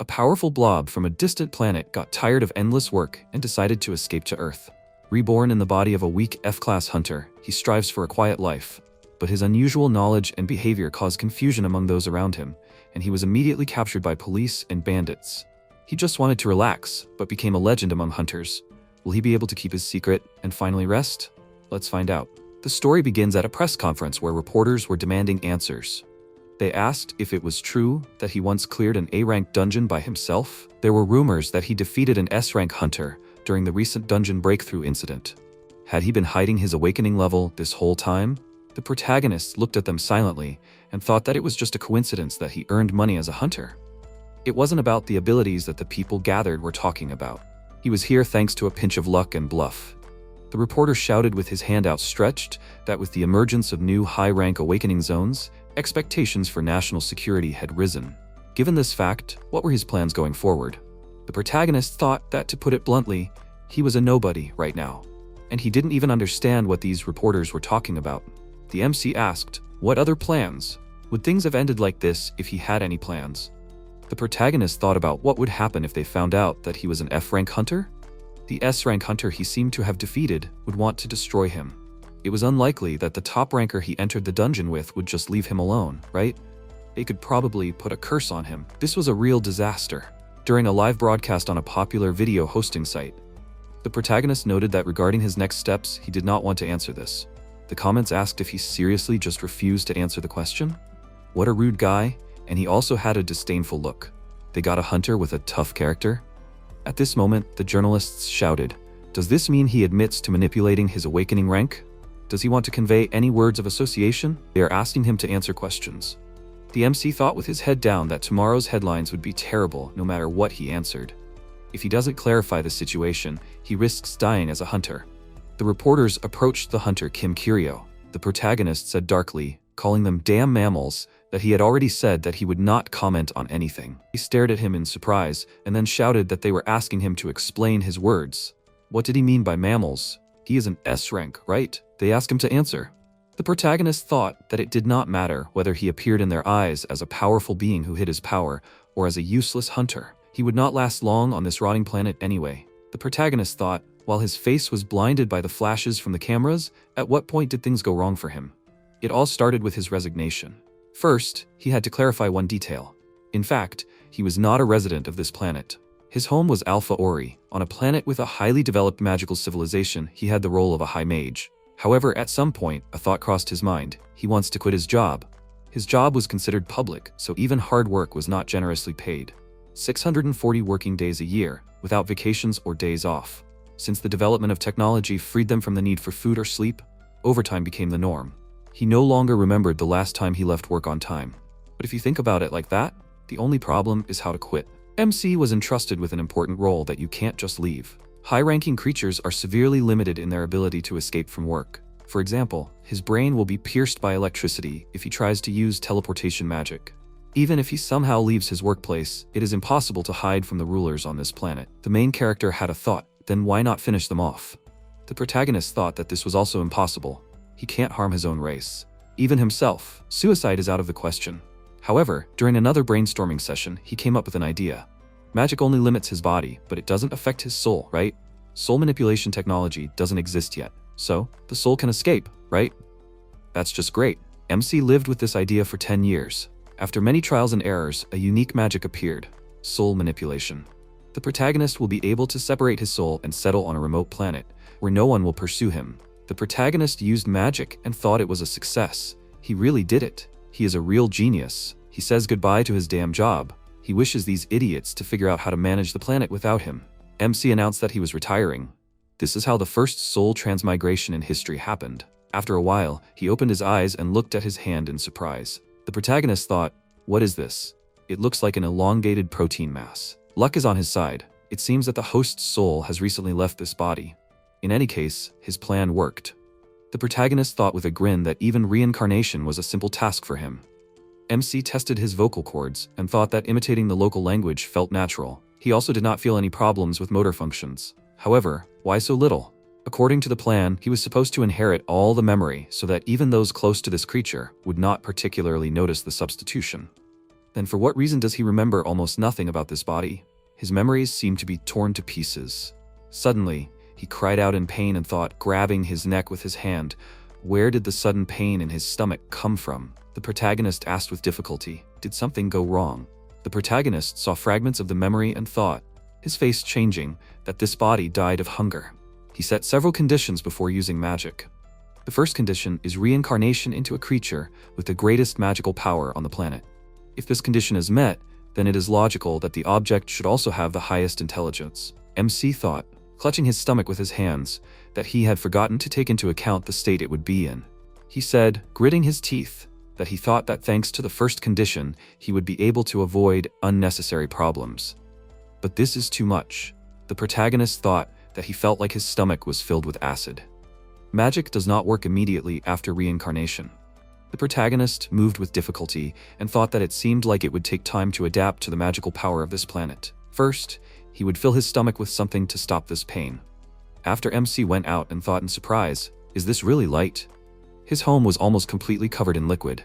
A powerful blob from a distant planet got tired of endless work and decided to escape to Earth. Reborn in the body of a weak F-class hunter, he strives for a quiet life. But his unusual knowledge and behavior caused confusion among those around him, and he was immediately captured by police and bandits. He just wanted to relax, but became a legend among hunters. Will he be able to keep his secret and finally rest? Let's find out. The story begins at a press conference where reporters were demanding answers. They asked if it was true that he once cleared an A-rank dungeon by himself. There were rumors that he defeated an S-rank hunter during the recent dungeon breakthrough incident. Had he been hiding his awakening level this whole time? The protagonist looked at them silently and thought that it was just a coincidence that he earned money as a hunter. It wasn't about the abilities that the people gathered were talking about. He was here thanks to a pinch of luck and bluff. The reporter shouted with his hand outstretched that with the emergence of new high-rank awakening zones, expectations for national security had risen. Given this fact, what were his plans going forward? The protagonist thought that, to put it bluntly, he was a nobody right now. And he didn't even understand what these reporters were talking about. The MC asked, what other plans? Would things have ended like this if he had any plans? The protagonist thought about what would happen if they found out that he was an F-rank hunter. The S-rank hunter he seemed to have defeated would want to destroy him. It was unlikely that the top ranker he entered the dungeon with would just leave him alone, right? They could probably put a curse on him. This was a real disaster. During a live broadcast on a popular video hosting site, the protagonist noted that regarding his next steps, he did not want to answer this. The comments asked if he seriously just refused to answer the question. What a rude guy, and he also had a disdainful look. They got a hunter with a tough character? At this moment, the journalists shouted, does this mean he admits to manipulating his awakening rank? Does he want to convey any words of association? They are asking him to answer questions. The MC thought with his head down that tomorrow's headlines would be terrible no matter what he answered. If he doesn't clarify the situation, he risks dying as a hunter. The reporters approached the hunter Kim Kiryo. The protagonist said darkly, calling them damn mammals, that he had already said that he would not comment on anything. He stared at him in surprise and then shouted that they were asking him to explain his words. What did he mean by mammals? He is an S rank, right? They asked him to answer. The protagonist thought that it did not matter whether he appeared in their eyes as a powerful being who hid his power or as a useless hunter. He would not last long on this rotting planet anyway. The protagonist thought, while his face was blinded by the flashes from the cameras, at what point did things go wrong for him? It all started with his resignation. First, he had to clarify one detail. In fact, he was not a resident of this planet. His home was Alpha Ori. On a planet with a highly developed magical civilization, he had the role of a high mage. However, at some point, a thought crossed his mind. He wants to quit his job. His job was considered public, so even hard work was not generously paid. 640 working days a year, without vacations or days off. Since the development of technology freed them from the need for food or sleep, overtime became the norm. He no longer remembered the last time he left work on time. But if you think about it like that, the only problem is how to quit. MC was entrusted with an important role that you can't just leave. High-ranking creatures are severely limited in their ability to escape from work. For example, his brain will be pierced by electricity if he tries to use teleportation magic. Even if he somehow leaves his workplace, it is impossible to hide from the rulers on this planet. The main character had a thought, then why not finish them off? The protagonist thought that this was also impossible. He can't harm his own race. Even himself, suicide is out of the question. However, during another brainstorming session, he came up with an idea. Magic only limits his body, but it doesn't affect his soul, right? Soul manipulation technology doesn't exist yet, so the soul can escape, right? That's just great. MC lived with this idea for 10 years. After many trials and errors, a unique magic appeared: soul manipulation. The protagonist will be able to separate his soul and settle on a remote planet, where no one will pursue him. The protagonist used magic and thought it was a success. He really did it. He is a real genius. He says goodbye to his damn job. He wishes these idiots to figure out how to manage the planet without him. MC announced that he was retiring. This is how the first soul transmigration in history happened. After a while, he opened his eyes and looked at his hand in surprise. The protagonist thought, what is this? It looks like an elongated protein mass. Luck is on his side. It seems that the host's soul has recently left this body. In any case, his plan worked. The protagonist thought with a grin that even reincarnation was a simple task for him. MC tested his vocal cords and thought that imitating the local language felt natural. He also did not feel any problems with motor functions. However, why so little? According to the plan, he was supposed to inherit all the memory so that even those close to this creature would not particularly notice the substitution. Then for what reason does he remember almost nothing about this body? His memories seem to be torn to pieces. Suddenly, he cried out in pain and thought, grabbing his neck with his hand. Where did the sudden pain in his stomach come from? The protagonist asked with difficulty. Did something go wrong? The protagonist saw fragments of the memory and thought, his face changing, that this body died of hunger. He set several conditions before using magic. The first condition is reincarnation into a creature with the greatest magical power on the planet. If this condition is met, then it is logical that the object should also have the highest intelligence. MC thought, clutching his stomach with his hands, that he had forgotten to take into account the state it would be in. He said, gritting his teeth, that he thought that thanks to the first condition, he would be able to avoid unnecessary problems. But this is too much. The protagonist thought that he felt like his stomach was filled with acid. Magic does not work immediately after reincarnation. The protagonist moved with difficulty and thought that it seemed like it would take time to adapt to the magical power of this planet. First, he would fill his stomach with something to stop this pain. After MC went out and thought in surprise, is this really light? His home was almost completely covered in liquid.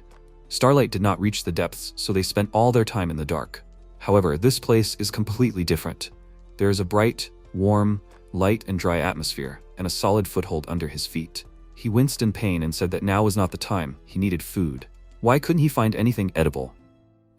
Starlight did not reach the depths, so they spent all their time in the dark. However, this place is completely different. There is a bright, warm, light and dry atmosphere, and a solid foothold under his feet. He winced in pain and said that now was not the time, he needed food. Why couldn't he find anything edible?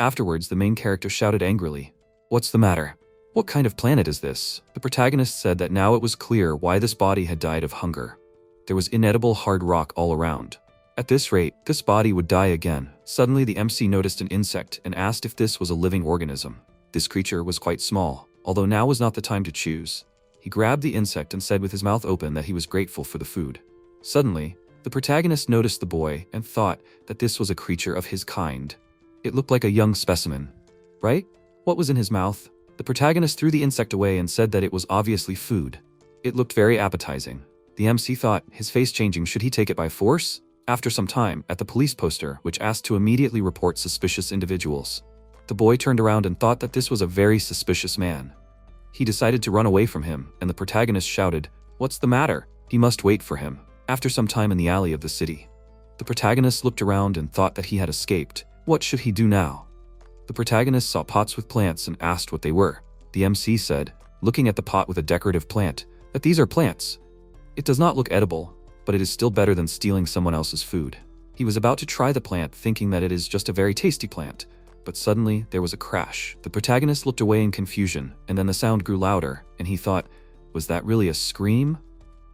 Afterwards, the main character shouted angrily, "What's the matter? What kind of planet is this?" The protagonist said that now it was clear why this body had died of hunger. There was inedible hard rock all around. At this rate, this body would die again. Suddenly, the MC noticed an insect and asked if this was a living organism. This creature was quite small, although now was not the time to choose. He grabbed the insect and said with his mouth open that he was grateful for the food. Suddenly, the protagonist noticed the boy and thought that this was a creature of his kind. It looked like a young specimen, right? What was in his mouth? The protagonist threw the insect away and said that it was obviously food. It looked very appetizing. The MC thought, his face changing, should he take it by force? After some time, at the police poster, which asked to immediately report suspicious individuals. The boy turned around and thought that this was a very suspicious man. He decided to run away from him, and the protagonist shouted, "What's the matter?" He must wait for him. After some time in the alley of the city, the protagonist looked around and thought that he had escaped. What should he do now? The protagonist saw pots with plants and asked what they were. The MC said, looking at the pot with a decorative plant, that these are plants. It does not look edible, but it is still better than stealing someone else's food. He was about to try the plant, thinking that it is just a very tasty plant, but suddenly there was a crash. The protagonist looked away in confusion, and then the sound grew louder, and he thought, was that really a scream?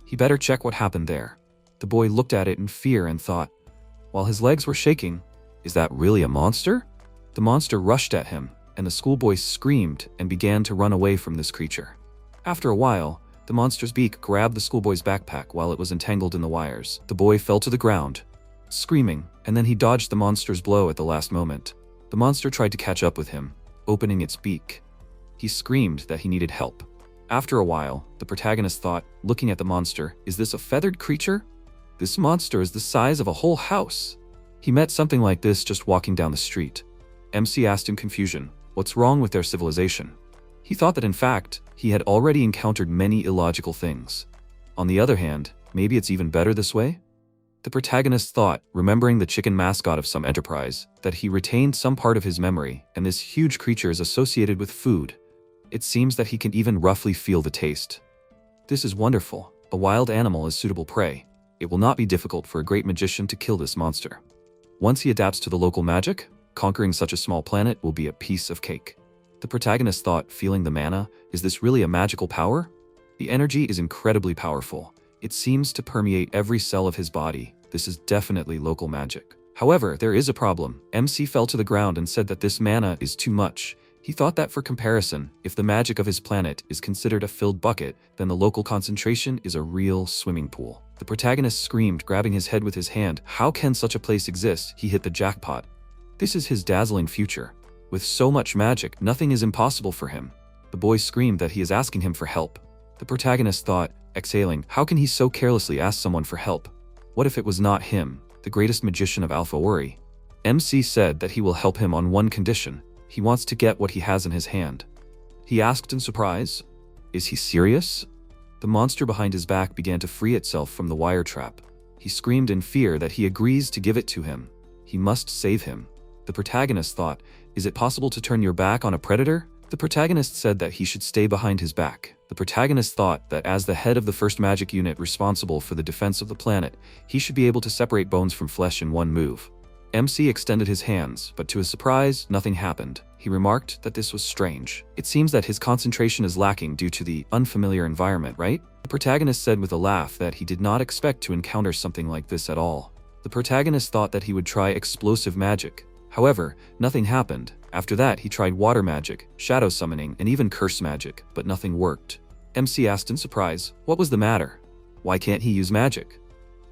He better check what happened there. The boy looked at it in fear and thought, while his legs were shaking, is that really a monster? The monster rushed at him, and the schoolboy screamed and began to run away from this creature. After a while, the monster's beak grabbed the schoolboy's backpack while it was entangled in the wires. The boy fell to the ground, screaming, and then he dodged the monster's blow at the last moment. The monster tried to catch up with him, opening its beak. He screamed that he needed help. After a while, the protagonist thought, looking at the monster, is this a feathered creature? This monster is the size of a whole house. He met something like this just walking down the street. MC asked in confusion, what's wrong with their civilization? He thought that in fact, he had already encountered many illogical things. On the other hand, maybe it's even better this way? The protagonist thought, remembering the chicken mascot of some enterprise, that he retained some part of his memory, and this huge creature is associated with food. It seems that he can even roughly feel the taste. This is wonderful. A wild animal is suitable prey. It will not be difficult for a great magician to kill this monster. Once he adapts to the local magic, conquering such a small planet will be a piece of cake. The protagonist thought, feeling the mana, is this really a magical power? The energy is incredibly powerful. It seems to permeate every cell of his body. This is definitely local magic. However, there is a problem. MC fell to the ground and said that this mana is too much. He thought that for comparison, if the magic of his planet is considered a filled bucket, then the local concentration is a real swimming pool. The protagonist screamed, grabbing his head with his hand. How can such a place exist? He hit the jackpot. This is his dazzling future. With so much magic, nothing is impossible for him. The boy screamed that he is asking him for help. The protagonist thought, exhaling, how can he so carelessly ask someone for help? What if it was not him, the greatest magician of Alpha Ori? MC said that he will help him on one condition. He wants to get what he has in his hand. He asked in surprise, is he serious? The monster behind his back began to free itself from the wire trap. He screamed in fear that he agrees to give it to him. He must save him. The protagonist thought, Is it possible to turn your back on a predator? The protagonist said that he should stay behind his back. The protagonist thought that as the head of the first magic unit responsible for the defense of the planet, he should be able to separate bones from flesh in one move. MC extended his hands, but to his surprise, nothing happened. He remarked that this was strange. It seems that his concentration is lacking due to the unfamiliar environment, right? The protagonist said with a laugh that he did not expect to encounter something like this at all. The protagonist thought that he would try explosive magic. However, nothing happened. After that, he tried water magic, shadow summoning, and even curse magic, but nothing worked. MC asked in surprise, what was the matter? Why can't he use magic?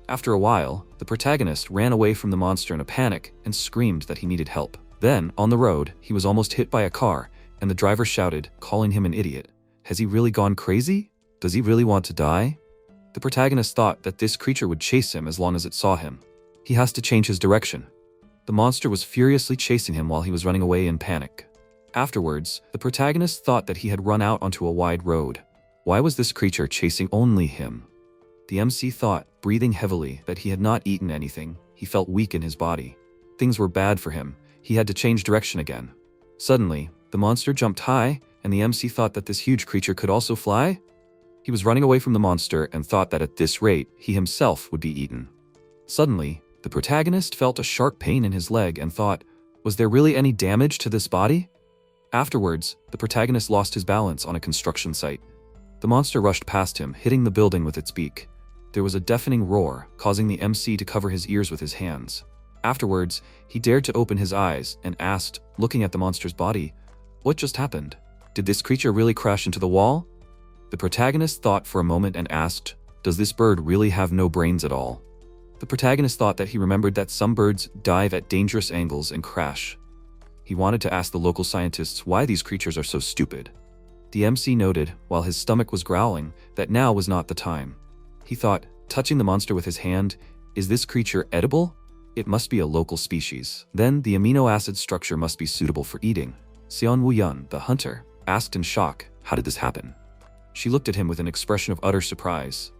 After a while, the protagonist ran away from the monster in a panic and screamed that he needed help. Then, on the road, he was almost hit by a car, and the driver shouted, calling him an idiot. Has he really gone crazy? Does he really want to die? The protagonist thought that this creature would chase him as long as it saw him. He has to change his direction. The monster was furiously chasing him while he was running away in panic. Afterwards, the protagonist thought that he had run out onto a wide road. Why was this creature chasing only him? The MC thought, breathing heavily, that he had not eaten anything. He felt weak in his body. Things were bad for him. He had to change direction again. Suddenly, the monster jumped high, and the MC thought that this huge creature could also fly? He was running away from the monster and thought that at this rate, he himself would be eaten. Suddenly, the protagonist felt a sharp pain in his leg and thought, was there really any damage to this body? Afterwards, the protagonist lost his balance on a construction site. The monster rushed past him, hitting the building with its beak. There was a deafening roar, causing the MC to cover his ears with his hands. Afterwards, he dared to open his eyes and asked, looking at the monster's body, what just happened? Did this creature really crash into the wall? The protagonist thought for a moment and asked, does this bird really have no brains at all? The protagonist thought that he remembered that some birds dive at dangerous angles and crash. He wanted to ask the local scientists why these creatures are so stupid. The MC noted, while his stomach was growling, that now was not the time. He thought, touching the monster with his hand, is this creature edible? It must be a local species. Then the amino acid structure must be suitable for eating. Seon Woo-yeon, the hunter, asked in shock, how did this happen? She looked at him with an expression of utter surprise.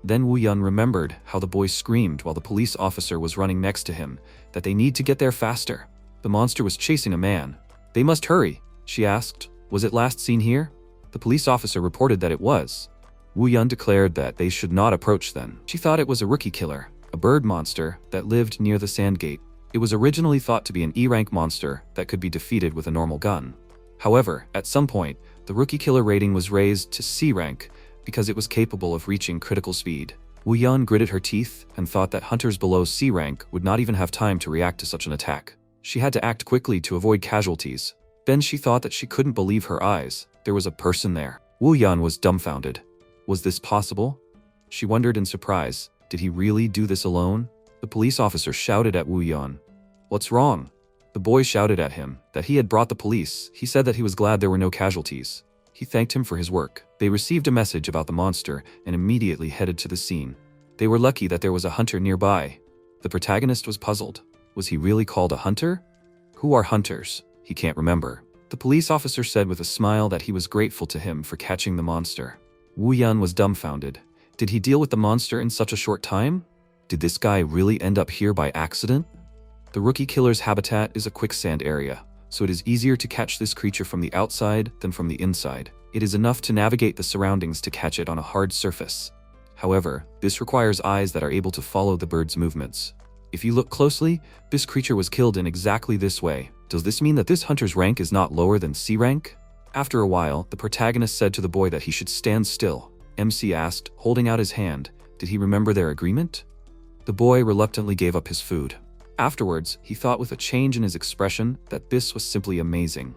Then Woo-yeon remembered how the boy screamed while the police officer was running next to him, that they need to get there faster. The monster was chasing a man. They must hurry, she asked. Was it last seen here? The police officer reported that it was. Woo-yeon declared that they should not approach then. She thought it was a rookie killer, a bird monster that lived near the sand gate. It was originally thought to be an E-rank monster that could be defeated with a normal gun. However, at some point, the rookie killer rating was raised to C rank because it was capable of reaching critical speed. Woo-yeon gritted her teeth and thought that hunters below C rank would not even have time to react to such an attack. She had to act quickly to avoid casualties. Then she thought that she couldn't believe her eyes. There was a person there. Woo-yeon was dumbfounded. Was this possible? She wondered in surprise. Did he really do this alone? The police officer shouted at Woo-yeon. What's wrong? The boy shouted at him that he had brought the police. He said that he was glad there were no casualties. He thanked him for his work. They received a message about the monster and immediately headed to the scene. They were lucky that there was a hunter nearby. The protagonist was puzzled. Was he really called a hunter? Who are hunters? He can't remember. The police officer said with a smile that he was grateful to him for catching the monster. Woo-yeon was dumbfounded. Did he deal with the monster in such a short time? Did this guy really end up here by accident? The rookie killer's habitat is a quicksand area, so it is easier to catch this creature from the outside than from the inside. It is enough to navigate the surroundings to catch it on a hard surface. However, this requires eyes that are able to follow the bird's movements. If you look closely, this creature was killed in exactly this way. Does this mean that this hunter's rank is not lower than C rank? After a while, the protagonist said to the boy that he should stand still. MC asked, holding out his hand, did he remember their agreement? The boy reluctantly gave up his food. Afterwards, he thought with a change in his expression that this was simply amazing.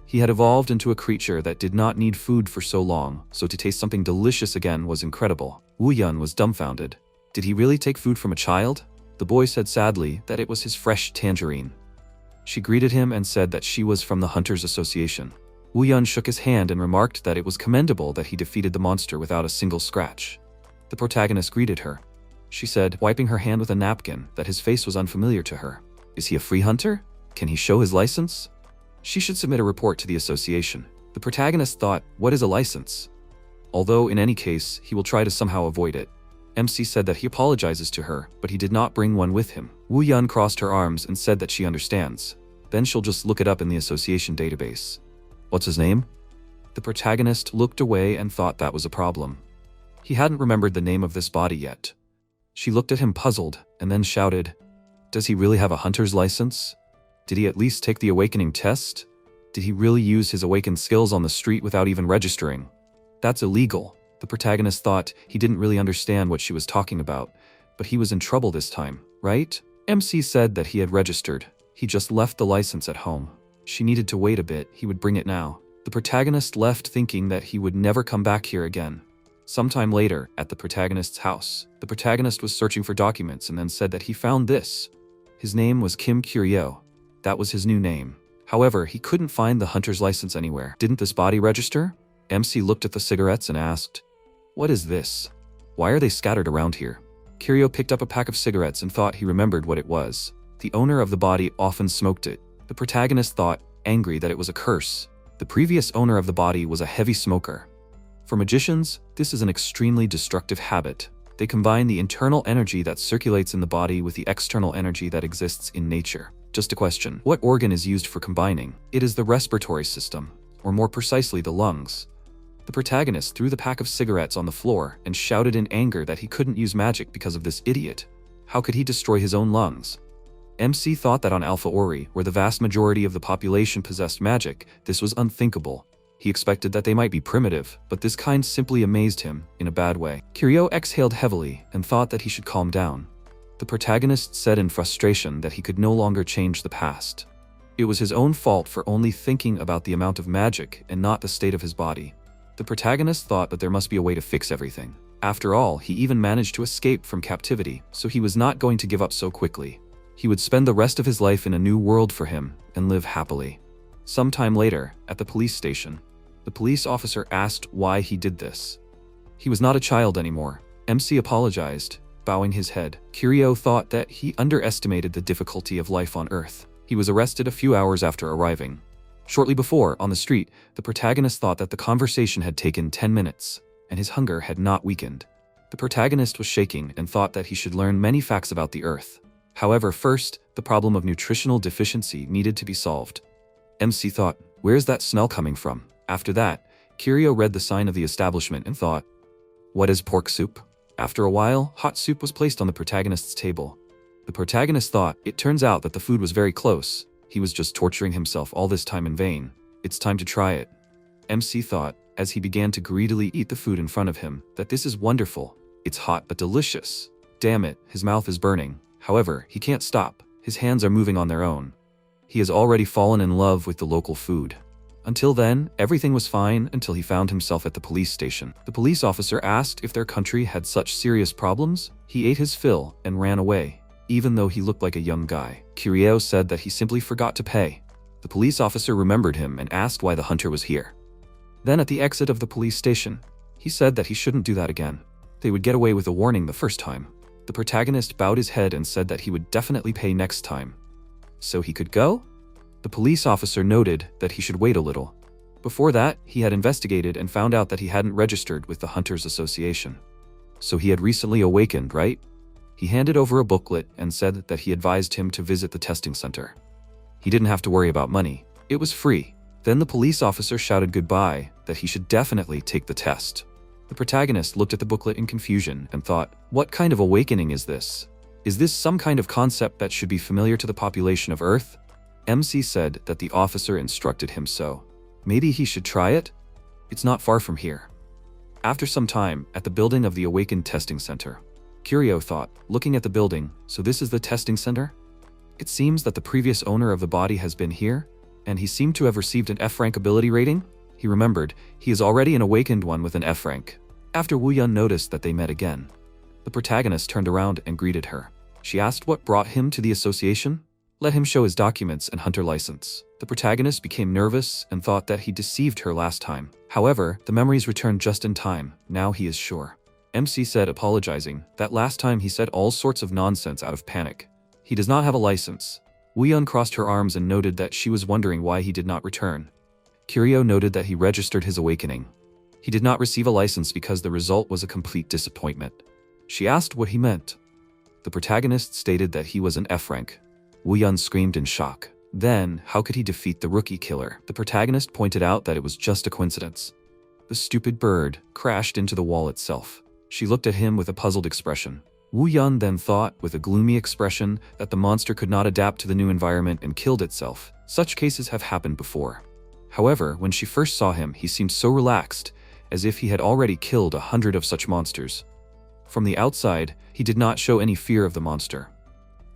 He had evolved into a creature that did not need food for so long, so to taste something delicious again was incredible. Woo-yeon was dumbfounded. Did he really take food from a child? The boy said sadly that it was his fresh tangerine. She greeted him and said that she was from the Hunters Association. Woo-yeon shook his hand and remarked that it was commendable that he defeated the monster without a single scratch. The protagonist greeted her. She said, wiping her hand with a napkin, that his face was unfamiliar to her. Is he a free hunter? Can he show his license? She should submit a report to the association. The protagonist thought, what is a license? Although in any case, he will try to somehow avoid it. MC said that he apologizes to her, but he did not bring one with him. Woo-yeon crossed her arms and said that she understands. Then she'll just look it up in the association database. What's his name? The protagonist looked away and thought that was a problem. He hadn't remembered the name of this body yet. She looked at him puzzled and then shouted, "Does he really have a hunter's license? Did he at least take the awakening test? Did he really use his awakened skills on the street without even registering? That's illegal." The protagonist thought he didn't really understand what she was talking about, but he was in trouble this time, right? MC said that he had registered. He just left the license at home. She needed to wait a bit, he would bring it now. The protagonist left thinking that he would never come back here again. Sometime later, at the protagonist's house, the protagonist was searching for documents and then said that he found this. His name was Kim Kiryo. That was his new name. However, he couldn't find the hunter's license anywhere. Didn't this body register? MC looked at the cigarettes and asked, "What is this? Why are they scattered around here?" Kiryo picked up a pack of cigarettes and thought he remembered what it was. The owner of the body often smoked it. The protagonist thought, angry, that it was a curse. The previous owner of the body was a heavy smoker. For magicians, this is an extremely destructive habit. They combine the internal energy that circulates in the body with the external energy that exists in nature. Just a question, what organ is used for combining? It is the respiratory system, or more precisely the lungs. The protagonist threw the pack of cigarettes on the floor and shouted in anger that he couldn't use magic because of this idiot. How could he destroy his own lungs? MC thought that on Alpha Ori, where the vast majority of the population possessed magic, this was unthinkable. He expected that they might be primitive, but this kind simply amazed him, in a bad way. Kiryo exhaled heavily and thought that he should calm down. The protagonist said in frustration that he could no longer change the past. It was his own fault for only thinking about the amount of magic and not the state of his body. The protagonist thought that there must be a way to fix everything. After all, he even managed to escape from captivity, so he was not going to give up so quickly. He would spend the rest of his life in a new world for him and live happily. Sometime later, at the police station, the police officer asked why he did this. He was not a child anymore. MC apologized, bowing his head. Kiryo thought that he underestimated the difficulty of life on Earth. He was arrested a few hours after arriving. Shortly before, on the street, the protagonist thought that the conversation had taken 10 minutes, and his hunger had not weakened. The protagonist was shaking and thought that he should learn many facts about the Earth. However, first, the problem of nutritional deficiency needed to be solved. MC thought, where's that smell coming from? After that, Kiryo read the sign of the establishment and thought, what is pork soup? After a while, hot soup was placed on the protagonist's table. The protagonist thought, it turns out that the food was very close. He was just torturing himself all this time in vain. It's time to try it. MC thought, as he began to greedily eat the food in front of him, that this is wonderful. It's hot but delicious. Damn it, his mouth is burning. However, he can't stop. His hands are moving on their own. He has already fallen in love with the local food. Until then, everything was fine until he found himself at the police station. The police officer asked if their country had such serious problems. He ate his fill and ran away. Even though he looked like a young guy, Kiryo said that he simply forgot to pay. The police officer remembered him and asked why the hunter was here. Then at the exit of the police station, he said that he shouldn't do that again. They would get away with a warning the first time. The protagonist bowed his head and said that he would definitely pay next time. So he could go? The police officer noted that he should wait a little. Before that, he had investigated and found out that he hadn't registered with the Hunters Association. So he had recently awakened, right? He handed over a booklet and said that he advised him to visit the testing center. He didn't have to worry about money. It was free. Then the police officer shouted goodbye, that he should definitely take the test. The protagonist looked at the booklet in confusion and thought, what kind of awakening is this? Is this some kind of concept that should be familiar to the population of Earth? MC said that the officer instructed him so. Maybe he should try it? It's not far from here. After some time, at the building of the Awakened Testing Center, Kiryo thought, looking at the building, so this is the testing center? It seems that the previous owner of the body has been here, and he seemed to have received an F rank ability rating. He remembered, he is already an awakened one with an F rank. After Woo-Yun noticed that they met again, the protagonist turned around and greeted her. She asked what brought him to the association. Let him show his documents and hunter license. The protagonist became nervous and thought that he deceived her last time. However, the memories returned just in time. Now he is sure. MC said, apologizing, that last time he said all sorts of nonsense out of panic. He does not have a license. Woo-Yun crossed her arms and noted that she was wondering why he did not return. Kiryo noted that he registered his awakening. He did not receive a license because the result was a complete disappointment. She asked what he meant. The protagonist stated that he was an F rank. Woo-Yun screamed in shock. Then, how could he defeat the rookie killer? The protagonist pointed out that it was just a coincidence. The stupid bird crashed into the wall itself. She looked at him with a puzzled expression. Wu Yun then thought, with a gloomy expression, that the monster could not adapt to the new environment and killed itself. Such cases have happened before. However, when she first saw him, he seemed so relaxed, as if he had already killed 100 of such monsters. From the outside, he did not show any fear of the monster.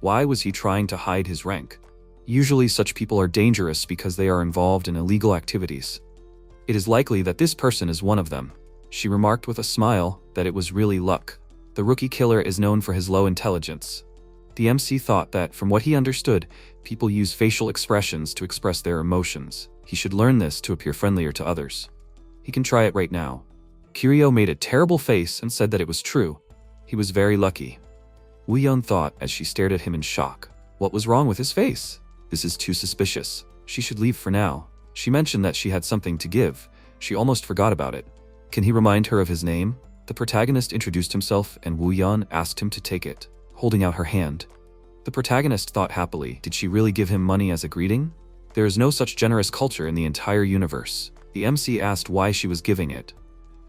Why was he trying to hide his rank? Usually such people are dangerous because they are involved in illegal activities. It is likely that this person is one of them. She remarked with a smile that it was really luck. The rookie killer is known for his low intelligence. The MC thought that, from what he understood, people use facial expressions to express their emotions. He should learn this to appear friendlier to others. He can try it right now. Kiryu made a terrible face and said that it was true. He was very lucky. Wu Yun thought as she stared at him in shock. What was wrong with his face? This is too suspicious. She should leave for now. She mentioned that she had something to give. She almost forgot about it. Can he remind her of his name? The protagonist introduced himself and Wu Yun asked him to take it, holding out her hand. The protagonist thought happily, did she really give him money as a greeting? There is no such generous culture in the entire universe. The MC asked why she was giving it.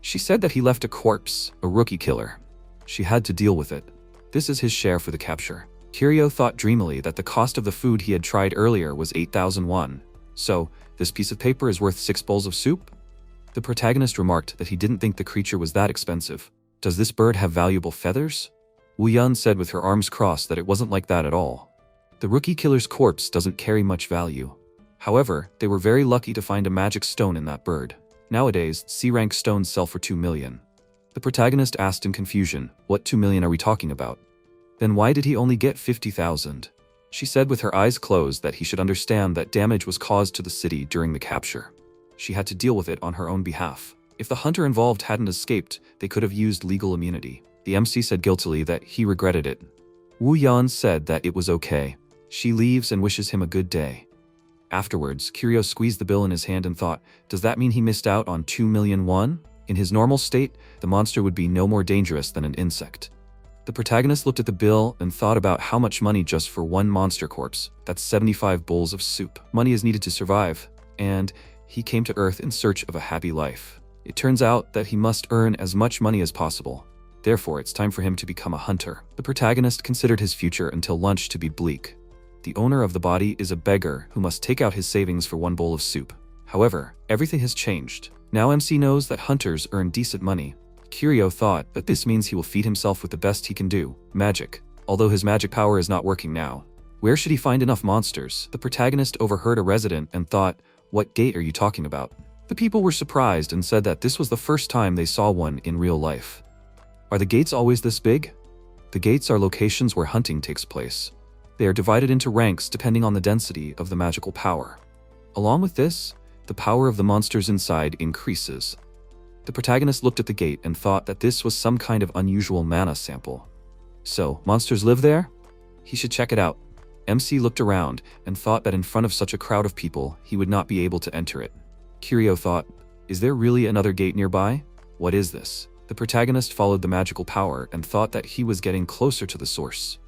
She said that he left a corpse, a rookie killer. She had to deal with it. This is his share for the capture. Kiryu thought dreamily that the cost of the food he had tried earlier was 8,000 won. So, this piece of paper is worth 6 bowls of soup? The protagonist remarked that he didn't think the creature was that expensive. Does this bird have valuable feathers? Wu Yun said with her arms crossed that it wasn't like that at all. The rookie killer's corpse doesn't carry much value. However, they were very lucky to find a magic stone in that bird. Nowadays, C-rank stones sell for 2 million. The protagonist asked in confusion, what 2 million are we talking about? Then why did he only get 50,000? She said with her eyes closed that he should understand that damage was caused to the city during the capture. She had to deal with it on her own behalf. If the hunter involved hadn't escaped, they could have used legal immunity. The MC said guiltily that he regretted it. Wu Yan said that it was okay. She leaves and wishes him a good day. Afterwards, Kiryu squeezed the bill in his hand and thought, does that mean he missed out on 2 million won? In his normal state, the monster would be no more dangerous than an insect. The protagonist looked at the bill and thought about how much money just for one monster corpse. That's 75 bowls of soup. Money is needed to survive, and he came to Earth in search of a happy life. It turns out that he must earn as much money as possible. Therefore, it's time for him to become a hunter. The protagonist considered his future until lunch to be bleak. The owner of the body is a beggar who must take out his savings for 1 bowl of soup. However, everything has changed. Now MC knows that hunters earn decent money. Kiryu thought that this means he will feed himself with the best he can do, magic. Although his magic power is not working now. Where should he find enough monsters? The protagonist overheard a resident and thought, what gate are you talking about? The people were surprised and said that this was the first time they saw one in real life. Are the gates always this big? The gates are locations where hunting takes place. They are divided into ranks depending on the density of the magical power. Along with this, the power of the monsters inside increases. The protagonist looked at the gate and thought that this was some kind of unusual mana sample. So, monsters live there? He should check it out. MC looked around and thought that in front of such a crowd of people, he would not be able to enter it. Kiryu thought, is there really another gate nearby? What is this? The protagonist followed the magical power and thought that he was getting closer to the source.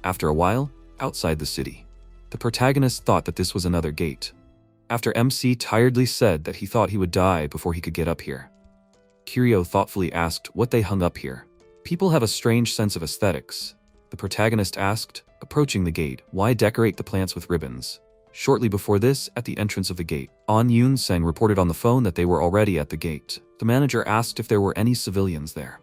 After a while, outside the city, the protagonist thought that this was another gate. After MC tiredly said that he thought he would die before he could get up here. Kiryu thoughtfully asked what they hung up here. People have a strange sense of aesthetics. The protagonist asked, approaching the gate, why decorate the plants with ribbons? Shortly before this, at the entrance of the gate, An Yoon-seng reported on the phone that they were already at the gate. The manager asked if there were any civilians there.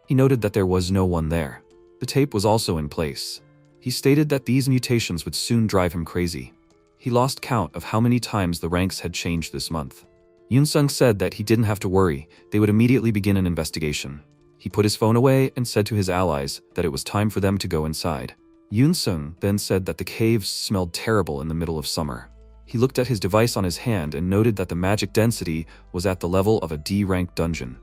He noted that there was no one there. The tape was also in place. He stated that these mutations would soon drive him crazy. He lost count of how many times the ranks had changed this month. Yoon-sung said that he didn't have to worry, they would immediately begin an investigation. He put his phone away and said to his allies that it was time for them to go inside. Yoon-sung then said that the caves smelled terrible in the middle of summer. He looked at his device on his hand and noted that the magic density was at the level of a D-ranked dungeon.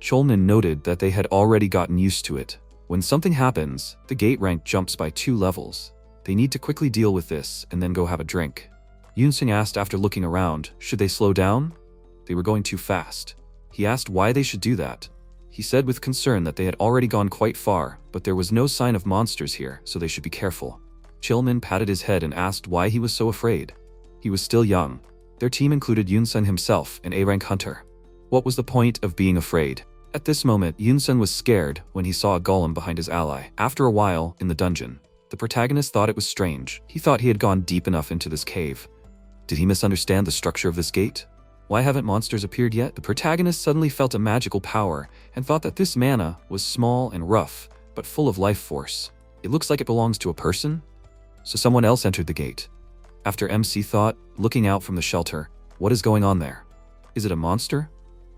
Cholmin noted that they had already gotten used to it. When something happens, the gate rank jumps by 2 levels. They need to quickly deal with this and then go have a drink. Yoon-sung asked after looking around, should they slow down? They were going too fast. He asked why they should do that. He said with concern that they had already gone quite far, but there was no sign of monsters here, so they should be careful. Chilmin patted his head and asked why he was so afraid. He was still young. Their team included Yoon-sun himself, an A-rank hunter. What was the point of being afraid? At this moment, Yoon-sun was scared when he saw a golem behind his ally. After a while, in the dungeon, the protagonist thought it was strange. He thought he had gone deep enough into this cave. Did he misunderstand the structure of this gate? Why haven't monsters appeared yet? The protagonist suddenly felt a magical power and thought that this mana was small and rough, but full of life force. It looks like it belongs to a person? So someone else entered the gate. After MC thought, looking out from the shelter, what is going on there? Is it a monster?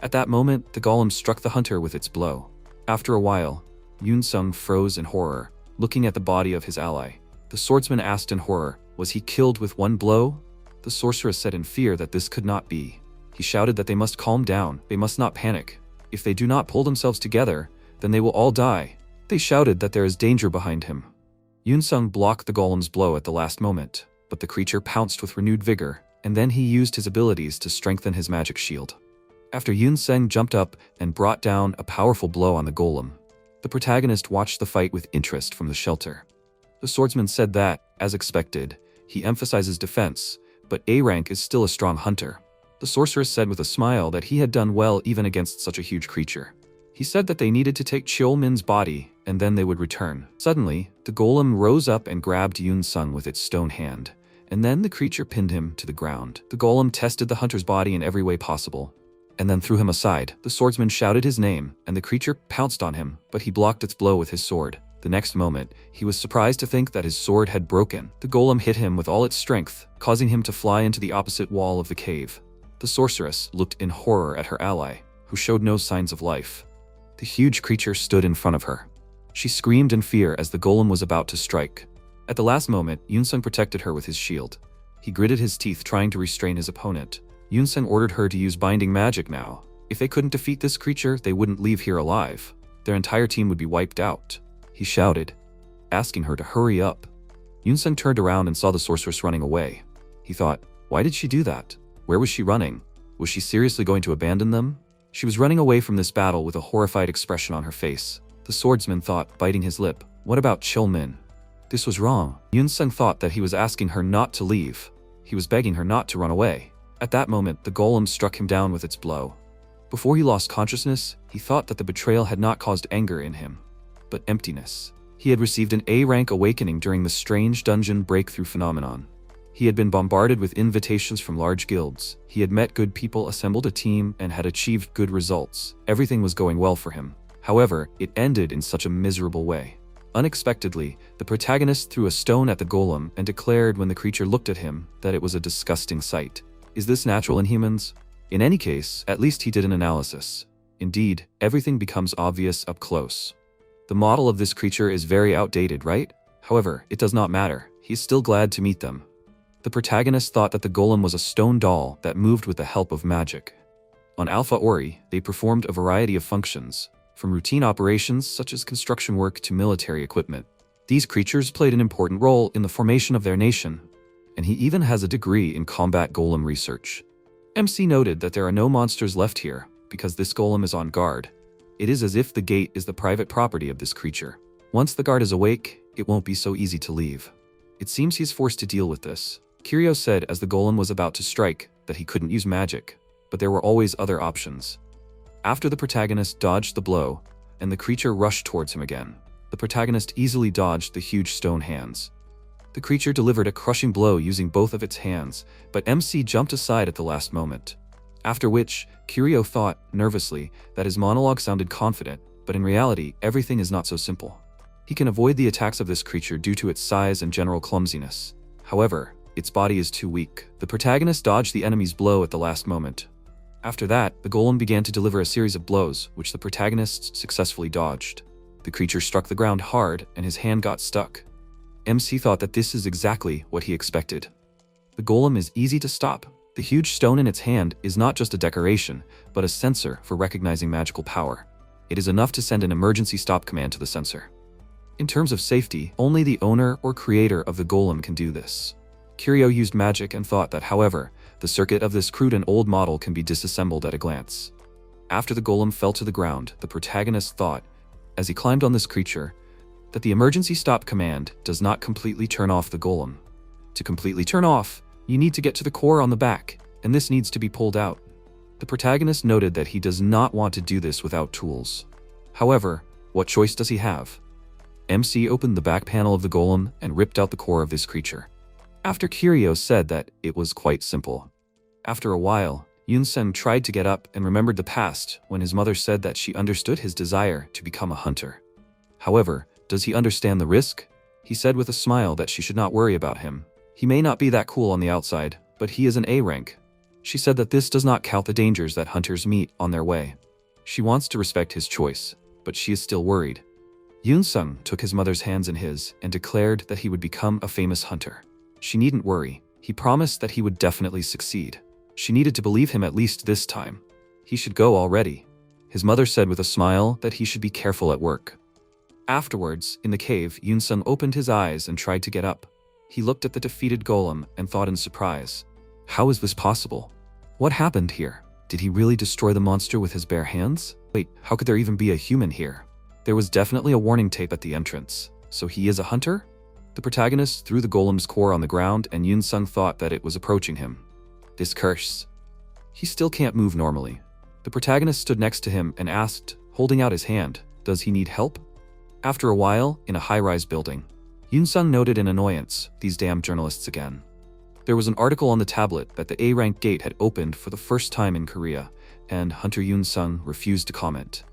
At that moment, the golem struck the hunter with its blow. After a while, Yoon-sung froze in horror, looking at the body of his ally. The swordsman asked in horror, was he killed with one blow? The sorceress said in fear that this could not be. He shouted that they must calm down, they must not panic. If they do not pull themselves together, then they will all die. They shouted that there is danger behind him. Yoon-sung blocked the golem's blow at the last moment, but the creature pounced with renewed vigor, and then he used his abilities to strengthen his magic shield. After Yoon-sung jumped up and brought down a powerful blow on the golem, the protagonist watched the fight with interest from the shelter. The swordsman said that, as expected, he emphasizes defense, but A-rank is still a strong hunter. The sorceress said with a smile that he had done well even against such a huge creature. He said that they needed to take Cheol-min's body, and then they would return. Suddenly, the golem rose up and grabbed Yoon-sung with its stone hand, and then the creature pinned him to the ground. The golem tested the hunter's body in every way possible, and then threw him aside. The swordsman shouted his name, and the creature pounced on him, but he blocked its blow with his sword. The next moment, he was surprised to think that his sword had broken. The golem hit him with all its strength, causing him to fly into the opposite wall of the cave. The sorceress looked in horror at her ally, who showed no signs of life. The huge creature stood in front of her. She screamed in fear as the golem was about to strike. At the last moment, Yoon-sung protected her with his shield. He gritted his teeth trying to restrain his opponent. Yoon-sung ordered her to use binding magic now. If they couldn't defeat this creature, they wouldn't leave here alive. Their entire team would be wiped out. He shouted, asking her to hurry up. Yoon-sung turned around and saw the sorceress running away. He thought, why did she do that? Where was she running? Was she seriously going to abandon them? She was running away from this battle with a horrified expression on her face. The swordsman thought, biting his lip, what about Cheol-min? This was wrong. Yoon-sung thought that he was asking her not to leave. He was begging her not to run away. At that moment, the golem struck him down with its blow. Before he lost consciousness, he thought that the betrayal had not caused anger in him, but emptiness. He had received an A-rank awakening during the strange dungeon breakthrough phenomenon. He had been bombarded with invitations from large guilds. He had met good people, assembled a team, and had achieved good results. Everything was going well for him. However, it ended in such a miserable way. Unexpectedly, the protagonist threw a stone at the golem and declared when the creature looked at him that it was a disgusting sight. Is this natural in humans? In any case, at least he did an analysis. Indeed, everything becomes obvious up close. The model of this creature is very outdated, right? However, it does not matter. He's still glad to meet them. The protagonist thought that the golem was a stone doll that moved with the help of magic. On Alpha Ori, they performed a variety of functions, from routine operations such as construction work to military equipment. These creatures played an important role in the formation of their nation, and he even has a degree in combat golem research. MC noted that there are no monsters left here, because this golem is on guard. It is as if the gate is the private property of this creature. Once the guard is awake, it won't be so easy to leave. It seems he's forced to deal with this. Kiryu said as the golem was about to strike that he couldn't use magic, but there were always other options. After the protagonist dodged the blow, and the creature rushed towards him again, the protagonist easily dodged the huge stone hands. The creature delivered a crushing blow using both of its hands, but MC jumped aside at the last moment. After which, Kiryu thought, nervously, that his monologue sounded confident, but in reality, everything is not so simple. He can avoid the attacks of this creature due to its size and general clumsiness. However, its body is too weak. The protagonist dodged the enemy's blow at the last moment. After that, the golem began to deliver a series of blows, which the protagonist successfully dodged. The creature struck the ground hard, and his hand got stuck. MC thought that this is exactly what he expected. The golem is easy to stop. The huge stone in its hand is not just a decoration, but a sensor for recognizing magical power. It is enough to send an emergency stop command to the sensor. In terms of safety, only the owner or creator of the golem can do this. Kiryu used magic and thought that, however, the circuit of this crude and old model can be disassembled at a glance. After the golem fell to the ground, the protagonist thought, as he climbed on this creature, that the emergency stop command does not completely turn off the golem. To completely turn off, You need to get to the core on the back, and this needs to be pulled out. The protagonist noted that he does not want to do this without tools. However, what choice does he have? MC opened the back panel of the golem and ripped out the core of this creature. After Kiryu said that it was quite simple. After a while, Yun-sung tried to get up and remembered the past when his mother said that she understood his desire to become a hunter. However, does he understand the risk? He said with a smile that she should not worry about him. He may not be that cool on the outside, but he is an A rank. She said that this does not count the dangers that hunters meet on their way. She wants to respect his choice, but she is still worried. Yun-sung took his mother's hands in his and declared that he would become a famous hunter. She needn't worry. He promised that he would definitely succeed. She needed to believe him at least this time. He should go already. His mother said with a smile that he should be careful at work. Afterwards, in the cave, Yun-sung opened his eyes and tried to get up. He looked at the defeated golem and thought in surprise. How is this possible? What happened here? Did he really destroy the monster with his bare hands? Wait, how could there even be a human here? There was definitely a warning tape at the entrance. So he is a hunter? The protagonist threw the golem's core on the ground and Yun-sung thought that it was approaching him. This curse. He still can't move normally. The protagonist stood next to him and asked, holding out his hand, does he need help? After a while, in a high-rise building, Yun-sung noted in annoyance, these damn journalists again. There was an article on the tablet that the A-rank gate had opened for the first time in Korea, and Hunter Yun-sung refused to comment.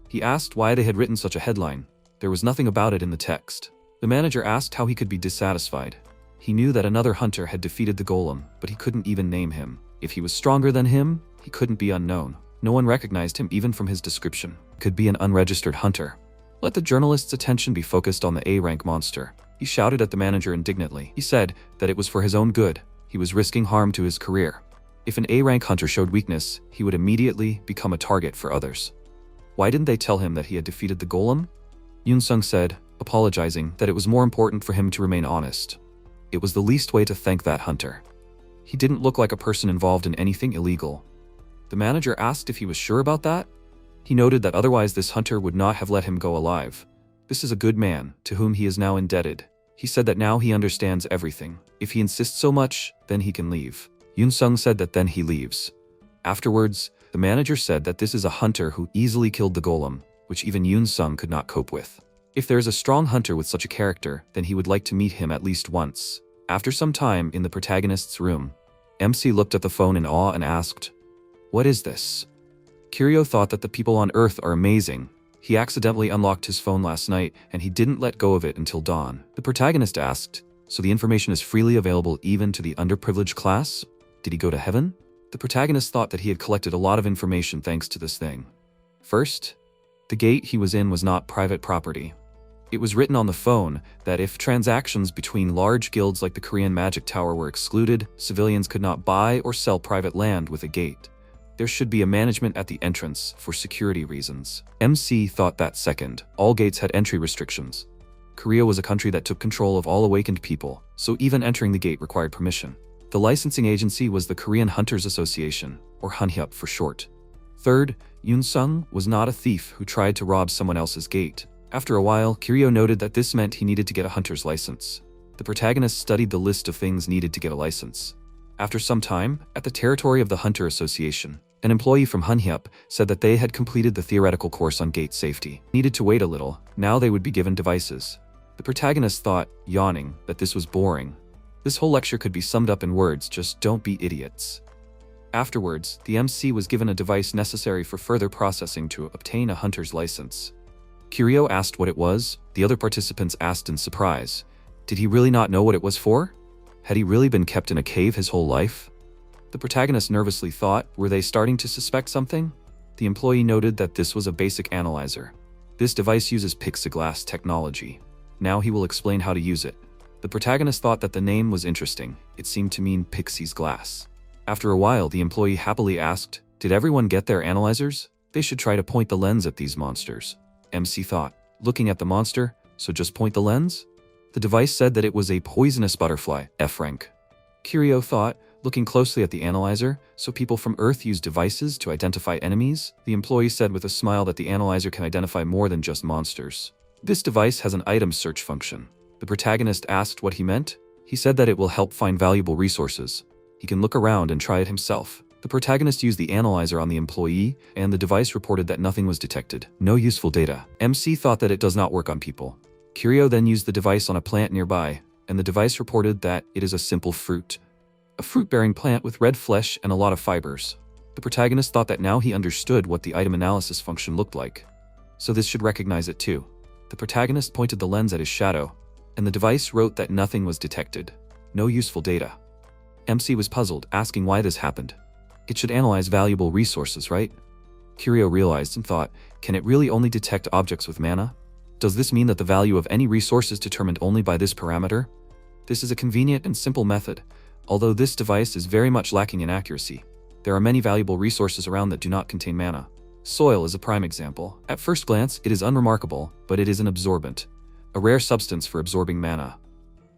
He asked why they had written such a headline. There was nothing about it in the text. The manager asked how he could be dissatisfied. He knew that another hunter had defeated the golem, but he couldn't even name him. If he was stronger than him, he couldn't be unknown. No one recognized him even from his description. Could be an unregistered hunter. Let the journalist's attention be focused on the A-rank monster. He shouted at the manager indignantly. He said that it was for his own good. He was risking harm to his career. If an A-rank hunter showed weakness, he would immediately become a target for others. Why didn't they tell him that he had defeated the golem? Yun-sung said, apologizing, that it was more important for him to remain honest. It was the least way to thank that hunter. He didn't look like a person involved in anything illegal. The manager asked if he was sure about that. He noted that otherwise this hunter would not have let him go alive. This is a good man, to whom he is now indebted. He said that now he understands everything. If he insists so much, then he can leave. Yun-sung said that then he leaves. Afterwards, the manager said that this is a hunter who easily killed the golem, which even Yun-sung could not cope with. If there is a strong hunter with such a character, then he would like to meet him at least once. After some time in the protagonist's room, MC looked at the phone in awe and asked, "What is this?" Kiryu thought that the people on Earth are amazing. He accidentally unlocked his phone last night and he didn't let go of it until dawn. The protagonist asked, "So the information is freely available even to the underprivileged class? Did he go to heaven?" The protagonist thought that he had collected a lot of information thanks to this thing. First, the gate he was in was not private property. It was written on the phone that if transactions between large guilds like the Korean Magic Tower were excluded, civilians could not buy or sell private land with a gate. There should be a management at the entrance for security reasons. MC thought that second, all gates had entry restrictions. Korea was a country that took control of all awakened people, so even entering the gate required permission. The licensing agency was the Korean Hunters Association, or Hanhyup for short. Third, Yun-sung was not a thief who tried to rob someone else's gate. After a while, Kiryu noted that this meant he needed to get a hunter's license. The protagonist studied the list of things needed to get a license. After some time, at the territory of the Hunter Association, an employee from Hanhyup said that they had completed the theoretical course on gate safety. Needed to wait a little, now they would be given devices. The protagonist thought, yawning, that this was boring. This whole lecture could be summed up in words, just don't be idiots. Afterwards, the MC was given a device necessary for further processing to obtain a hunter's license. Kiryu asked what it was. The other participants asked in surprise. Did he really not know what it was for? Had he really been kept in a cave his whole life? The protagonist nervously thought, were they starting to suspect something? The employee noted that this was a basic analyzer. This device uses pixiglass technology. Now he will explain how to use it. The protagonist thought that the name was interesting. It seemed to mean Pixie's glass. After a while, the employee happily asked, did everyone get their analyzers? They should try to point the lens at these monsters. MC thought, looking at the monster, so just point the lens? The device said that it was a poisonous butterfly, F rank. Kiryu thought, looking closely at the analyzer, so people from Earth use devices to identify enemies? The employee said with a smile that the analyzer can identify more than just monsters. This device has an item search function. The protagonist asked what he meant. He said that it will help find valuable resources. He can look around and try it himself. The protagonist used the analyzer on the employee, and the device reported that nothing was detected. No useful data. MC thought that it does not work on people. Kiryu then used the device on a plant nearby, and the device reported that it is a simple fruit. A fruit-bearing plant with red flesh and a lot of fibers. The protagonist thought that now he understood what the item analysis function looked like. So this should recognize it too. The protagonist pointed the lens at his shadow, and the device wrote that nothing was detected. No useful data. MC was puzzled, asking why this happened. It should analyze valuable resources, right? Kiryu realized and thought, can it really only detect objects with mana? Does this mean that the value of any resource is determined only by this parameter? This is a convenient and simple method, although this device is very much lacking in accuracy. There are many valuable resources around that do not contain mana. Soil is a prime example. At first glance, it is unremarkable, but it is an absorbent, a rare substance for absorbing mana.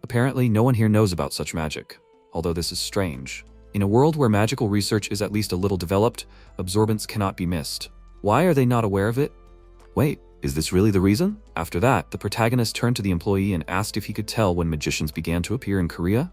Apparently, no one here knows about such magic, although this is strange. In a world where magical research is at least a little developed, absorbents cannot be missed. Why are they not aware of it? Wait, is this really the reason? After that, the protagonist turned to the employee and asked if he could tell when magicians began to appear in Korea.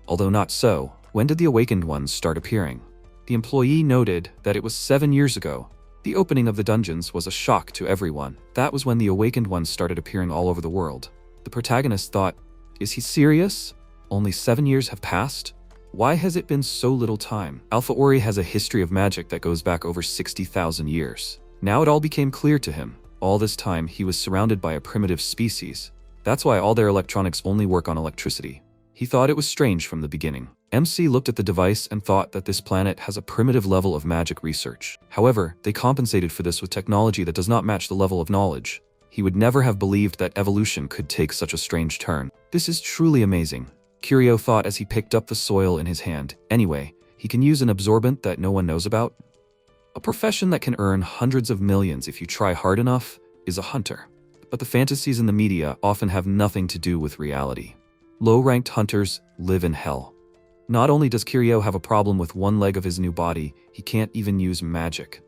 Although not so, when did the awakened ones start appearing? The employee noted that it was 7 years ago. The opening of the dungeons was a shock to everyone. That was when the awakened ones started appearing all over the world. The protagonist thought, is he serious? Only 7 years have passed? Why has it been so little time? Alpha Ori has a history of magic that goes back over 60,000 years. Now it all became clear to him. All this time, he was surrounded by a primitive species. That's why all their electronics only work on electricity. He thought it was strange from the beginning. MC looked at the device and thought that this planet has a primitive level of magic research. However, they compensated for this with technology that does not match the level of knowledge. He would never have believed that evolution could take such a strange turn. This is truly amazing. Kiryu thought as he picked up the soil in his hand. Anyway, he can use an absorbent that no one knows about. A profession that can earn hundreds of millions if you try hard enough is a hunter. But the fantasies in the media often have nothing to do with reality. Low-ranked hunters live in hell. Not only does Kiryu have a problem with one leg of his new body, he can't even use magic.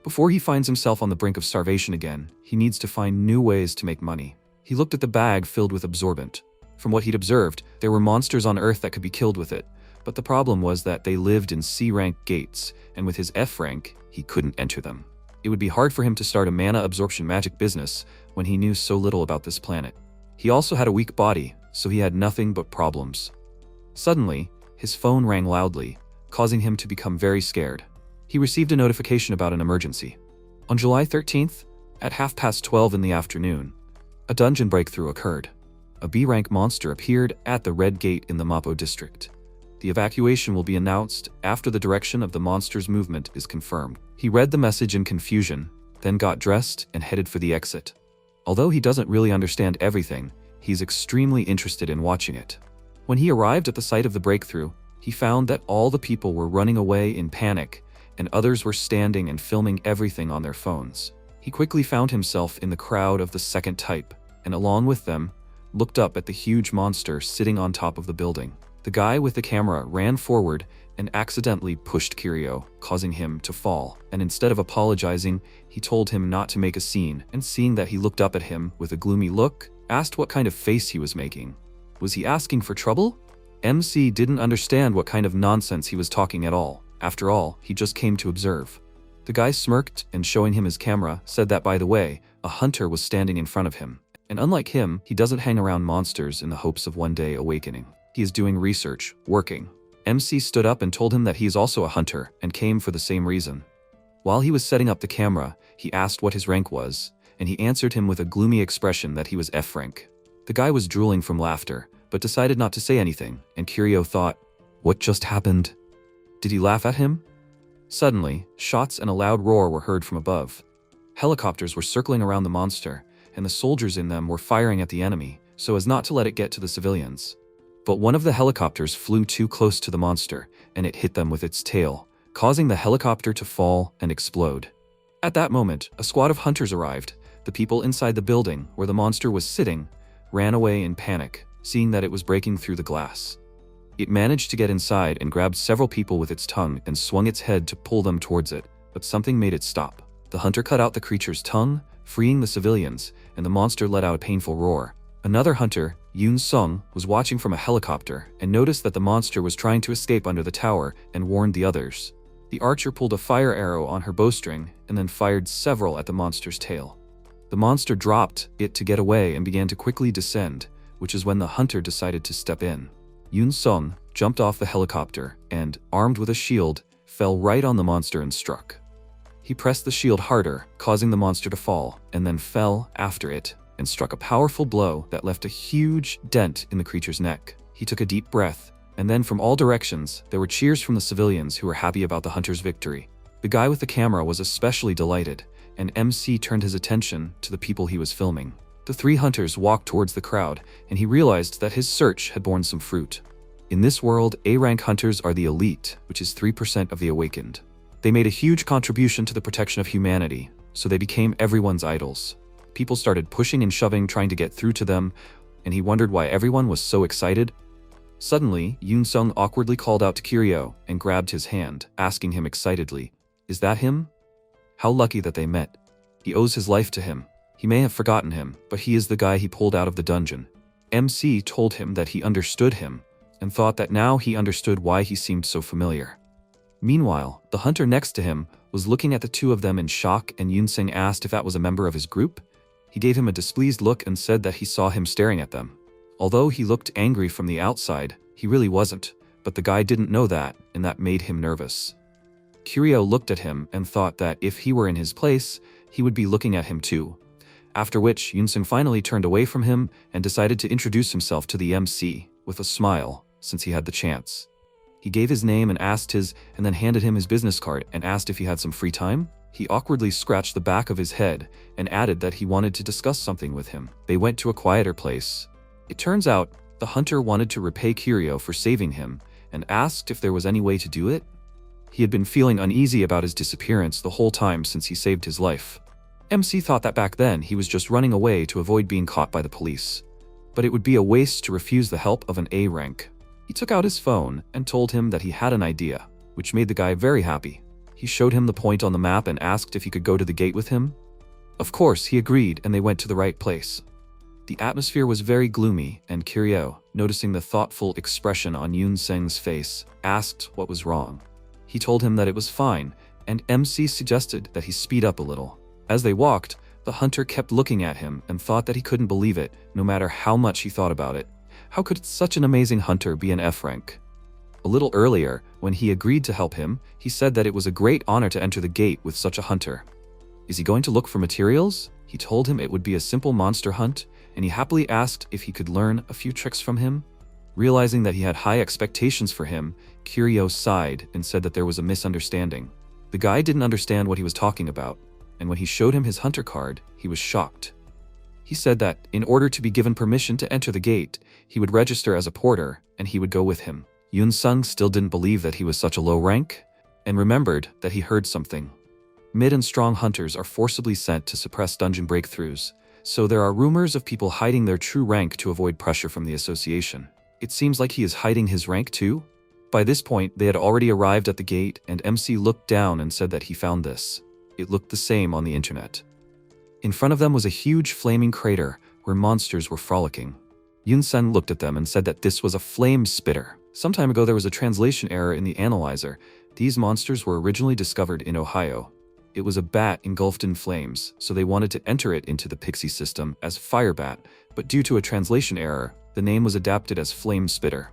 Before he finds himself on the brink of starvation again, he needs to find new ways to make money. He looked at the bag filled with absorbent. From what he'd observed, there were monsters on Earth that could be killed with it, but the problem was that they lived in C-rank gates, and with his F rank, he couldn't enter them. It would be hard for him to start a mana absorption magic business when he knew so little about this planet. He also had a weak body, so he had nothing but problems. Suddenly, his phone rang loudly, causing him to become very scared. He received a notification about an emergency. On July 13th, at 12:30 in the afternoon, a dungeon breakthrough occurred. A B-rank monster appeared at the Red Gate in the Mapo district. The evacuation will be announced after the direction of the monster's movement is confirmed. He read the message in confusion, then got dressed and headed for the exit. Although he doesn't really understand everything, he's extremely interested in watching it. When he arrived at the site of the breakthrough, he found that all the people were running away in panic, and others were standing and filming everything on their phones. He quickly found himself in the crowd of the second type, and along with them, looked up at the huge monster sitting on top of the building. The guy with the camera ran forward and accidentally pushed Kiryu, causing him to fall, and instead of apologizing, he told him not to make a scene, and seeing that he looked up at him with a gloomy look, asked what kind of face he was making. Was he asking for trouble? MC didn't understand what kind of nonsense he was talking at all. After all, he just came to observe. The guy smirked and, showing him his camera, said that, by the way, a hunter was standing in front of him. And unlike him, he doesn't hang around monsters in the hopes of one day awakening. He is doing research, working. MC stood up and told him that he is also a hunter and came for the same reason. While he was setting up the camera, he asked what his rank was, and he answered him with a gloomy expression that he was F rank. The guy was drooling from laughter, but decided not to say anything, and Kiryu thought, what just happened? Did he laugh at him? Suddenly, shots and a loud roar were heard from above. Helicopters were circling around the monster, and the soldiers in them were firing at the enemy, so as not to let it get to the civilians. But one of the helicopters flew too close to the monster, and it hit them with its tail, causing the helicopter to fall and explode. At that moment, a squad of hunters arrived. The people inside the building, where the monster was sitting, ran away in panic, seeing that it was breaking through the glass. It managed to get inside and grabbed several people with its tongue and swung its head to pull them towards it, but something made it stop. The hunter cut out the creature's tongue, freeing the civilians, and the monster let out a painful roar. Another hunter Yoon Sung was watching from a helicopter and noticed that the monster was trying to escape under the tower and warned the others. The archer pulled a fire arrow on her bowstring and then fired several at the monster's tail. The monster dropped it to get away and began to quickly descend, which is when the hunter decided to step in. Yoon Sung jumped off the helicopter and, armed with a shield, fell right on the monster and struck. He pressed the shield harder, causing the monster to fall, and then fell after it and struck a powerful blow that left a huge dent in the creature's neck. He took a deep breath, and then from all directions, there were cheers from the civilians who were happy about the hunter's victory. The guy with the camera was especially delighted, and MC turned his attention to the people he was filming. The three hunters walked towards the crowd, and he realized that his search had borne some fruit. In this world, A-rank hunters are the elite, which is 3% of the awakened. They made a huge contribution to the protection of humanity, so they became everyone's idols. People started pushing and shoving trying to get through to them, and he wondered why everyone was so excited. Suddenly, Yoon Sung awkwardly called out to Kiryu and grabbed his hand, asking him excitedly, "Is that him?" How lucky that they met. He owes his life to him. He may have forgotten him, but he is the guy he pulled out of the dungeon. MC told him that he understood him, and thought that now he understood why he seemed so familiar. Meanwhile, the hunter next to him was looking at the two of them in shock, and Yoon Sung asked if that was a member of his group. He gave him a displeased look and said that he saw him staring at them. Although he looked angry from the outside, he really wasn't, but the guy didn't know that, and that made him nervous. Kiryu looked at him and thought that if he were in his place, he would be looking at him too. After which, Yoon Sung finally turned away from him and decided to introduce himself to the MC, with a smile, since he had the chance. He gave his name and asked his, and then handed him his business card and asked if he had some free time. He awkwardly scratched the back of his head and added that he wanted to discuss something with him. They went to a quieter place. It turns out, the hunter wanted to repay Kiryu for saving him and asked if there was any way to do it. He had been feeling uneasy about his disappearance the whole time since he saved his life. MC thought that back then he was just running away to avoid being caught by the police. But it would be a waste to refuse the help of an A rank. He took out his phone and told him that he had an idea, which made the guy very happy. He showed him the point on the map and asked if he could go to the gate with him. Of course, he agreed, and they went to the right place. The atmosphere was very gloomy, and Kiryu, noticing the thoughtful expression on Yoon Sung's face, asked what was wrong. He told him that it was fine, and MC suggested that he speed up a little. As they walked, the hunter kept looking at him and thought that he couldn't believe it, no matter how much he thought about it. How could such an amazing hunter be an F rank? A little earlier, when he agreed to help him, he said that it was a great honor to enter the gate with such a hunter. Is he going to look for materials? He told him it would be a simple monster hunt, and he happily asked if he could learn a few tricks from him. Realizing that he had high expectations for him, Kiryu sighed and said that there was a misunderstanding. The guy didn't understand what he was talking about, and when he showed him his hunter card, he was shocked. He said that, in order to be given permission to enter the gate, he would register as a porter, and he would go with him. Yoon Sung still didn't believe that he was such a low rank, and remembered that he heard something. Mid and strong hunters are forcibly sent to suppress dungeon breakthroughs, so there are rumors of people hiding their true rank to avoid pressure from the association. It seems like he is hiding his rank too? By this point, they had already arrived at the gate, and MC looked down and said that he found this. It looked the same on the internet. In front of them was a huge flaming crater where monsters were frolicking. Yoon Sung looked at them and said that this was a flame spitter. Some time ago there was a translation error in the analyzer. These monsters were originally discovered in Ohio. It was a bat engulfed in flames, so they wanted to enter it into the Pixie system as Firebat, but due to a translation error, the name was adapted as Flame Spitter.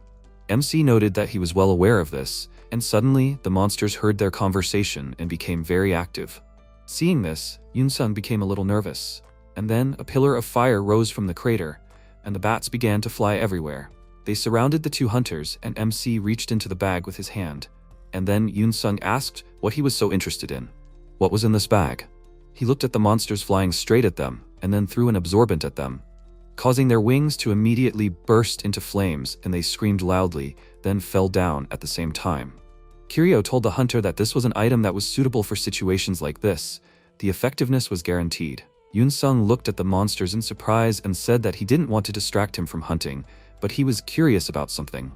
MC noted that he was well aware of this, and suddenly the monsters heard their conversation and became very active. Seeing this, Yoon Sung became a little nervous, and then a pillar of fire rose from the crater, and the bats began to fly everywhere. They surrounded the two hunters, and MC reached into the bag with his hand, and then Yoon Sung asked what he was so interested in. What was in this bag? He looked at the monsters flying straight at them, and then threw an absorbent at them, causing their wings to immediately burst into flames, and they screamed loudly, then fell down at the same time. Kiryu told the hunter that this was an item that was suitable for situations like this. The effectiveness was guaranteed. Yoon Sung looked at the monsters in surprise and said that he didn't want to distract him from hunting, but he was curious about something.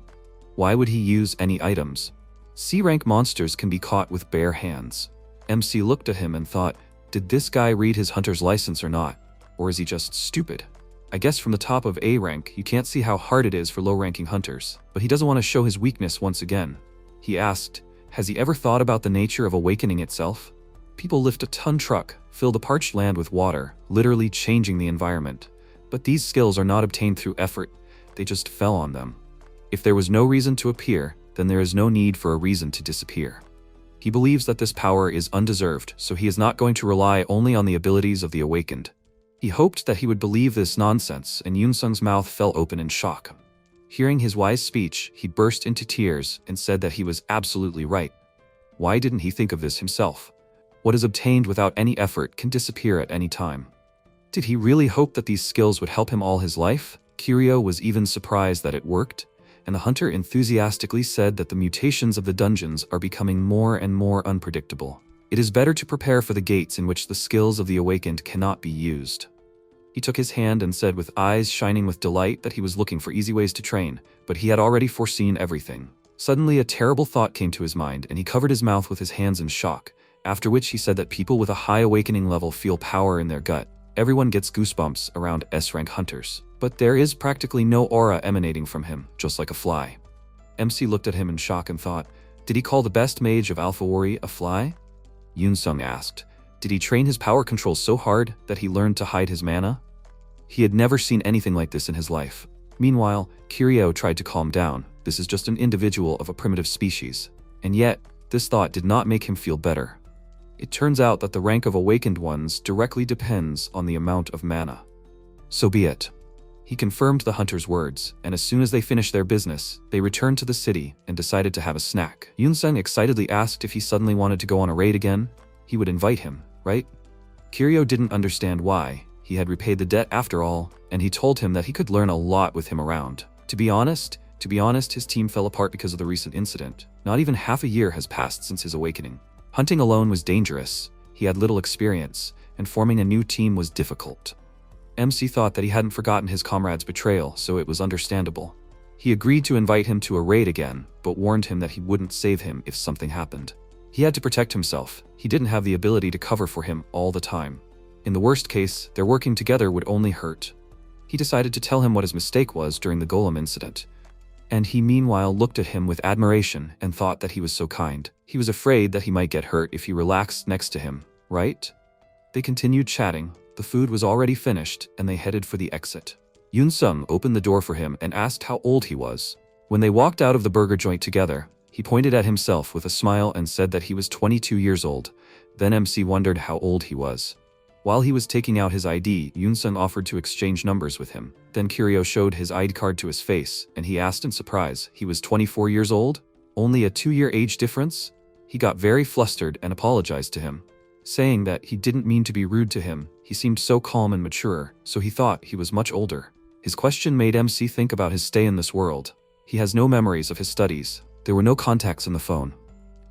Why would he use any items? C-rank monsters can be caught with bare hands. MC looked at him and thought, did this guy read his hunter's license or not? Or is he just stupid? I guess from the top of A rank, you can't see how hard it is for low-ranking hunters, but he doesn't want to show his weakness once again. He asked, has he ever thought about the nature of awakening itself? People lift a ton truck, fill the parched land with water, literally changing the environment. But these skills are not obtained through effort, they just fell on them. If there was no reason to appear, then there is no need for a reason to disappear. He believes that this power is undeserved, so he is not going to rely only on the abilities of the awakened. He hoped that he would believe this nonsense, and Yoon-sung's mouth fell open in shock. Hearing his wise speech, he burst into tears and said that he was absolutely right. Why didn't he think of this himself? What is obtained without any effort can disappear at any time. Did he really hope that these skills would help him all his life? Kiryu was even surprised that it worked, and the hunter enthusiastically said that the mutations of the dungeons are becoming more and more unpredictable. It is better to prepare for the gates in which the skills of the awakened cannot be used. He took his hand and said with eyes shining with delight that he was looking for easy ways to train, but he had already foreseen everything. Suddenly a terrible thought came to his mind and he covered his mouth with his hands in shock, after which he said that people with a high awakening level feel power in their gut. Everyone gets goosebumps around S-rank hunters, but there is practically no aura emanating from him, just like a fly. MC looked at him in shock and thought, did he call the best mage of Alpha Wari a fly? Yoon-sung asked, did he train his power control so hard that he learned to hide his mana? He had never seen anything like this in his life. Meanwhile, Kiryu tried to calm down. This is just an individual of a primitive species. And yet, this thought did not make him feel better. It turns out that the rank of awakened ones directly depends on the amount of mana. So be it. He confirmed the hunter's words, and as soon as they finished their business, they returned to the city and decided to have a snack. Yoon-sung excitedly asked if he suddenly wanted to go on a raid again. He would invite him, right? Kiryu didn't understand why. He had repaid the debt after all, and he told him that he could learn a lot with him around. To be honest, his team fell apart because of the recent incident. Not even half a year has passed since his awakening. Hunting alone was dangerous, he had little experience, and forming a new team was difficult. MC thought that he hadn't forgotten his comrade's betrayal, so it was understandable. He agreed to invite him to a raid again, but warned him that he wouldn't save him if something happened. He had to protect himself. He didn't have the ability to cover for him all the time. In the worst case, their working together would only hurt. He decided to tell him what his mistake was during the golem incident. And he meanwhile looked at him with admiration and thought that he was so kind. He was afraid that he might get hurt if he relaxed next to him, right? They continued chatting. The food was already finished, and they headed for the exit. Yoon-sung opened the door for him and asked how old he was. When they walked out of the burger joint together, he pointed at himself with a smile and said that he was 22 years old. Then MC wondered how old he was. While he was taking out his ID, Yoon-sung offered to exchange numbers with him. Then Kiryu showed his ID card to his face, and he asked in surprise, he was 24 years old? Only a 2-year age difference? He got very flustered and apologized to him, saying that he didn't mean to be rude to him. He seemed so calm and mature, so he thought he was much older. His question made MC think about his stay in this world. He has no memories of his studies. There were no contacts in the phone.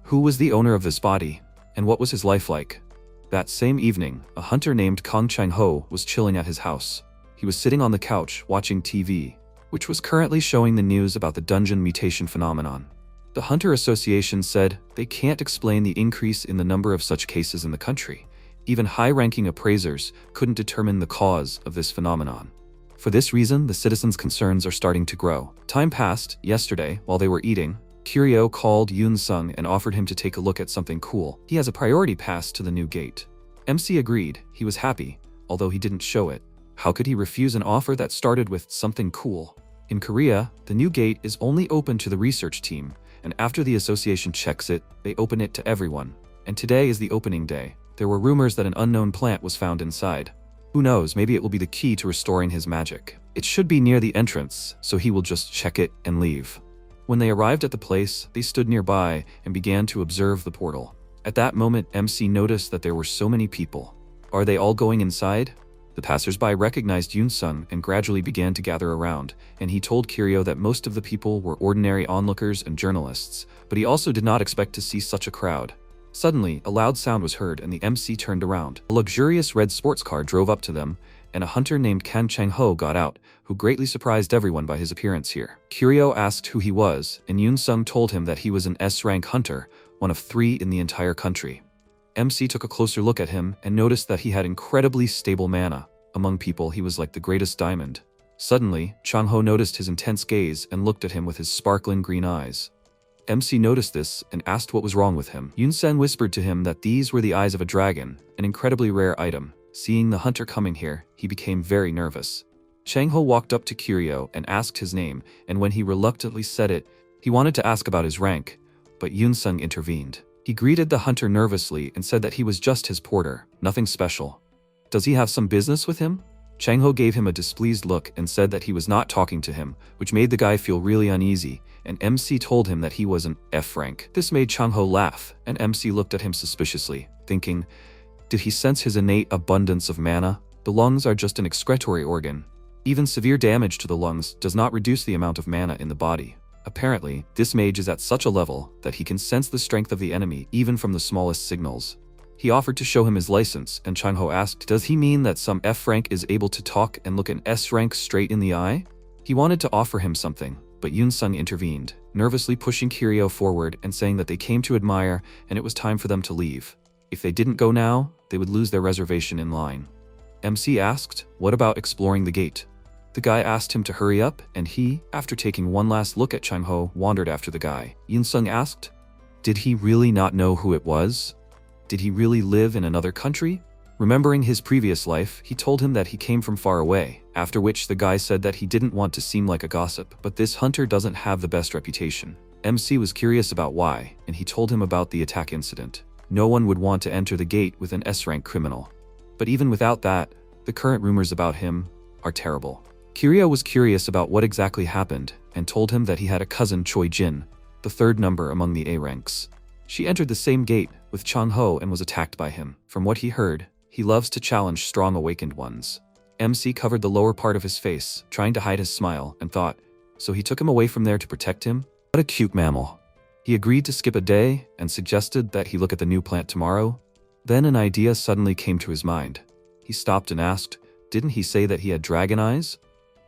Who was the owner of this body? And what was his life like? That same evening, a hunter named Chong-ho was chilling at his house. He was sitting on the couch watching TV, which was currently showing the news about the dungeon mutation phenomenon. The Hunter Association said they can't explain the increase in the number of such cases in the country. Even high-ranking appraisers couldn't determine the cause of this phenomenon. For this reason, the citizens' concerns are starting to grow. Time passed. Yesterday, while they were eating, Kiryu called Yoon-sung and offered him to take a look at something cool. He has a priority pass to the new gate. MC agreed. He was happy, although he didn't show it. How could he refuse an offer that started with something cool? In Korea, the new gate is only open to the research team, and after the association checks it, they open it to everyone. And today is the opening day. There were rumors that an unknown plant was found inside. Who knows, maybe it will be the key to restoring his magic. It should be near the entrance, so he will just check it and leave. When they arrived at the place, they stood nearby and began to observe the portal. At that moment, MC noticed that there were so many people. Are they all going inside? The passersby recognized Yoon-sung and gradually began to gather around, and he told Kiryu that most of the people were ordinary onlookers and journalists, but he also did not expect to see such a crowd. Suddenly, a loud sound was heard and the MC turned around. A luxurious red sports car drove up to them, and a hunter named Chong-ho got out, who greatly surprised everyone by his appearance here. Kiryu asked who he was, and Yoon-sung told him that he was an S-rank hunter, one of 3 in the entire country. MC took a closer look at him and noticed that he had incredibly stable mana. Among people, he was like the greatest diamond. Suddenly, Chong-ho noticed his intense gaze and looked at him with his sparkling green eyes. MC noticed this and asked what was wrong with him. Yun-sen whispered to him that these were the eyes of a dragon, an incredibly rare item. Seeing the hunter coming here, he became very nervous. Chong-ho walked up to Kiryu and asked his name, and when he reluctantly said it, he wanted to ask about his rank, but Yun-sung intervened. He greeted the hunter nervously and said that he was just his porter, nothing special. Does he have some business with him? Chong-ho gave him a displeased look and said that he was not talking to him, which made the guy feel really uneasy, and MC told him that he was an F rank. This made Chong-ho laugh, and MC looked at him suspiciously, thinking, did he sense his innate abundance of mana? The lungs are just an excretory organ. Even severe damage to the lungs does not reduce the amount of mana in the body. Apparently, this mage is at such a level that he can sense the strength of the enemy even from the smallest signals. He offered to show him his license, and Chong-ho asked, does he mean that some F rank is able to talk and look an S rank straight in the eye? He wanted to offer him something, but Yun-sung intervened, nervously pushing Kiryu forward and saying that they came to admire and it was time for them to leave. If they didn't go now, they would lose their reservation in line. MC asked, what about exploring the gate? The guy asked him to hurry up, and he, after taking one last look at Chong-ho, wandered after the guy. Yun-sung asked, did he really not know who it was? Did he really live in another country? Remembering his previous life, he told him that he came from far away, after which the guy said that he didn't want to seem like a gossip, but this hunter doesn't have the best reputation. MC was curious about why, and he told him about the attack incident. No one would want to enter the gate with an S-rank criminal. But even without that, the current rumors about him are terrible. Kiryu was curious about what exactly happened, and told him that he had a cousin Choi-jin, the third number among the A ranks. She entered the same gate with Chong-ho and was attacked by him. From what he heard, he loves to challenge strong awakened ones. MC covered the lower part of his face, trying to hide his smile, and thought, so he took him away from there to protect him? What a cute mammal. He agreed to skip a day and suggested that he look at the new plant tomorrow. Then an idea suddenly came to his mind. He stopped and asked, didn't he say that he had dragon eyes?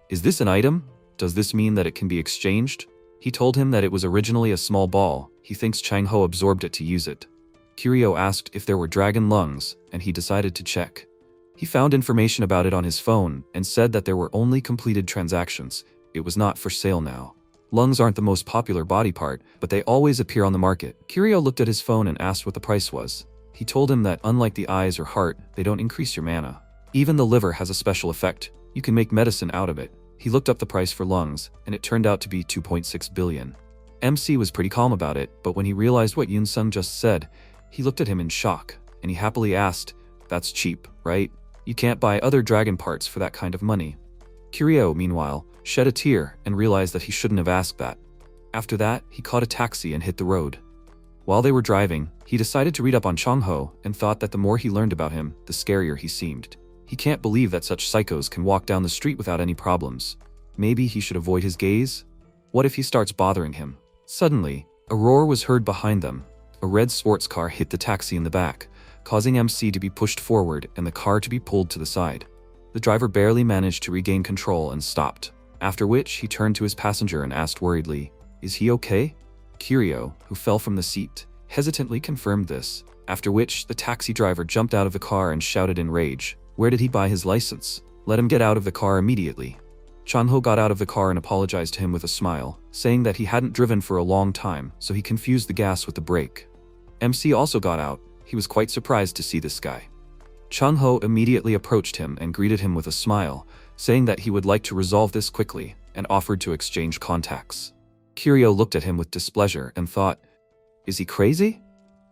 Is this an item? Does this mean that it can be exchanged? He told him that it was originally a small ball. He thinks Chong-ho absorbed it to use it. Kiryu asked if there were dragon lungs, and he decided to check. He found information about it on his phone and said that there were only completed transactions. It was not for sale now. Lungs aren't the most popular body part, but they always appear on the market. Kiryu looked at his phone and asked what the price was. He told him that unlike the eyes or heart, they don't increase your mana. Even the liver has a special effect. You can make medicine out of it. He looked up the price for lungs, and it turned out to be 2.6 billion. MC was pretty calm about it, but when he realized what Yun-sung just said, he looked at him in shock, and he happily asked, that's cheap, right? You can't buy other dragon parts for that kind of money. Kiryu, meanwhile, shed a tear and realized that he shouldn't have asked that. After that, he caught a taxi and hit the road. While they were driving, he decided to read up on Chong-ho and thought that the more he learned about him, the scarier he seemed. He can't believe that such psychos can walk down the street without any problems. Maybe he should avoid his gaze? What if he starts bothering him? Suddenly, a roar was heard behind them. A red sports car hit the taxi in the back, causing MC to be pushed forward and the car to be pulled to the side. The driver barely managed to regain control and stopped, after which he turned to his passenger and asked worriedly, is he okay? Kiryu, who fell from the seat, hesitantly confirmed this, after which the taxi driver jumped out of the car and shouted in rage, where did he buy his license? Let him get out of the car immediately. Chong-ho got out of the car and apologized to him with a smile, saying that he hadn't driven for a long time, so he confused the gas with the brake. MC also got out. He was quite surprised to see this guy. Chong-ho immediately approached him and greeted him with a smile, saying that he would like to resolve this quickly, and offered to exchange contacts. Kiryu looked at him with displeasure and thought, is he crazy?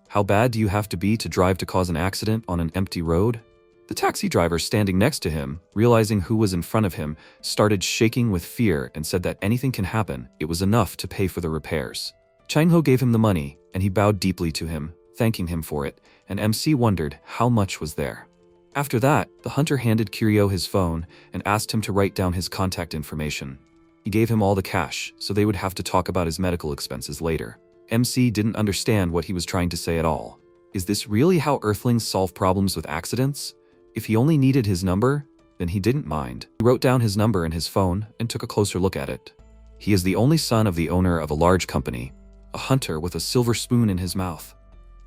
How bad do you have to be to drive to cause an accident on an empty road? The taxi driver standing next to him, realizing who was in front of him, started shaking with fear and said that anything can happen. It was enough to pay for the repairs. Chong-ho gave him the money, and he bowed deeply to him, thanking him for it, and MC wondered how much was there. After that, the hunter handed Kiryu his phone and asked him to write down his contact information. He gave him all the cash, so they would have to talk about his medical expenses later. MC didn't understand what he was trying to say at all. Is this really how Earthlings solve problems with accidents? If he only needed his number, then he didn't mind. He wrote down his number in his phone and took a closer look at it. He is the only son of the owner of a large company, a hunter with a silver spoon in his mouth.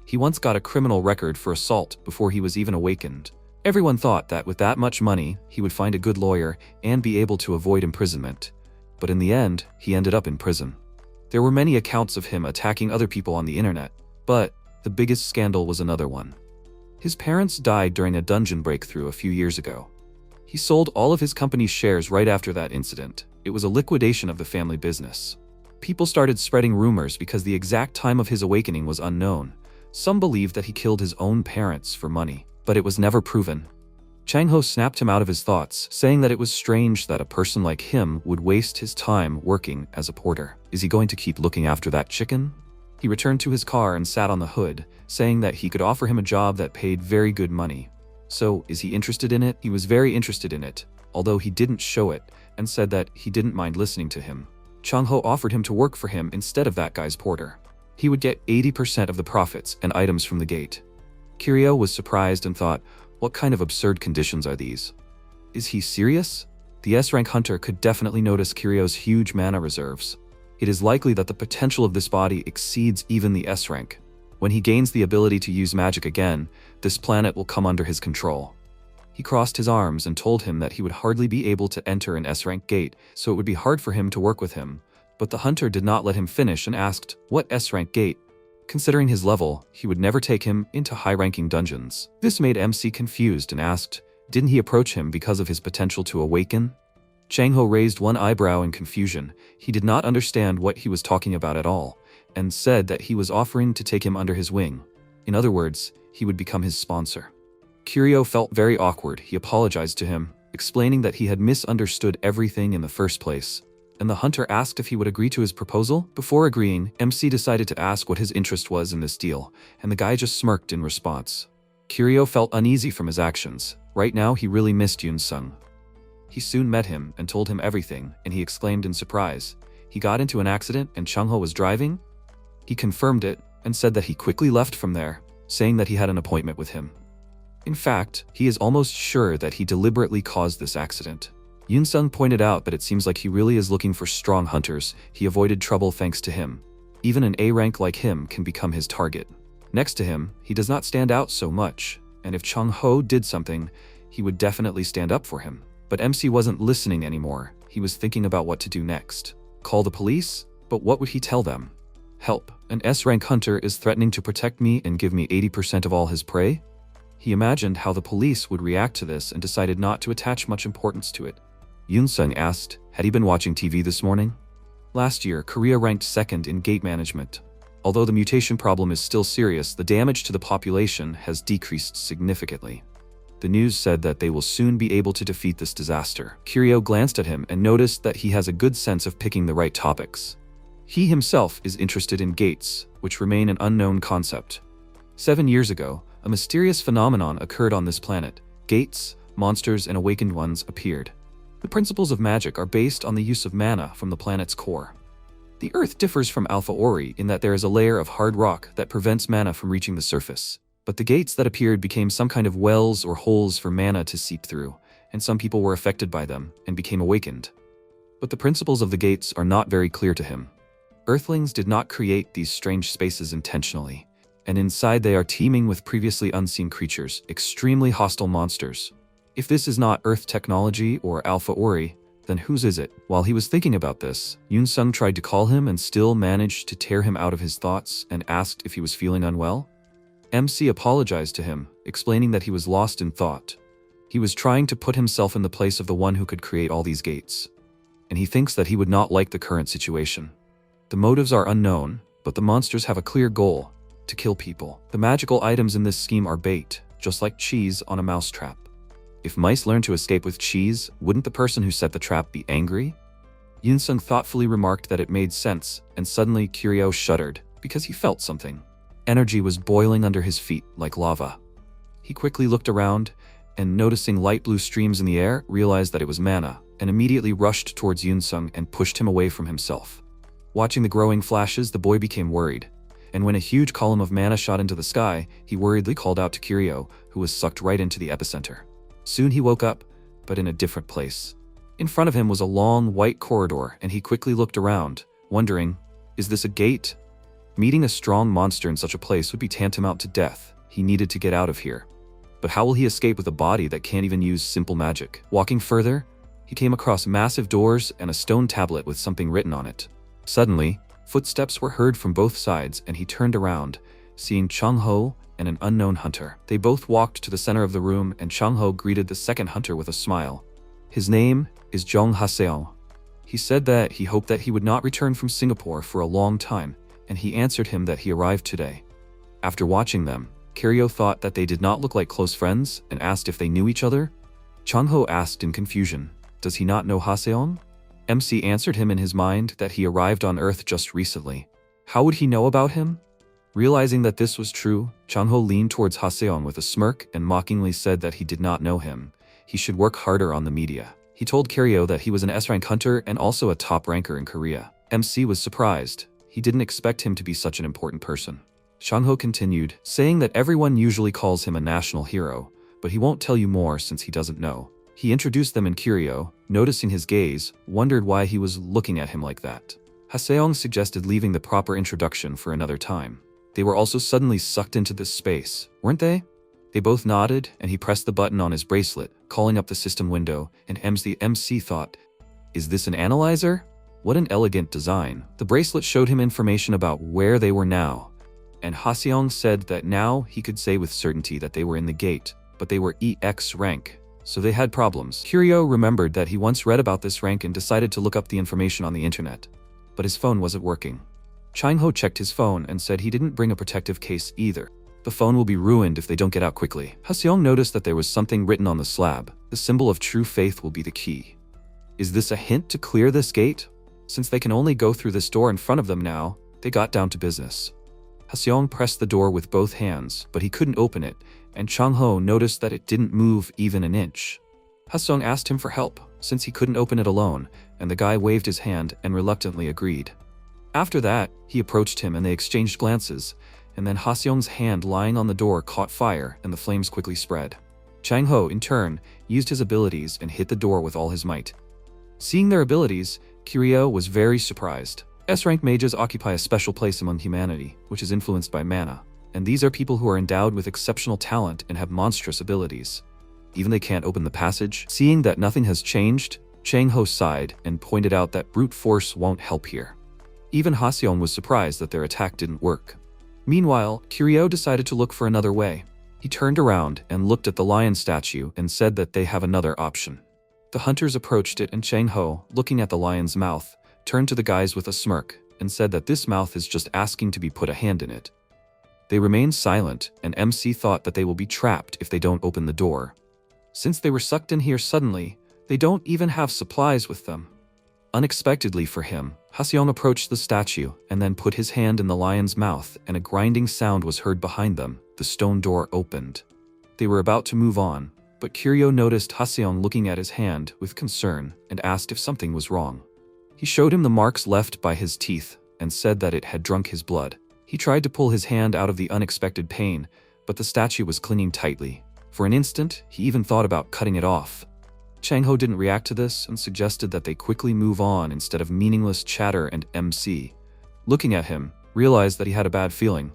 He once got a criminal record for assault before he was even awakened. Everyone thought that with that much money, he would find a good lawyer and be able to avoid imprisonment. But in the end, he ended up in prison. There were many accounts of him attacking other people on the internet, but the biggest scandal was another one. His parents died during a dungeon breakthrough a few years ago. He sold all of his company's shares right after that incident. It was a liquidation of the family business. People started spreading rumors because the exact time of his awakening was unknown. Some believed that he killed his own parents for money, but it was never proven. Chong-ho snapped him out of his thoughts, saying that it was strange that a person like him would waste his time working as a porter. Is he going to keep looking after that chicken? He returned to his car and sat on the hood, saying that he could offer him a job that paid very good money. So, is he interested in it? He was very interested in it, although he didn't show it, and said that he didn't mind listening to him. Chong-ho offered him to work for him instead of that guy's porter. He would get 80% of the profits and items from the gate. Kiryu was surprised and thought, what kind of absurd conditions are these? Is he serious? The S-rank hunter could definitely notice Kiryu's huge mana reserves. It is likely that the potential of this body exceeds even the S-rank. When he gains the ability to use magic again, this planet will come under his control. He crossed his arms and told him that he would hardly be able to enter an S-rank gate, so it would be hard for him to work with him. But the hunter did not let him finish and asked, what S-rank gate? Considering his level, he would never take him into high-ranking dungeons. This made MC confused and asked, didn't he approach him because of his potential to awaken? Chong-ho raised one eyebrow in confusion. He did not understand what he was talking about at all, and said that he was offering to take him under his wing. In other words, he would become his sponsor. Kiryu felt very awkward. He apologized to him, explaining that he had misunderstood everything in the first place. And the hunter asked if he would agree to his proposal. Before agreeing, MC decided to ask what his interest was in this deal, and the guy just smirked in response. Kiryu felt uneasy from his actions. Right now, he really missed Yoon-sung. He soon met him and told him everything, and he exclaimed in surprise. He got into an accident and Chong-ho was driving? He confirmed it and said that he quickly left from there, saying that he had an appointment with him. In fact, he is almost sure that he deliberately caused this accident. Yoon-sung pointed out that it seems like he really is looking for strong hunters. He avoided trouble thanks to him. Even an A rank like him can become his target. Next to him, he does not stand out so much, and if Chong-ho did something, he would definitely stand up for him. But MC wasn't listening anymore. He was thinking about what to do next. Call the police? But what would he tell them? Help, an S-rank hunter is threatening to protect me and give me 80% of all his prey? He imagined how the police would react to this and decided not to attach much importance to it. Yoon-sung asked, had he been watching TV this morning? Last year, Korea ranked second in gate management. Although the mutation problem is still serious, the damage to the population has decreased significantly. The news said that they will soon be able to defeat this disaster. Kiryu glanced at him and noticed that he has a good sense of picking the right topics. He himself is interested in gates, which remain an unknown concept. 7 years ago, a mysterious phenomenon occurred on this planet. Gates, monsters, and awakened ones appeared. The principles of magic are based on the use of mana from the planet's core. The Earth differs from Alpha Ori in that there is a layer of hard rock that prevents mana from reaching the surface. But the gates that appeared became some kind of wells or holes for mana to seep through, and some people were affected by them and became awakened. But the principles of the gates are not very clear to him. Earthlings did not create these strange spaces intentionally, and inside they are teeming with previously unseen creatures, extremely hostile monsters. If this is not Earth technology or Alpha Ori, then whose is it? While he was thinking about this, Yoon-sung tried to call him and still managed to tear him out of his thoughts and asked if he was feeling unwell. MC apologized to him, explaining that he was lost in thought. He was trying to put himself in the place of the one who could create all these gates. And he thinks that he would not like the current situation. The motives are unknown, but the monsters have a clear goal: to kill people. The magical items in this scheme are bait, just like cheese on a mousetrap. If mice learn to escape with cheese, wouldn't the person who set the trap be angry? Yoon-sung thoughtfully remarked that it made sense, and suddenly Kiryu shuddered, because he felt something. Energy was boiling under his feet like lava. He quickly looked around, and noticing light blue streams in the air, realized that it was mana, and immediately rushed towards Yoon-sung and pushed him away from himself. Watching the growing flashes, the boy became worried, and when a huge column of mana shot into the sky, he worriedly called out to Kiryu, who was sucked right into the epicenter. Soon he woke up, but in a different place. In front of him was a long, white corridor, and he quickly looked around, wondering, is this a gate? Meeting a strong monster in such a place would be tantamount to death. He needed to get out of here. But how will he escape with a body that can't even use simple magic? Walking further, he came across massive doors and a stone tablet with something written on it. Suddenly, footsteps were heard from both sides and he turned around, seeing Chong-ho and an unknown hunter. They both walked to the center of the room and Chong-ho greeted the second hunter with a smile. His name is Jong Ha-seong. He said that he hoped that he would not return from Singapore for a long time, and he answered him that he arrived today. After watching them, Kiryu thought that they did not look like close friends and asked if they knew each other. Chong-ho asked in confusion, does he not know Ha-seong? MC answered him in his mind that he arrived on Earth just recently. How would he know about him? Realizing that this was true, Chong-ho leaned towards Ha-seong with a smirk and mockingly said that he did not know him. He should work harder on the media. He told Kiryu that he was an S-rank hunter and also a top ranker in Korea. MC was surprised. He didn't expect him to be such an important person. Chong-ho continued, saying that everyone usually calls him a national hero, but he won't tell you more since he doesn't know. He introduced them and Kiryu, noticing his gaze, wondered why he was looking at him like that. Ha-seong suggested leaving the proper introduction for another time. They were also suddenly sucked into this space, weren't they? They both nodded, and he pressed the button on his bracelet, calling up the system window, and MC thought, is this an analyzer? What an elegant design. The bracelet showed him information about where they were now, and Ha-seong said that now he could say with certainty that they were in the gate, but they were EX rank, so they had problems. Kiryu remembered that he once read about this rank and decided to look up the information on the internet, but his phone wasn't working. Chong-ho checked his phone and said he didn't bring a protective case either. The phone will be ruined if they don't get out quickly. Ha-seong noticed that there was something written on the slab. The symbol of true faith will be the key. Is this a hint to clear this gate? Since they can only go through this door in front of them now, they got down to business. Ha-seong pressed the door with both hands, but he couldn't open it, and Chong-ho noticed that it didn't move even an inch. Ha-seong asked him for help, since he couldn't open it alone, and the guy waved his hand and reluctantly agreed. After that, he approached him and they exchanged glances, and then Ha-seong's hand lying on the door caught fire and the flames quickly spread. Chong-ho, in turn, used his abilities and hit the door with all his might. Seeing their abilities, Kiryu was very surprised. S-rank mages occupy a special place among humanity, which is influenced by mana, and these are people who are endowed with exceptional talent and have monstrous abilities. Even they can't open the passage. Seeing that nothing has changed, Chong-ho sighed and pointed out that brute force won't help here. Even Ha-seong was surprised that their attack didn't work. Meanwhile, Kiryu decided to look for another way. He turned around and looked at the lion statue and said that they have another option. The hunters approached it and Chong-ho, looking at the lion's mouth, turned to the guys with a smirk and said that this mouth is just asking to be put a hand in it. They remained silent and MC thought that they will be trapped if they don't open the door. Since they were sucked in here suddenly, they don't even have supplies with them. Unexpectedly for him, Ha-seong approached the statue and then put his hand in the lion's mouth and a grinding sound was heard behind them. The stone door opened. They were about to move on, but Kiryu noticed Ha-seong looking at his hand with concern and asked if something was wrong. He showed him the marks left by his teeth and said that it had drunk his blood. He tried to pull his hand out of the unexpected pain, but the statue was clinging tightly. For an instant, he even thought about cutting it off. Chong-ho didn't react to this and suggested that they quickly move on instead of meaningless chatter, and MC, looking at him, realized that he had a bad feeling.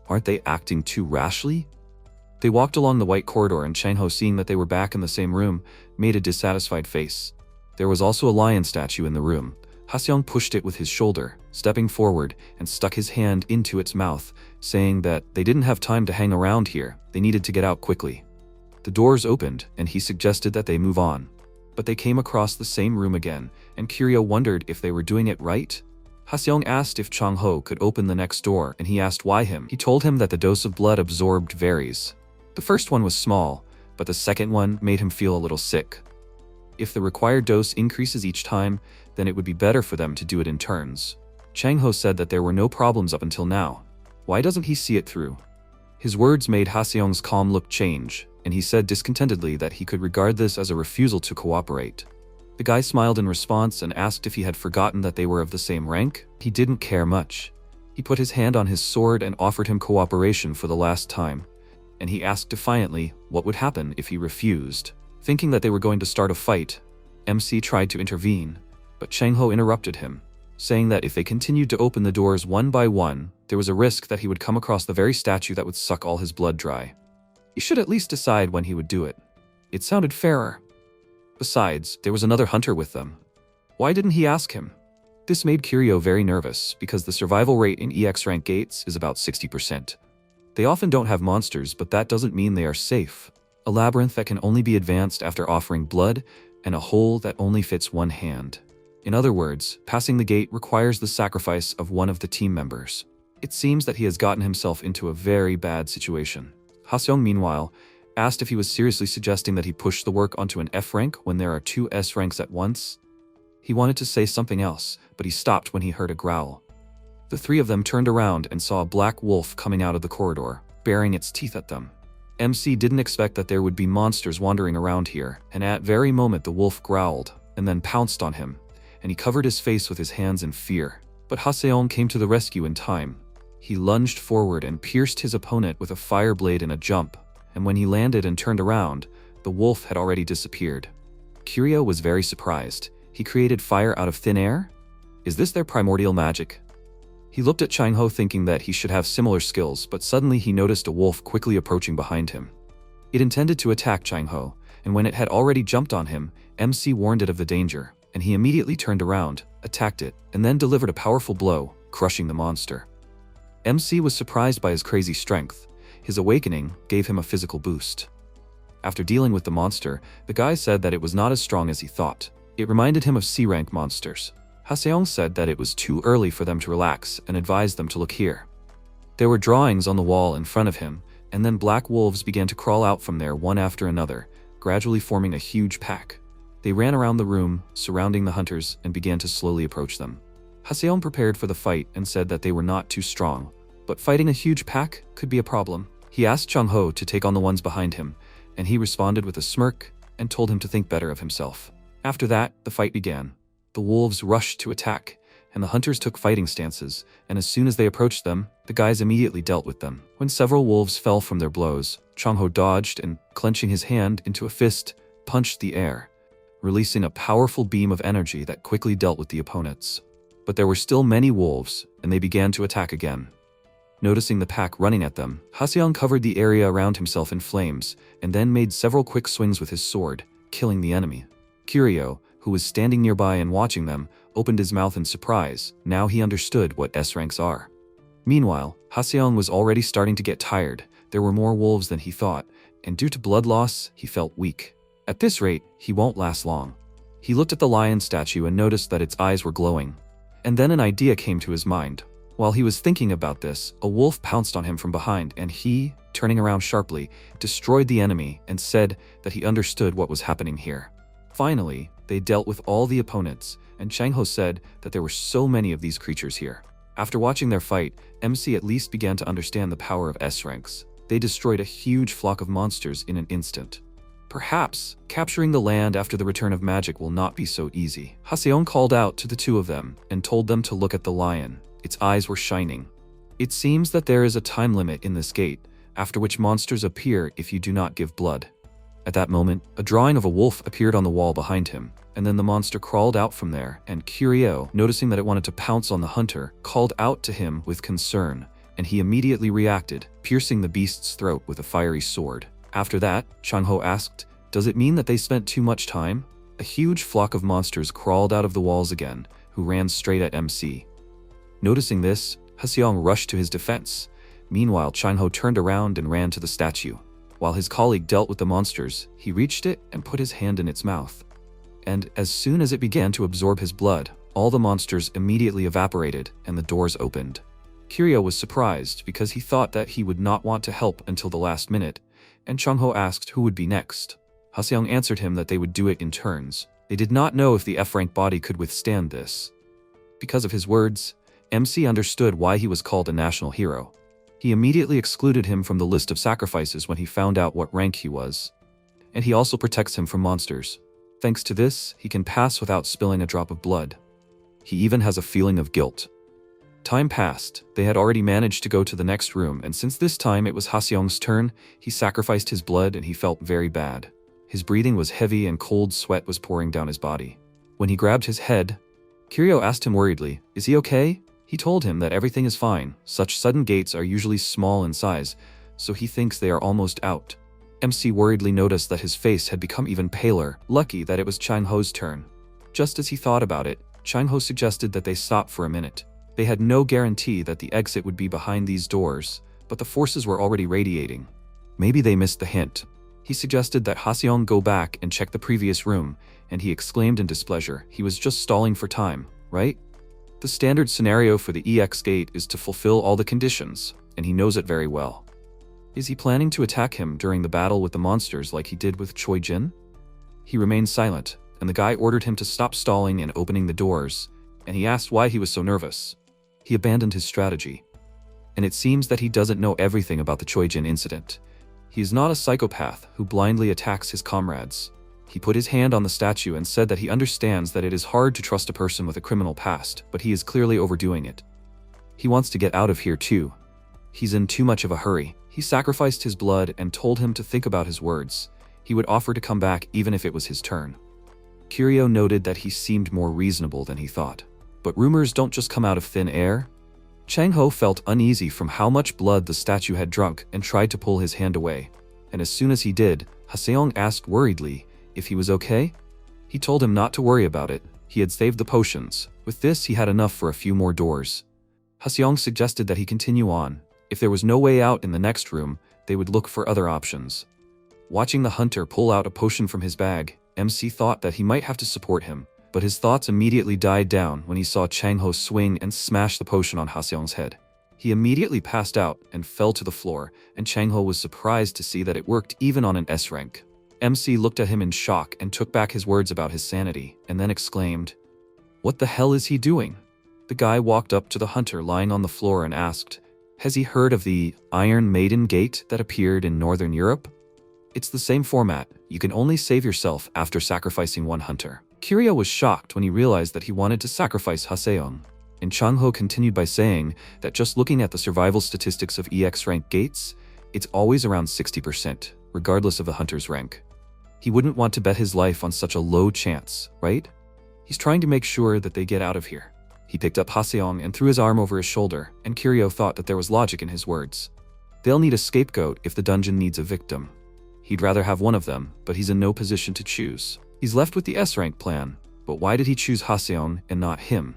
Aren't they acting too rashly? They walked along the white corridor and Chong-ho, seeing that they were back in the same room, made a dissatisfied face. There was also a lion statue in the room. Ha-seong pushed it with his shoulder, stepping forward and stuck his hand into its mouth, saying that they didn't have time to hang around here, they needed to get out quickly. The doors opened, and he suggested that they move on. But they came across the same room again, and Kiryu wondered if they were doing it right. Ha-seong asked if Chong-ho could open the next door, and he asked why him. He told him that the dose of blood absorbed varies. The first one was small, but the second one made him feel a little sick. If the required dose increases each time, then it would be better for them to do it in turns. Chong-ho said that there were no problems up until now. Why doesn't he see it through? His words made Ha-seong's calm look change, and he said discontentedly that he could regard this as a refusal to cooperate. The guy smiled in response and asked if he had forgotten that they were of the same rank. He didn't care much. He put his hand on his sword and offered him cooperation for the last time, and he asked defiantly what would happen if he refused. Thinking that they were going to start a fight, MC tried to intervene, but Chong-ho interrupted him, saying that if they continued to open the doors one by one, there was a risk that he would come across the very statue that would suck all his blood dry. He should at least decide when he would do it. It sounded fairer. Besides, there was another hunter with them. Why didn't he ask him? This made Kiryu very nervous because the survival rate in EX rank gates is about 60%. They often don't have monsters, but that doesn't mean they are safe. A labyrinth that can only be advanced after offering blood, and a hole that only fits one hand. In other words, passing the gate requires the sacrifice of one of the team members. It seems that he has gotten himself into a very bad situation. Ha-seong, meanwhile, asked if he was seriously suggesting that he push the work onto an F rank when there are 2 S ranks at once. He wanted to say something else, but he stopped when he heard a growl. The 3 of them turned around and saw a black wolf coming out of the corridor, baring its teeth at them. MC didn't expect that there would be monsters wandering around here, and at very moment the wolf growled, and then pounced on him, and he covered his face with his hands in fear. But Ha-seong came to the rescue in time. He lunged forward and pierced his opponent with a fire blade in a jump, and when he landed and turned around, the wolf had already disappeared. Kiryu was very surprised. He created fire out of thin air? Is this their primordial magic? He looked at Chong-ho thinking that he should have similar skills, but suddenly he noticed a wolf quickly approaching behind him. It intended to attack Chong-ho, and when it had already jumped on him, MC warned it of the danger, and he immediately turned around, attacked it, and then delivered a powerful blow, crushing the monster. MC was surprised by his crazy strength. His awakening gave him a physical boost. After dealing with the monster, the guy said that it was not as strong as he thought. It reminded him of C-rank monsters. Ha-seong said that it was too early for them to relax and advised them to look here. There were drawings on the wall in front of him, and then black wolves began to crawl out from there one after another, gradually forming a huge pack. They ran around the room, surrounding the hunters, and began to slowly approach them. Ha-seong prepared for the fight and said that they were not too strong, but fighting a huge pack could be a problem. He asked Chong-ho to take on the ones behind him, and he responded with a smirk and told him to think better of himself. After that, the fight began. The wolves rushed to attack, and the hunters took fighting stances, and as soon as they approached them, the guys immediately dealt with them. When several wolves fell from their blows, Chong-ho dodged and, clenching his hand into a fist, punched the air, releasing a powerful beam of energy that quickly dealt with the opponents. But there were still many wolves, and they began to attack again. Noticing the pack running at them, Ha-seong covered the area around himself in flames, and then made several quick swings with his sword, killing the enemy. Kiryu, who was standing nearby and watching them, opened his mouth in surprise. Now he understood what S ranks are. Meanwhile, Ha-seong was already starting to get tired. There were more wolves than he thought, and due to blood loss, he felt weak. At this rate, he won't last long. He looked at the lion statue and noticed that its eyes were glowing. And then an idea came to his mind. While he was thinking about this, a wolf pounced on him from behind, and he, turning around sharply, destroyed the enemy and said that he understood what was happening here. Finally, they dealt with all the opponents, and Chong-ho said that there were so many of these creatures here. After watching their fight, MC at least began to understand the power of S ranks. They destroyed a huge flock of monsters in an instant. Perhaps, capturing the land after the return of magic will not be so easy. Ha-seong called out to the 2 of them and told them to look at the lion. Its eyes were shining. It seems that there is a time limit in this gate, after which monsters appear if you do not give blood. At that moment, a drawing of a wolf appeared on the wall behind him, and then the monster crawled out from there, and Kiryu, noticing that it wanted to pounce on the hunter, called out to him with concern, and he immediately reacted, piercing the beast's throat with a fiery sword. After that, Chong-ho asked, "Does it mean that they spent too much time?" A huge flock of monsters crawled out of the walls again, who ran straight at MC. Noticing this, Ha-seong rushed to his defense. Meanwhile, Chong-ho turned around and ran to the statue. While his colleague dealt with the monsters, he reached it and put his hand in its mouth. And as soon as it began to absorb his blood, all the monsters immediately evaporated and the doors opened. Kiryu was surprised because he thought that he would not want to help until the last minute, and Chong-ho asked who would be next. Ha-seong answered him that they would do it in turns. They did not know if the F-rank body could withstand this. Because of his words, MC understood why he was called a national hero. He immediately excluded him from the list of sacrifices when he found out what rank he was. And he also protects him from monsters. Thanks to this, he can pass without spilling a drop of blood. He even has a feeling of guilt. Time passed. They had already managed to go to the next room, and since this time it was Ha-seong's turn, he sacrificed his blood and he felt very bad. His breathing was heavy and cold sweat was pouring down his body. When he grabbed his head, Kiryu asked him worriedly, "Is he okay?" He told him that everything is fine. Such sudden gates are usually small in size, so he thinks they are almost out. MC worriedly noticed that his face had become even paler, lucky that it was Chong-ho's turn. Just as he thought about it, Chong-ho suggested that they stop for a minute. They had no guarantee that the exit would be behind these doors, but the forces were already radiating. Maybe they missed the hint. He suggested that Ha-seong go back and check the previous room, and he exclaimed in displeasure, he was just stalling for time, right? The standard scenario for the EX gate is to fulfill all the conditions, and he knows it very well. Is he planning to attack him during the battle with the monsters like he did with Choi Jin? He remained silent, and the guy ordered him to stop stalling and opening the doors, and he asked why he was so nervous. He abandoned his strategy. And it seems that he doesn't know everything about the Choi Jin incident. He is not a psychopath who blindly attacks his comrades. He put his hand on the statue and said that he understands that it is hard to trust a person with a criminal past, but he is clearly overdoing it. He wants to get out of here too. He's in too much of a hurry. He sacrificed his blood and told him to think about his words. He would offer to come back even if it was his turn. Kiryu noted that he seemed more reasonable than he thought. But rumors don't just come out of thin air. Chong-ho felt uneasy from how much blood the statue had drunk and tried to pull his hand away. And as soon as he did, Ha-seong asked worriedly if he was okay. He told him not to worry about it. He had saved the potions. With this, he had enough for a few more doors. Ha-seong suggested that he continue on. If there was no way out in the next room, they would look for other options. Watching the hunter pull out a potion from his bag, MC thought that he might have to support him, but his thoughts immediately died down when he saw Chong-ho swing and smash the potion on Ha-seong's head. He immediately passed out and fell to the floor, and Chong-ho was surprised to see that it worked even on an S rank. MC looked at him in shock and took back his words about his sanity, and then exclaimed, "What the hell is he doing?" The guy walked up to the hunter lying on the floor and asked, "Has he heard of the Iron Maiden Gate that appeared in Northern Europe?" It's the same format. You can only save yourself after sacrificing one hunter. Kiryu was shocked when he realized that he wanted to sacrifice Ha-seong. And Chong-ho continued by saying that just looking at the survival statistics of EX rank gates, it's always around 60%, regardless of the hunter's rank. He wouldn't want to bet his life on such a low chance, right? He's trying to make sure that they get out of here. He picked up Ha-seong and threw his arm over his shoulder, and Kiryu thought that there was logic in his words. They'll need a scapegoat if the dungeon needs a victim. He'd rather have one of them, but he's in no position to choose. He's left with the S-rank plan, but why did he choose Ha-seong and not him?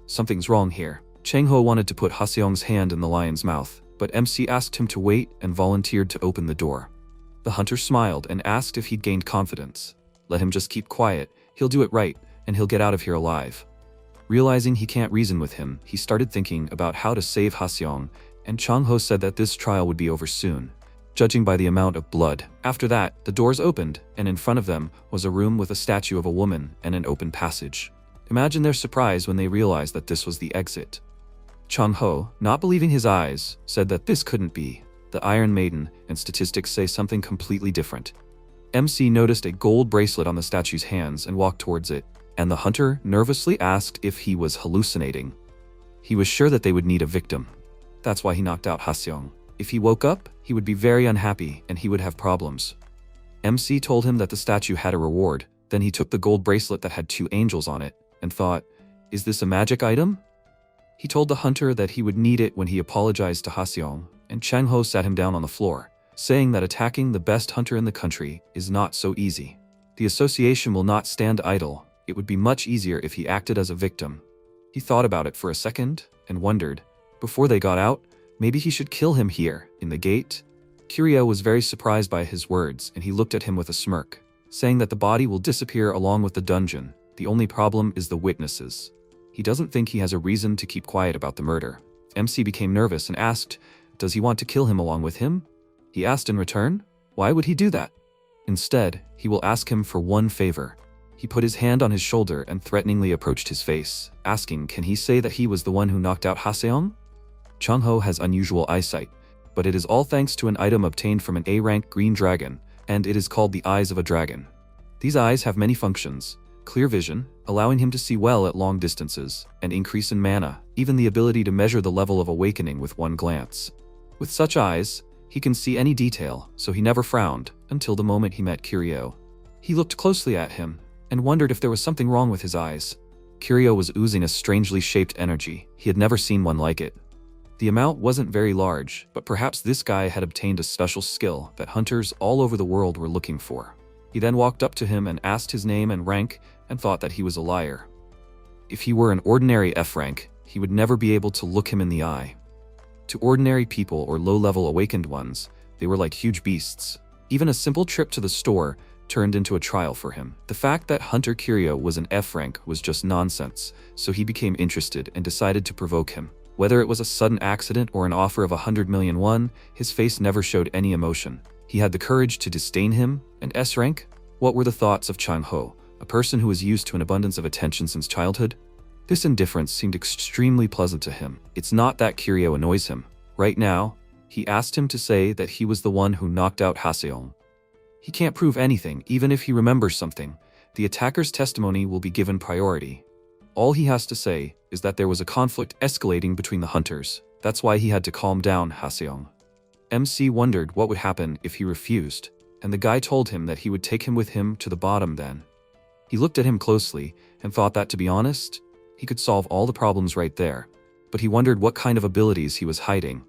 Something's wrong here. Chong-ho wanted to put Ha-seong's hand in the lion's mouth, but MC asked him to wait and volunteered to open the door. The hunter smiled and asked if he'd gained confidence. Let him just keep quiet, he'll do it right, and he'll get out of here alive. Realizing he can't reason with him, he started thinking about how to save Ha-seong, and Chong-ho said that this trial would be over soon, judging by the amount of blood. After that, the doors opened, and in front of them was a room with a statue of a woman and an open passage. Imagine their surprise when they realized that this was the exit. Chong-ho, not believing his eyes, said that this couldn't be. The Iron Maiden and statistics say something completely different. MC noticed a gold bracelet on the statue's hands and walked towards it, and the hunter nervously asked if he was hallucinating. He was sure that they would need a victim. That's why he knocked out Ha-seong. If he woke up, he would be very unhappy and he would have problems. MC told him that the statue had a reward. Then he took the gold bracelet that had 2 angels on it and thought, is this a magic item? He told the hunter that he would need it when he apologized to Ha-seong, and Chong-ho sat him down on the floor, saying that attacking the best hunter in the country is not so easy. The association will not stand idle. It would be much easier if he acted as a victim. He thought about it for a second and wondered, before they got out, maybe he should kill him here, in the gate? Kiryu was very surprised by his words, and he looked at him with a smirk, saying that the body will disappear along with the dungeon. The only problem is the witnesses. He doesn't think he has a reason to keep quiet about the murder. MC became nervous and asked, does he want to kill him along with him? He asked in return, why would he do that? Instead, he will ask him for one favor. He put his hand on his shoulder and threateningly approached his face, asking can he say that he was the one who knocked out Ha-seong? Chong-ho has unusual eyesight, but it is all thanks to an item obtained from an A-rank green dragon, and it is called the Eyes of a Dragon. These eyes have many functions: clear vision, allowing him to see well at long distances, and increase in mana, even the ability to measure the level of awakening with one glance. With such eyes, he can see any detail, so he never frowned, until the moment he met Kiryu. He looked closely at him, and wondered if there was something wrong with his eyes. Kiryu was oozing a strangely shaped energy. He had never seen one like it. The amount wasn't very large, but perhaps this guy had obtained a special skill that hunters all over the world were looking for. He then walked up to him and asked his name and rank and thought that he was a liar. If he were an ordinary F rank, he would never be able to look him in the eye. To ordinary people or low-level awakened ones, they were like huge beasts. Even a simple trip to the store turned into a trial for him. The fact that Hunter Kiryu was an F rank was just nonsense, so he became interested and decided to provoke him. Whether it was a sudden accident or an offer of 100 million won, his face never showed any emotion. He had the courage to disdain him, and S rank? What were the thoughts of Chong-ho, a person who was used to an abundance of attention since childhood? This indifference seemed extremely pleasant to him. It's not that Kiryu annoys him. Right now, he asked him to say that he was the one who knocked out Haseong. He can't prove anything, even if he remembers something. The attacker's testimony will be given priority. All he has to say is that there was a conflict escalating between the hunters. That's why he had to calm down Haseong. MC wondered what would happen if he refused, and the guy told him that he would take him with him to the bottom then. He looked at him closely and thought that, to be honest, he could solve all the problems right there, but he wondered what kind of abilities he was hiding.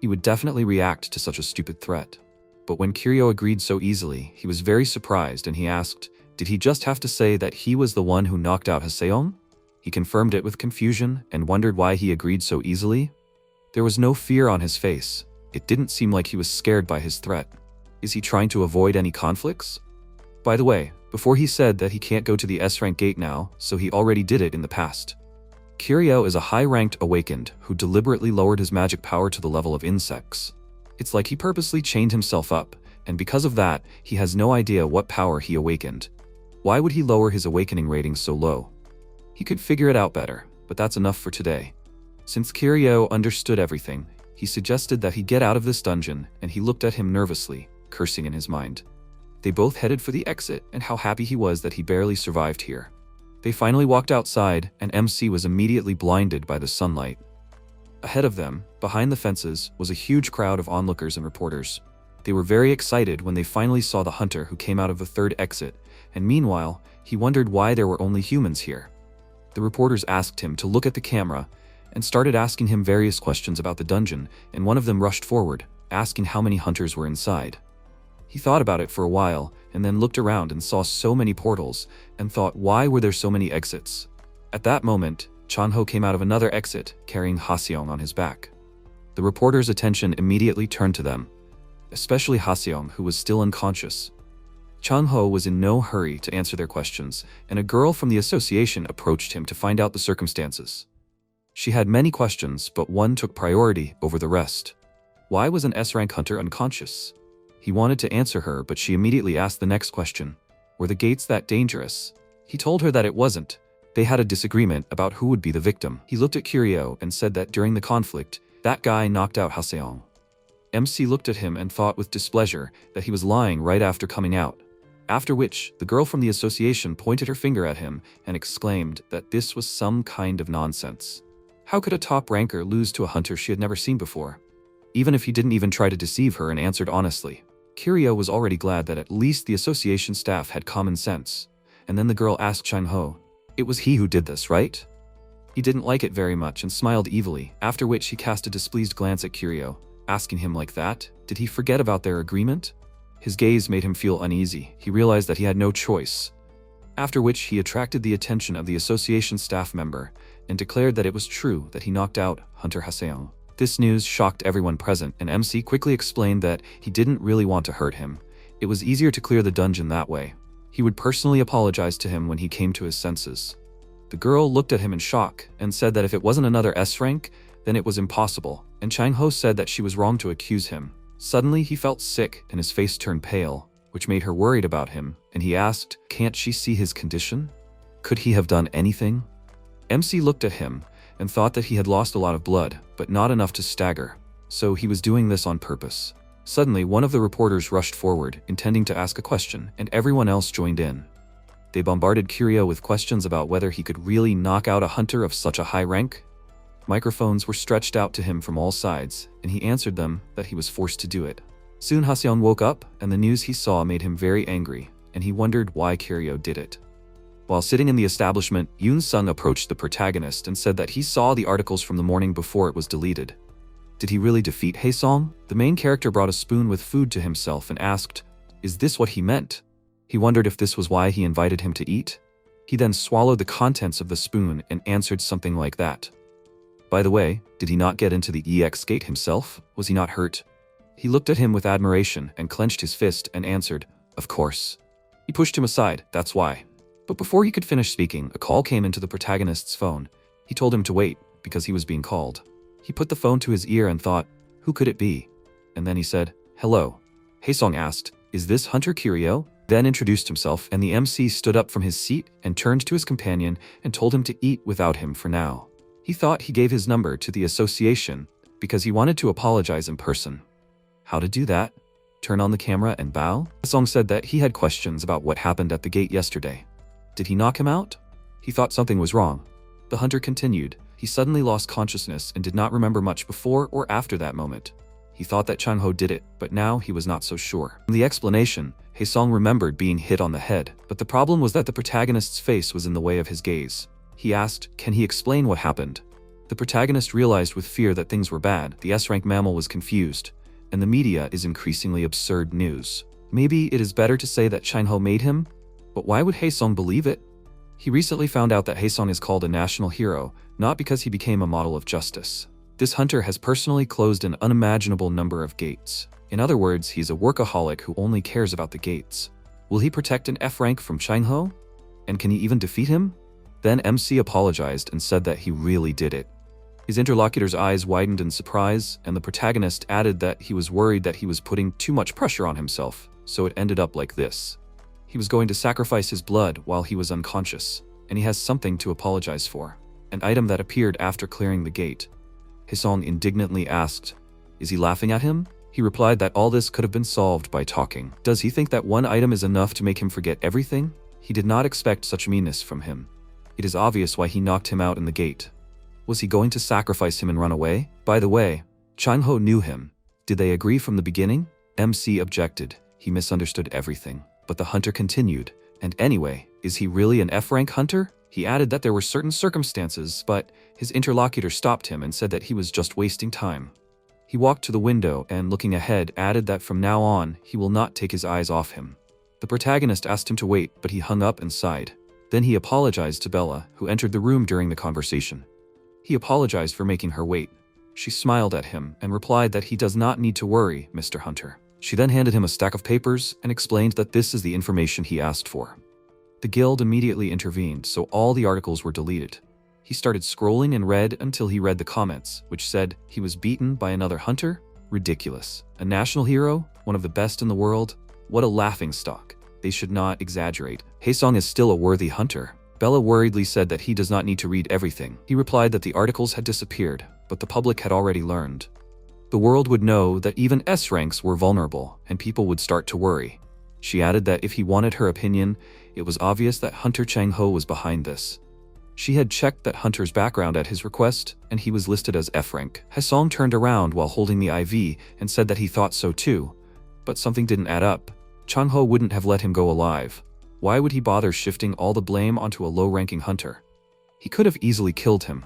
He would definitely react to such a stupid threat. But when Kiryu agreed so easily, he was very surprised and he asked, did he just have to say that he was the one who knocked out Haseong? He confirmed it with confusion and wondered why he agreed so easily. There was no fear on his face. It didn't seem like he was scared by his threat. Is he trying to avoid any conflicts? By the way, before he said that he can't go to the S-rank gate now, so he already did it in the past. Kiryu is a high-ranked awakened who deliberately lowered his magic power to the level of insects. It's like he purposely chained himself up, and because of that, he has no idea what power he awakened. Why would he lower his awakening rating so low? He could figure it out better, but that's enough for today. Since Kiryu understood everything, he suggested that he get out of this dungeon, and he looked at him nervously, cursing in his mind. They both headed for the exit, and how happy he was that he barely survived here. They finally walked outside, and MC was immediately blinded by the sunlight. Ahead of them, behind the fences, was a huge crowd of onlookers and reporters. They were very excited when they finally saw the hunter who came out of the third exit, and meanwhile, he wondered why there were only humans here. The reporters asked him to look at the camera, and started asking him various questions about the dungeon, and one of them rushed forward, asking how many hunters were inside. He thought about it for a while, and then looked around and saw so many portals, and thought, why were there so many exits? At that moment, Chong-ho came out of another exit, carrying Haseong on his back. The reporter's attention immediately turned to them, especially Haseong, who was still unconscious. Chong-ho was in no hurry to answer their questions, and a girl from the association approached him to find out the circumstances. She had many questions, but one took priority over the rest. Why was an S-rank hunter unconscious? He wanted to answer her, but she immediately asked the next question. Were the gates that dangerous? He told her that it wasn't. They had a disagreement about who would be the victim. He looked at Kiryu and said that during the conflict, that guy knocked out Haseong. MC looked at him and thought with displeasure that he was lying right after coming out. After which, the girl from the association pointed her finger at him and exclaimed that this was some kind of nonsense. How could a top ranker lose to a hunter she had never seen before? Even if he didn't even try to deceive her and answered honestly. Kiryu was already glad that at least the association staff had common sense. And then the girl asked Chong-ho, it was he who did this, right? He didn't like it very much and smiled evilly, after which he cast a displeased glance at Kiryu, asking him like that, did he forget about their agreement? His gaze made him feel uneasy. He realized that he had no choice. After which he attracted the attention of the association staff member and declared that it was true that he knocked out Hunter Haseong. This news shocked everyone present, and MC quickly explained that he didn't really want to hurt him. It was easier to clear the dungeon that way. He would personally apologize to him when he came to his senses. The girl looked at him in shock and said that if it wasn't another S rank, then it was impossible, and Chong-ho said that she was wrong to accuse him. Suddenly he felt sick and his face turned pale, which made her worried about him, and he asked, can't she see his condition? Could he have done anything? MC looked at him and thought that he had lost a lot of blood, but not enough to stagger, so he was doing this on purpose. Suddenly, one of the reporters rushed forward, intending to ask a question, and everyone else joined in. They bombarded Kiryu with questions about whether he could really knock out a hunter of such a high rank. Microphones were stretched out to him from all sides, and he answered them that he was forced to do it. Soon Haseong woke up, and the news he saw made him very angry, and he wondered why Kiryu did it. While sitting in the establishment, Yoon-sung approached the protagonist and said that he saw the articles from the morning before it was deleted. Did he really defeat Haesong? The main character brought a spoon with food to himself and asked, is this what he meant? He wondered if this was why he invited him to eat. He then swallowed the contents of the spoon and answered something like that. By the way, did he not get into the EX gate himself? Was he not hurt? He looked at him with admiration and clenched his fist and answered, of course. He pushed him aside, that's why. But before he could finish speaking, a call came into the protagonist's phone. He told him to wait, because he was being called. He put the phone to his ear and thought, who could it be? And then he said, hello. Haesong asked, is this Hunter Kiryu? Then introduced himself, and the MC stood up from his seat and turned to his companion and told him to eat without him for now. He thought he gave his number to the association because he wanted to apologize in person. How to do that? Turn on the camera and bow? Haesong said that he had questions about what happened at the gate yesterday. Did he knock him out? He thought something was wrong. The hunter continued. He suddenly lost consciousness and did not remember much before or after that moment. He thought that Chong-ho did it, but now he was not so sure. From the explanation, Haesong remembered being hit on the head, but the problem was that the protagonist's face was in the way of his gaze. He asked, can he explain what happened? The protagonist realized with fear that things were bad. The S-rank mammal was confused, and the media is increasingly absurd news. Maybe it is better to say that Chong-ho made him? But why would Haesong believe it? He recently found out that Haesong is called a national hero, not because he became a model of justice. This hunter has personally closed an unimaginable number of gates. In other words, he's a workaholic who only cares about the gates. Will he protect an F rank from Chong-ho? And can he even defeat him? Then MC apologized and said that he really did it. His interlocutor's eyes widened in surprise, and the protagonist added that he was worried that he was putting too much pressure on himself, so it ended up like this. He was going to sacrifice his blood while he was unconscious, and he has something to apologize for. An item that appeared after clearing the gate. Haesong indignantly asked, is he laughing at him? He replied that all this could have been solved by talking. Does he think that one item is enough to make him forget everything? He did not expect such meanness from him. It is obvious why he knocked him out in the gate. Was he going to sacrifice him and run away? By the way, Chong-ho knew him. Did they agree from the beginning? MC objected. He misunderstood everything. But the hunter continued. And anyway, is he really an F-rank hunter? He added that there were certain circumstances, but his interlocutor stopped him and said that he was just wasting time. He walked to the window and, looking ahead, added that from now on, he will not take his eyes off him. The protagonist asked him to wait, but he hung up and sighed. Then he apologized to Bella, who entered the room during the conversation. He apologized for making her wait. She smiled at him and replied that he does not need to worry, Mr. Hunter. She then handed him a stack of papers and explained that this is the information he asked for. The guild immediately intervened, so all the articles were deleted. He started scrolling and read until he read the comments, which said he was beaten by another hunter? Ridiculous. A national hero? One of the best in the world? What a laughingstock. They should not exaggerate. Haesong is still a worthy hunter. Bella worriedly said that he does not need to read everything. He replied that the articles had disappeared, but the public had already learned. The world would know that even S ranks were vulnerable, and people would start to worry. She added that if he wanted her opinion, it was obvious that Hunter Chong-ho was behind this. She had checked that Hunter's background at his request, and he was listed as F rank. Haesong turned around while holding the IV and said that he thought so too, but something didn't add up. Chong-ho wouldn't have let him go alive. Why would he bother shifting all the blame onto a low-ranking hunter? He could have easily killed him.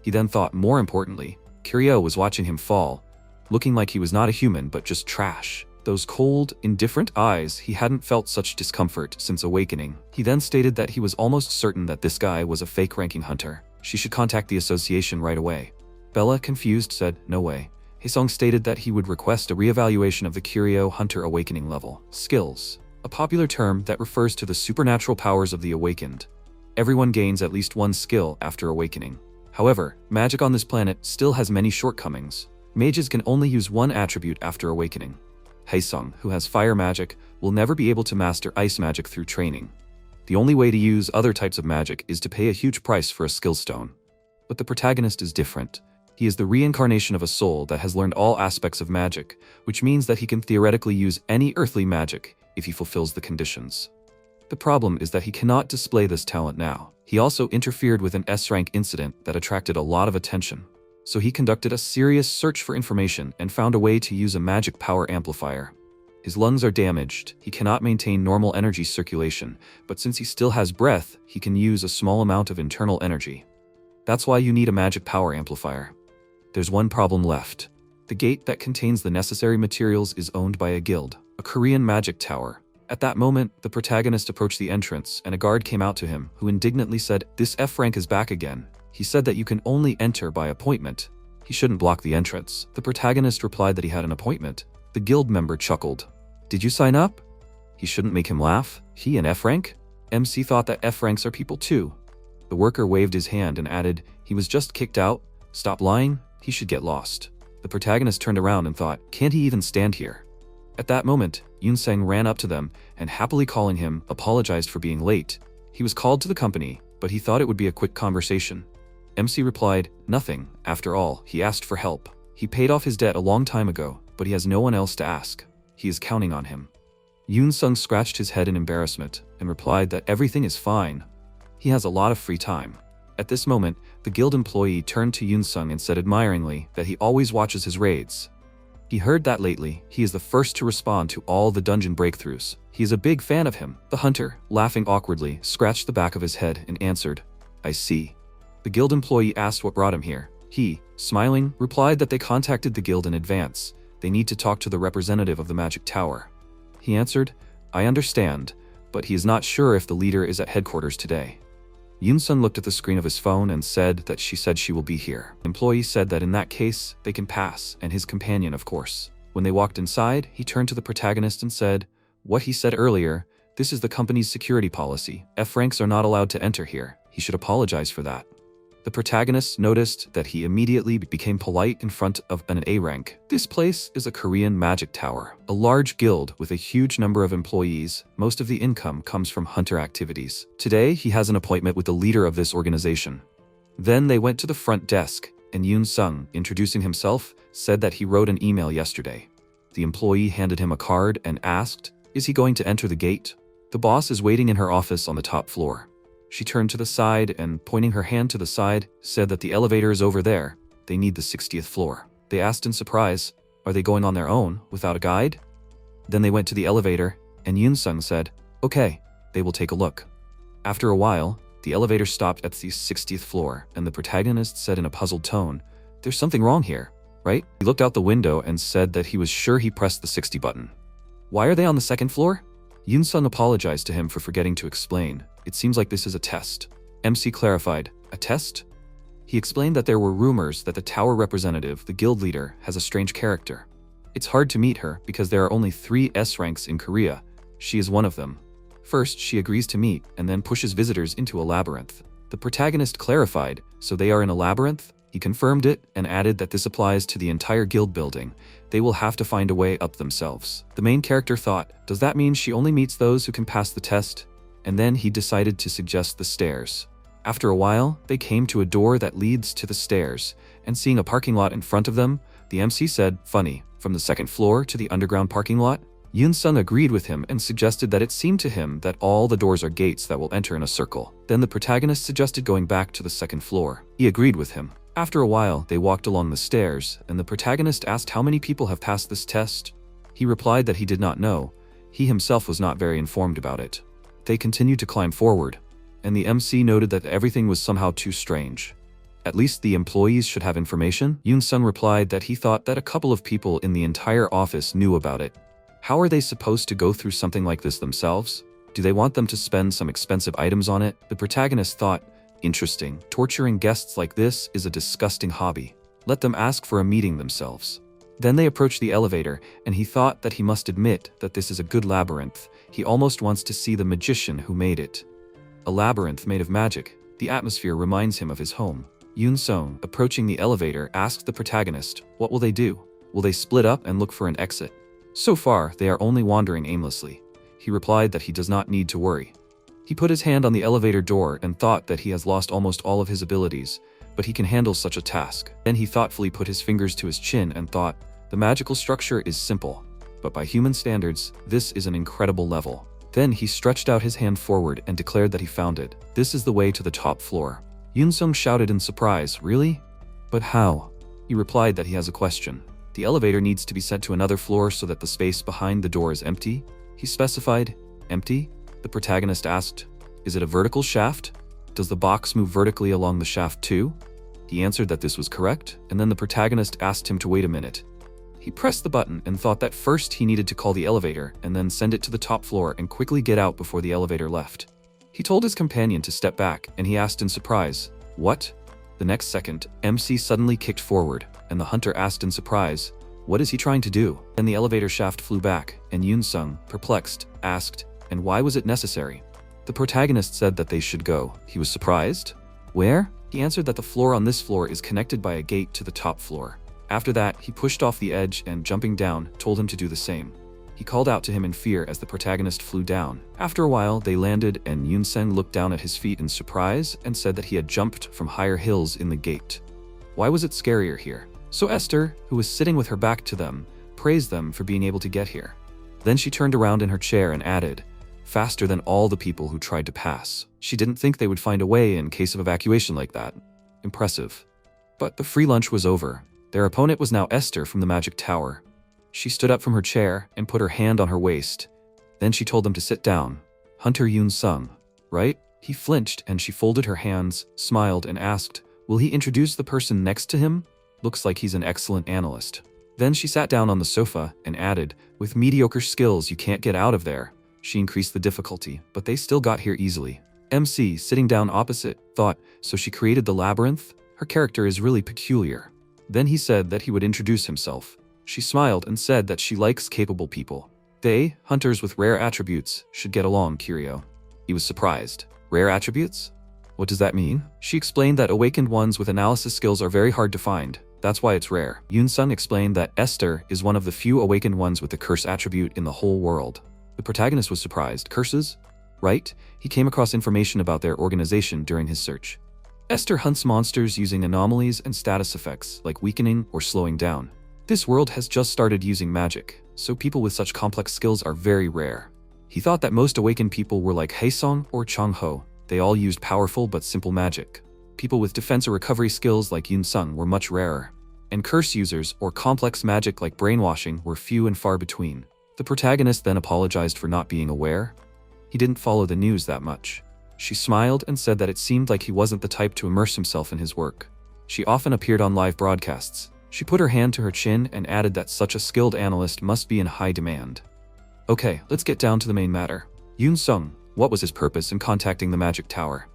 He then thought, more importantly, Kiryu was watching him fall, looking like he was not a human but just trash. Those cold, indifferent eyes, he hadn't felt such discomfort since awakening. He then stated that he was almost certain that this guy was a fake-ranking hunter. She should contact the association right away. Bella, confused, said, no way. Haesong stated that he would request a reevaluation of the Kiryu Hunter Awakening level. Skills. A popular term that refers to the supernatural powers of the awakened. Everyone gains at least one skill after awakening. However, magic on this planet still has many shortcomings. Mages can only use one attribute after awakening. Haesong, who has fire magic, will never be able to master ice magic through training. The only way to use other types of magic is to pay a huge price for a skill stone. But the protagonist is different. He is the reincarnation of a soul that has learned all aspects of magic, which means that he can theoretically use any earthly magic if he fulfills the conditions. The problem is that he cannot display this talent now. He also interfered with an S-rank incident that attracted a lot of attention. So he conducted a serious search for information and found a way to use a magic power amplifier. His lungs are damaged, he cannot maintain normal energy circulation, but since he still has breath, he can use a small amount of internal energy. That's why you need a magic power amplifier. There's one problem left. The gate that contains the necessary materials is owned by a guild, a Korean magic tower. At that moment, the protagonist approached the entrance and a guard came out to him, who indignantly said, "This F rank is back again. He said that you can only enter by appointment. He shouldn't block the entrance." The protagonist replied that he had an appointment. The guild member chuckled. "Did you sign up?" He shouldn't make him laugh. He an F rank? MC thought that F ranks are people too. The worker waved his hand and added, "He was just kicked out. Stop lying. He should get lost." The protagonist turned around and thought, "Can't he even stand here?" At that moment, Yoon-sang ran up to them and, happily calling him, apologized for being late. He was called to the company, but he thought it would be a quick conversation. MC replied, "Nothing. After all, he asked for help. He paid off his debt a long time ago, but he has no one else to ask. He is counting on him." Yoon-sung scratched his head in embarrassment and replied that everything is fine. He has a lot of free time. At this moment, the guild employee turned to Yoon-sung and said admiringly that he always watches his raids. He heard that lately, he is the first to respond to all the dungeon breakthroughs. He is a big fan of him. The hunter, laughing awkwardly, scratched the back of his head and answered, "I see." The guild employee asked what brought him here. He, smiling, replied that they contacted the guild in advance. They need to talk to the representative of the magic tower. He answered, "I understand, but he is not sure if the leader is at headquarters today." Yoon-sung looked at the screen of his phone and said that she will be here. The employee said that in that case, they can pass, and his companion, of course. When they walked inside, he turned to the protagonist and said, "What he said earlier, this is the company's security policy. F ranks are not allowed to enter here. He should apologize for that." The protagonist noticed that he immediately became polite in front of an A rank. This place is a Korean magic tower, a large guild with a huge number of employees. Most of the income comes from hunter activities. Today, he has an appointment with the leader of this organization. Then they went to the front desk, and Yoon-sung, introducing himself, said that he wrote an email yesterday. The employee handed him a card and asked, "Is he going to enter the gate?" The boss is waiting in her office on the top floor. She turned to the side and, pointing her hand to the side, said that the elevator is over there. They need the 60th floor. They asked in surprise, "Are they going on their own, without a guide?" Then they went to the elevator, and Yoon-sung said, "Okay, they will take a look." After a while, the elevator stopped at the 60th floor, and the protagonist said in a puzzled tone, "There's something wrong here, right?" He looked out the window and said that he was sure he pressed the 60 button. "Why are they on the second floor?" Yoon-sung apologized to him for forgetting to explain. "It seems like this is a test." MC clarified, "A test?" He explained that there were rumors that the tower representative, the guild leader, has a strange character. It's hard to meet her because there are only 3 S ranks in Korea. She is one of them. First, she agrees to meet and then pushes visitors into a labyrinth. The protagonist clarified, "So they are in a labyrinth?" He confirmed it and added that this applies to the entire guild building. They will have to find a way up themselves. The main character thought, does that mean she only meets those who can pass the test? And then he decided to suggest the stairs. After a while, they came to a door that leads to the stairs, and seeing a parking lot in front of them, the MC said, "Funny, from the second floor to the underground parking lot?" Yoon-sung agreed with him and suggested that it seemed to him that all the doors are gates that will enter in a circle. Then the protagonist suggested going back to the second floor. He agreed with him. After a while, they walked along the stairs, and the protagonist asked how many people have passed this test. He replied that he did not know. He himself was not very informed about it. They continued to climb forward, and the MC noted that everything was somehow too strange. At least the employees should have information. Yoon-sung replied that he thought that a couple of people in the entire office knew about it. How are they supposed to go through something like this themselves? Do they want them to spend some expensive items on it? The protagonist thought, interesting. Torturing guests like this is a disgusting hobby. Let them ask for a meeting themselves. Then they approached the elevator, and he thought that he must admit that this is a good labyrinth. He almost wants to see the magician who made it. A labyrinth made of magic. The atmosphere reminds him of his home. Yoon-sung, approaching the elevator, asked the protagonist, what will they do? Will they split up and look for an exit? So far, they are only wandering aimlessly. He replied that he does not need to worry. He put his hand on the elevator door and thought that he has lost almost all of his abilities, but he can handle such a task. Then he thoughtfully put his fingers to his chin and thought, the magical structure is simple, but by human standards, this is an incredible level. Then he stretched out his hand forward and declared that he found it. This is the way to the top floor. Yoon-sung shouted in surprise, really? But how? He replied that he has a question. The elevator needs to be sent to another floor so that the space behind the door is empty. He specified, empty? The protagonist asked, is it a vertical shaft? Does the box move vertically along the shaft too? He answered that this was correct, and then the protagonist asked him to wait a minute. He pressed the button and thought that first he needed to call the elevator and then send it to the top floor and quickly get out before the elevator left. He told his companion to step back and he asked in surprise, "What?" The next second, MC suddenly kicked forward and the hunter asked in surprise, "What is he trying to do?" Then the elevator shaft flew back and Yoon-sung, perplexed, asked, "And why was it necessary?" The protagonist said that they should go. He was surprised. "Where?" He answered that the floor on this floor is connected by a gate to the top floor. After that, he pushed off the edge and, jumping down, told him to do the same. He called out to him in fear as the protagonist flew down. After a while, they landed and Yoon-sung looked down at his feet in surprise and said that he had jumped from higher hills in the gate. Why was it scarier here? So Esther, who was sitting with her back to them, praised them for being able to get here. Then she turned around in her chair and added, "Faster than all the people who tried to pass." She didn't think they would find a way in case of evacuation like that. Impressive. But the free lunch was over. Their opponent was now Esther from the Magic Tower. She stood up from her chair and put her hand on her waist. Then she told them to sit down. "Hunter Yoon-sung, right?" He flinched and she folded her hands, smiled and asked, "Will he introduce the person next to him? Looks like he's an excellent analyst." Then she sat down on the sofa and added, "With mediocre skills you can't get out of there." She increased the difficulty, but they still got here easily. MC, sitting down opposite, thought, "So she created the labyrinth? Her character is really peculiar." Then he said that he would introduce himself. She smiled and said that she likes capable people. They, hunters with rare attributes, should get along, Kirio. He was surprised. Rare attributes? What does that mean? She explained that awakened ones with analysis skills are very hard to find. That's why it's rare. Yoon-sung explained that Esther is one of the few awakened ones with the curse attribute in the whole world. The protagonist was surprised. Curses? Right? He came across information about their organization during his search. Esther hunts monsters using anomalies and status effects, like weakening or slowing down. This world has just started using magic, so people with such complex skills are very rare. He thought that most awakened people were like Haesung or Chong-ho. They all used powerful but simple magic. People with defense or recovery skills like Yoon-sung were much rarer. And curse users or complex magic like brainwashing were few and far between. The protagonist then apologized for not being aware. He didn't follow the news that much. She smiled and said that it seemed like he wasn't the type to immerse himself in his work. She often appeared on live broadcasts. She put her hand to her chin and added that such a skilled analyst must be in high demand. Okay, let's get down to the main matter. Yoon-sung, what was his purpose in contacting the Magic Tower?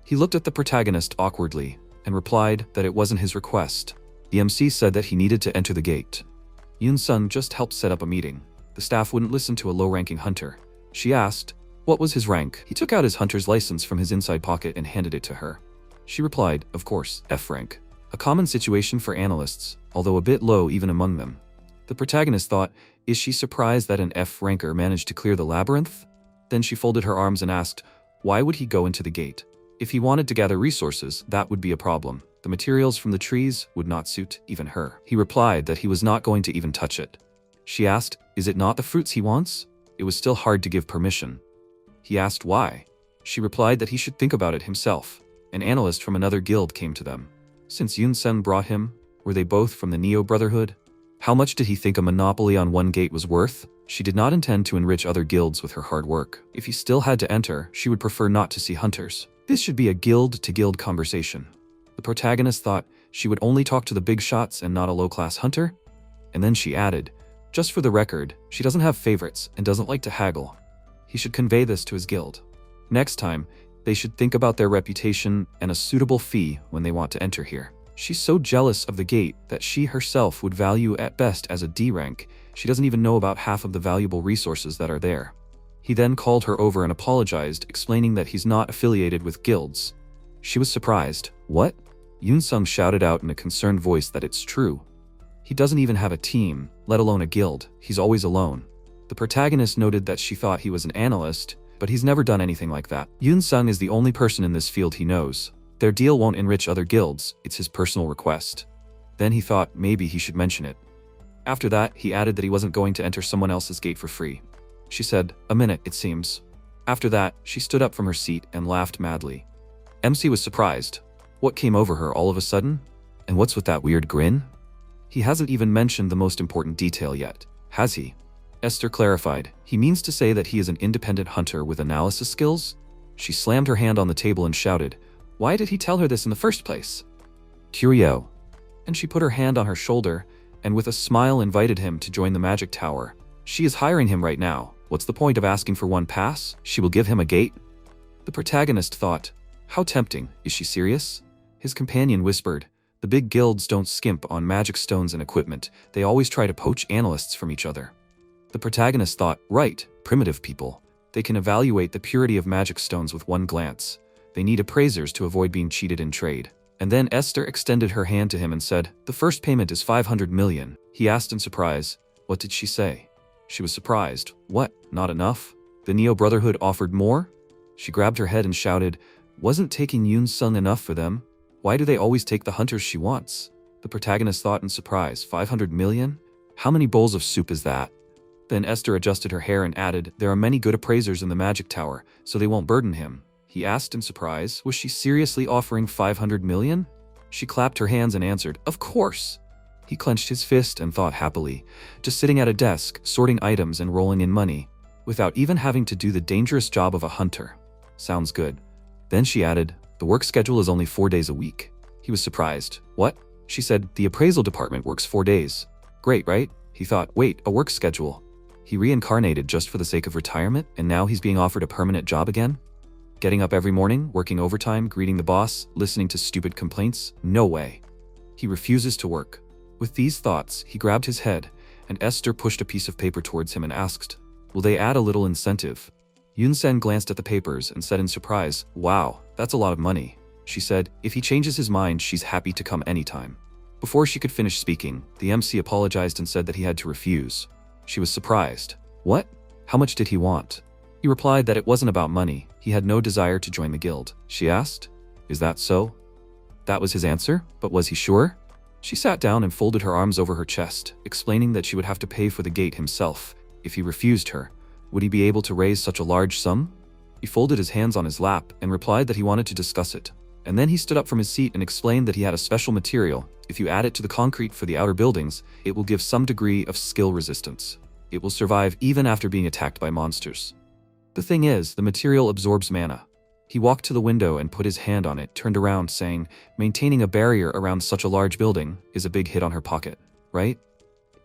He looked at the protagonist awkwardly and replied that it wasn't his request. The MC said that he needed to enter the gate. Yoon-sung just helped set up a meeting. The staff wouldn't listen to a low-ranking hunter. She asked, what was his rank? He took out his hunter's license from his inside pocket and handed it to her. She replied, of course, F rank. A common situation for analysts, although a bit low even among them. The protagonist thought, is she surprised that an F ranker managed to clear the labyrinth? Then she folded her arms and asked, why would he go into the gate? If he wanted to gather resources, that would be a problem. The materials from the trees would not suit even her. He replied that he was not going to even touch it. She asked, is it not the fruits he wants? It was still hard to give permission. He asked why. She replied that he should think about it himself. An analyst from another guild came to them. Since Yoon-sung brought him, were they both from the Neo Brotherhood? How much did he think a monopoly on one gate was worth? She did not intend to enrich other guilds with her hard work. If he still had to enter, she would prefer not to see hunters. This should be a guild-to-guild conversation. The protagonist thought she would only talk to the big shots and not a low-class hunter. And then she added, just for the record, she doesn't have favorites and doesn't like to haggle. He should convey this to his guild. Next time, they should think about their reputation and a suitable fee when they want to enter here. She's so jealous of the gate that she herself would value at best as a D rank. She doesn't even know about half of the valuable resources that are there. He then called her over and apologized, explaining that he's not affiliated with guilds. She was surprised. What? Yoon-sung shouted out in a concerned voice that it's true. He doesn't even have a team, let alone a guild. He's always alone. The protagonist noted that she thought he was an analyst, but he's never done anything like that. Yoon-sung is the only person in this field he knows. Their deal won't enrich other guilds, it's his personal request. Then he thought maybe he should mention it. After that, he added that he wasn't going to enter someone else's gate for free. She said, a minute, it seems. After that, she stood up from her seat and laughed madly. MC was surprised. What came over her all of a sudden? And what's with that weird grin? He hasn't even mentioned the most important detail yet, has he? Esther clarified, he means to say that he is an independent hunter with analysis skills? She slammed her hand on the table and shouted, why did he tell her this in the first place? Curio. And she put her hand on her shoulder and with a smile invited him to join the magic tower. She is hiring him right now. What's the point of asking for one pass? She will give him a gate? The protagonist thought, how tempting, is she serious? His companion whispered, the big guilds don't skimp on magic stones and equipment, they always try to poach analysts from each other. The protagonist thought, right, primitive people. They can evaluate the purity of magic stones with one glance. They need appraisers to avoid being cheated in trade. And then Esther extended her hand to him and said, the first payment is 500 million. He asked in surprise, what did she say? She was surprised. What, not enough? The Neo Brotherhood offered more? She grabbed her head and shouted, wasn't taking Yoon's son enough for them? Why do they always take the hunters she wants? The protagonist thought in surprise, 500 million? How many bowls of soup is that? Then Esther adjusted her hair and added, there are many good appraisers in the magic tower, so they won't burden him. He asked in surprise, was she seriously offering 500 million? She clapped her hands and answered, of course. He clenched his fist and thought happily, just sitting at a desk, sorting items and rolling in money, without even having to do the dangerous job of a hunter. Sounds good. Then she added, the work schedule is only 4 days a week. He was surprised. What? She said, the appraisal department works 4 days. Great, right? He thought, wait, a work schedule. He reincarnated just for the sake of retirement, and now he's being offered a permanent job again? Getting up every morning, working overtime, greeting the boss, listening to stupid complaints? No way. He refuses to work. With these thoughts, he grabbed his head, and Esther pushed a piece of paper towards him and asked, will they add a little incentive? Yoon-sen glanced at the papers and said in surprise, wow, that's a lot of money. She said, if he changes his mind, she's happy to come anytime. Before she could finish speaking, the MC apologized and said that he had to refuse. She was surprised. What? How much did he want? He replied that it wasn't about money. He had no desire to join the guild. She asked, is that so? That was his answer, but was he sure? She sat down and folded her arms over her chest, explaining that she would have to pay for the gate himself. If he refused her, would he be able to raise such a large sum? He folded his hands on his lap and replied that he wanted to discuss it. And then he stood up from his seat and explained that he had a special material. If you add it to the concrete for the outer buildings, it will give some degree of skill resistance. It will survive even after being attacked by monsters. The thing is, the material absorbs mana. He walked to the window and put his hand on it, turned around, saying, maintaining a barrier around such a large building is a big hit on her pocket, right?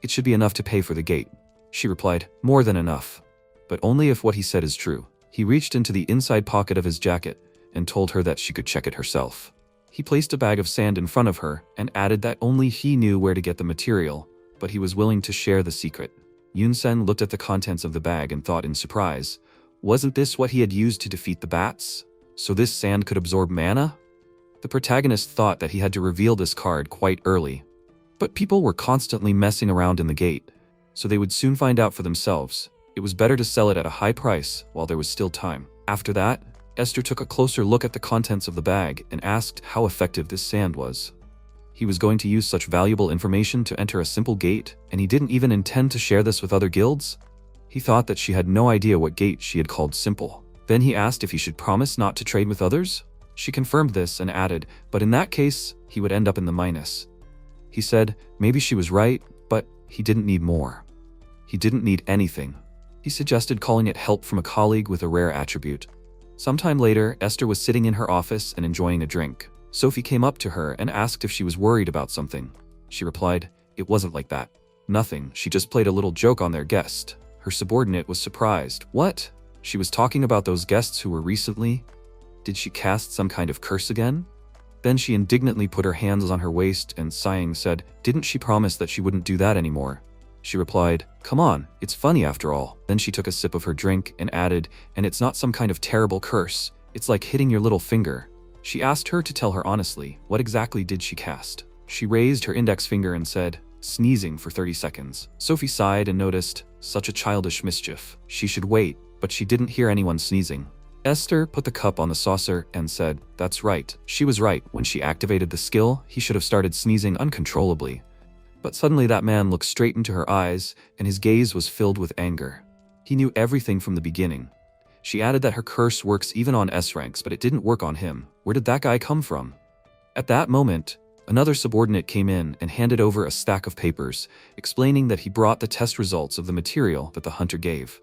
It should be enough to pay for the gate. She replied, more than enough. But only if what he said is true. He reached into the inside pocket of his jacket and told her that she could check it herself. He placed a bag of sand in front of her and added that only he knew where to get the material, but he was willing to share the secret. Yoon-sen looked at the contents of the bag and thought in surprise, wasn't this what he had used to defeat the bats? So this sand could absorb mana? The protagonist thought that he had to reveal this card quite early. But people were constantly messing around in the gate, so they would soon find out for themselves. It was better to sell it at a high price while there was still time. After that, Esther took a closer look at the contents of the bag and asked how effective this sand was. He was going to use such valuable information to enter a simple gate, and he didn't even intend to share this with other guilds? He thought that she had no idea what gate she had called simple. Then he asked if he should promise not to trade with others? She confirmed this and added, but in that case, he would end up in the minus. He said, maybe she was right, but he didn't need more. He didn't need anything. He suggested calling it help from a colleague with a rare attribute. Sometime later, Esther was sitting in her office and enjoying a drink. Sophie came up to her and asked if she was worried about something. She replied, it wasn't like that. Nothing, she just played a little joke on their guest. Her subordinate was surprised. What? She was talking about those guests who were recently? Did she cast some kind of curse again? Then she indignantly put her hands on her waist and sighing said, didn't she promise that she wouldn't do that anymore? She replied, come on, it's funny after all. Then she took a sip of her drink and added, and it's not some kind of terrible curse, it's like hitting your little finger. She asked her to tell her honestly, what exactly did she cast? She raised her index finger and said, sneezing for 30 seconds. Sophie sighed and noticed, such a childish mischief. She should wait, but she didn't hear anyone sneezing. Esther put the cup on the saucer and said, that's right. She was right. When she activated the skill, he should have started sneezing uncontrollably. But suddenly that man looked straight into her eyes, and his gaze was filled with anger. He knew everything from the beginning. She added that her curse works even on S ranks, but it didn't work on him. Where did that guy come from? At that moment, another subordinate came in and handed over a stack of papers, explaining that he brought the test results of the material that the hunter gave.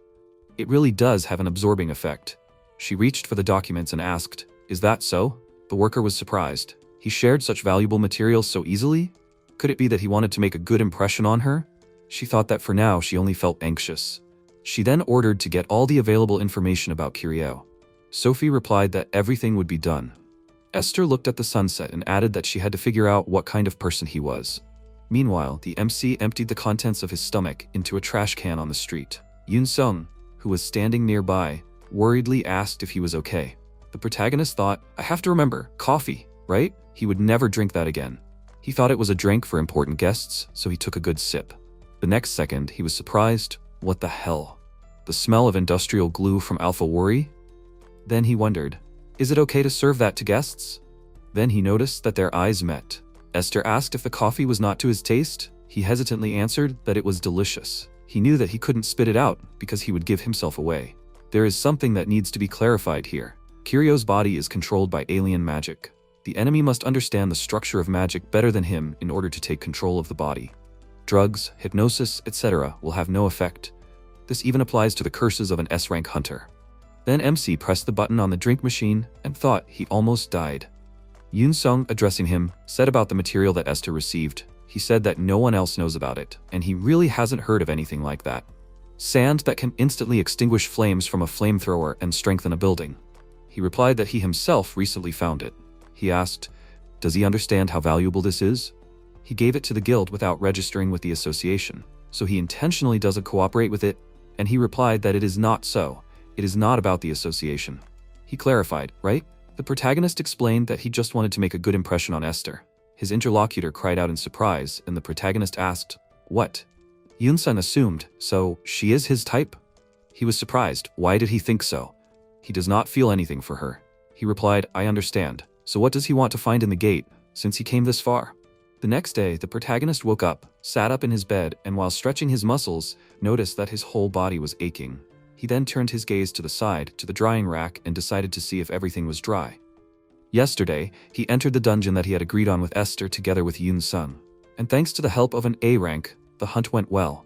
It really does have an absorbing effect. She reached for the documents and asked, is that so? The worker was surprised. He shared such valuable material so easily? Could it be that he wanted to make a good impression on her? She thought that for now she only felt anxious. She then ordered to get all the available information about Kiryu. Sophie replied that everything would be done. Esther looked at the sunset and added that she had to figure out what kind of person he was. Meanwhile, the MC emptied the contents of his stomach into a trash can on the street. Yoon-sung, who was standing nearby, worriedly asked if he was okay. The protagonist thought, I have to remember, coffee, right? He would never drink that again. He thought it was a drink for important guests, so he took a good sip. The next second, he was surprised. What the hell? The smell of industrial glue from Alpha Worry? Then he wondered, is it okay to serve that to guests? Then he noticed that their eyes met. Esther asked if the coffee was not to his taste. He hesitantly answered that it was delicious. He knew that he couldn't spit it out because he would give himself away. There is something that needs to be clarified here. Kiryu's body is controlled by alien magic. The enemy must understand the structure of magic better than him in order to take control of the body. Drugs, hypnosis, etc. will have no effect. This even applies to the curses of an S-rank hunter. Then MC pressed the button on the drink machine and thought he almost died. Yoon-sung, addressing him, said about the material that Esther received. He said that no one else knows about it, and he really hasn't heard of anything like that. Sand that can instantly extinguish flames from a flamethrower and strengthen a building. He replied that he himself recently found it. He asked, does he understand how valuable this is? He gave it to the guild without registering with the association, so he intentionally doesn't cooperate with it, and he replied that it is not so. It is not about the association. He clarified, right? The protagonist explained that he just wanted to make a good impression on Esther. His interlocutor cried out in surprise, and the protagonist asked, what? Yoon-sung assumed, so she is his type? He was surprised. Why did he think so? He does not feel anything for her. He replied, I understand. So what does he want to find in the gate, since he came this far? The next day, the protagonist woke up, sat up in his bed, and while stretching his muscles, noticed that his whole body was aching. He then turned his gaze to the side, to the drying rack, and decided to see if everything was dry. Yesterday, he entered the dungeon that he had agreed on with Esther together with Yoon-sung. And thanks to the help of an A rank, the hunt went well.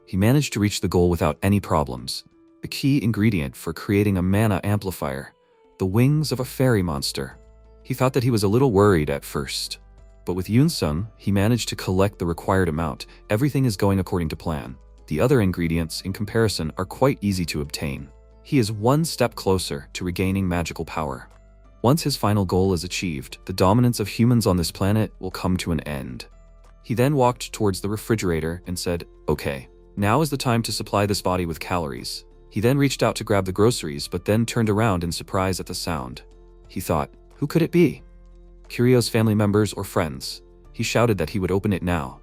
He managed to reach the goal without any problems. The key ingredient for creating a mana amplifier, the wings of a fairy monster. He thought that he was a little worried at first. But with Yoon-sung, he managed to collect the required amount. Everything is going according to plan. The other ingredients, in comparison, are quite easy to obtain. He is one step closer to regaining magical power. Once his final goal is achieved, the dominance of humans on this planet will come to an end. He then walked towards the refrigerator and said, okay, now is the time to supply this body with calories. He then reached out to grab the groceries, but then turned around in surprise at the sound. He thought, who could it be? Kiryu's family members or friends. He shouted that he would open it now.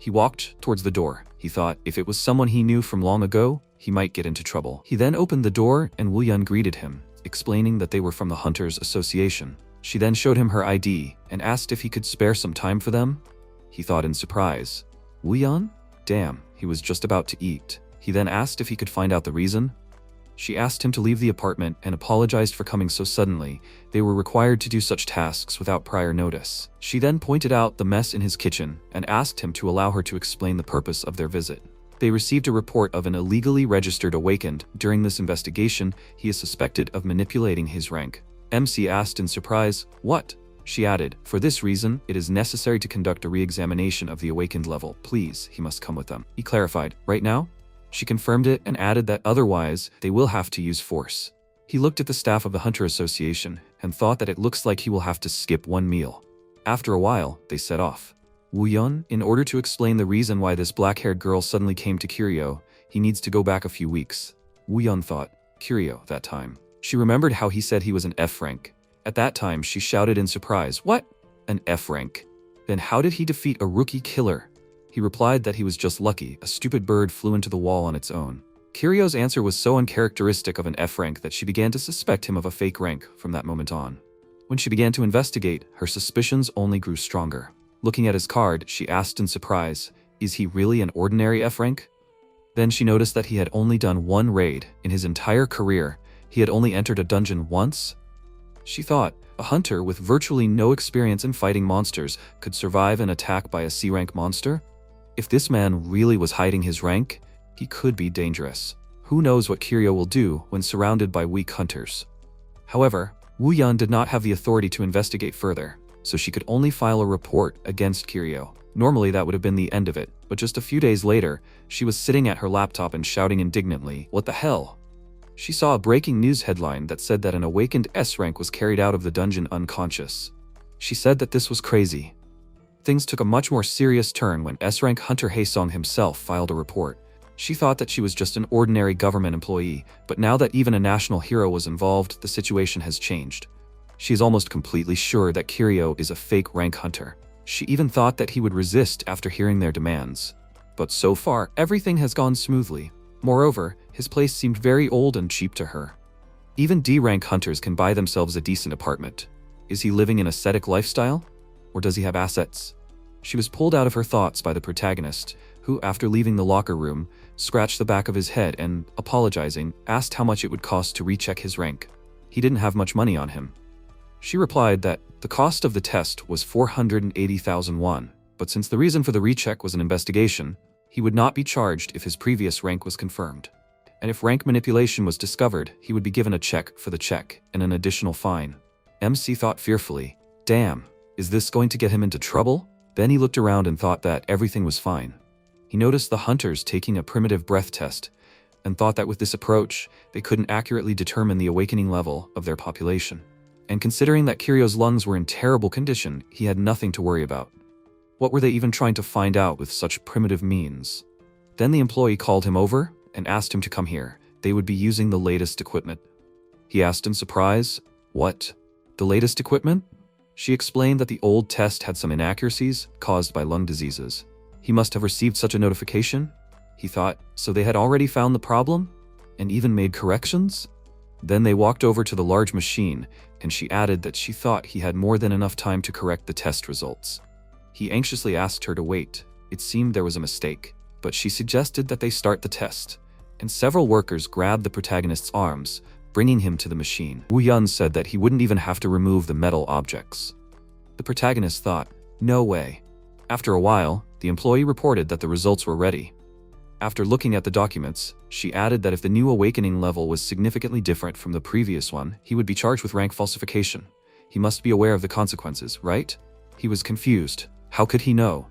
He walked towards the door. He thought if it was someone he knew from long ago, he might get into trouble. He then opened the door and Woo-yeon greeted him, explaining that they were from the Hunters Association. She then showed him her ID and asked if he could spare some time for them. He thought in surprise, Woo-yeon? Damn, he was just about to eat. He then asked if he could find out the reason. She asked him to leave the apartment and apologized for coming so suddenly. They were required to do such tasks without prior notice. She then pointed out the mess in his kitchen and asked him to allow her to explain the purpose of their visit. They received a report of an illegally registered awakened. During this investigation, he is suspected of manipulating his rank. MC asked in surprise, what? She added, for this reason, it is necessary to conduct a re-examination of the awakened level. Please, he must come with them. He clarified, right now? She confirmed it and added that otherwise, they will have to use force. He looked at the staff of the Hunter Association and thought that it looks like he will have to skip one meal. After a while, they set off. Woo-yeon, in order to explain the reason why this black-haired girl suddenly came to Kiryu, he needs to go back a few weeks. Woo-yeon thought, Kiryu, that time. She remembered how he said he was an F rank. At that time, she shouted in surprise, what? An F rank? Then how did he defeat a rookie killer? He replied that he was just lucky. A stupid bird flew into the wall on its own. Kiryu's answer was so uncharacteristic of an F rank that she began to suspect him of a fake rank from that moment on. When she began to investigate, her suspicions only grew stronger. Looking at his card, she asked in surprise, is he really an ordinary F rank? Then she noticed that he had only done one raid. In his entire career, he had only entered a dungeon once. She thought, a hunter with virtually no experience in fighting monsters could survive an attack by a C-rank monster? If this man really was hiding his rank, he could be dangerous. Who knows what Kiryu will do when surrounded by weak hunters. However, Woo-yeon did not have the authority to investigate further. so she could only file a report against Kiryu. Normally that would have been the end of it, but just a few days later, she was sitting at her laptop and shouting indignantly, "What the hell?" She saw a breaking news headline that said that an awakened S rank was carried out of the dungeon unconscious. She said that this was crazy. Things took a much more serious turn when S rank Hunter Haesong himself filed a report. She thought that she was just an ordinary government employee, but now that even a national hero was involved, the situation has changed. She is almost completely sure that Kiryu is a fake rank hunter. She even thought that he would resist after hearing their demands. But so far, everything has gone smoothly. Moreover, his place seemed very old and cheap to her. Even D-rank hunters can buy themselves a decent apartment. Is he living an ascetic lifestyle? Or does he have assets? She was pulled out of her thoughts by the protagonist, who, after leaving the locker room, scratched the back of his head and, apologizing, asked how much it would cost to recheck his rank. He didn't have much money on him. She replied that the cost of the test was 480,000 won, but since the reason for the recheck was an investigation, he would not be charged if his previous rank was confirmed. And if rank manipulation was discovered, he would be given a check for the check and an additional fine. MC thought fearfully, "Damn, is this going to get him into trouble?" Then he looked around and thought that everything was fine. He noticed the hunters taking a primitive breath test and thought that with this approach, they couldn't accurately determine the awakening level of their population. And considering that Kiryu's lungs were in terrible condition, he had nothing to worry about. What were they even trying to find out with such primitive means? Then the employee called him over and asked him to come here. They would be using the latest equipment. He asked in surprise, "What? The latest equipment?" She explained that the old test had some inaccuracies caused by lung diseases. He must have received such a notification, he thought, so they had already found the problem and even made corrections? Then they walked over to the large machine, and she added that she thought he had more than enough time to correct the test results. He anxiously asked her to wait. It seemed there was a mistake, but she suggested that they start the test, and several workers grabbed the protagonist's arms, bringing him to the machine. Wu Yun said that he wouldn't even have to remove the metal objects. The protagonist thought, "No way." After a while, the employee reported that the results were ready. After looking at the documents, she added that if the new awakening level was significantly different from the previous one, he would be charged with rank falsification. He must be aware of the consequences, right? He was confused. How could he know?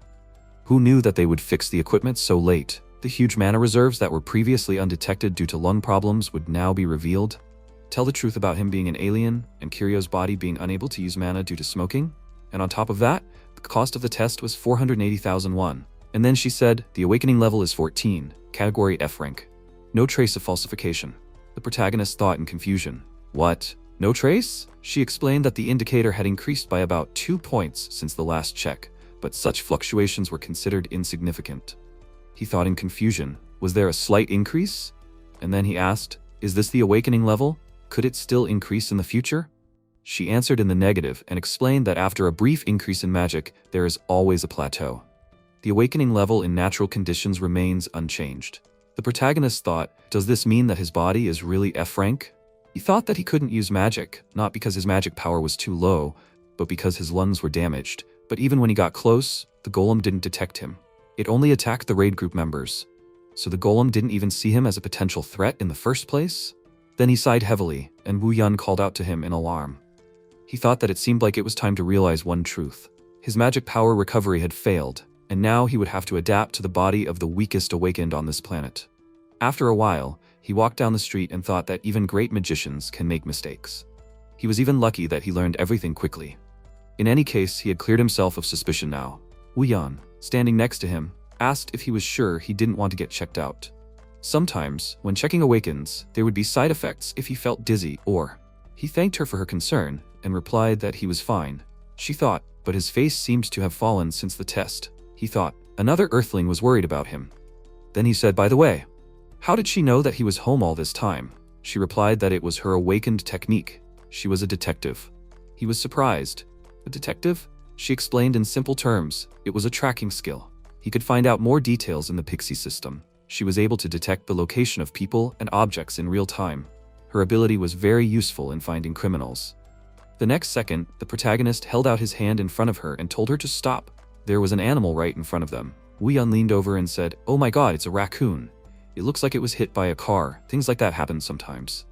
Who knew that they would fix the equipment so late? The huge mana reserves that were previously undetected due to lung problems would now be revealed? Tell the truth about him being an alien and Kiryu's body being unable to use mana due to smoking? And on top of that, the cost of the test was 480,000 won. And then she said, the awakening level is 14, category F rank. No trace of falsification. The protagonist thought in confusion. What? No trace? She explained that the indicator had increased by about 2 points since the last check, but such fluctuations were considered insignificant. He thought in confusion. Was there a slight increase? And then he asked, is this the awakening level? Could it still increase in the future? She answered in the negative and explained that after a brief increase in magic, there is always a plateau. The awakening level in natural conditions remains unchanged. The protagonist thought, does this mean that his body is really F rank? He thought that he couldn't use magic, not because his magic power was too low, but because his lungs were damaged. But even when he got close, the golem didn't detect him. It only attacked the raid group members. So the golem didn't even see him as a potential threat in the first place? Then he sighed heavily, and Wu Yun called out to him in alarm. He thought that it seemed like it was time to realize one truth. His magic power recovery had failed, and now he would have to adapt to the body of the weakest awakened on this planet. After a while, he walked down the street and thought that even great magicians can make mistakes. He was even lucky that he learned everything quickly. In any case, he had cleared himself of suspicion now. Wu Yun, standing next to him, asked if he was sure he didn't want to get checked out. Sometimes, when checking awakens, there would be side effects if he felt dizzy or... He thanked her for her concern and replied that he was fine. She thought, but his face seemed to have fallen since the test. He thought, another earthling was worried about him. Then he said, by the way, how did she know that he was home all this time? She replied that it was her awakened technique. She was a detective. He was surprised. A detective? She explained in simple terms, it was a tracking skill. He could find out more details in the Pixie system. She was able to detect the location of people and objects in real time. Her ability was very useful in finding criminals. The next second, the protagonist held out his hand in front of her and told her to stop. There was an animal right in front of them. Wu Yun leaned over and said, oh my god, it's a raccoon. It looks like it was hit by a car. Things like that happen sometimes.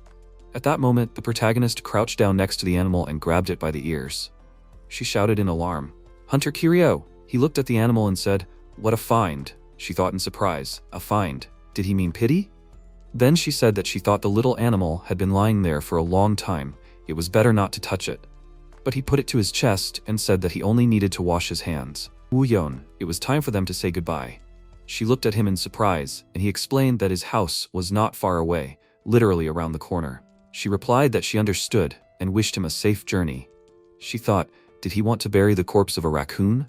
At that moment, the protagonist crouched down next to the animal and grabbed it by the ears. she shouted in alarm. "Hunter Kiryu!" He looked at the animal and said, "What a find," she thought in surprise. A find? Did he mean pity? Then she said that she thought the little animal had been lying there for a long time. It was better not to touch it. But he put it to his chest and said that he only needed to wash his hands. Woo-yeon, it was time for them to say goodbye. She looked at him in surprise, and he explained that his house was not far away, literally around the corner. She replied that she understood and wished him a safe journey. She thought, did he want to bury the corpse of a raccoon?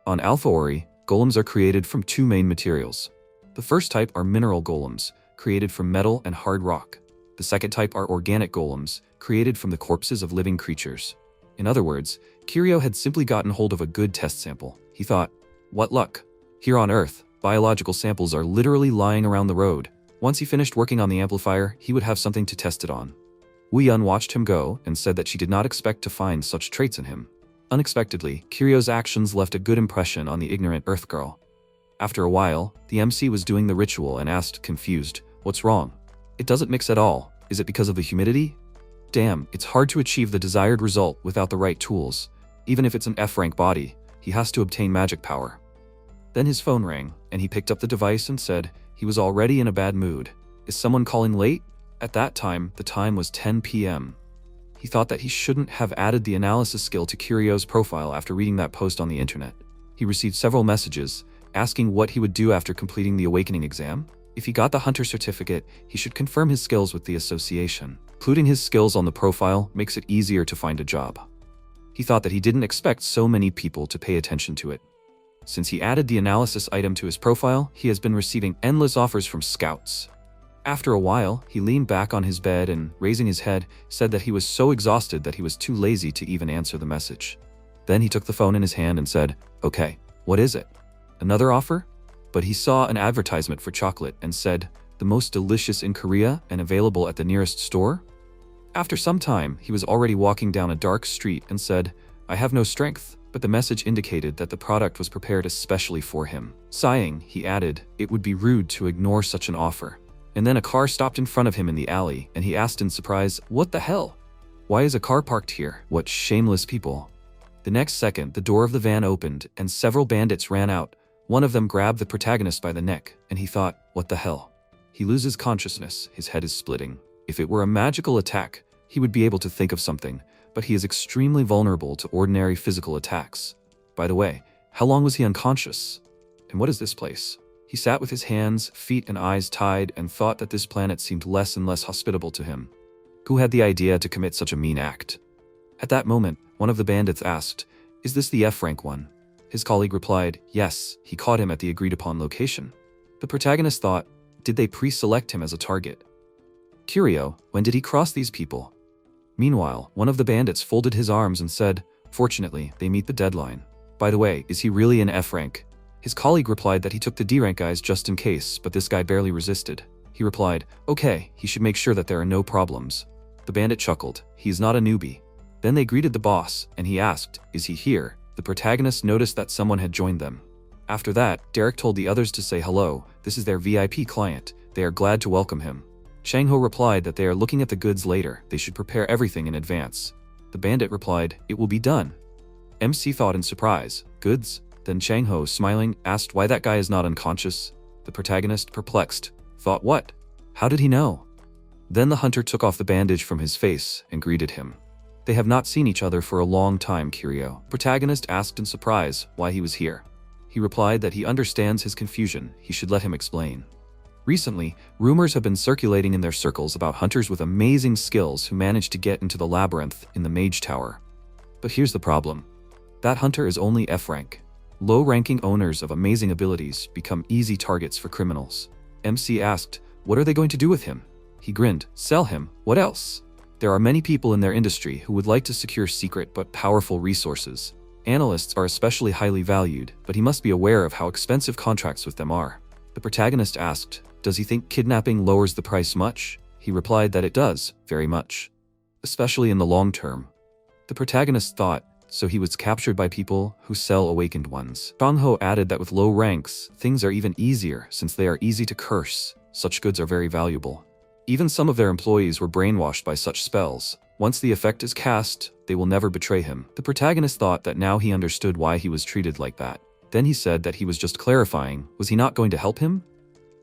On Alpha Ori, golems are created from two main materials. The first type are mineral golems, created from metal and hard rock. The second type are organic golems, created from the corpses of living creatures. In other words, Kiryu had simply gotten hold of a good test sample. He thought, what luck. Here on Earth, biological samples are literally lying around the road. Once he finished working on the amplifier, he would have something to test it on. Woo-yeon watched him go and said that she did not expect to find such traits in him. Unexpectedly, Kiryu's actions left a good impression on the ignorant Earth girl. After a while, the MC was doing the ritual and asked, confused, "What's wrong?" "It doesn't mix at all. Is it because of the humidity?" "Damn, it's hard to achieve the desired result without the right tools. Even if it's an F-rank body, he has to obtain magic power." Then his phone rang, and he picked up the device and said he was already in a bad mood. "Is someone calling late?" At that time, the time was 10 p.m. He thought that he shouldn't have added the analysis skill to Kiryu's profile after reading that post on the internet. He received several messages, asking what he would do after completing the awakening exam. If he got the hunter certificate, he should confirm his skills with the association. Including his skills on the profile makes it easier to find a job. He thought that he didn't expect so many people to pay attention to it. Since he added the analysis item to his profile, he has been receiving endless offers from scouts. After a while, he leaned back on his bed and, raising his head, said that he was so exhausted that he was too lazy to even answer the message. Then he took the phone in his hand and said, "Okay, what is it? Another offer?" But he saw an advertisement for chocolate and said, "The most delicious in Korea and available at the nearest store?" After some time, he was already walking down a dark street and said, "I have no strength," but the message indicated that the product was prepared especially for him. Sighing, he added, "It would be rude to ignore such an offer." And then a car stopped in front of him in the alley, and he asked in surprise, "What the hell? Why is a car parked here? What shameless people." The next second, the door of the van opened, and several bandits ran out. One of them grabbed the protagonist by the neck, and he thought, what the hell? He loses consciousness, his head is splitting. If it were a magical attack, he would be able to think of something, but he is extremely vulnerable to ordinary physical attacks. By the way, how long was he unconscious? And what is this place? He sat with his hands, feet, and eyes tied and thought that this planet seemed less and less hospitable to him. Who had the idea to commit such a mean act? At that moment, one of the bandits asked, "Is this the F-rank one?" His colleague replied, "Yes, he caught him at the agreed-upon location." The protagonist thought, did they pre-select him as a target? Kiryu, when did he cross these people? Meanwhile, one of the bandits folded his arms and said, "Fortunately, they meet the deadline." By the way, is he really in F-rank? His colleague replied that he took the D-rank guys just in case, but this guy barely resisted. He replied, "Okay, he should make sure that there are no problems." The bandit chuckled, "He is not a newbie." Then they greeted the boss, and he asked, "Is he here?" The protagonist noticed that someone had joined them. After that, Derek told the others to say hello, this is their VIP client, they are glad to welcome him. Chong-ho replied that they are looking at the goods later, they should prepare everything in advance. The bandit replied, "It will be done." MC thought in surprise, "Goods?" Then Chong-ho, smiling, asked why that guy is not unconscious. The protagonist, perplexed, thought what? How did he know? Then the hunter took off the bandage from his face and greeted him. They have not seen each other for a long time, Kiryu. Protagonist asked in surprise why he was here. He replied that he understands his confusion, he should let him explain. Recently, rumors have been circulating in their circles about hunters with amazing skills who managed to get into the labyrinth in the Mage Tower. But here's the problem. That hunter is only F-rank. Low-ranking owners of amazing abilities become easy targets for criminals. MC asked, what are they going to do with him? He grinned, sell him, what else? There are many people in their industry who would like to secure secret but powerful resources. Analysts are especially highly valued, but he must be aware of how expensive contracts with them are. The protagonist asked, does he think kidnapping lowers the price much? He replied that it does, very much. Especially in the long term. The protagonist thought, so he was captured by people who sell awakened ones. Chong-ho added that with low ranks, things are even easier since they are easy to curse. Such goods are very valuable. Even some of their employees were brainwashed by such spells. Once the effect is cast, they will never betray him. The protagonist thought that now he understood why he was treated like that. Then he said that he was just clarifying. Was he not going to help him?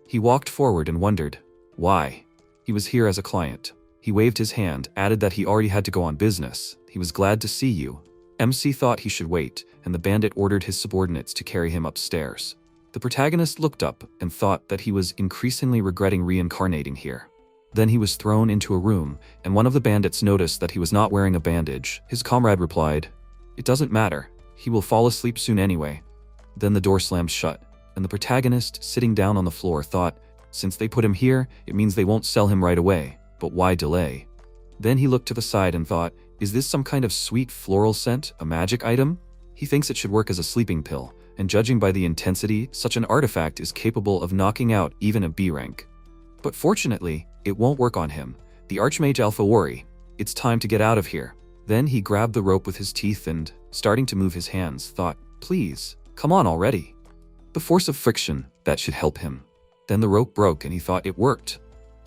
He walked forward and wondered, why? He was here as a client. He waved his hand, added that he already had to go on business. He was glad to see you. MC thought he should wait, and the bandit ordered his subordinates to carry him upstairs. The protagonist looked up and thought that he was increasingly regretting reincarnating here. Then he was thrown into a room, and one of the bandits noticed that he was not wearing a bandage. His comrade replied, "It doesn't matter. He will fall asleep soon anyway." Then the door slammed shut, and the protagonist, sitting down on the floor, thought, since they put him here, it means they won't sell him right away, but why delay? Then he looked to the side and thought, is this some kind of sweet floral scent, a magic item? He thinks it should work as a sleeping pill, and judging by the intensity, such an artifact is capable of knocking out even a B rank. But fortunately, it won't work on him. The Archmage Alpha worry. It's time to get out of here. Then he grabbed the rope with his teeth and, starting to move his hands, thought, please, come on already. The force of friction, that should help him. Then the rope broke and he thought it worked.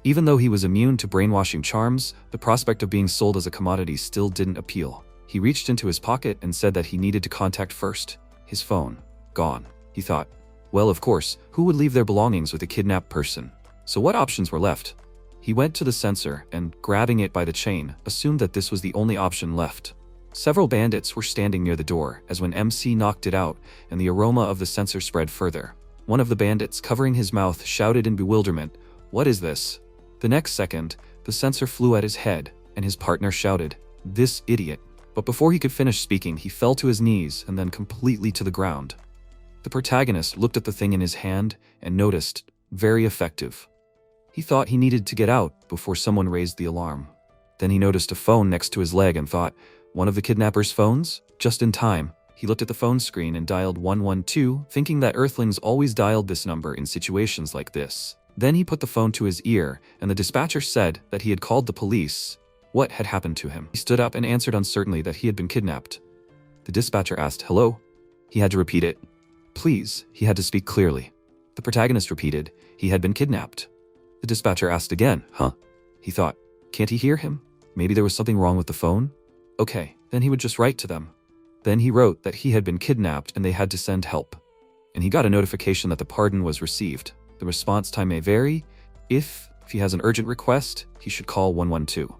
Even though he was immune to brainwashing charms, the prospect of being sold as a commodity still didn't appeal. He reached into his pocket and said that he needed to contact first. His phone. Gone. He thought, well, of course, who would leave their belongings with a kidnapped person? So what options were left? He went to the sensor and, grabbing it by the chain, assumed that this was the only option left. Several bandits were standing near the door as when MC knocked it out and the aroma of the sensor spread further. One of the bandits, covering his mouth, shouted in bewilderment, "What is this?" The next second, the sensor flew at his head and his partner shouted, "This idiot." But before he could finish speaking, he fell to his knees and then completely to the ground. The protagonist looked at the thing in his hand and noticed, very effective. He thought he needed to get out before someone raised the alarm. Then he noticed a phone next to his leg and thought, one of the kidnapper's phones? Just in time, he looked at the phone screen and dialed 112, thinking that Earthlings always dialed this number in situations like this. Then he put the phone to his ear, and the dispatcher said that he had called the police. What had happened to him? He stood up and answered uncertainly that he had been kidnapped. The dispatcher asked, "Hello?" He had to repeat it. "Please," he had to speak clearly. The protagonist repeated, he had been kidnapped. The dispatcher asked again, "Huh?" He thought, can't he hear him? Maybe there was something wrong with the phone? Okay, then he would just write to them. Then he wrote that he had been kidnapped and they had to send help. And he got a notification that the pardon was received. The response time may vary. If he has an urgent request, he should call 112.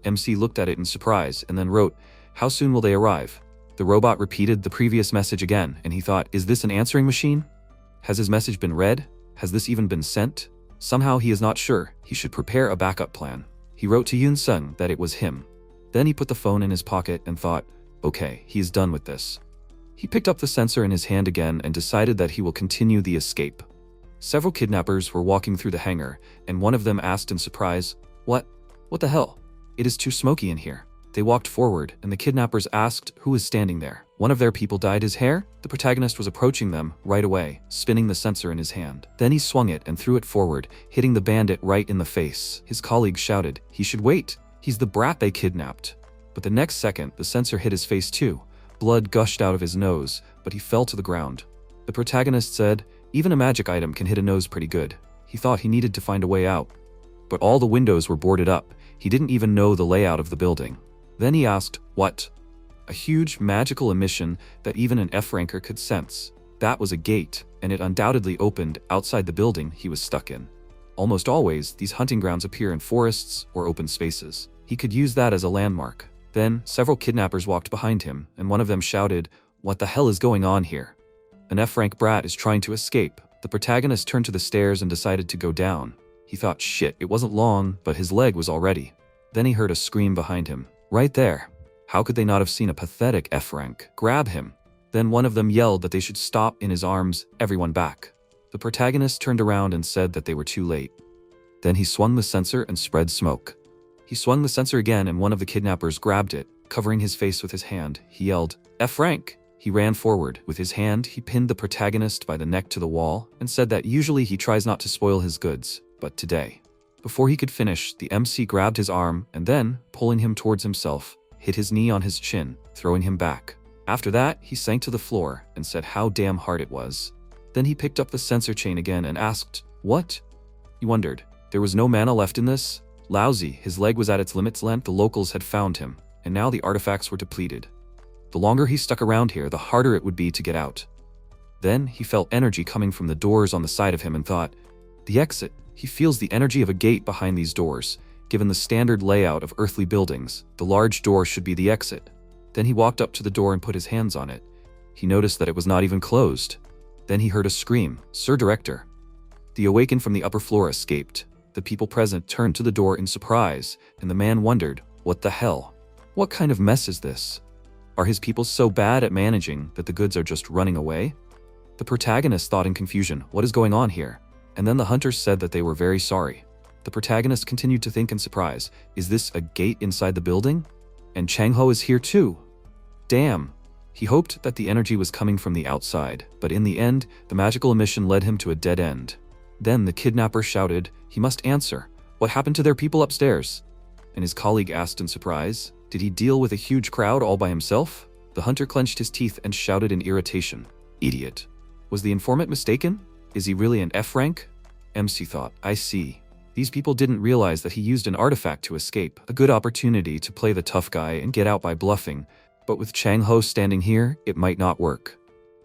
MC looked at it in surprise and then wrote, "How soon will they arrive?" The robot repeated the previous message again, and he thought, is this an answering machine? Has his message been read? Has this even been sent? Somehow he is not sure. He should prepare a backup plan. He wrote to Yoon Sung that it was him. Then he put the phone in his pocket and thought, okay, he is done with this. He picked up the sensor in his hand again and decided that he will continue the escape. Several kidnappers were walking through the hangar, and one of them asked in surprise, What the hell? It is too smoky in here." They walked forward, and the kidnappers asked who was standing there. One of their people dyed his hair. The protagonist was approaching them right away, spinning the sensor in his hand. Then he swung it and threw it forward, hitting the bandit right in the face. His colleague shouted, "He should wait. He's the brat they kidnapped." But the next second, the sensor hit his face too. Blood gushed out of his nose, but he fell to the ground. The protagonist said, even a magic item can hit a nose pretty good. He thought he needed to find a way out. But all the windows were boarded up. He didn't even know the layout of the building. Then he asked, what? A huge magical emission that even an F-ranker could sense. That was a gate, and it undoubtedly opened outside the building he was stuck in. Almost always, these hunting grounds appear in forests or open spaces. He could use that as a landmark. Then, several kidnappers walked behind him, and one of them shouted, "What the hell is going on here? An F-rank brat is trying to escape." The protagonist turned to the stairs and decided to go down. He thought, shit, it wasn't long, but his leg was already. Then he heard a scream behind him. Right there. How could they not have seen a pathetic F-rank grab him? Then one of them yelled that they should stop. In his arms, everyone back. The protagonist turned around and said that they were too late. Then he swung the sensor and spread smoke. He swung the sensor again and one of the kidnappers grabbed it, covering his face with his hand. He yelled, "F-rank!" He ran forward. With his hand, he pinned the protagonist by the neck to the wall and said that usually he tries not to spoil his goods, but today. Before he could finish, the MC grabbed his arm and then, pulling him towards himself, hit his knee on his chin, throwing him back. After that, he sank to the floor and said how damn hard it was. Then he picked up the sensor chain again and asked, "What?" He wondered. There was no mana left in this? Lousy, his leg was at its limit's length. The locals had found him. and now the artifacts were depleted. The longer he stuck around here, the harder it would be to get out. Then he felt energy coming from the doors on the side of him and thought, the exit. He feels the energy of a gate behind these doors. Given the standard layout of earthly buildings, the large door should be the exit. Then he walked up to the door and put his hands on it. He noticed that it was not even closed. Then he heard a scream, "Sir Director." The awakened from the upper floor escaped. The people present turned to the door in surprise, and the man wondered, what the hell? What kind of mess is this? Are his people so bad at managing that the goods are just running away? The protagonist thought in confusion, what is going on here? And then the hunters said that they were very sorry. The protagonist continued to think in surprise, is this a gate inside the building? And Chong-ho is here too. Damn. He hoped that the energy was coming from the outside, but in the end, the magical emission led him to a dead end. Then the kidnapper shouted, he must answer. What happened to their people upstairs? And his colleague asked in surprise, did he deal with a huge crowd all by himself? The hunter clenched his teeth and shouted in irritation, idiot. Was the informant mistaken? Is he really an F rank? MC thought, I see. These people didn't realize that he used an artifact to escape, a good opportunity to play the tough guy and get out by bluffing, but with Chong-ho standing here, it might not work.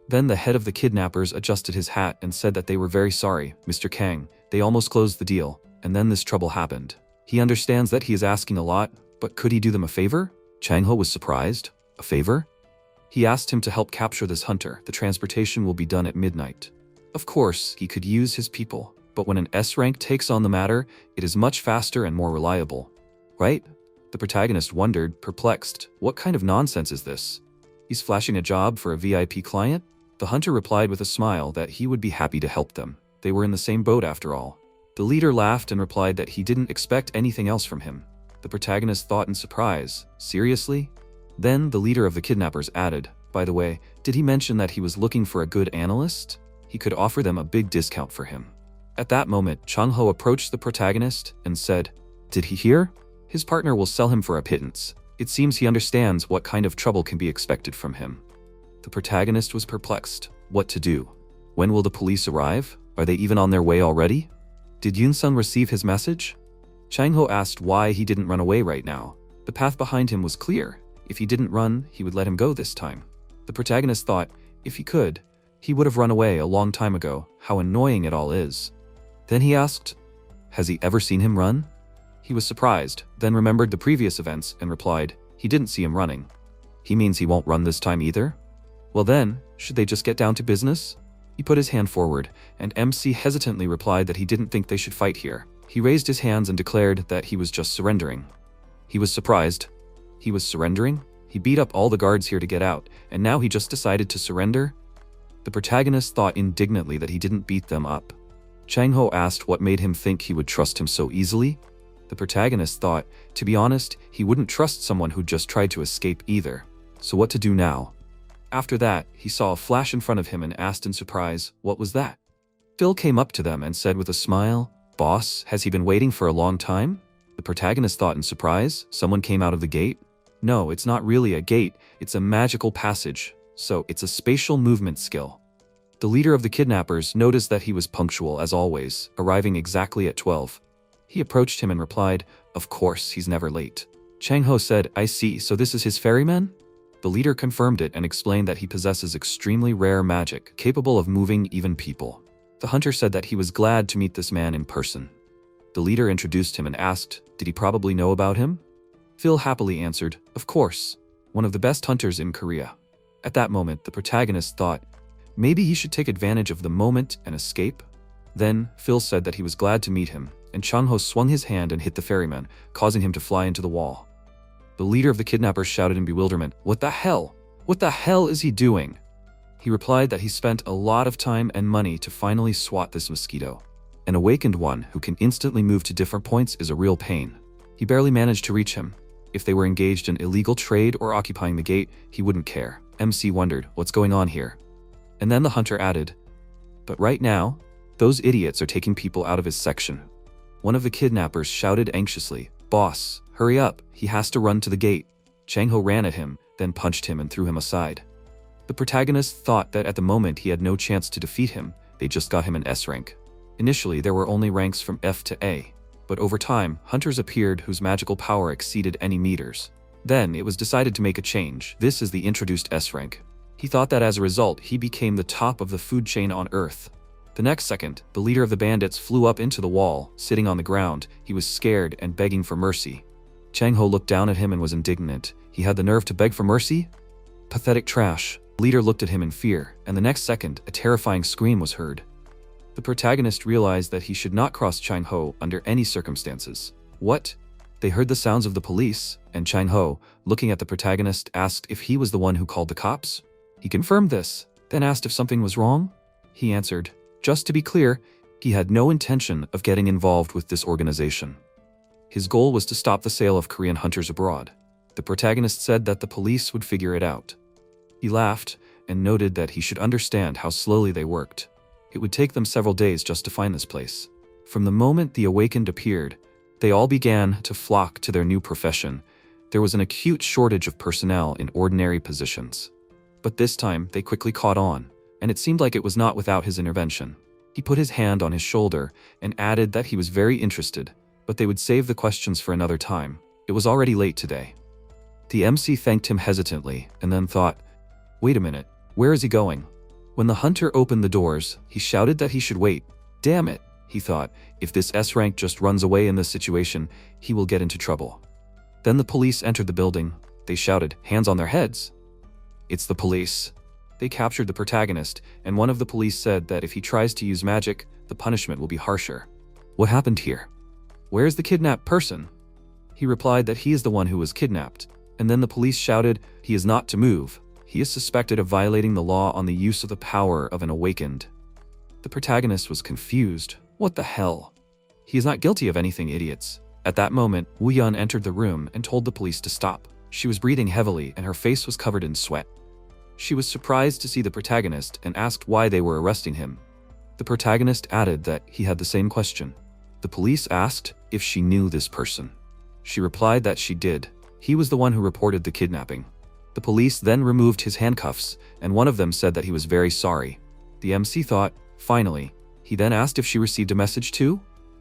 Then the head of the kidnappers adjusted his hat and said that they were very sorry, Mr. Kang, they almost closed the deal, and then this trouble happened. He understands that he is asking a lot, but could he do them a favor? Chong-ho was surprised. A favor? He asked him to help capture this hunter. The transportation will be done at midnight. Of course, he could use his people, but when an S rank takes on the matter, it is much faster and more reliable. Right? The protagonist wondered, perplexed, what kind of nonsense is this? He's flashing a job for a VIP client? The hunter replied with a smile that he would be happy to help them. They were in the same boat after all. The leader laughed and replied that he didn't expect anything else from him. The protagonist thought in surprise, seriously? Then the leader of the kidnappers added, by the way, did he mention that he was looking for a good analyst? He could offer them a big discount for him. At that moment, Chong-ho approached the protagonist and said, did he hear? His partner will sell him for a pittance. It seems he understands what kind of trouble can be expected from him. The protagonist was perplexed. What to do? When will the police arrive? Are they even on their way already? Did Yoon-sun receive his message? Chong-ho asked why he didn't run away right now. The path behind him was clear. If he didn't run, he would let him go this time. The protagonist thought, if he could, he would have run away a long time ago. How annoying it all is. Then he asked, has he ever seen him run? He was surprised, then remembered the previous events and replied, he didn't see him running. He means he won't run this time either? Well then, should they just get down to business? He put his hand forward, and MC hesitantly replied that he didn't think they should fight here. He raised his hands and declared that he was just surrendering. He was surprised. He was surrendering? He beat up all the guards here to get out, and now he just decided to surrender? The protagonist thought indignantly that he didn't beat them up. Chong-ho asked what made him think he would trust him so easily. The protagonist thought, to be honest, he wouldn't trust someone who just tried to escape either. So what to do now? After that, he saw a flash in front of him and asked in surprise, what was that? Phil came up to them and said with a smile, boss, has he been waiting for a long time? The protagonist thought in surprise, someone came out of the gate? No, it's not really a gate, it's a magical passage, so it's a spatial movement skill. The leader of the kidnappers noticed that he was punctual as always, arriving exactly at 12. He approached him and replied, of course, he's never late. Chong-ho said, I see, so this is his ferryman? The leader confirmed it and explained that he possesses extremely rare magic, capable of moving even people. The hunter said that he was glad to meet this man in person. The leader introduced him and asked, did he probably know about him? Phil happily answered, of course, one of the best hunters in Korea. At that moment, the protagonist thought, maybe he should take advantage of the moment and escape? Then, Phil said that he was glad to meet him, and Chong-ho swung his hand and hit the ferryman, causing him to fly into the wall. The leader of the kidnappers shouted in bewilderment, what the hell? What the hell is he doing? He replied that he spent a lot of time and money to finally swat this mosquito. An awakened one who can instantly move to different points is a real pain. He barely managed to reach him. If they were engaged in illegal trade or occupying the gate, he wouldn't care. MC wondered, what's going on here? And then the hunter added, but right now, those idiots are taking people out of his section. One of the kidnappers shouted anxiously, boss, hurry up, he has to run to the gate. Chong-ho ran at him, then punched him and threw him aside. The protagonist thought that at the moment he had no chance to defeat him, they just got him an S rank. Initially, there were only ranks from F to A, but over time, hunters appeared whose magical power exceeded any meters. Then it was decided to make a change. This is the introduced S rank. He thought that as a result, he became the top of the food chain on Earth. The next second, the leader of the bandits flew up into the wall, sitting on the ground. He was scared and begging for mercy. Chong-ho looked down at him and was indignant. He had the nerve to beg for mercy? Pathetic trash. The leader looked at him in fear, and the next second, a terrifying scream was heard. The protagonist realized that he should not cross Chong-ho under any circumstances. What? They heard the sounds of the police, and Chong-ho, looking at the protagonist, asked if he was the one who called the cops. He confirmed this, then asked if something was wrong. He answered, just to be clear, he had no intention of getting involved with this organization. His goal was to stop the sale of Korean hunters abroad. The protagonist said that the police would figure it out. He laughed and noted that he should understand how slowly they worked. It would take them several days just to find this place. From the moment the awakened appeared, they all began to flock to their new profession. There was an acute shortage of personnel in ordinary positions. But this time, they quickly caught on, and it seemed like it was not without his intervention. He put his hand on his shoulder and added that he was very interested, but they would save the questions for another time. It was already late today. The MC thanked him hesitantly and then thought, wait a minute, where is he going? When the hunter opened the doors, he shouted that he should wait. Damn it, he thought, if this S-rank just runs away in this situation, he will get into trouble. Then the police entered the building. They shouted, hands on their heads. It's the police. They captured the protagonist, and one of the police said that if he tries to use magic, the punishment will be harsher. What happened here? Where is the kidnapped person? He replied that he is the one who was kidnapped, and then the police shouted, he is not to move. He is suspected of violating the law on the use of the power of an awakened. The protagonist was confused. What the hell? He is not guilty of anything, idiots. At that moment, Woo-yeon entered the room and told the police to stop. She was breathing heavily and her face was covered in sweat. She was surprised to see the protagonist and asked why they were arresting him. The protagonist added that he had the same question. The police asked if she knew this person. She replied that she did. He was the one who reported the kidnapping. The police then removed his handcuffs, and one of them said that he was very sorry. The MC thought, finally. He then asked if she received a message too.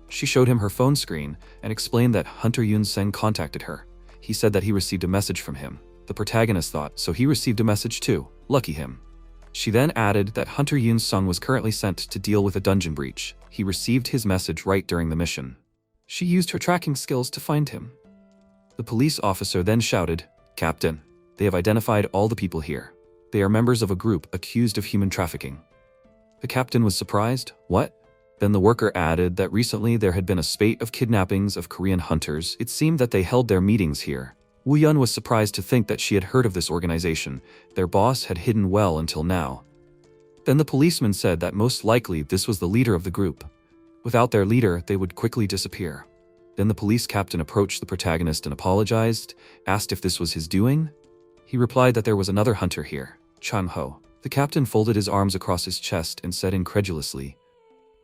She showed him her phone screen and explained that Hunter Yoon-seng contacted her. He said that he received a message from him. The protagonist thought, so he received a message too. Lucky him. She then added that Hunter Yoon-sung was currently sent to deal with a dungeon breach. He received his message right during the mission. She used her tracking skills to find him. The police officer then shouted, Captain, they have identified all the people here. They are members of a group accused of human trafficking. The captain was surprised. What? Then the worker added that recently there had been a spate of kidnappings of Korean hunters. It seemed that they held their meetings here. Woo-yeon was surprised to think that she had heard of this organization. Their boss had hidden well until now. Then the policeman said that most likely this was the leader of the group. Without their leader, they would quickly disappear. Then the police captain approached the protagonist and apologized, asked if this was his doing. He replied that there was another hunter here, Chong-ho. The captain folded his arms across his chest and said incredulously,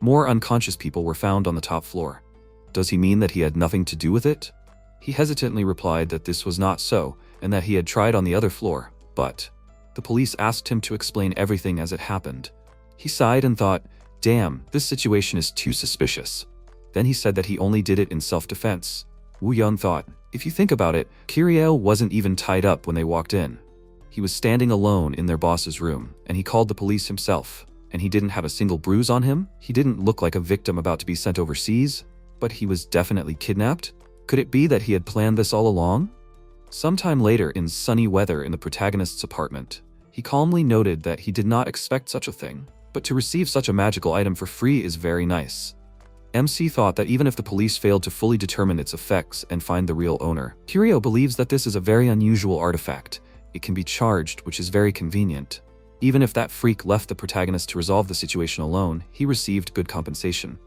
more unconscious people were found on the top floor. Does he mean that he had nothing to do with it? He hesitantly replied that this was not so, and that he had tried on the other floor, but the police asked him to explain everything as it happened. He sighed and thought, damn, this situation is too suspicious. Then he said that he only did it in self-defense. Woo-yeon thought, if you think about it, Kiryeo wasn't even tied up when they walked in. He was standing alone in their boss's room, and he called the police himself, and he didn't have a single bruise on him. He didn't look like a victim about to be sent overseas, but he was definitely kidnapped. Could it be that he had planned this all along? Sometime later, in sunny weather in the protagonist's apartment, he calmly noted that he did not expect such a thing, but to receive such a magical item for free is very nice. MC thought that even if the police failed to fully determine its effects and find the real owner, Kiryeo believes that this is a very unusual artifact. It can be charged, which is very convenient. Even if that freak left the protagonist to resolve the situation alone, he received good compensation.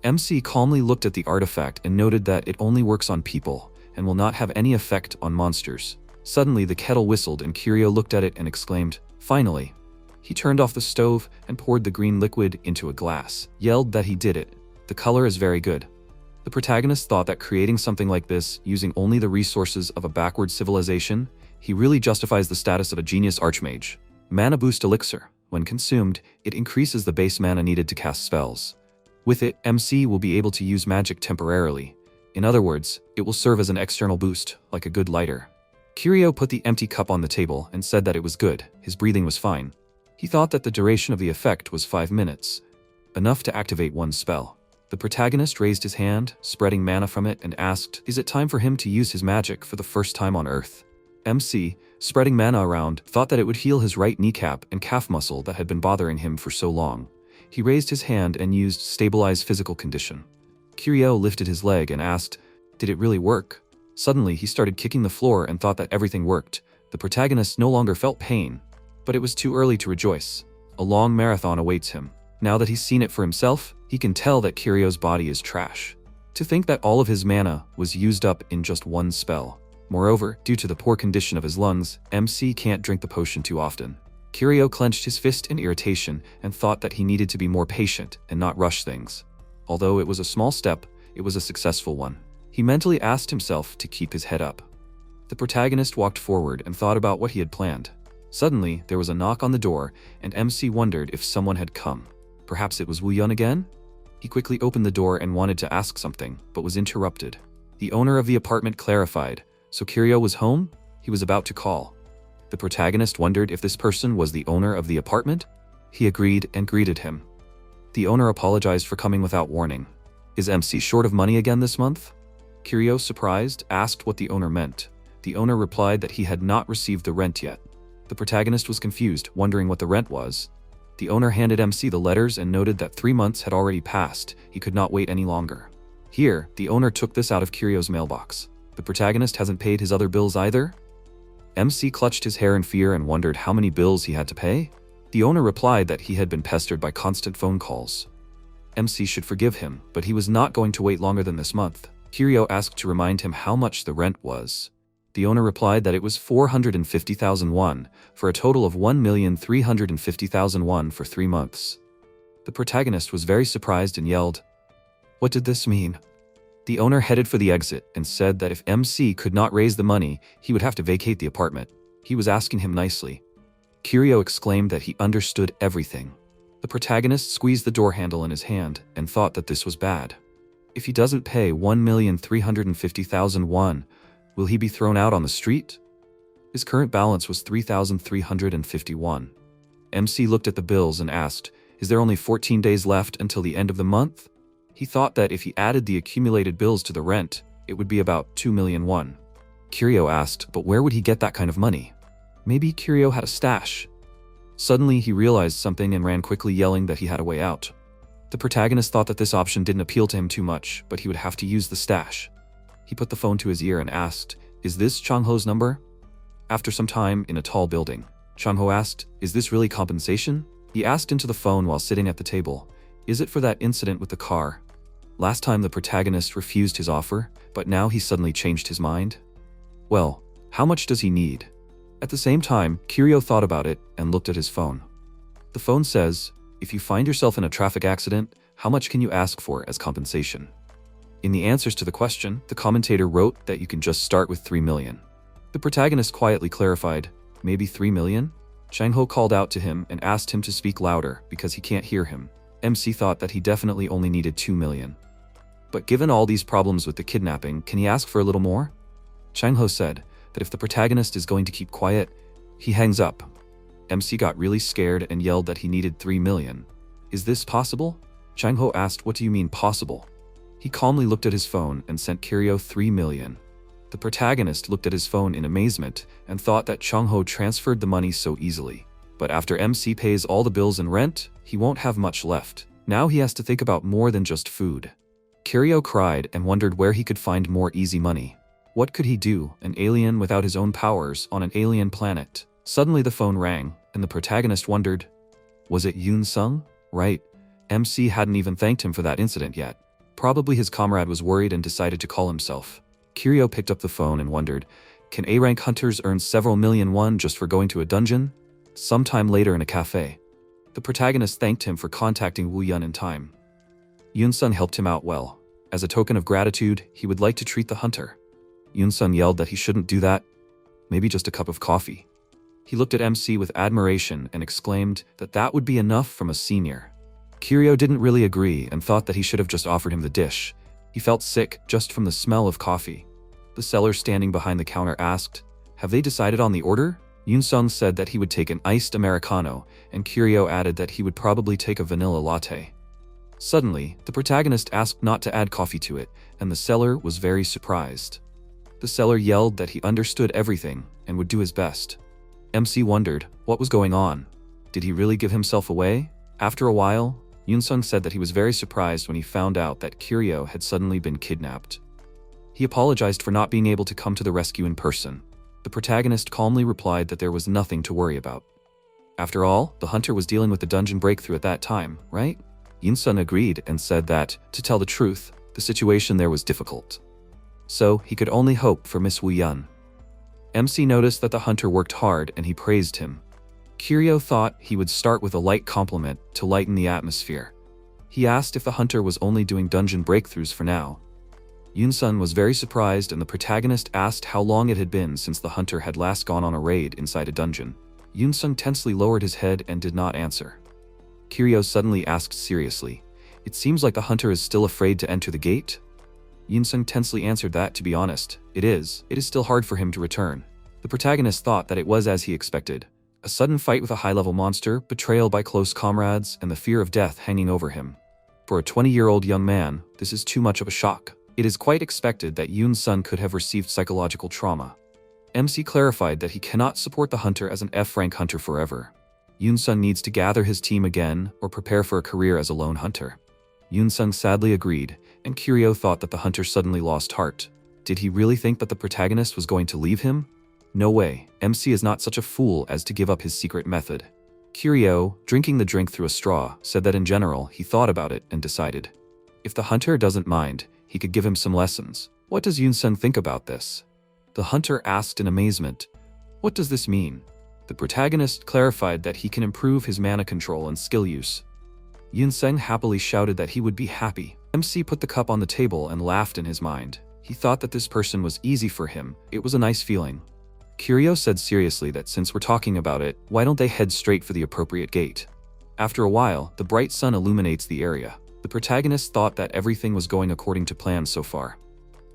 MC calmly looked at the artifact and noted that it only works on people and will not have any effect on monsters. Suddenly the kettle whistled and Kiryeo looked at it and exclaimed, finally. He turned off the stove and poured the green liquid into a glass, yelled that he did it. The color is very good. The protagonist thought that creating something like this, using only the resources of a backward civilization, he really justifies the status of a genius archmage. Mana Boost Elixir. When consumed, it increases the base mana needed to cast spells. With it, MC will be able to use magic temporarily. In other words, it will serve as an external boost, like a good lighter. Kiryu put the empty cup on the table and said that it was good, his breathing was fine. He thought that the duration of the effect was 5 minutes, enough to activate one spell. The protagonist raised his hand, spreading mana from it, and asked, is it time for him to use his magic for the first time on Earth? MC, spreading mana around, thought that it would heal his right kneecap and calf muscle that had been bothering him for so long. He raised his hand and used Stabilize Physical Condition. Kiryu lifted his leg and asked, did it really work? Suddenly, he started kicking the floor and thought that everything worked. The protagonist no longer felt pain, but it was too early to rejoice. A long marathon awaits him. Now that he's seen it for himself, he can tell that Kiryu's body is trash. To think that all of his mana was used up in just one spell. Moreover, due to the poor condition of his lungs, MC can't drink the potion too often. Kiryu clenched his fist in irritation and thought that he needed to be more patient and not rush things. Although it was a small step, it was a successful one. He mentally asked himself to keep his head up. The protagonist walked forward and thought about what he had planned. Suddenly, there was a knock on the door, and MC wondered if someone had come. Perhaps it was Wu Yun again? He quickly opened the door and wanted to ask something, but was interrupted. The owner of the apartment clarified, so Kiryu was home? He was about to call. The protagonist wondered if this person was the owner of the apartment? He agreed and greeted him. The owner apologized for coming without warning. Is MC short of money again this month? Kiryu, surprised, asked what the owner meant. The owner replied that he had not received the rent yet. The protagonist was confused, wondering what the rent was. The owner handed MC the letters and noted that 3 months had already passed. He could not wait any longer. Here, the owner took this out of Kiryu's mailbox. The protagonist hasn't paid his other bills either? MC clutched his hair in fear and wondered how many bills he had to pay. The owner replied that he had been pestered by constant phone calls. MC should forgive him, but he was not going to wait longer than this month. Kiryu asked to remind him how much the rent was. The owner replied that it was 450,000 won, for a total of 1,350,000 won for 3 months. The protagonist was very surprised and yelled, what did this mean? The owner headed for the exit and said that if MC could not raise the money, he would have to vacate the apartment. He was asking him nicely. Kiryu exclaimed that he understood everything. The protagonist squeezed the door handle in his hand and thought that this was bad. If he doesn't pay 1,350,000 won, will he be thrown out on the street? His current balance was 3,351. MC looked at the bills and asked, is there only 14 days left until the end of the month? He thought that if he added the accumulated bills to the rent, it would be about 2 million won. Kiryu asked, but where would he get that kind of money? Maybe Kiryu had a stash. Suddenly, he realized something and ran quickly, yelling that he had a way out. The protagonist thought that this option didn't appeal to him too much, but he would have to use the stash. He put the phone to his ear and asked, is this Chong-ho's number? After some time, in a tall building, Chong-ho asked, is this really compensation? He asked into the phone while sitting at the table, is it for that incident with the car? Last time the protagonist refused his offer, but now he suddenly changed his mind. Well, how much does he need? At the same time, Kiryu thought about it and looked at his phone. The phone says, if you find yourself in a traffic accident, how much can you ask for as compensation? In the answers to the question, the commentator wrote that you can just start with 3 million. The protagonist quietly clarified, maybe 3 million? Chong-ho called out to him and asked him to speak louder because he can't hear him. MC thought that he definitely only needed 2 million. But given all these problems with the kidnapping, can he ask for a little more? Chong-ho said that if the protagonist is going to keep quiet, he hangs up. MC got really scared and yelled that he needed 3 million. Is this possible? Chong-ho asked, what do you mean possible? He calmly looked at his phone and sent Kiryu 3 million. The protagonist looked at his phone in amazement and thought that Chong-ho transferred the money so easily. But after MC pays all the bills and rent, he won't have much left. Now he has to think about more than just food. Kiryu cried and wondered where he could find more easy money. What could he do, an alien without his own powers on an alien planet? Suddenly the phone rang, and the protagonist wondered, was it Yoon Sung? Right. MC hadn't even thanked him for that incident yet. Probably his comrade was worried and decided to call himself. Kiryu picked up the phone and wondered, can A-rank hunters earn several million won just for going to a dungeon? Sometime later in a cafe, the protagonist thanked him for contacting Wu Yun in time. Yoon Sung helped him out well. As a token of gratitude, he would like to treat the hunter. Yoon Sung yelled that he shouldn't do that. Maybe just a cup of coffee. He looked at MC with admiration and exclaimed that that would be enough from a senior. Kiryu didn't really agree and thought that he should have just offered him the dish. He felt sick just from the smell of coffee. The seller standing behind the counter asked, Have they decided on the order? Yoon-sung said that he would take an iced Americano, and Kiryu added that he would probably take a vanilla latte. Suddenly, the protagonist asked not to add coffee to it, and the seller was very surprised. The seller yelled that he understood everything and would do his best. MC wondered what was going on. Did he really give himself away? After a while, Yoon-sung said that he was very surprised when he found out that Kiryu had suddenly been kidnapped. He apologized for not being able to come to the rescue in person. The protagonist calmly replied that there was nothing to worry about. After all, the hunter was dealing with the dungeon breakthrough at that time, right? Yoon-sung agreed and said that, to tell the truth, the situation there was difficult. So, he could only hope for Miss Woo-yeon. MC noticed that the hunter worked hard and he praised him. Kiryu thought he would start with a light compliment to lighten the atmosphere. He asked if the hunter was only doing dungeon breakthroughs for now. Yoon-sung was very surprised and the protagonist asked how long it had been since the hunter had last gone on a raid inside a dungeon. Yoon-sung tensely lowered his head and did not answer. Kiryu suddenly asked seriously, "It seems like the hunter is still afraid to enter the gate?" Yoon-sung tensely answered that, to be honest, it is still hard for him to return. The protagonist thought that it was as he expected. A sudden fight with a high-level monster, betrayal by close comrades, and the fear of death hanging over him. For a 20-year-old young man, this is too much of a shock. It is quite expected that Yoon-sung could have received psychological trauma. MC clarified that he cannot support the hunter as an F-rank hunter forever. Yoon-sung needs to gather his team again or prepare for a career as a lone hunter. Yoon-sung sadly agreed, and Kiryu thought that the hunter suddenly lost heart. Did he really think that the protagonist was going to leave him? No way, MC is not such a fool as to give up his secret method. Kiryu, drinking the drink through a straw, said that in general he thought about it and decided. If the hunter doesn't mind, he could give him some lessons. What does Yoon-sung think about this? The hunter asked in amazement, "What does this mean?" The protagonist clarified that he can improve his mana control and skill use. Yoon-sung happily shouted that he would be happy. MC put the cup on the table and laughed in his mind. He thought that this person was easy for him. It was a nice feeling. Kiryu said seriously that since we're talking about it, why don't they head straight for the appropriate gate? After a while, the bright sun illuminates the area. The protagonist thought that everything was going according to plan so far.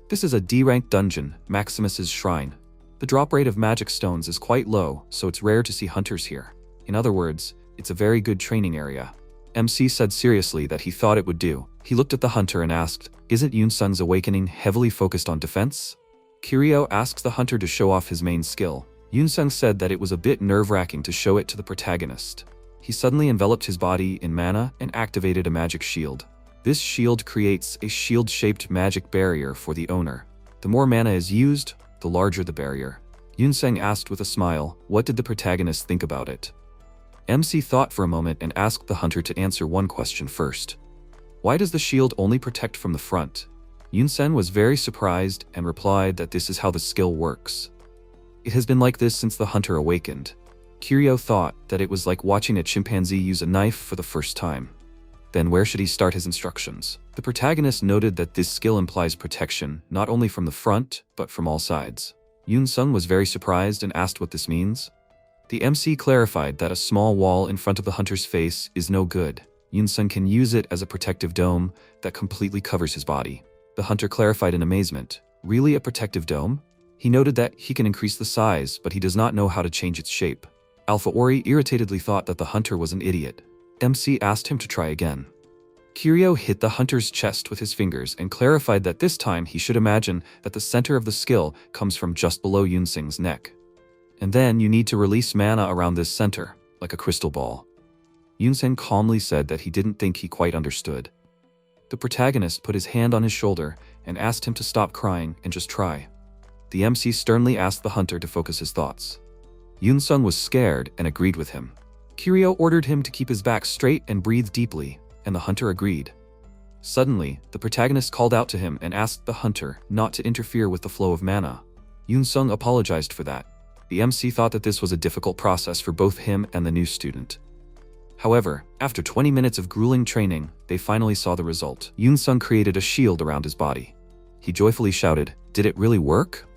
This is a D-ranked dungeon, Maximus's Shrine. The drop rate of magic stones is quite low, so it's rare to see hunters here. In other words, it's a very good training area. MC said seriously that he thought it would do. He looked at the hunter and asked, "Isn't Yoon-sung's awakening heavily focused on defense?" Kiryu asks the hunter to show off his main skill. Yoon-sung said that it was a bit nerve-wracking to show it to the protagonist. He suddenly enveloped his body in mana and activated a magic shield. This shield creates a shield-shaped magic barrier for the owner. The more mana is used, the larger the barrier. Yoon-sung asked with a smile, what did the protagonist think about it? MC thought for a moment and asked the hunter to answer one question first. Why does the shield only protect from the front? Yoon-sung was very surprised and replied that this is how the skill works. It has been like this since the hunter awakened. Kiryu thought that it was like watching a chimpanzee use a knife for the first time. Then where should he start his instructions? The protagonist noted that this skill implies protection, not only from the front, but from all sides. Yoon-sung was very surprised and asked what this means. The MC clarified that a small wall in front of the hunter's face is no good. Yoon-sung can use it as a protective dome that completely covers his body. The hunter clarified in amazement, really a protective dome? He noted that he can increase the size, but he does not know how to change its shape. Alpha Ori irritatedly thought that the hunter was an idiot. MC asked him to try again. Kiryu hit the hunter's chest with his fingers and clarified that this time he should imagine that the center of the skill comes from just below Yoon-sung's neck. And then you need to release mana around this center, like a crystal ball. Yoon-sung calmly said that he didn't think he quite understood. The protagonist put his hand on his shoulder and asked him to stop crying and just try. The MC sternly asked the hunter to focus his thoughts. Yoon-sung was scared and agreed with him. Kiryu ordered him to keep his back straight and breathe deeply, and the hunter agreed. Suddenly, the protagonist called out to him and asked the hunter not to interfere with the flow of mana. Yoon-sung apologized for that. The MC thought that this was a difficult process for both him and the new student. However, after 20 minutes of grueling training, they finally saw the result. Yoon-sung created a shield around his body. He joyfully shouted, "Did it really work?"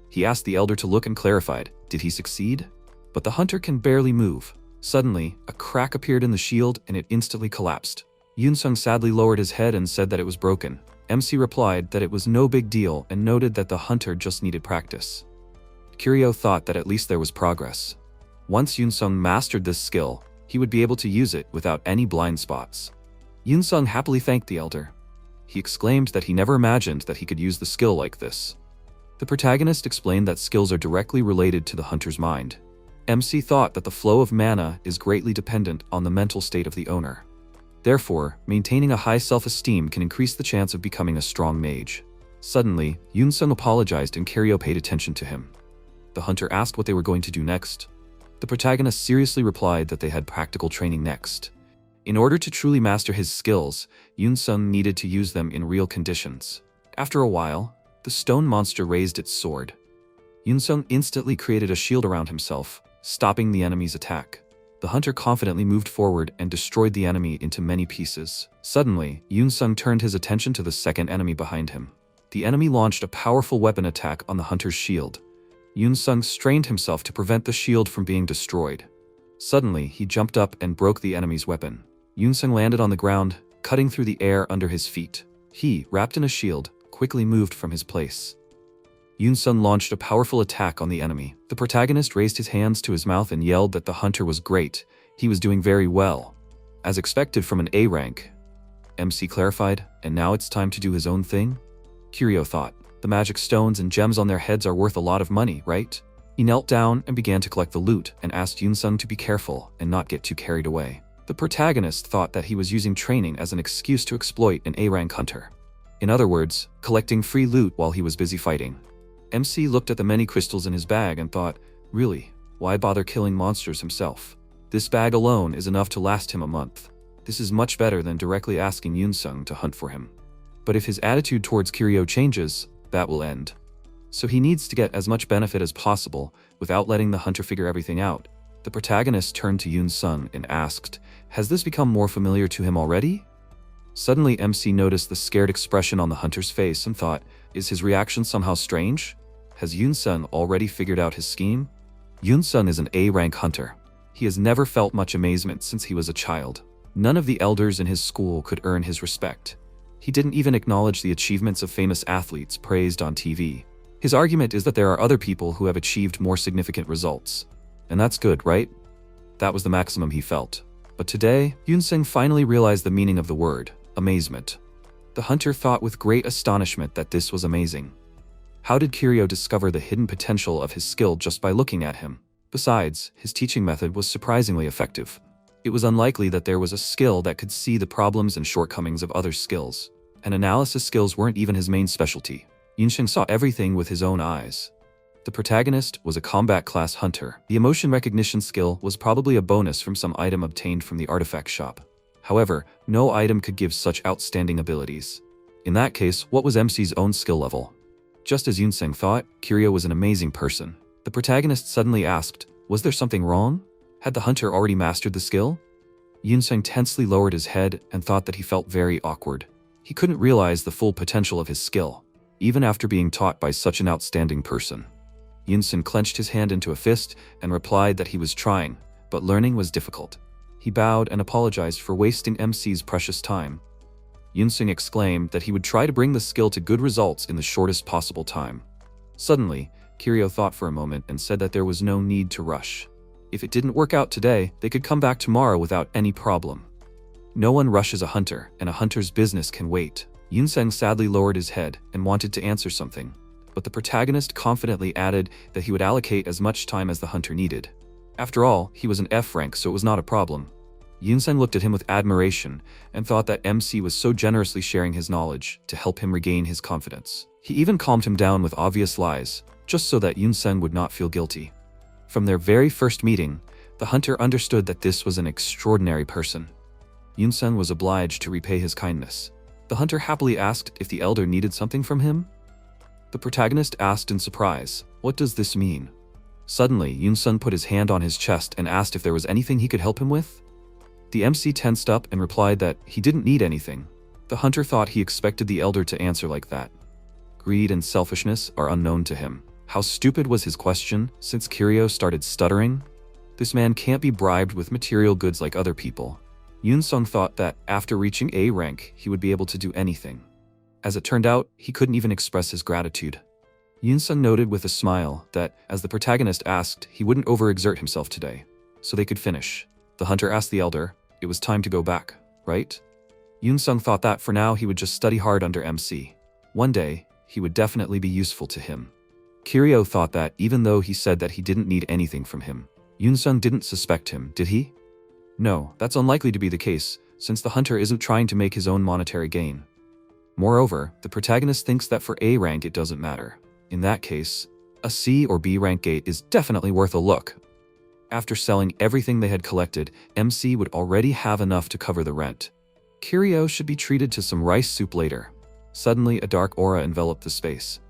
He asked the elder to look and clarified, "Did he succeed?" But the hunter can barely move. Suddenly, a crack appeared in the shield and it instantly collapsed. Yoon-sung sadly lowered his head and said that it was broken. MC replied that it was no big deal and noted that the hunter just needed practice. Kiryu thought that at least there was progress. Once Yoon-sung mastered this skill, he would be able to use it without any blind spots. Yoon-sung happily thanked the elder. He exclaimed that he never imagined that he could use the skill like this. The protagonist explained that skills are directly related to the hunter's mind. MC thought that the flow of mana is greatly dependent on the mental state of the owner. Therefore, maintaining a high self-esteem can increase the chance of becoming a strong mage. Suddenly, Yoon-sung apologized and Kiryu paid attention to him. The hunter asked what they were going to do next. The protagonist seriously replied that they had practical training next. In order to truly master his skills, Yoon-sung needed to use them in real conditions. After a while, the stone monster raised its sword. Yoon-sung instantly created a shield around himself, stopping the enemy's attack. The hunter confidently moved forward and destroyed the enemy into many pieces. Suddenly, Yoon-sung turned his attention to the second enemy behind him. The enemy launched a powerful weapon attack on the hunter's shield. Yoon-sung strained himself to prevent the shield from being destroyed. Suddenly, he jumped up and broke the enemy's weapon. Yoon-sung landed on the ground, cutting through the air under his feet. He, wrapped in a shield, quickly moved from his place. Yoon-sung launched a powerful attack on the enemy. The protagonist raised his hands to his mouth and yelled that the hunter was great. He was doing very well. As expected from an A rank. MC clarified, and now it's time to do his own thing? Kiryu thought, the magic stones and gems on their heads are worth a lot of money, right? He knelt down and began to collect the loot and asked Yoon-sung to be careful and not get too carried away. The protagonist thought that he was using training as an excuse to exploit an A-rank hunter. In other words, collecting free loot while he was busy fighting. MC looked at the many crystals in his bag and thought, really, why bother killing monsters himself? This bag alone is enough to last him a month. This is much better than directly asking Yoon-sung to hunt for him. But if his attitude towards Kiryu changes, that will end. So he needs to get as much benefit as possible without letting the hunter figure everything out. The protagonist turned to Yoon-sung and asked, has this become more familiar to him already? Suddenly MC noticed the scared expression on the hunter's face and thought, is his reaction somehow strange? Has Yoon-sung already figured out his scheme? Yoon-sung is an A-rank hunter. He has never felt much amazement since he was a child. None of the elders in his school could earn his respect. He didn't even acknowledge the achievements of famous athletes praised on TV. His argument is that there are other people who have achieved more significant results. And that's good, right? That was the maximum he felt. But today, Yoon-sung finally realized the meaning of the word, amazement. The hunter thought with great astonishment that this was amazing. How did Kiryu discover the hidden potential of his skill just by looking at him? Besides, his teaching method was surprisingly effective. It was unlikely that there was a skill that could see the problems and shortcomings of other skills. And analysis skills weren't even his main specialty. Yoon-sung saw everything with his own eyes. The protagonist was a combat class hunter. The emotion recognition skill was probably a bonus from some item obtained from the artifact shop. However, no item could give such outstanding abilities. In that case, what was MC's own skill level? Just as Yoon-sung thought, Kiryu was an amazing person. The protagonist suddenly asked, was there something wrong? Had the hunter already mastered the skill? Yoon-sung tensely lowered his head and thought that he felt very awkward. He couldn't realize the full potential of his skill, even after being taught by such an outstanding person. Yoon-sung clenched his hand into a fist and replied that he was trying, but learning was difficult. He bowed and apologized for wasting MC's precious time. Yoon-sung exclaimed that he would try to bring the skill to good results in the shortest possible time. Suddenly, Kiryu thought for a moment and said that there was no need to rush. If it didn't work out today, they could come back tomorrow without any problem. No one rushes a hunter, and a hunter's business can wait. Yoon-sung sadly lowered his head and wanted to answer something, but the protagonist confidently added that he would allocate as much time as the hunter needed. After all, he was an F rank, so it was not a problem. Yoon-sung looked at him with admiration and thought that MC was so generously sharing his knowledge to help him regain his confidence. He even calmed him down with obvious lies, just so that Yoon-sung would not feel guilty. From their very first meeting, the hunter understood that this was an extraordinary person. Yoon-sung was obliged to repay his kindness. The hunter happily asked if the elder needed something from him. The protagonist asked in surprise, what does this mean? Suddenly, Yoon-sung put his hand on his chest and asked if there was anything he could help him with. The MC tensed up and replied that he didn't need anything. The hunter thought he expected the elder to answer like that. Greed and selfishness are unknown to him. How stupid was his question, since Kiryu started stuttering? This man can't be bribed with material goods like other people. Yoon-sung thought that after reaching A rank, he would be able to do anything. As it turned out, he couldn't even express his gratitude. Yoon-sung noted with a smile that, as the protagonist asked, he wouldn't overexert himself today, so they could finish. The hunter asked the elder, it was time to go back, right? Yoon-sung thought that for now he would just study hard under MC. One day, he would definitely be useful to him. Kiryu thought that even though he said that he didn't need anything from him, Yoon-sung didn't suspect him, did he? No, that's unlikely to be the case, since the hunter isn't trying to make his own monetary gain. Moreover, the protagonist thinks that for A rank it doesn't matter. In that case, a C or B rank gate is definitely worth a look. After selling everything they had collected, MC would already have enough to cover the rent. Kiryu should be treated to some rice soup later. Suddenly, a dark aura enveloped the space.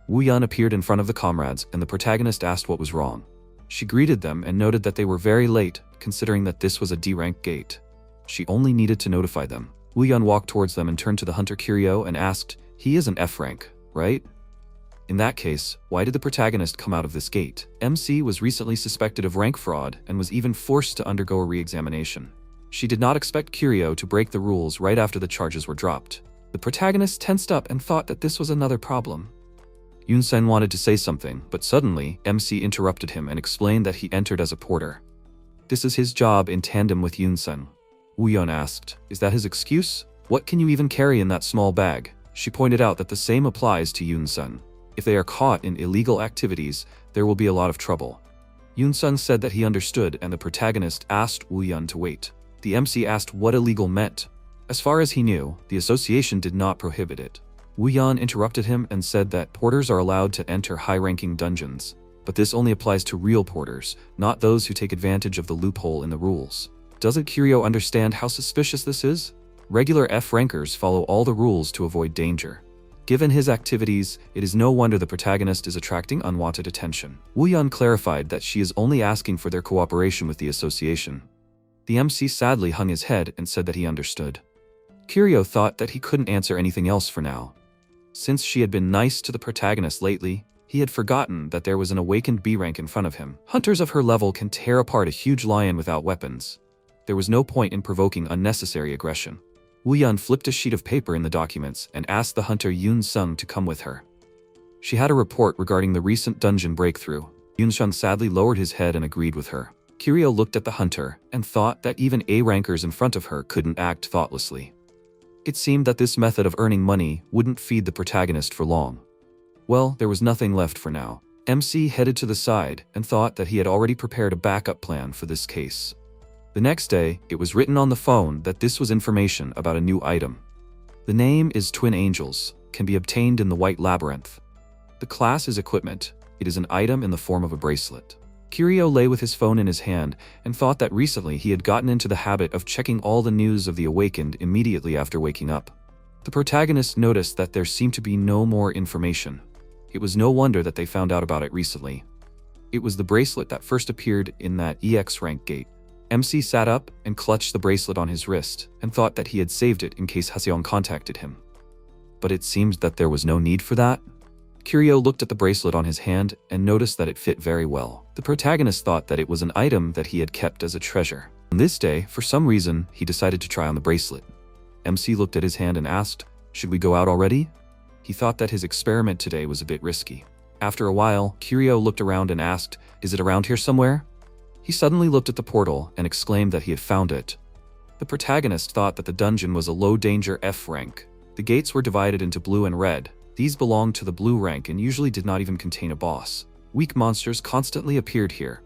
Woo-yeon appeared in front of the comrades, and the protagonist asked what was wrong. She greeted them and noted that they were very late, considering that this was a D-rank gate. She only needed to notify them. Woo-yeon walked towards them and turned to the hunter Kiryu and asked, he is an F rank, right? In that case, why did the protagonist come out of this gate? MC was recently suspected of rank fraud and was even forced to undergo a re-examination. She did not expect Kiryu to break the rules right after the charges were dropped. The protagonist tensed up and thought that this was another problem. Yoon-sung wanted to say something, but suddenly, MC interrupted him and explained that he entered as a porter. This is his job in tandem with Yoon-sung. Woo-yeon asked, is that his excuse? What can you even carry in that small bag? She pointed out that the same applies to Yoon-sung. If they are caught in illegal activities, there will be a lot of trouble. Yoon-sung said that he understood, and the protagonist asked Woo-yeon to wait. The MC asked what illegal meant. As far as he knew, the association did not prohibit it. Woo-yeon interrupted him and said that porters are allowed to enter high-ranking dungeons, but this only applies to real porters, not those who take advantage of the loophole in the rules. Doesn't Kiryu understand how suspicious this is? Regular F rankers follow all the rules to avoid danger. Given his activities, it is no wonder the protagonist is attracting unwanted attention. Woo-yeon clarified that she is only asking for their cooperation with the association. The MC sadly hung his head and said that he understood. Kiryu thought that he couldn't answer anything else for now. Since she had been nice to the protagonist lately, he had forgotten that there was an awakened B rank in front of him. Hunters of her level can tear apart a huge lion without weapons. There was no point in provoking unnecessary aggression. Woo-yeon flipped a sheet of paper in the documents and asked the hunter Yoon-sung to come with her. She had a report regarding the recent dungeon breakthrough. Yoon-sung sadly lowered his head and agreed with her. Kiryu looked at the hunter and thought that even A rankers in front of her couldn't act thoughtlessly. It seemed that this method of earning money wouldn't feed the protagonist for long. Well, there was nothing left for now. MC headed to the side and thought that he had already prepared a backup plan for this case. The next day, it was written on the phone that this was information about a new item. The name is Twin Angels, can be obtained in the White Labyrinth. The class is equipment. It is an item in the form of a bracelet. Kiryu lay with his phone in his hand and thought that recently he had gotten into the habit of checking all the news of the awakened immediately after waking up. The protagonist noticed that there seemed to be no more information. It was no wonder that they found out about it recently. It was the bracelet that first appeared in that EX rank gate. MC sat up and clutched the bracelet on his wrist and thought that he had saved it in case Haseong contacted him. But it seemed that there was no need for that. Kiryu looked at the bracelet on his hand and noticed that it fit very well. The protagonist thought that it was an item that he had kept as a treasure. On this day, for some reason, he decided to try on the bracelet. MC looked at his hand and asked, should we go out already? He thought that his experiment today was a bit risky. After a while, Kiryu looked around and asked, is it around here somewhere? He suddenly looked at the portal and exclaimed that he had found it. The protagonist thought that the dungeon was a low-danger F rank. The gates were divided into blue and red. These belonged to the blue rank and usually did not even contain a boss. Weak monsters constantly appeared here.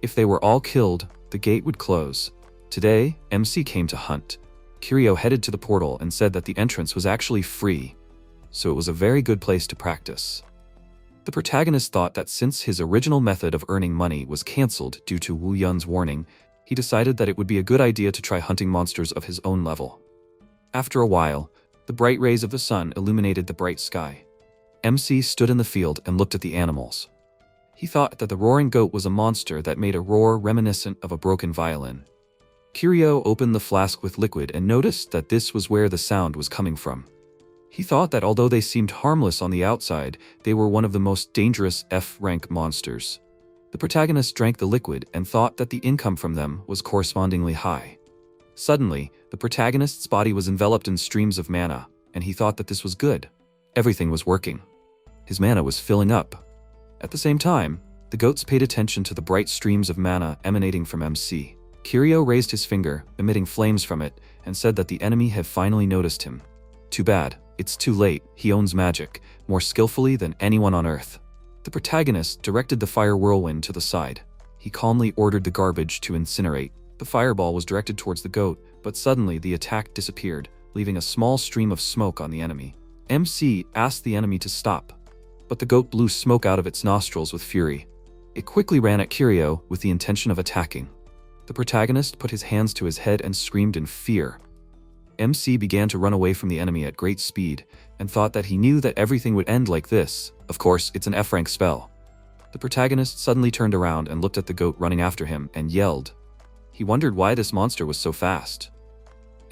If they were all killed, the gate would close. Today, MC came to hunt. Kiryu headed to the portal and said that the entrance was actually free, so it was a very good place to practice. The protagonist thought that since his original method of earning money was cancelled due to Woo-yeon's warning, he decided that it would be a good idea to try hunting monsters of his own level. After a while, the bright rays of the sun illuminated the bright sky. MC stood in the field and looked at the animals. He thought that the roaring goat was a monster that made a roar reminiscent of a broken violin. Kiryu opened the flask with liquid and noticed that this was where the sound was coming from. He thought that although they seemed harmless on the outside, they were one of the most dangerous F-rank monsters. The protagonist drank the liquid and thought that the income from them was correspondingly high. Suddenly, the protagonist's body was enveloped in streams of mana, and he thought that this was good. Everything was working. His mana was filling up. At the same time, the goats paid attention to the bright streams of mana emanating from MC. Kiryu raised his finger, emitting flames from it, and said that the enemy had finally noticed him. Too bad, it's too late, he owns magic, more skillfully than anyone on Earth. The protagonist directed the fire whirlwind to the side. He calmly ordered the garbage to incinerate. The fireball was directed towards the goat, but suddenly the attack disappeared, leaving a small stream of smoke on the enemy. MC asked the enemy to stop, but the goat blew smoke out of its nostrils with fury. It quickly ran at Kiryu with the intention of attacking. The protagonist put his hands to his head and screamed in fear. MC began to run away from the enemy at great speed, and thought that he knew that everything would end like this. Of course, it's an F-rank spell. The protagonist suddenly turned around and looked at the goat running after him and yelled. He wondered why this monster was so fast.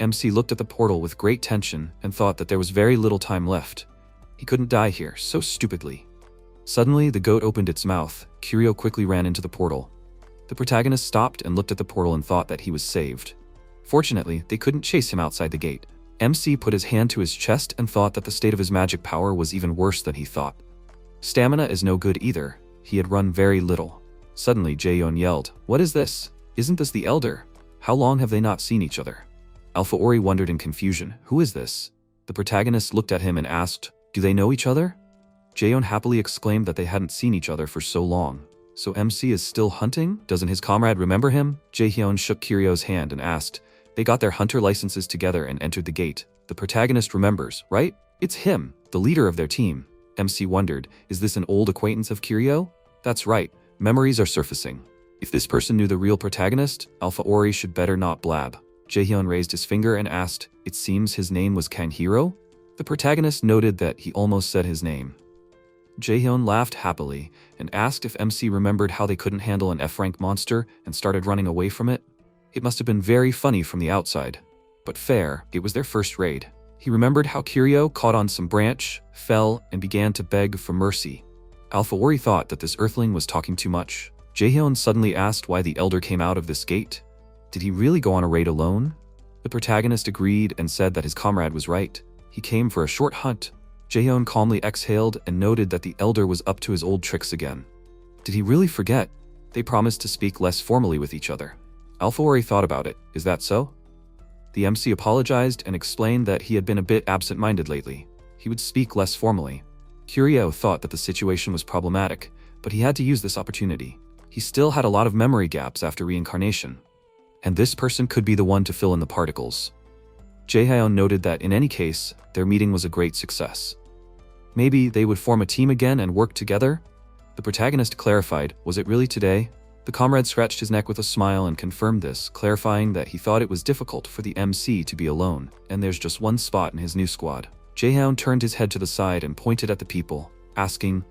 MC looked at the portal with great tension and thought that there was very little time left. He couldn't die here so stupidly. Suddenly, the goat opened its mouth. Kiryu quickly ran into the portal. The protagonist stopped and looked at the portal and thought that he was saved. Fortunately, they couldn't chase him outside the gate. MC put his hand to his chest and thought that the state of his magic power was even worse than he thought. Stamina is no good either. He had run very little. Suddenly, Jaeyeon yelled, "What is this? Isn't this the elder? How long have they not seen each other?" Alpha Ori wondered in confusion, "Who is this?" The protagonist looked at him and asked, "Do they know each other?" Jaeyeon happily exclaimed that they hadn't seen each other for so long. "So MC is still hunting? Doesn't his comrade remember him?" Jaehyun shook Kiryu's hand and asked. They got their hunter licenses together and entered the gate. The protagonist remembers, right? It's him, the leader of their team. MC wondered, is this an old acquaintance of Kiryu? That's right, memories are surfacing. If this person knew the real protagonist, Alpha Ori should better not blab. Jaehyun raised his finger and asked, it seems his name was Kanhiro? The protagonist noted that he almost said his name. Jaehyun laughed happily and asked if MC remembered how they couldn't handle an F-rank monster and started running away from it. It must have been very funny from the outside. But fair, it was their first raid. He remembered how Kiryu caught on some branch, fell, and began to beg for mercy. Alpha Ori thought that this earthling was talking too much. Jaehyun suddenly asked why the elder came out of this gate. Did he really go on a raid alone? The protagonist agreed and said that his comrade was right. He came for a short hunt. Jaehyun calmly exhaled and noted that the elder was up to his old tricks again. Did he really forget? They promised to speak less formally with each other. Alpha Ori thought about it. Is that so? The MC apologized and explained that he had been a bit absent-minded lately. He would speak less formally. Kiryu thought that the situation was problematic, but he had to use this opportunity. He still had a lot of memory gaps after reincarnation. And this person could be the one to fill in the particles. Jaehyun noted that in any case, their meeting was a great success. Maybe they would form a team again and work together? The protagonist clarified, was it really today? The comrade scratched his neck with a smile and confirmed this, clarifying that he thought it was difficult for the MC to be alone, and there's just one spot in his new squad. Jaehyun turned his head to the side and pointed at the people, asking,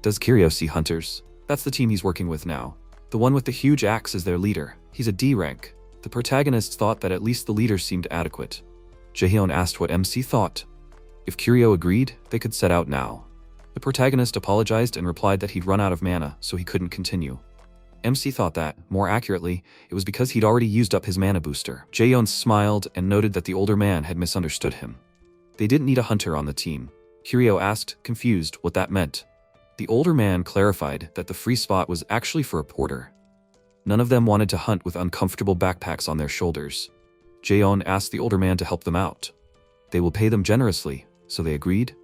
does Kiryu see hunters? That's the team he's working with now. The one with the huge axe is their leader. He's a D rank. The protagonist thought that at least the leader seemed adequate. Jaehyun asked what MC thought. If Kiryu agreed, they could set out now. The protagonist apologized and replied that he'd run out of mana, so he couldn't continue. MC thought that, more accurately, it was because he'd already used up his mana booster. Jaehyun smiled and noted that the older man had misunderstood him. They didn't need a hunter on the team. Kiryu asked, confused, what that meant. The older man clarified that the free spot was actually for a porter. None of them wanted to hunt with uncomfortable backpacks on their shoulders. Jaehyun asked the older man to help them out. They will pay them generously, so they agreed.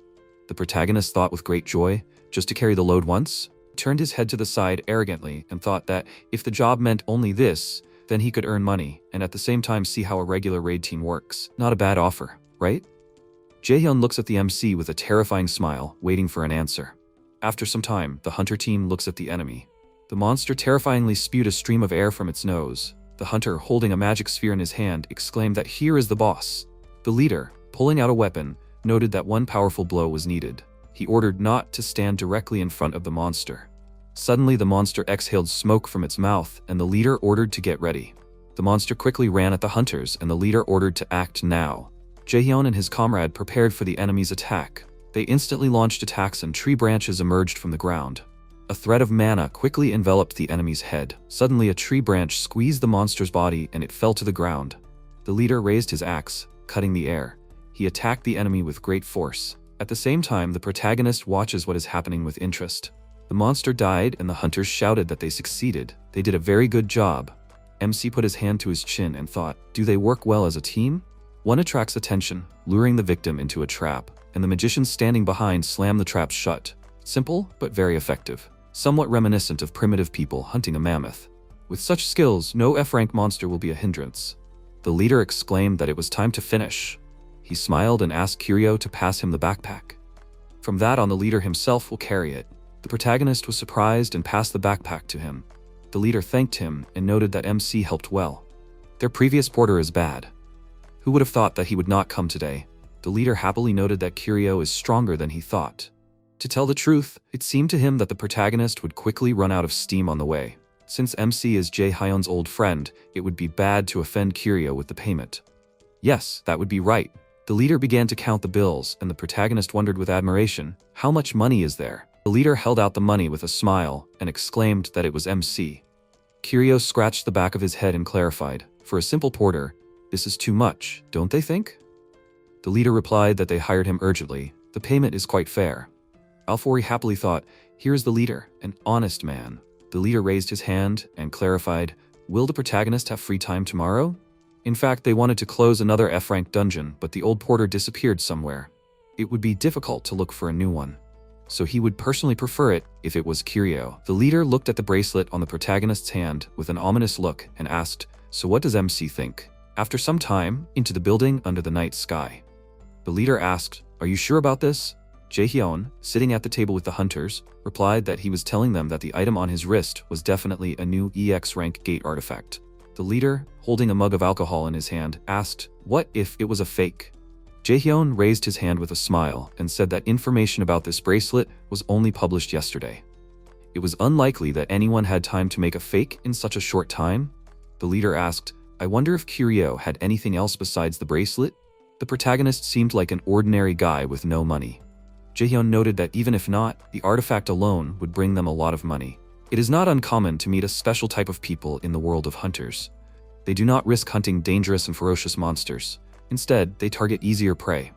The protagonist thought with great joy, just to carry the load once, turned his head to the side arrogantly and thought that if the job meant only this, then he could earn money and at the same time see how a regular raid team works. Not a bad offer, right? Jaehyun looks at the MC with a terrifying smile, waiting for an answer. After some time, the hunter team looks at the enemy. The monster terrifyingly spewed a stream of air from its nose. The hunter, holding a magic sphere in his hand, exclaimed that here is the boss. The leader, pulling out a weapon, noted that one powerful blow was needed. He ordered not to stand directly in front of the monster. Suddenly, the monster exhaled smoke from its mouth, and the leader ordered to get ready. The monster quickly ran at the hunters, and the leader ordered to act now. Jaehyun and his comrade prepared for the enemy's attack. They instantly launched attacks and tree branches emerged from the ground. A thread of mana quickly enveloped the enemy's head. Suddenly, a tree branch squeezed the monster's body and it fell to the ground. The leader raised his axe, cutting the air. He attacked the enemy with great force. At the same time, the protagonist watches what is happening with interest. The monster died and the hunters shouted that they succeeded. They did a very good job. MC put his hand to his chin and thought, do they work well as a team? One attracts attention, luring the victim into a trap, and the magicians standing behind slam the trap shut. Simple, but very effective. Somewhat reminiscent of primitive people hunting a mammoth. With such skills, no F-rank monster will be a hindrance. The leader exclaimed that it was time to finish. He smiled and asked Kiryu to pass him the backpack. From that on, the leader himself will carry it. The protagonist was surprised and passed the backpack to him. The leader thanked him and noted that MC helped well. Their previous porter is bad. Who would have thought that he would not come today? The leader happily noted that Kiryu is stronger than he thought. To tell the truth, it seemed to him that the protagonist would quickly run out of steam on the way. Since MC is Jae-hyun's old friend, it would be bad to offend Kiryu with the payment. Yes, that would be right. The leader began to count the bills, and the protagonist wondered with admiration, how much money is there? The leader held out the money with a smile and exclaimed that it was MC. Kiryu scratched the back of his head and clarified, for a simple porter, this is too much, don't they think? The leader replied that they hired him urgently. The payment is quite fair. Alfori happily thought, here is the leader, an honest man. The leader raised his hand and clarified, will the protagonist have free time tomorrow? In fact, they wanted to close another F-rank dungeon, but the old porter disappeared somewhere. It would be difficult to look for a new one. So he would personally prefer it if it was Kiryu. The leader looked at the bracelet on the protagonist's hand with an ominous look and asked, so what does MC think? After some time, into the building under the night sky. The leader asked, are you sure about this? Jae-hyun, sitting at the table with the hunters, replied that he was telling them that the item on his wrist was definitely a new EX rank gate artifact. The leader, holding a mug of alcohol in his hand, asked, what if it was a fake? Jae-hyun raised his hand with a smile and said that information about this bracelet was only published yesterday. It was unlikely that anyone had time to make a fake in such a short time. The leader asked, I wonder if Kiryu had anything else besides the bracelet? The protagonist seemed like an ordinary guy with no money. Jae-hyun noted that even if not, the artifact alone would bring them a lot of money. It is not uncommon to meet a special type of people in the world of hunters. They do not risk hunting dangerous and ferocious monsters. Instead, they target easier prey.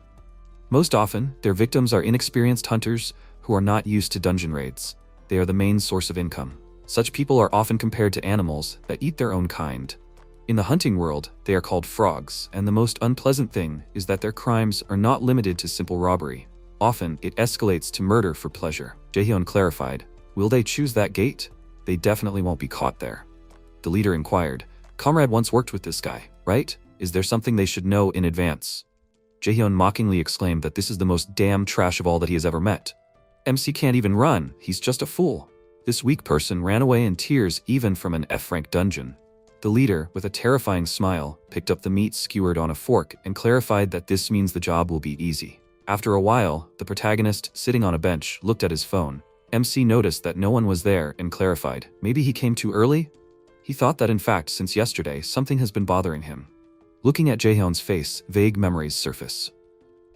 Most often, their victims are inexperienced hunters who are not used to dungeon raids. They are the main source of income. Such people are often compared to animals that eat their own kind. In the hunting world, they are called frogs, and the most unpleasant thing is that their crimes are not limited to simple robbery. Often, it escalates to murder for pleasure. Jae-hyun clarified, will they choose that gate? They definitely won't be caught there. The leader inquired, comrade once worked with this guy, right? Is there something they should know in advance? Jae-hyun mockingly exclaimed that this is the most damn trash of all that he has ever met. MC can't even run, he's just a fool. This weak person ran away in tears even from an F-rank dungeon. The leader, with a terrifying smile, picked up the meat skewered on a fork and clarified that this means the job will be easy. After a while, the protagonist, sitting on a bench, looked at his phone. MC noticed that no one was there and clarified, maybe he came too early? He thought that in fact, since yesterday, something has been bothering him. Looking at Jae-hyun's face, vague memories surface.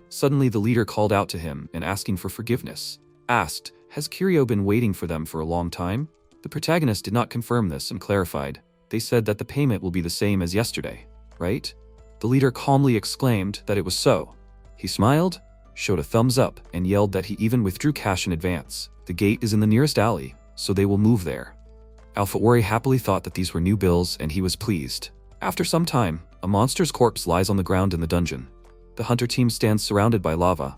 Suddenly, the leader called out to him and asking for forgiveness. Asked, has Kiryu been waiting for them for a long time? The protagonist did not confirm this and clarified. They said that the payment will be the same as yesterday, right? The leader calmly exclaimed that it was so. He smiled, showed a thumbs up, and yelled that he even withdrew cash in advance. The gate is in the nearest alley, so they will move there. Alpha Ori happily thought that these were new bills and he was pleased. After some time, a monster's corpse lies on the ground in the dungeon. The hunter team stands surrounded by lava.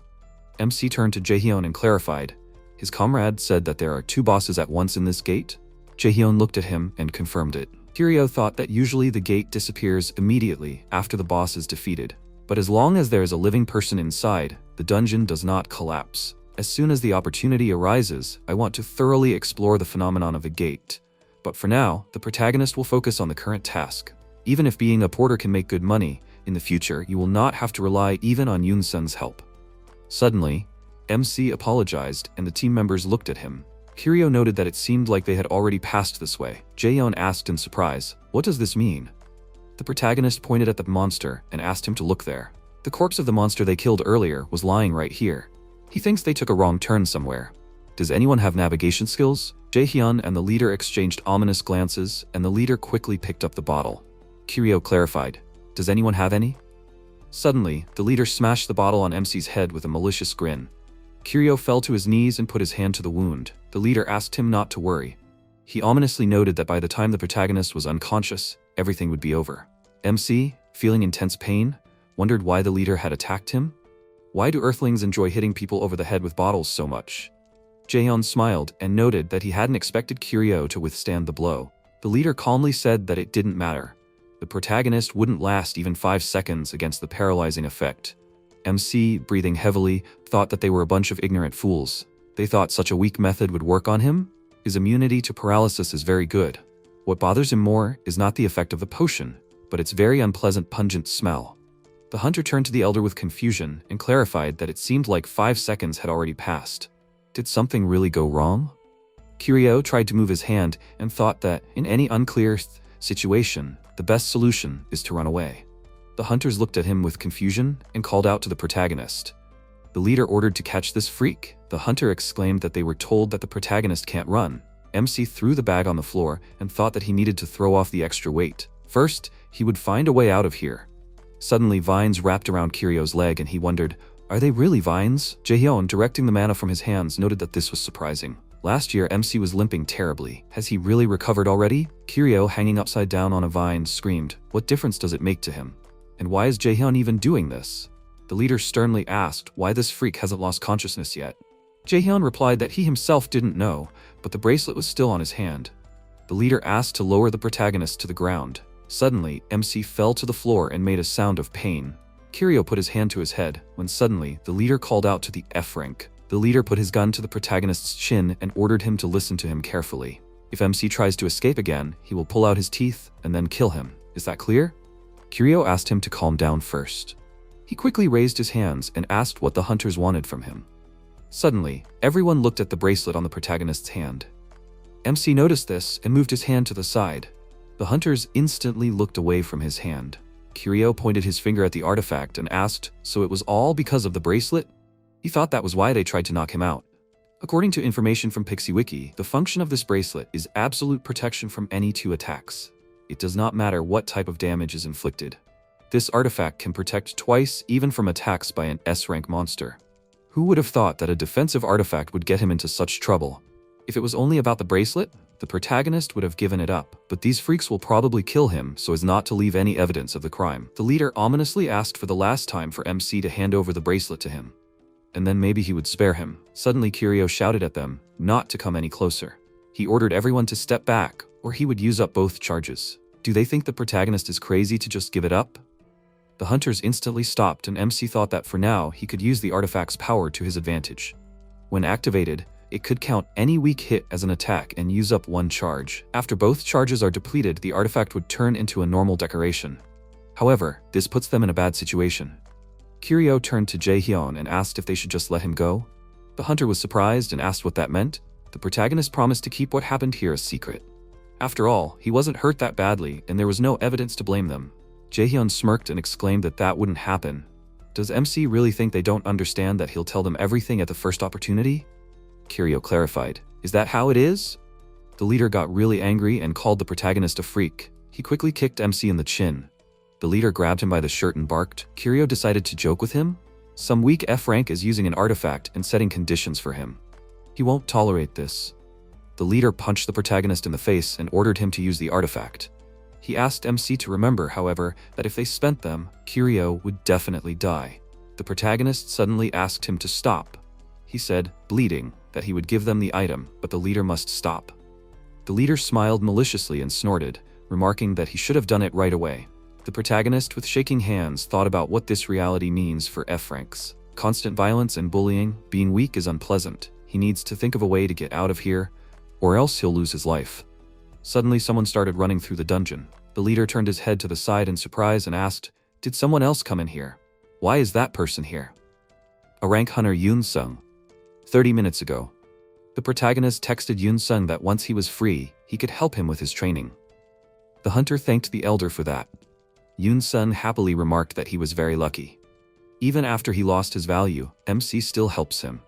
MC turned to Jae-hyun and clarified. His comrade said that there are 2 bosses at once in this gate. Jae-hyun looked at him and confirmed it. Kiryu thought that usually the gate disappears immediately after the boss is defeated. But as long as there is a living person inside, the dungeon does not collapse. As soon as the opportunity arises, I want to thoroughly explore the phenomenon of a gate. But for now, the protagonist will focus on the current task. Even if being a porter can make good money, in the future you will not have to rely even on Yoon-sun's help. Suddenly, MC apologized and the team members looked at him. Kiryu noted that it seemed like they had already passed this way. Jae-hyun asked in surprise, what does this mean? The protagonist pointed at the monster and asked him to look there. The corpse of the monster they killed earlier was lying right here. He thinks they took a wrong turn somewhere. Does anyone have navigation skills? Jae-hyun and the leader exchanged ominous glances, and the leader quickly picked up the bottle. Kiryu clarified, does anyone have any? Suddenly, the leader smashed the bottle on MC's head with a malicious grin. Kiryu fell to his knees and put his hand to the wound. The leader asked him not to worry. He ominously noted that by the time the protagonist was unconscious, everything would be over. MC, feeling intense pain, wondered why the leader had attacked him. Why do Earthlings enjoy hitting people over the head with bottles so much? Jaehyun smiled and noted that he hadn't expected Kiryu to withstand the blow. The leader calmly said that it didn't matter. The protagonist wouldn't last even 5 seconds against the paralyzing effect. MC, breathing heavily, thought that they were a bunch of ignorant fools. They thought such a weak method would work on him? His immunity to paralysis is very good. What bothers him more is not the effect of the potion, but its very unpleasant pungent smell. The hunter turned to the elder with confusion and clarified that it seemed like 5 seconds had already passed. Did something really go wrong? Kiryu tried to move his hand and thought that, in any unclear situation, the best solution is to run away. The hunters looked at him with confusion and called out to the protagonist. The leader ordered to catch this freak. The hunter exclaimed that they were told that the protagonist can't run. MC threw the bag on the floor and thought that he needed to throw off the extra weight. First, he would find a way out of here. Suddenly, vines wrapped around Kiryu's leg and he wondered, are they really vines? Jaehyun, directing the mana from his hands, noted that this was surprising. Last year, MC was limping terribly. Has he really recovered already? Kiryu, hanging upside down on a vine, screamed, what difference does it make to him? And why is Jaehyun even doing this? The leader sternly asked why this freak hasn't lost consciousness yet. Jaehyun replied that he himself didn't know, but the bracelet was still on his hand. The leader asked to lower the protagonist to the ground. Suddenly, MC fell to the floor and made a sound of pain. Kiryu put his hand to his head, when suddenly, the leader called out to the F rank. The leader put his gun to the protagonist's chin and ordered him to listen to him carefully. If MC tries to escape again, he will pull out his teeth and then kill him. Is that clear? Kiryu asked him to calm down first. He quickly raised his hands and asked what the hunters wanted from him. Suddenly, everyone looked at the bracelet on the protagonist's hand. MC noticed this and moved his hand to the side. The hunters instantly looked away from his hand. Kiryu pointed his finger at the artifact and asked, so it was all because of the bracelet? He thought that was why they tried to knock him out. According to information from PixieWiki, the function of this bracelet is absolute protection from any 2 attacks. It does not matter what type of damage is inflicted. This artifact can protect twice even from attacks by an S-rank monster. Who would have thought that a defensive artifact would get him into such trouble? If it was only about the bracelet, the protagonist would have given it up, but these freaks will probably kill him so as not to leave any evidence of the crime. The leader ominously asked for the last time for MC to hand over the bracelet to him. And then maybe he would spare him. Suddenly Kiryu shouted at them not to come any closer. He ordered everyone to step back, or he would use up both charges. Do they think the protagonist is crazy to just give it up? The hunters instantly stopped and MC thought that for now he could use the artifact's power to his advantage. When activated, it could count any weak hit as an attack and use up 1 charge. After both charges are depleted, the artifact would turn into a normal decoration. However, this puts them in a bad situation. Kiryu turned to Jaehyun and asked if they should just let him go. The hunter was surprised and asked what that meant. The protagonist promised to keep what happened here a secret. After all, he wasn't hurt that badly and there was no evidence to blame them. Jaehyun smirked and exclaimed that that wouldn't happen. Does MC really think they don't understand that he'll tell them everything at the first opportunity? Kiryu clarified, is that how it is? The leader got really angry and called the protagonist a freak. He quickly kicked MC in the chin. The leader grabbed him by the shirt and barked. Kiryu decided to joke with him. Some weak F rank is using an artifact and setting conditions for him. He won't tolerate this. The leader punched the protagonist in the face and ordered him to use the artifact. He asked MC to remember, however, that if they spent them, Kiryu would definitely die. The protagonist suddenly asked him to stop. He said, bleeding, that he would give them the item, but the leader must stop. The leader smiled maliciously and snorted, remarking that he should have done it right away. The protagonist, with shaking hands, thought about what this reality means for F ranks. Constant violence and bullying, being weak is unpleasant. He needs to think of a way to get out of here, or else he'll lose his life. Suddenly someone started running through the dungeon. The leader turned his head to the side in surprise and asked, did someone else come in here? Why is that person here? A rank hunter, Yoon-sung. 30 minutes ago. The protagonist texted Yoon-sung that once he was free, he could help him with his training. The hunter thanked the elder for that. Yoon-sung happily remarked that he was very lucky. Even after he lost his value, MC still helps him.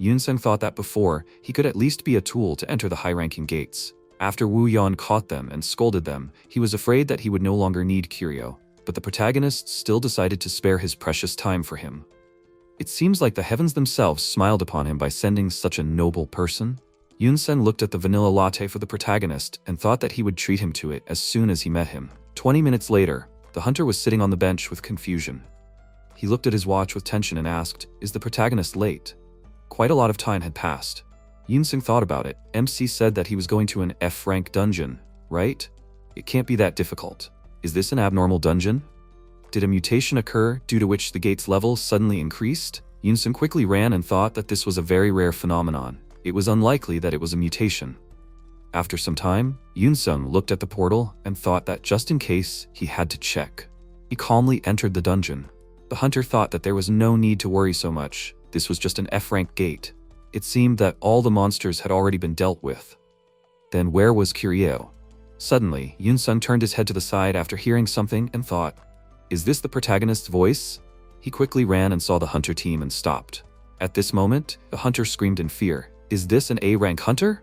Yoon-sung thought that before, he could at least be a tool to enter the high-ranking gates. After Woo Yeon caught them and scolded them, he was afraid that he would no longer need Kiryu, but the protagonist still decided to spare his precious time for him. It seems like the heavens themselves smiled upon him by sending such a noble person. Yun-sun looked at the vanilla latte for the protagonist and thought that he would treat him to it as soon as he met him. 20 minutes later, the hunter was sitting on the bench with confusion. He looked at his watch with tension and asked, "Is the protagonist late?" Quite a lot of time had passed. Yun-sun thought about it. MC said that he was going to an F-rank dungeon, right? It can't be that difficult. Is this an abnormal dungeon? Did a mutation occur due to which the gate's level suddenly increased? Yun-sun quickly ran and thought that this was a very rare phenomenon. It was unlikely that it was a mutation. After some time, Yun-sun looked at the portal and thought that just in case, he had to check. He calmly entered the dungeon. The hunter thought that there was no need to worry so much. This was just an F-rank gate. It seemed that all the monsters had already been dealt with. Then where was Kiryu? Suddenly, Yun-sun turned his head to the side after hearing something and thought, "Is this the protagonist's voice?" He quickly ran and saw the hunter team and stopped. At this moment, the hunter screamed in fear. "Is this an A-rank hunter?"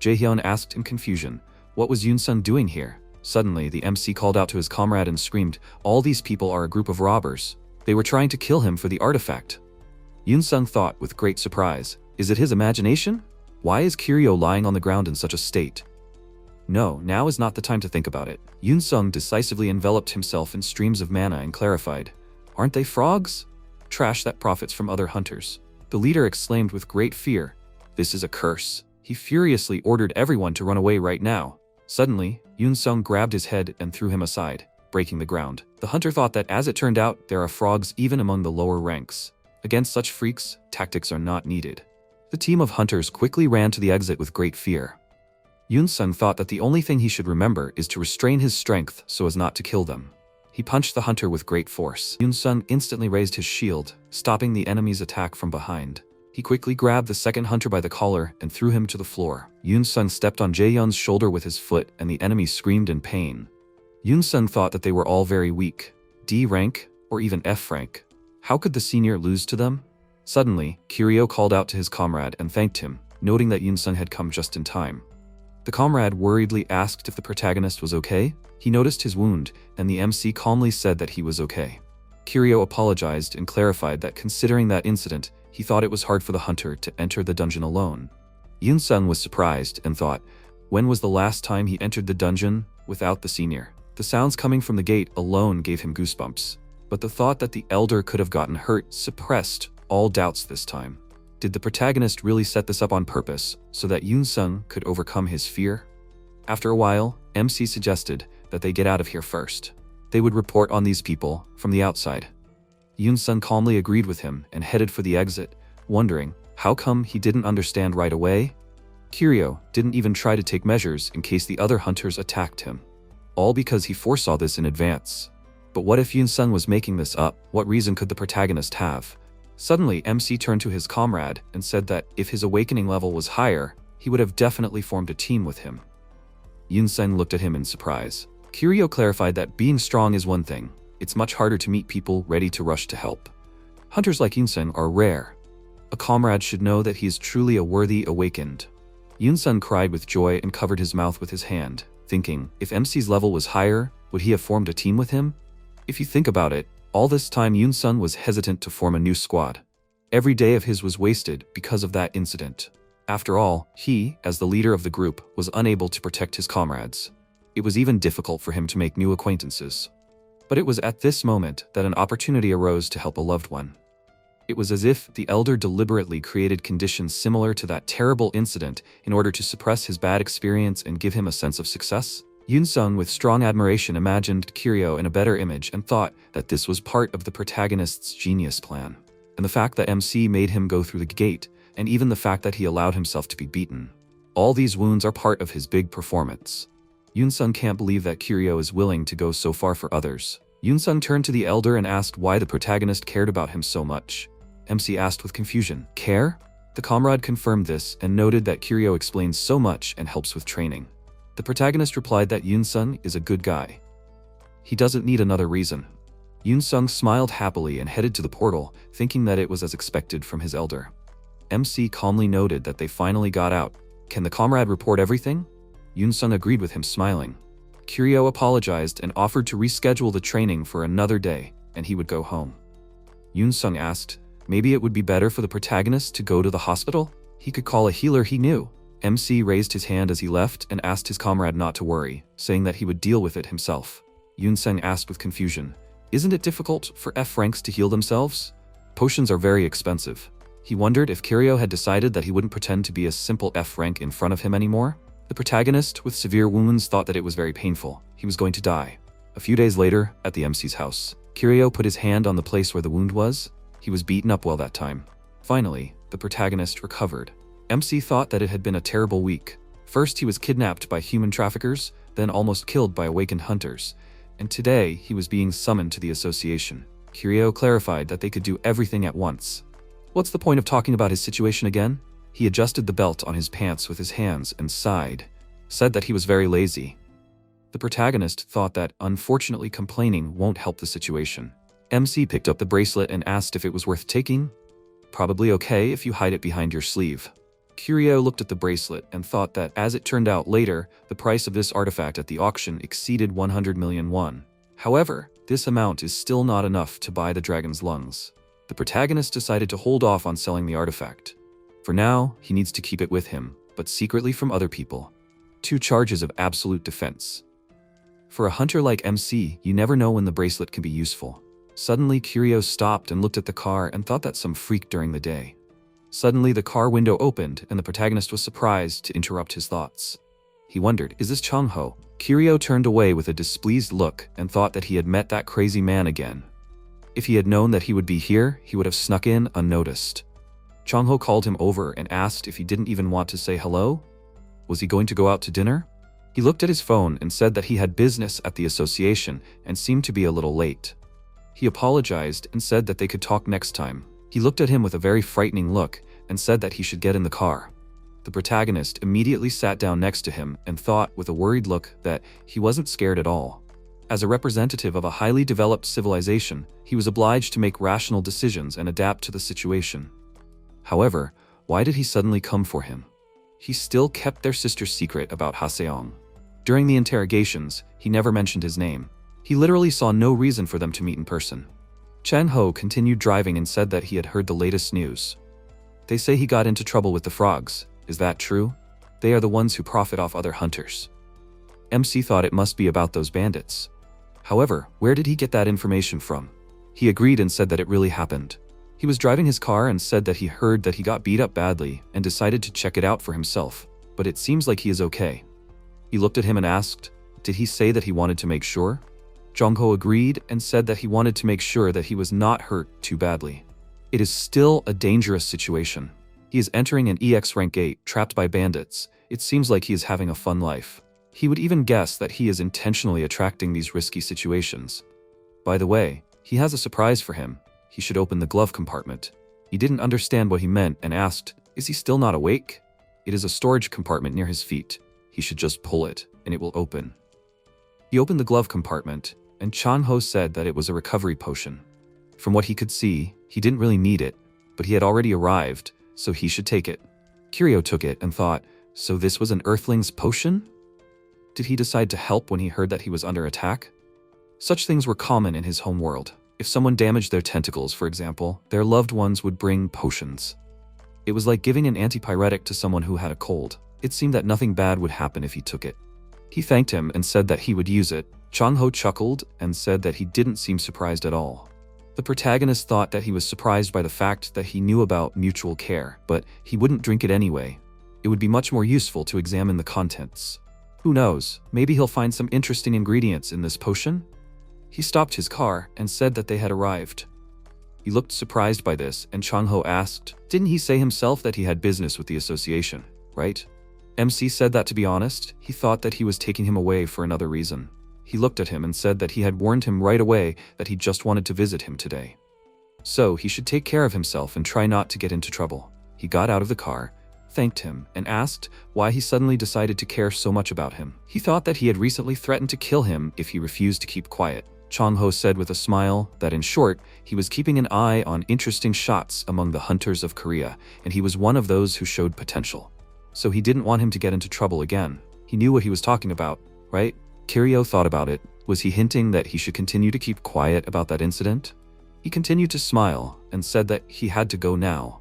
Jaehyun asked in confusion, "What was Yun-sun doing here?" Suddenly, the MC called out to his comrade and screamed, "All these people are a group of robbers. They were trying to kill him for the artifact." Yun-sun thought with great surprise, "Is it his imagination? Why is Kiryu lying on the ground in such a state?" No, now is not the time to think about it. Yun-sun decisively enveloped himself in streams of mana and clarified, "Aren't they frogs? Trash that profits from other hunters." The leader exclaimed with great fear, "This is a curse." He furiously ordered everyone to run away right now. Suddenly, Yun-sun grabbed his head and threw him aside, breaking the ground. The hunter thought that as it turned out, there are frogs even among the lower ranks. Against such freaks, tactics are not needed. The team of hunters quickly ran to the exit with great fear. Yun-sun thought that the only thing he should remember is to restrain his strength so as not to kill them. He punched the hunter with great force. Yun-sun instantly raised his shield, stopping the enemy's attack from behind. He quickly grabbed the second hunter by the collar and threw him to the floor. Yun-sun stepped on Jaehyun's shoulder with his foot and the enemy screamed in pain. Yun-sun thought that they were all very weak, D rank or even F rank. How could the senior lose to them? Suddenly, Kiryu called out to his comrade and thanked him, noting that Yun-sun had come just in time. The comrade worriedly asked if the protagonist was okay. He noticed his wound, and the MC calmly said that he was okay. Kiryu apologized and clarified that considering that incident, he thought it was hard for the hunter to enter the dungeon alone. Yun-sun was surprised and thought, when was the last time he entered the dungeon without the senior? The sounds coming from the gate alone gave him goosebumps. But the thought that the elder could have gotten hurt suppressed all doubts this time. Did the protagonist really set this up on purpose so that Yun-sun could overcome his fear? After a while, MC suggested that they get out of here first. They would report on these people from the outside. Yun-sun calmly agreed with him and headed for the exit, wondering how come he didn't understand right away. Kiryu didn't even try to take measures in case the other hunters attacked him. All because he foresaw this in advance. But what if Yun-sun was making this up? What reason could the protagonist have? Suddenly, MC turned to his comrade and said that if his awakening level was higher, he would have definitely formed a team with him. Yun-sun looked at him in surprise. Kiryu clarified that being strong is one thing. It's much harder to meet people ready to rush to help. Hunters like Yun-sun are rare. A comrade should know that he is truly a worthy awakened. Yun-sun cried with joy and covered his mouth with his hand, thinking, if MC's level was higher, would he have formed a team with him? If you think about it, all this time Yun-sun was hesitant to form a new squad. Every day of his was wasted because of that incident. After all, he, as the leader of the group, was unable to protect his comrades. It was even difficult for him to make new acquaintances. But it was at this moment that an opportunity arose to help a loved one. It was as if the elder deliberately created conditions similar to that terrible incident in order to suppress his bad experience and give him a sense of success. Yun-sun with strong admiration imagined Kiryu in a better image and thought that this was part of the protagonist's genius plan. And the fact that MC made him go through the gate, and even the fact that he allowed himself to be beaten. All these wounds are part of his big performance. Yun-sun can't believe that Kiryu is willing to go so far for others. Yun-sun turned to the elder and asked why the protagonist cared about him so much. MC asked with confusion, "Care?" The comrade confirmed this and noted that Kiryu explains so much and helps with training. The protagonist replied that Yun-sun is a good guy. He doesn't need another reason. Yun-sun smiled happily and headed to the portal, thinking that it was as expected from his elder. MC calmly noted that they finally got out. Can the comrade report everything? Yun-sun agreed with him, smiling. Kiryu apologized and offered to reschedule the training for another day, and he would go home. Yun-sun asked, Maybe it would be better for the protagonist to go to the hospital? He could call a healer he knew. MC raised his hand as he left and asked his comrade not to worry, saying that he would deal with it himself. Yunseng asked with confusion, "Isn't it difficult for F ranks to heal themselves? Potions are very expensive." He wondered if Kiryu had decided that he wouldn't pretend to be a simple F rank in front of him anymore. The protagonist with severe wounds thought that it was very painful. He was going to die. A few days later, at the MC's house, Kiryu put his hand on the place where the wound was. He was beaten up well that time. Finally, the protagonist recovered. MC thought that it had been a terrible week. First, he was kidnapped by human traffickers, then almost killed by awakened hunters. And today, he was being summoned to the association. Kiryu clarified that they could do everything at once. What's the point of talking about his situation again? He adjusted the belt on his pants with his hands and sighed, said that he was very lazy. The protagonist thought that, unfortunately, complaining won't help the situation. MC picked up the bracelet and asked if it was worth taking. Probably okay if you hide it behind your sleeve. Kiryu looked at the bracelet and thought that, as it turned out later, the price of this artifact at the auction exceeded 100 million won. However, this amount is still not enough to buy the dragon's lungs. The protagonist decided to hold off on selling the artifact. For now, he needs to keep it with him, but secretly from other people. 2 charges of absolute defense. For a hunter like MC, you never know when the bracelet can be useful. Suddenly, Kiryu stopped and looked at the car and thought that some freak during the day. Suddenly, the car window opened and the protagonist was surprised to interrupt his thoughts. He wondered, is this Chong-ho? Kiryu turned away with a displeased look and thought that he had met that crazy man again. If he had known that he would be here, he would have snuck in unnoticed. Chong-ho called him over and asked if he didn't even want to say hello. Was he going to go out to dinner? He looked at his phone and said that he had business at the association and seemed to be a little late. He apologized and said that they could talk next time. He looked at him with a very frightening look and said that he should get in the car. The protagonist immediately sat down next to him and thought with a worried look that he wasn't scared at all. As a representative of a highly developed civilization, he was obliged to make rational decisions and adapt to the situation. However, why did he suddenly come for him? He still kept their sister's secret about Haseong. During the interrogations, he never mentioned his name. He literally saw no reason for them to meet in person. Chong-ho continued driving and said that he had heard the latest news. They say he got into trouble with the frogs. Is that true? They are the ones who profit off other hunters. MC thought it must be about those bandits. However, where did he get that information from? He agreed and said that it really happened. He was driving his car and said that he heard that he got beat up badly and decided to check it out for himself, but it seems like he is okay. He looked at him and asked, did he say that he wanted to make sure? Chong-ho agreed and said that he wanted to make sure that he was not hurt too badly. It is still a dangerous situation. He is entering an EX rank 8, trapped by bandits. It seems like he is having a fun life. He would even guess that he is intentionally attracting these risky situations. By the way, he has a surprise for him. He should open the glove compartment. He didn't understand what he meant and asked, is he still not awake? It is a storage compartment near his feet. He should just pull it, and it will open. He opened the glove compartment, and Chong-ho said that it was a recovery potion. From what he could see, he didn't really need it, but he had already arrived, so he should take it. Kiryu took it and thought, so this was an Earthling's potion? Did he decide to help when he heard that he was under attack? Such things were common in his home world. If someone damaged their tentacles, for example, their loved ones would bring potions. It was like giving an antipyretic to someone who had a cold. It seemed that nothing bad would happen if he took it. He thanked him and said that he would use it. Chong-ho chuckled and said that he didn't seem surprised at all. The protagonist thought that he was surprised by the fact that he knew about mutual care, but he wouldn't drink it anyway. It would be much more useful to examine the contents. Who knows, maybe he'll find some interesting ingredients in this potion? He stopped his car and said that they had arrived. He looked surprised by this, and Chong-ho asked, didn't he say himself that he had business with the association, right? MC said that to be honest, he thought that he was taking him away for another reason. He looked at him and said that he had warned him right away that he just wanted to visit him today. So he should take care of himself and try not to get into trouble. He got out of the car, thanked him, and asked why he suddenly decided to care so much about him. He thought that he had recently threatened to kill him if he refused to keep quiet. Chong-ho said with a smile that in short, he was keeping an eye on interesting shots among the hunters of Korea, and he was one of those who showed potential. So he didn't want him to get into trouble again. He knew what he was talking about, right? Kiryu thought about it. Was he hinting that he should continue to keep quiet about that incident? He continued to smile and said that he had to go now.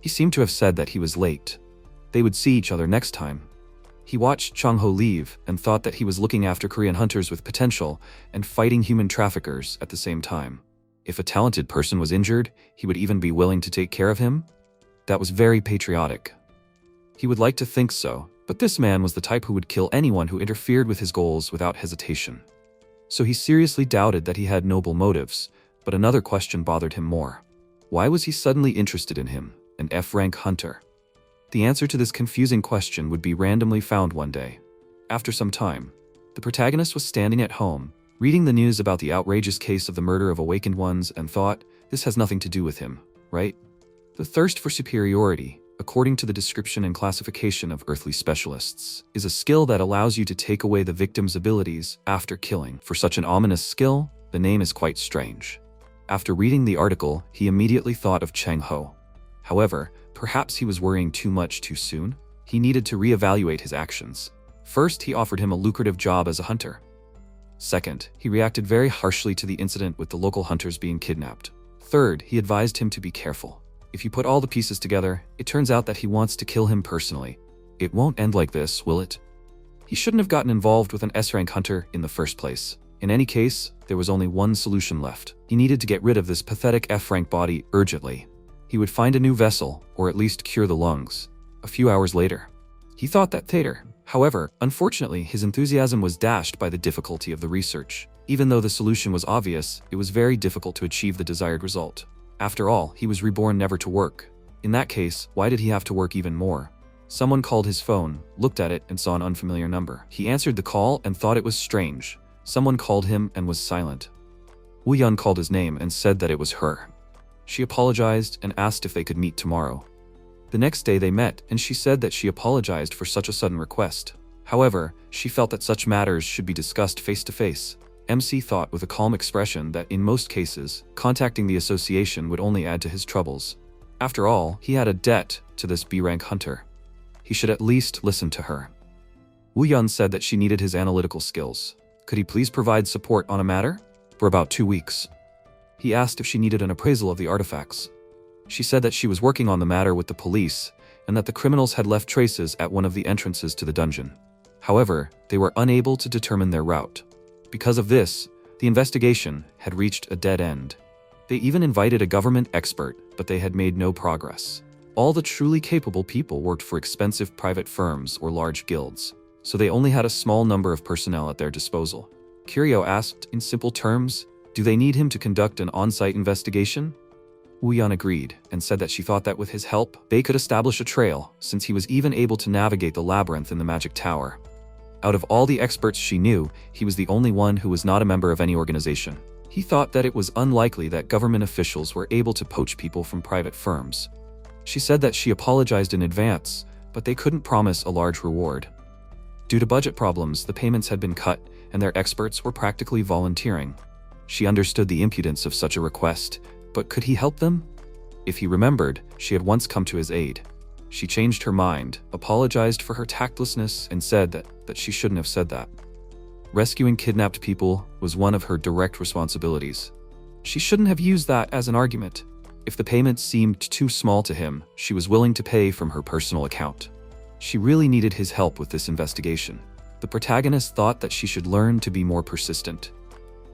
He seemed to have said that he was late. They would see each other next time. He watched Chong-ho leave and thought that he was looking after Korean hunters with potential and fighting human traffickers at the same time. If a talented person was injured, he would even be willing to take care of him? That was very patriotic. He would like to think so, but this man was the type who would kill anyone who interfered with his goals without hesitation. So he seriously doubted that he had noble motives, but another question bothered him more. Why was he suddenly interested in him, an F-rank hunter? The answer to this confusing question would be randomly found one day. After some time, the protagonist was standing at home, reading the news about the outrageous case of the murder of awakened ones and thought, this has nothing to do with him, right? The thirst for superiority, according to the description and classification of earthly specialists, is a skill that allows you to take away the victim's abilities after killing. For such an ominous skill, the name is quite strange. After reading the article, he immediately thought of Chong-ho. However, perhaps he was worrying too much too soon. He needed to reevaluate his actions. First, he offered him a lucrative job as a hunter. Second, he reacted very harshly to the incident with the local hunters being kidnapped. Third, he advised him to be careful. If you put all the pieces together, it turns out that he wants to kill him personally. It won't end like this, will it? He shouldn't have gotten involved with an S-rank hunter in the first place. In any case, there was only one solution left. He needed to get rid of this pathetic F-rank body urgently. He would find a new vessel, or at least cure the lungs. A few hours later, he thought that theater. However, unfortunately, his enthusiasm was dashed by the difficulty of the research. Even though the solution was obvious, it was very difficult to achieve the desired result. After all, he was reborn never to work. In that case, why did he have to work even more? Someone called his phone, looked at it, and saw an unfamiliar number. He answered the call and thought it was strange. Someone called him and was silent. Woo Yun called his name and said that it was her. She apologized and asked if they could meet tomorrow. The next day they met, and she said that she apologized for such a sudden request. However, she felt that such matters should be discussed face to face. MC thought with a calm expression that in most cases, contacting the association would only add to his troubles. After all, he had a debt to this B-rank hunter. He should at least listen to her. Woo Yun said that she needed his analytical skills. Could he please provide support on a matter? For about 2 weeks. He asked if she needed an appraisal of the artifacts. She said that she was working on the matter with the police and that the criminals had left traces at one of the entrances to the dungeon. However, they were unable to determine their route. Because of this, the investigation had reached a dead end. They even invited a government expert, but they had made no progress. All the truly capable people worked for expensive private firms or large guilds, so they only had a small number of personnel at their disposal. Kiryu asked in simple terms, do they need him to conduct an on-site investigation? Woo Yun agreed and said that she thought that with his help, they could establish a trail, since he was even able to navigate the labyrinth in the magic tower. Out of all the experts she knew, he was the only one who was not a member of any organization. He thought that it was unlikely that government officials were able to poach people from private firms. She said that she apologized in advance, but they couldn't promise a large reward. Due to budget problems, the payments had been cut, and their experts were practically volunteering. She understood the impudence of such a request, but could he help them? If he remembered, she had once come to his aid. She changed her mind, apologized for her tactlessness, and said that she shouldn't have said that. Rescuing kidnapped people was one of her direct responsibilities. She shouldn't have used that as an argument. If the payment seemed too small to him, she was willing to pay from her personal account. She really needed his help with this investigation. The protagonist thought that she should learn to be more persistent.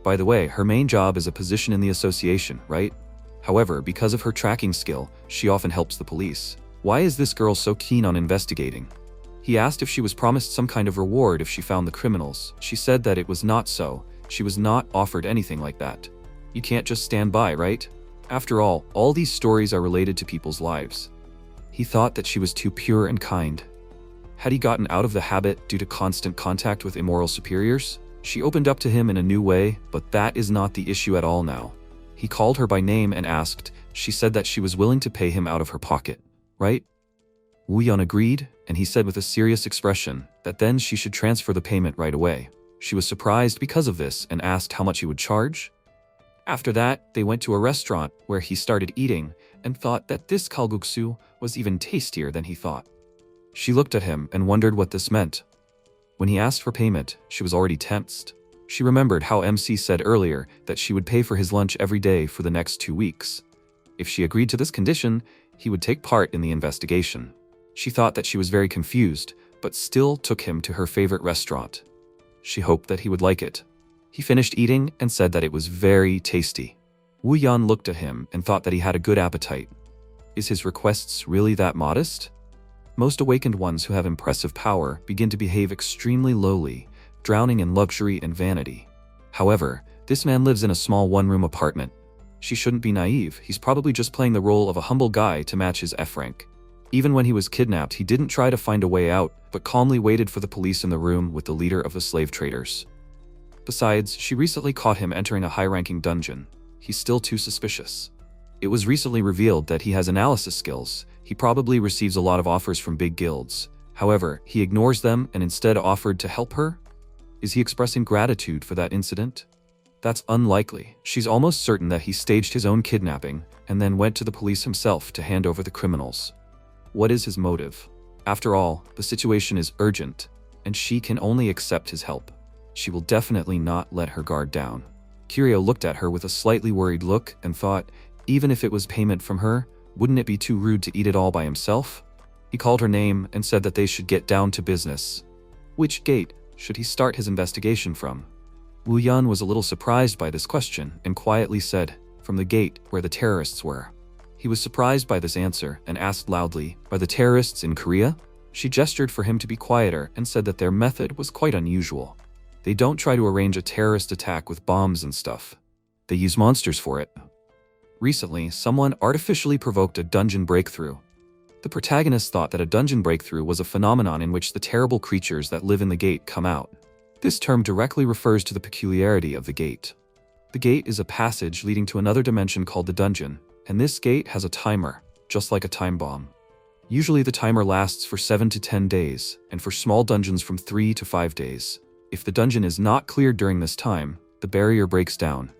By the way, her main job is a position in the association, right? However, because of her tracking skill, she often helps the police. Why is this girl so keen on investigating? He asked if she was promised some kind of reward if she found the criminals. She said that it was not so. She was not offered anything like that. You can't just stand by, right? After all these stories are related to people's lives. He thought that she was too pure and kind. Had he gotten out of the habit due to constant contact with immoral superiors? She opened up to him in a new way, but that is not the issue at all now. He called her by name and asked. She said that she was willing to pay him out of her pocket. Right? Woo Yun agreed, and he said with a serious expression that then she should transfer the payment right away. She was surprised because of this and asked how much he would charge. After that, they went to a restaurant where he started eating and thought that this kalguksu was even tastier than he thought. She looked at him and wondered what this meant. When he asked for payment, she was already tensed. She remembered how MC said earlier that she would pay for his lunch every day for the next 2 weeks. If she agreed to this condition, he would take part in the investigation. She thought that she was very confused, but still took him to her favorite restaurant. She hoped that he would like it. He finished eating and said that it was very tasty. Wu Yan looked at him and thought that he had a good appetite. Is his requests really that modest? Most awakened ones who have impressive power begin to behave extremely lowly, drowning in luxury and vanity. However, this man lives in a small one-room apartment. She shouldn't be naive, he's probably just playing the role of a humble guy to match his F rank. Even when he was kidnapped, he didn't try to find a way out, but calmly waited for the police in the room with the leader of the slave traders. Besides, she recently caught him entering a high-ranking dungeon. He's still too suspicious. It was recently revealed that he has analysis skills. He probably receives a lot of offers from big guilds. However, he ignores them and instead offered to help her? Is he expressing gratitude for that incident? That's unlikely. She's almost certain that he staged his own kidnapping and then went to the police himself to hand over the criminals. What is his motive? After all, the situation is urgent, and she can only accept his help. She will definitely not let her guard down. Kiryu looked at her with a slightly worried look and thought, even if it was payment from her, wouldn't it be too rude to eat it all by himself? He called her name and said that they should get down to business. Which gate should he start his investigation from? Wu Yan was a little surprised by this question and quietly said, from the gate where the terrorists were. He was surprised by this answer and asked loudly, are the terrorists in Korea? She gestured for him to be quieter and said that their method was quite unusual. They don't try to arrange a terrorist attack with bombs and stuff. They use monsters for it. Recently, someone artificially provoked a dungeon breakthrough. The protagonist thought that a dungeon breakthrough was a phenomenon in which the terrible creatures that live in the gate come out. This term directly refers to the peculiarity of the gate. The gate is a passage leading to another dimension called the dungeon, and this gate has a timer, just like a time bomb. Usually the timer lasts for 7 to 10 days, and for small dungeons from 3 to 5 days. If the dungeon is not cleared during this time, the barrier breaks down.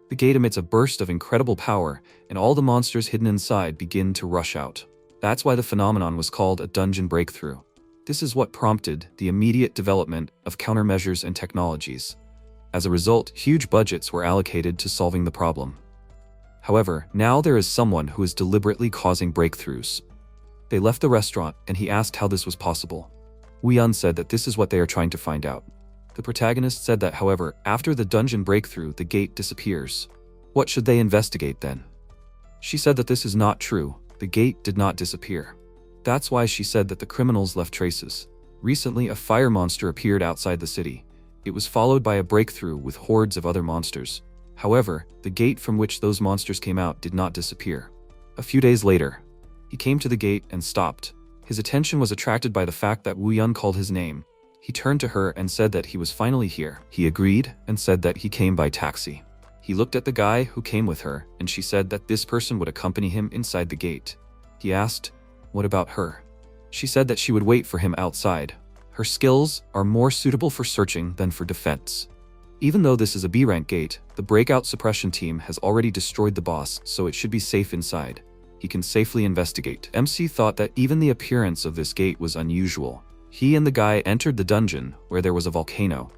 The gate emits a burst of incredible power, and all the monsters hidden inside begin to rush out. That's why the phenomenon was called a dungeon breakthrough. This is what prompted the immediate development of countermeasures and technologies. As a result, huge budgets were allocated to solving the problem. However, now there is someone who is deliberately causing breakthroughs. They left the restaurant, and he asked how this was possible. Wu Yan said that this is what they are trying to find out. The protagonist said that, however, after the dungeon breakthrough, the gate disappears. What should they investigate then? She said that this is not true. The gate did not disappear. That's why she said that the criminals left traces. Recently, a fire monster appeared outside the city. It was followed by a breakthrough with hordes of other monsters. However, the gate from which those monsters came out did not disappear. A few days later, he came to the gate and stopped. His attention was attracted by the fact that Wu Yan called his name. He turned to her and said that he was finally here. He agreed and said that he came by taxi. He looked at the guy who came with her, and she said that this person would accompany him inside the gate. He asked, "What about her?" She said that she would wait for him outside. Her skills are more suitable for searching than for defense. Even though this is a B-rank gate, the breakout suppression team has already destroyed the boss, so it should be safe inside. He can safely investigate. MC thought that even the appearance of this gate was unusual. He and the guy entered the dungeon, where there was a volcano.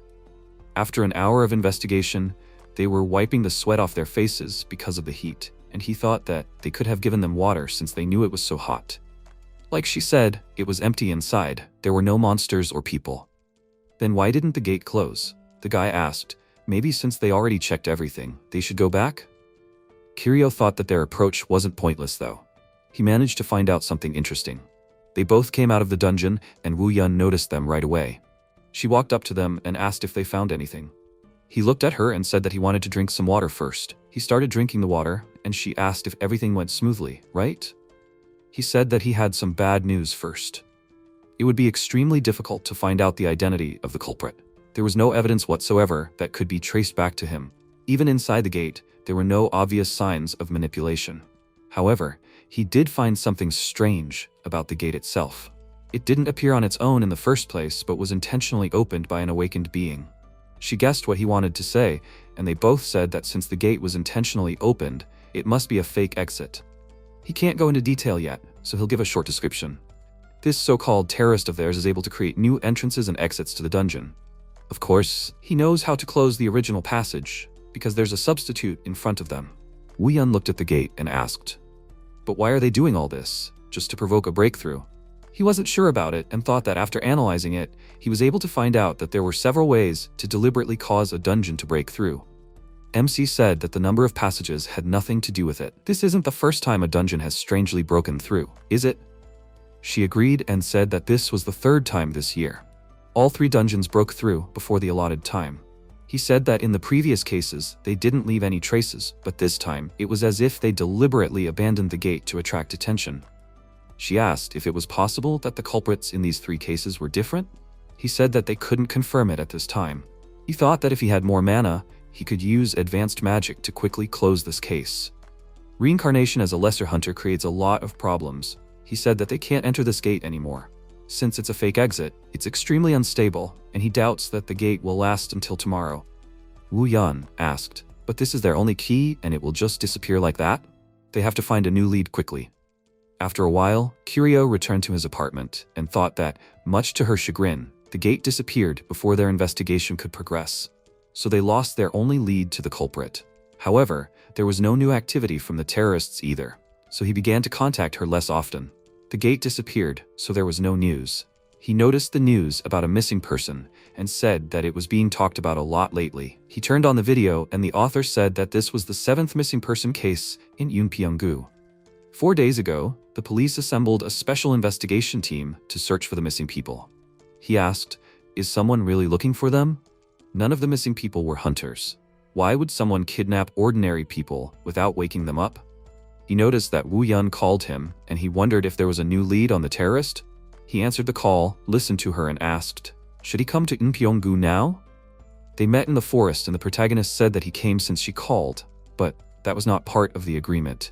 After an hour of investigation, they were wiping the sweat off their faces because of the heat, and he thought that they could have given them water since they knew it was so hot. Like she said, it was empty inside. There were no monsters or people. Then why didn't the gate close? The guy asked. Maybe since they already checked everything, they should go back? Kiryu thought that their approach wasn't pointless though. He managed to find out something interesting. They both came out of the dungeon, and Wu Yan noticed them right away. She walked up to them and asked if they found anything. He looked at her and said that he wanted to drink some water first. He started drinking the water, and she asked if everything went smoothly, right? He said that he had some bad news first. It would be extremely difficult to find out the identity of the culprit. There was no evidence whatsoever that could be traced back to him. Even inside the gate, there were no obvious signs of manipulation. However, he did find something strange about the gate itself. It didn't appear on its own in the first place, but was intentionally opened by an awakened being. She guessed what he wanted to say, and they both said that since the gate was intentionally opened, it must be a fake exit. He can't go into detail yet, so he'll give a short description. This so-called terrorist of theirs is able to create new entrances and exits to the dungeon. Of course, he knows how to close the original passage, because there's a substitute in front of them. Wu Yun looked at the gate and asked, "But why are they doing all this? Just to provoke a breakthrough?" He wasn't sure about it and thought that after analyzing it, he was able to find out that there were several ways to deliberately cause a dungeon to break through. MC said that the number of passages had nothing to do with it. This isn't the first time a dungeon has strangely broken through, is it? She agreed and said that this was the third time this year. All 3 dungeons broke through before the allotted time. He said that in the previous cases, they didn't leave any traces, but this time, it was as if they deliberately abandoned the gate to attract attention. She asked if it was possible that the culprits in these 3 cases were different. He said that they couldn't confirm it at this time. He thought that if he had more mana, he could use advanced magic to quickly close this case. Reincarnation as a lesser hunter creates a lot of problems. He said that they can't enter this gate anymore. Since it's a fake exit, it's extremely unstable, and he doubts that the gate will last until tomorrow. Wu Yun asked, "But this is their only key and it will just disappear like that? They have to find a new lead quickly." After a while, Curio returned to his apartment and thought that, much to her chagrin, the gate disappeared before their investigation could progress. So they lost their only lead to the culprit. However, there was no new activity from the terrorists either, so he began to contact her less often. The gate disappeared, so there was no news. He noticed the news about a missing person and said that it was being talked about a lot lately. He turned on the video and the author said that this was the 7th missing person case in Yunpyeong-gu. 4 days ago, the police assembled a special investigation team to search for the missing people. He asked, "Is someone really looking for them?" None of the missing people were hunters. Why would someone kidnap ordinary people without waking them up? He noticed that Wu Yun called him, and he wondered if there was a new lead on the terrorist. He answered the call, listened to her, and asked, should he come to Yunpyeong-gu now? They met in the forest, and the protagonist said that he came since she called, but that was not part of the agreement.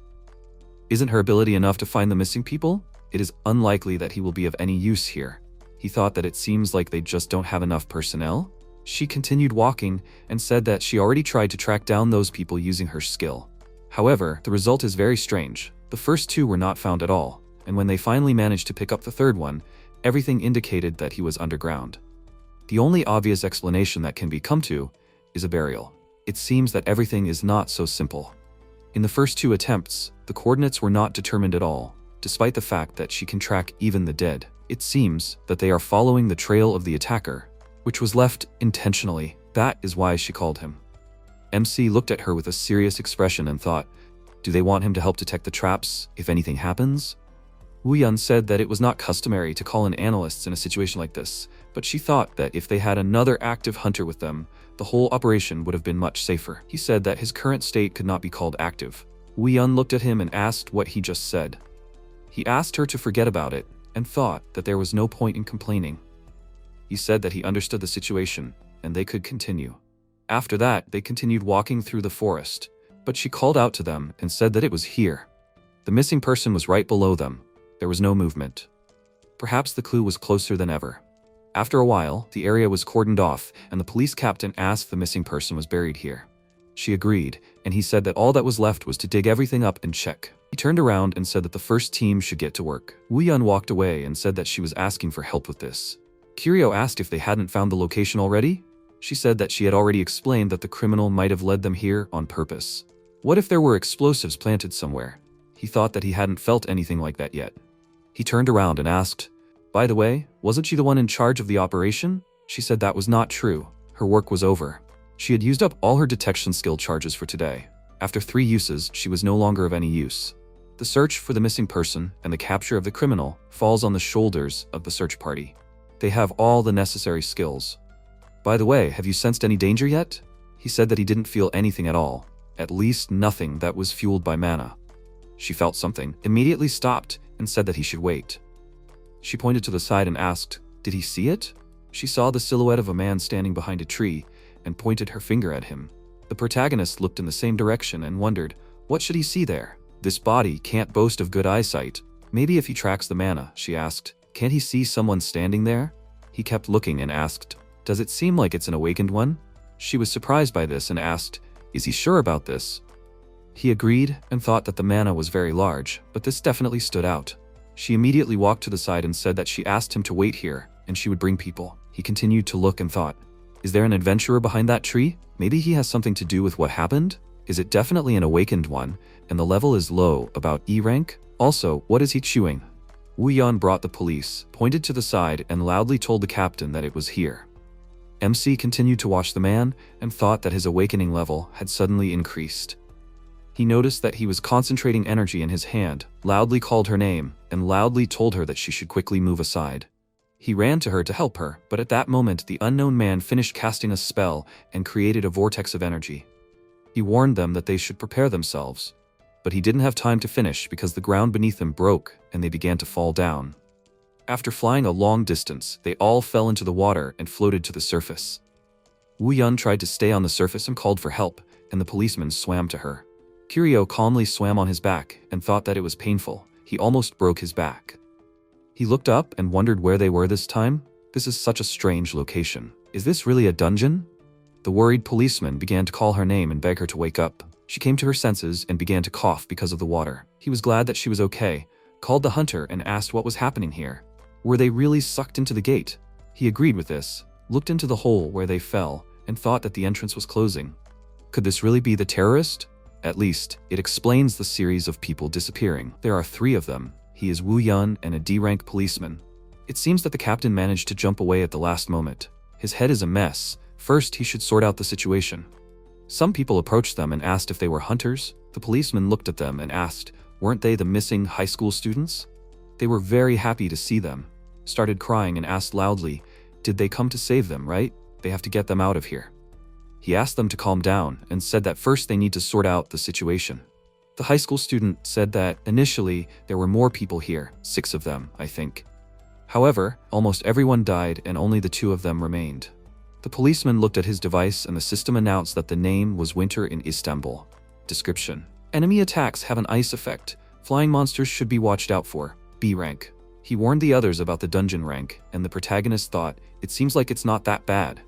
Isn't her ability enough to find the missing people? It is unlikely that he will be of any use here. He thought that it seems like they just don't have enough personnel. She continued walking and said that she already tried to track down those people using her skill. However, the result is very strange. The first 2 were not found at all, and when they finally managed to pick up the 3rd one, everything indicated that he was underground. The only obvious explanation that can be come to is a burial. It seems that everything is not so simple. In the first 2 attempts, the coordinates were not determined at all, despite the fact that she can track even the dead. It seems that they are following the trail of the attacker, which was left intentionally. That is why she called him. MC looked at her with a serious expression and thought, do they want him to help detect the traps if anything happens? Wu Yun said that it was not customary to call in analysts in a situation like this, but she thought that if they had another active hunter with them, the whole operation would have been much safer. He said that his current state could not be called active. Wu Yun looked at him and asked what he just said. He asked her to forget about it and thought that there was no point in complaining. He said that he understood the situation and they could continue. After that, they continued walking through the forest, but she called out to them and said that it was here. The missing person was right below them. There was no movement. Perhaps the clue was closer than ever. After a while, the area was cordoned off, and the police captain asked if the missing person was buried here. She agreed, and he said that all that was left was to dig everything up and check. He turned around and said that the first team should get to work. Wu Yun walked away and said that she was asking for help with this. Curio asked if they hadn't found the location already. She said that she had already explained that the criminal might have led them here on purpose. What if there were explosives planted somewhere? He thought that he hadn't felt anything like that yet. He turned around and asked, by the way, wasn't she the one in charge of the operation? She said that was not true. Her work was over. She had used up all her detection skill charges for today. After 3 uses, she was no longer of any use. The search for the missing person and the capture of the criminal falls on the shoulders of the search party. They have all the necessary skills. By the way, have you sensed any danger yet? He said that he didn't feel anything at all, at least nothing that was fueled by mana. She felt something, immediately stopped, and said that he should wait. She pointed to the side and asked, did he see it? She saw the silhouette of a man standing behind a tree and pointed her finger at him. The protagonist looked in the same direction and wondered, what should he see there? This body can't boast of good eyesight. Maybe if he tracks the mana, she asked. Can't he see someone standing there? He kept looking and asked, does it seem like it's an awakened one? She was surprised by this and asked, is he sure about this? He agreed and thought that the mana was very large, but this definitely stood out. She immediately walked to the side and said that she asked him to wait here and she would bring people. He continued to look and thought, Is there an adventurer behind that tree? Maybe he has something to do with what happened? Is it definitely an awakened one, and the level is low, about E rank? Also, what is he chewing? Wu Yan brought the police, pointed to the side, and loudly told the captain that it was here. MC continued to watch the man, and thought that his awakening level had suddenly increased. He noticed that he was concentrating energy in his hand, loudly called her name, and loudly told her that she should quickly move aside. He ran to her to help her, but at that moment the unknown man finished casting a spell and created a vortex of energy. He warned them that they should prepare themselves, but he didn't have time to finish because the ground beneath them broke and they began to fall down. After flying a long distance, they all fell into the water and floated to the surface. Wu Yun tried to stay on the surface and called for help, and the policeman swam to her. Kiryu calmly swam on his back and thought that it was painful. He almost broke his back. He looked up and wondered where they were this time. This is such a strange location. Is this really a dungeon? The worried policeman began to call her name and beg her to wake up. She came to her senses and began to cough because of the water. He was glad that she was okay, called the hunter and asked what was happening here. Were they really sucked into the gate? He agreed with this, looked into the hole where they fell, and thought that the entrance was closing. Could this really be the terrorist? At least, it explains the series of people disappearing. There are 3 of them. He is Wu Yun and a D-rank policeman. It seems that the captain managed to jump away at the last moment. His head is a mess. First, he should sort out the situation. Some people approached them and asked if they were hunters. The policeman looked at them and asked, weren't they the missing high school students? They were very happy to see them, started crying and asked loudly, did they come to save them, right? They have to get them out of here. He asked them to calm down and said that first they need to sort out the situation. The high school student said that initially there were more people here, 6 of them, I think. However, almost everyone died and only the 2 of them remained. The policeman looked at his device and the system announced that the name was Winter in Istanbul. Description: enemy attacks have an ice effect. Flying monsters should be watched out for. B rank. He warned the others about the dungeon rank, and the protagonist thought, it seems like it's not that bad.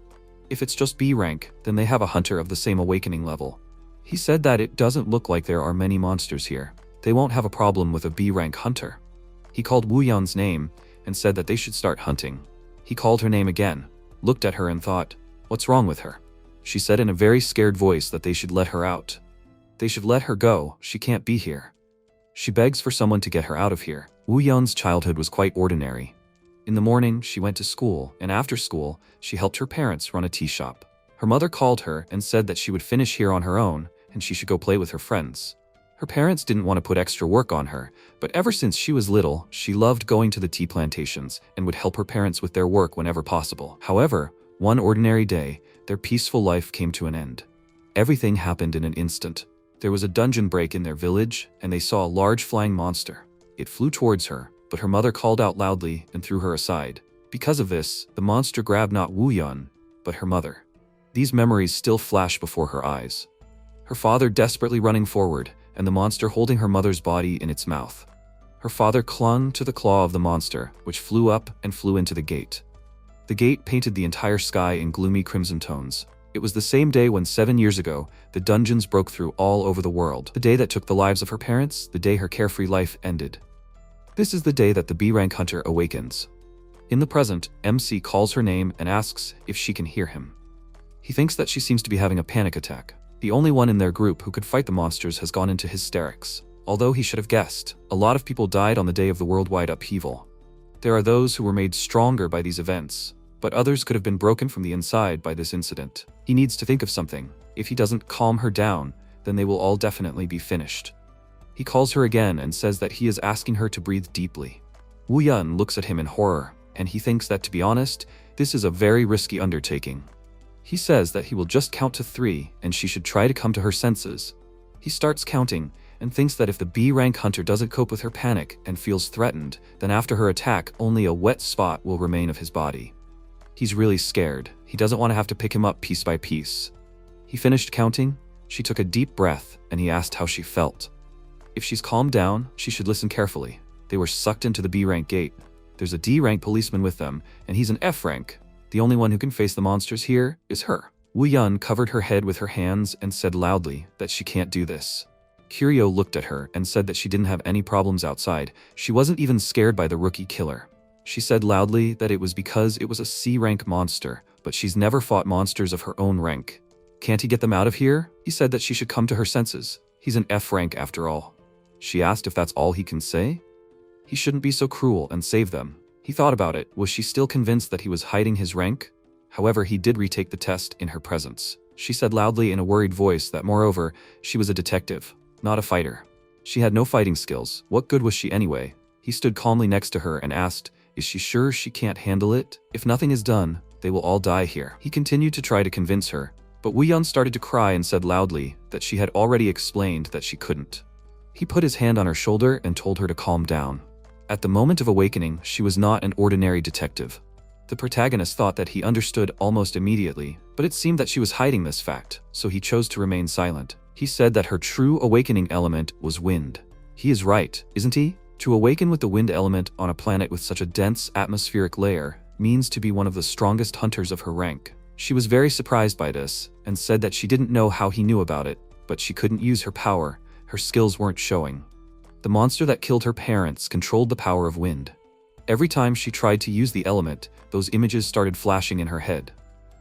If it's just B rank, then they have a hunter of the same awakening level. He said that it doesn't look like there are many monsters here. They won't have a problem with a B rank hunter. He called Wu Yan's name and said that they should start hunting. He called her name again, looked at her and thought, what's wrong with her? She said in a very scared voice that they should let her out. They should let her go, she can't be here. She begs for someone to get her out of here. Wu Yan's childhood was quite ordinary. In the morning, she went to school, and after school, she helped her parents run a tea shop. Her mother called her and said that she would finish here on her own, and she should go play with her friends. Her parents didn't want to put extra work on her, but ever since she was little, she loved going to the tea plantations and would help her parents with their work whenever possible. However, one ordinary day, their peaceful life came to an end. Everything happened in an instant. There was a dungeon break in their village, and they saw a large flying monster. It flew towards her, but her mother called out loudly and threw her aside. Because of this, the monster grabbed not Wu Yun, but her mother. These memories still flash before her eyes. Her father desperately running forward, and the monster holding her mother's body in its mouth. Her father clung to the claw of the monster, which flew up and flew into the gate. The gate painted the entire sky in gloomy crimson tones. It was the same day when 7 years ago, the dungeons broke through all over the world. The day that took the lives of her parents, the day her carefree life ended. This is the day that the B-rank hunter awakens. In the present, MC calls her name and asks if she can hear him. He thinks that she seems to be having a panic attack. The only one in their group who could fight the monsters has gone into hysterics. Although he should have guessed, a lot of people died on the day of the worldwide upheaval. There are those who were made stronger by these events, but others could have been broken from the inside by this incident. He needs to think of something. If he doesn't calm her down, then they will all definitely be finished. He calls her again and says that he is asking her to breathe deeply. Wu Yun looks at him in horror, and he thinks that, to be honest, this is a very risky undertaking. He says that he will just count to 3 and she should try to come to her senses. He starts counting and thinks that if the B-rank hunter doesn't cope with her panic and feels threatened, then after her attack only a wet spot will remain of his body. He's really scared. He doesn't want to have to pick him up piece by piece. He finished counting, she took a deep breath, and he asked how she felt. If she's calmed down, she should listen carefully. They were sucked into the B-rank gate. There's a D-rank policeman with them, and he's an F-rank. The only one who can face the monsters here is her. Wu Yun covered her head with her hands and said loudly that she can't do this. Kiryu looked at her and said that she didn't have any problems outside. She wasn't even scared by the rookie killer. She said loudly that it was because it was a C-rank monster, but she's never fought monsters of her own rank. Can't he get them out of here? He said that she should come to her senses. He's an F rank after all. She asked if that's all he can say. He shouldn't be so cruel and save them. He thought about it. Was she still convinced that he was hiding his rank? However, he did retake the test in her presence. She said loudly in a worried voice that moreover, she was a detective, not a fighter. She had no fighting skills. What good was she anyway? He stood calmly next to her and asked, is she sure she can't handle it? If nothing is done, they will all die here. He continued to try to convince her, but Woo-yeon started to cry and said loudly that she had already explained that she couldn't. He put his hand on her shoulder and told her to calm down. At the moment of awakening, she was not an ordinary detective. The protagonist thought that he understood almost immediately, but it seemed that she was hiding this fact, so he chose to remain silent. He said that her true awakening element was wind. He is right, isn't he? To awaken with the wind element on a planet with such a dense atmospheric layer means to be one of the strongest hunters of her rank. She was very surprised by this and said that she didn't know how he knew about it, but she couldn't use her power. Her skills weren't showing. The monster that killed her parents controlled the power of wind. Every time she tried to use the element, those images started flashing in her head.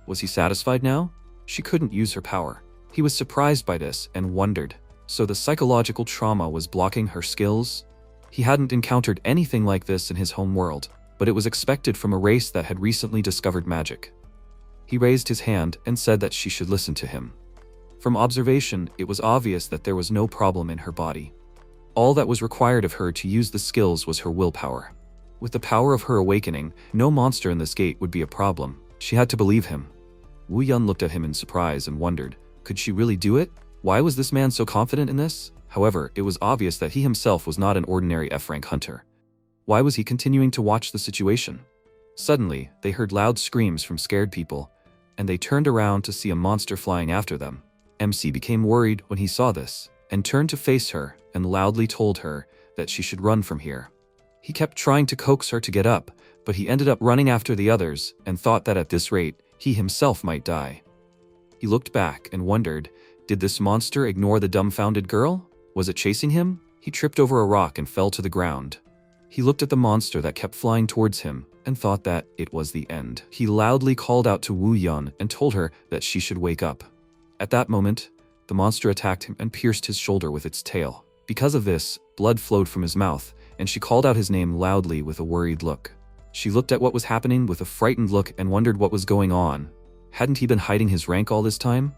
Was he satisfied now? She couldn't use her power. He was surprised by this and wondered. So the psychological trauma was blocking her skills? He hadn't encountered anything like this in his home world, but it was expected from a race that had recently discovered magic. He raised his hand and said that she should listen to him. From observation, it was obvious that there was no problem in her body. All that was required of her to use the skills was her willpower. With the power of her awakening, no monster in this gate would be a problem. She had to believe him. Woo-yeon looked at him in surprise and wondered, could she really do it? Why was this man so confident in this? However, it was obvious that he himself was not an ordinary F-rank hunter. Why was he continuing to watch the situation? Suddenly, they heard loud screams from scared people, and they turned around to see a monster flying after them. MC became worried when he saw this, and turned to face her and loudly told her that she should run from here. He kept trying to coax her to get up, but he ended up running after the others and thought that at this rate, he himself might die. He looked back and wondered, did this monster ignore the dumbfounded girl? Was it chasing him? He tripped over a rock and fell to the ground. He looked at the monster that kept flying towards him and thought that it was the end. He loudly called out to Woo-yeon and told her that she should wake up. At that moment, the monster attacked him and pierced his shoulder with its tail. Because of this, blood flowed from his mouth, and she called out his name loudly with a worried look. She looked at what was happening with a frightened look and wondered what was going on. Hadn't he been hiding his rank all this time?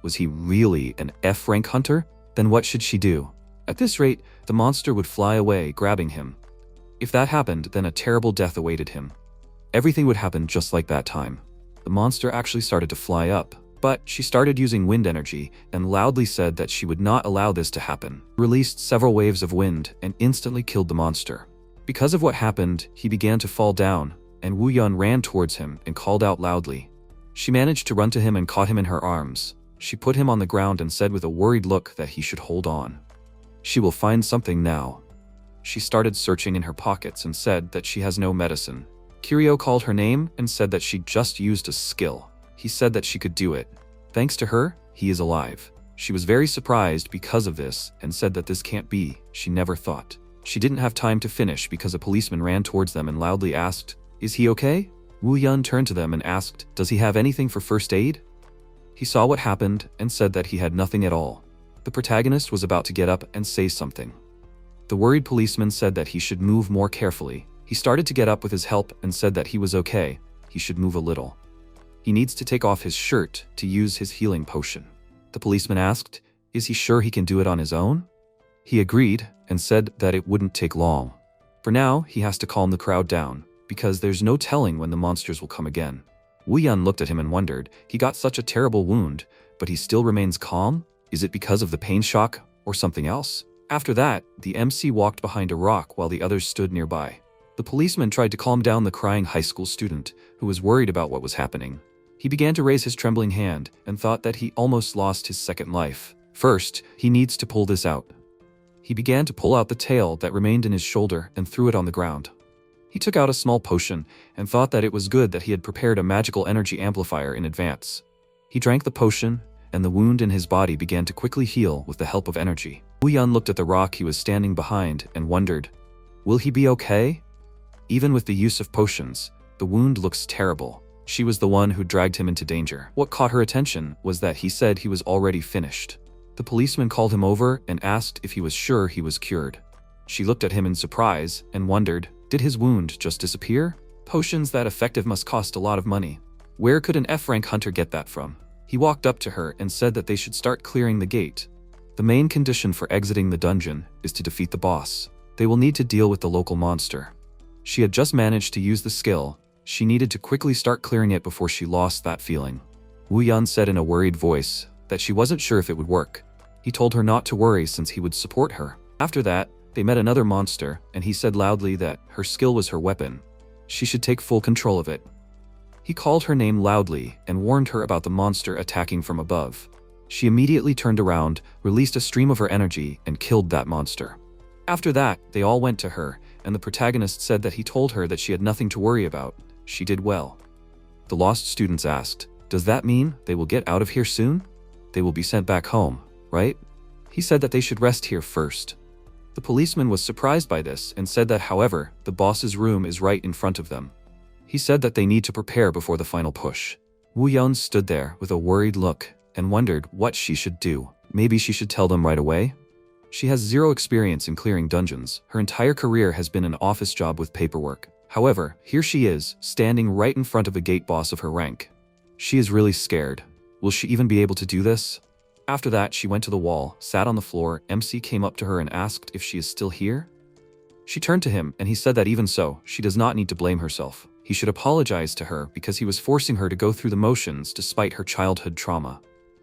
Was he really an F-rank hunter? Then what should she do? At this rate, the monster would fly away, grabbing him. If that happened, then a terrible death awaited him. Everything would happen just like that time. The monster actually started to fly up, but she started using wind energy and loudly said that she would not allow this to happen. Released several waves of wind and instantly killed the monster. Because of what happened, he began to fall down, and Woo-yeon ran towards him and called out loudly. She managed to run to him and caught him in her arms. She put him on the ground and said with a worried look that he should hold on. She will find something now. She started searching in her pockets and said that she has no medicine. Kiryu called her name and said that she just used a skill. He said that she could do it. Thanks to her, he is alive. She was very surprised because of this and said that this can't be. She never thought. She didn't have time to finish because a policeman ran towards them and loudly asked, "Is he okay?" Woo-yeon turned to them and asked, "Does he have anything for first aid?" He saw what happened and said that he had nothing at all. The protagonist was about to get up and say something. The worried policeman said that he should move more carefully. He started to get up with his help and said that he was okay. He should move a little. He needs to take off his shirt to use his healing potion. The policeman asked, is he sure he can do it on his own? He agreed and said that it wouldn't take long. For now, he has to calm the crowd down, because there's no telling when the monsters will come again. Woo-yeon looked at him and wondered, he got such a terrible wound, but he still remains calm? Is it because of the pain shock or something else? After that, the MC walked behind a rock while the others stood nearby. The policeman tried to calm down the crying high school student, who was worried about what was happening. He began to raise his trembling hand and thought that he almost lost his second life. First, he needs to pull this out. He began to pull out the tail that remained in his shoulder and threw it on the ground. He took out a small potion and thought that it was good that he had prepared a magical energy amplifier in advance. He drank the potion, and the wound in his body began to quickly heal with the help of energy. Woo-yeon looked at the rock he was standing behind and wondered, will he be okay? Even with the use of potions, the wound looks terrible. She was the one who dragged him into danger. What caught her attention was that he said he was already finished. The policeman called him over and asked if he was sure he was cured. She looked at him in surprise and wondered, did his wound just disappear? Potions that effective must cost a lot of money. Where could an F-rank hunter get that from? He walked up to her and said that they should start clearing the gate. The main condition for exiting the dungeon is to defeat the boss. They will need to deal with the local monster. She had just managed to use the skill. She needed to quickly start clearing it before she lost that feeling. Wu Yan said in a worried voice that she wasn't sure if it would work. He told her not to worry since he would support her. After that, they met another monster, and he said loudly that her skill was her weapon. She should take full control of it. He called her name loudly and warned her about the monster attacking from above. She immediately turned around, released a stream of her energy, and killed that monster. After that, they all went to her, and the protagonist said that he told her that she had nothing to worry about. She did well. The lost students asked, "Does that mean they will get out of here soon? They will be sent back home, right?" He said that they should rest here first. The policeman was surprised by this and said that, however, the boss's room is right in front of them. He said that they need to prepare before the final push. Wu Yan stood there with a worried look and wondered what she should do. Maybe she should tell them right away? She has zero experience in clearing dungeons. Her entire career has been an office job with paperwork. However, here she is, standing right in front of a gate boss of her rank. She is really scared. Will she even be able to do this? After that, she went to the wall, sat on the floor. MC came up to her and asked if she is still here. She turned to him, and he said that even so, she does not need to blame herself. He should apologize to her because he was forcing her to go through the motions despite her childhood trauma.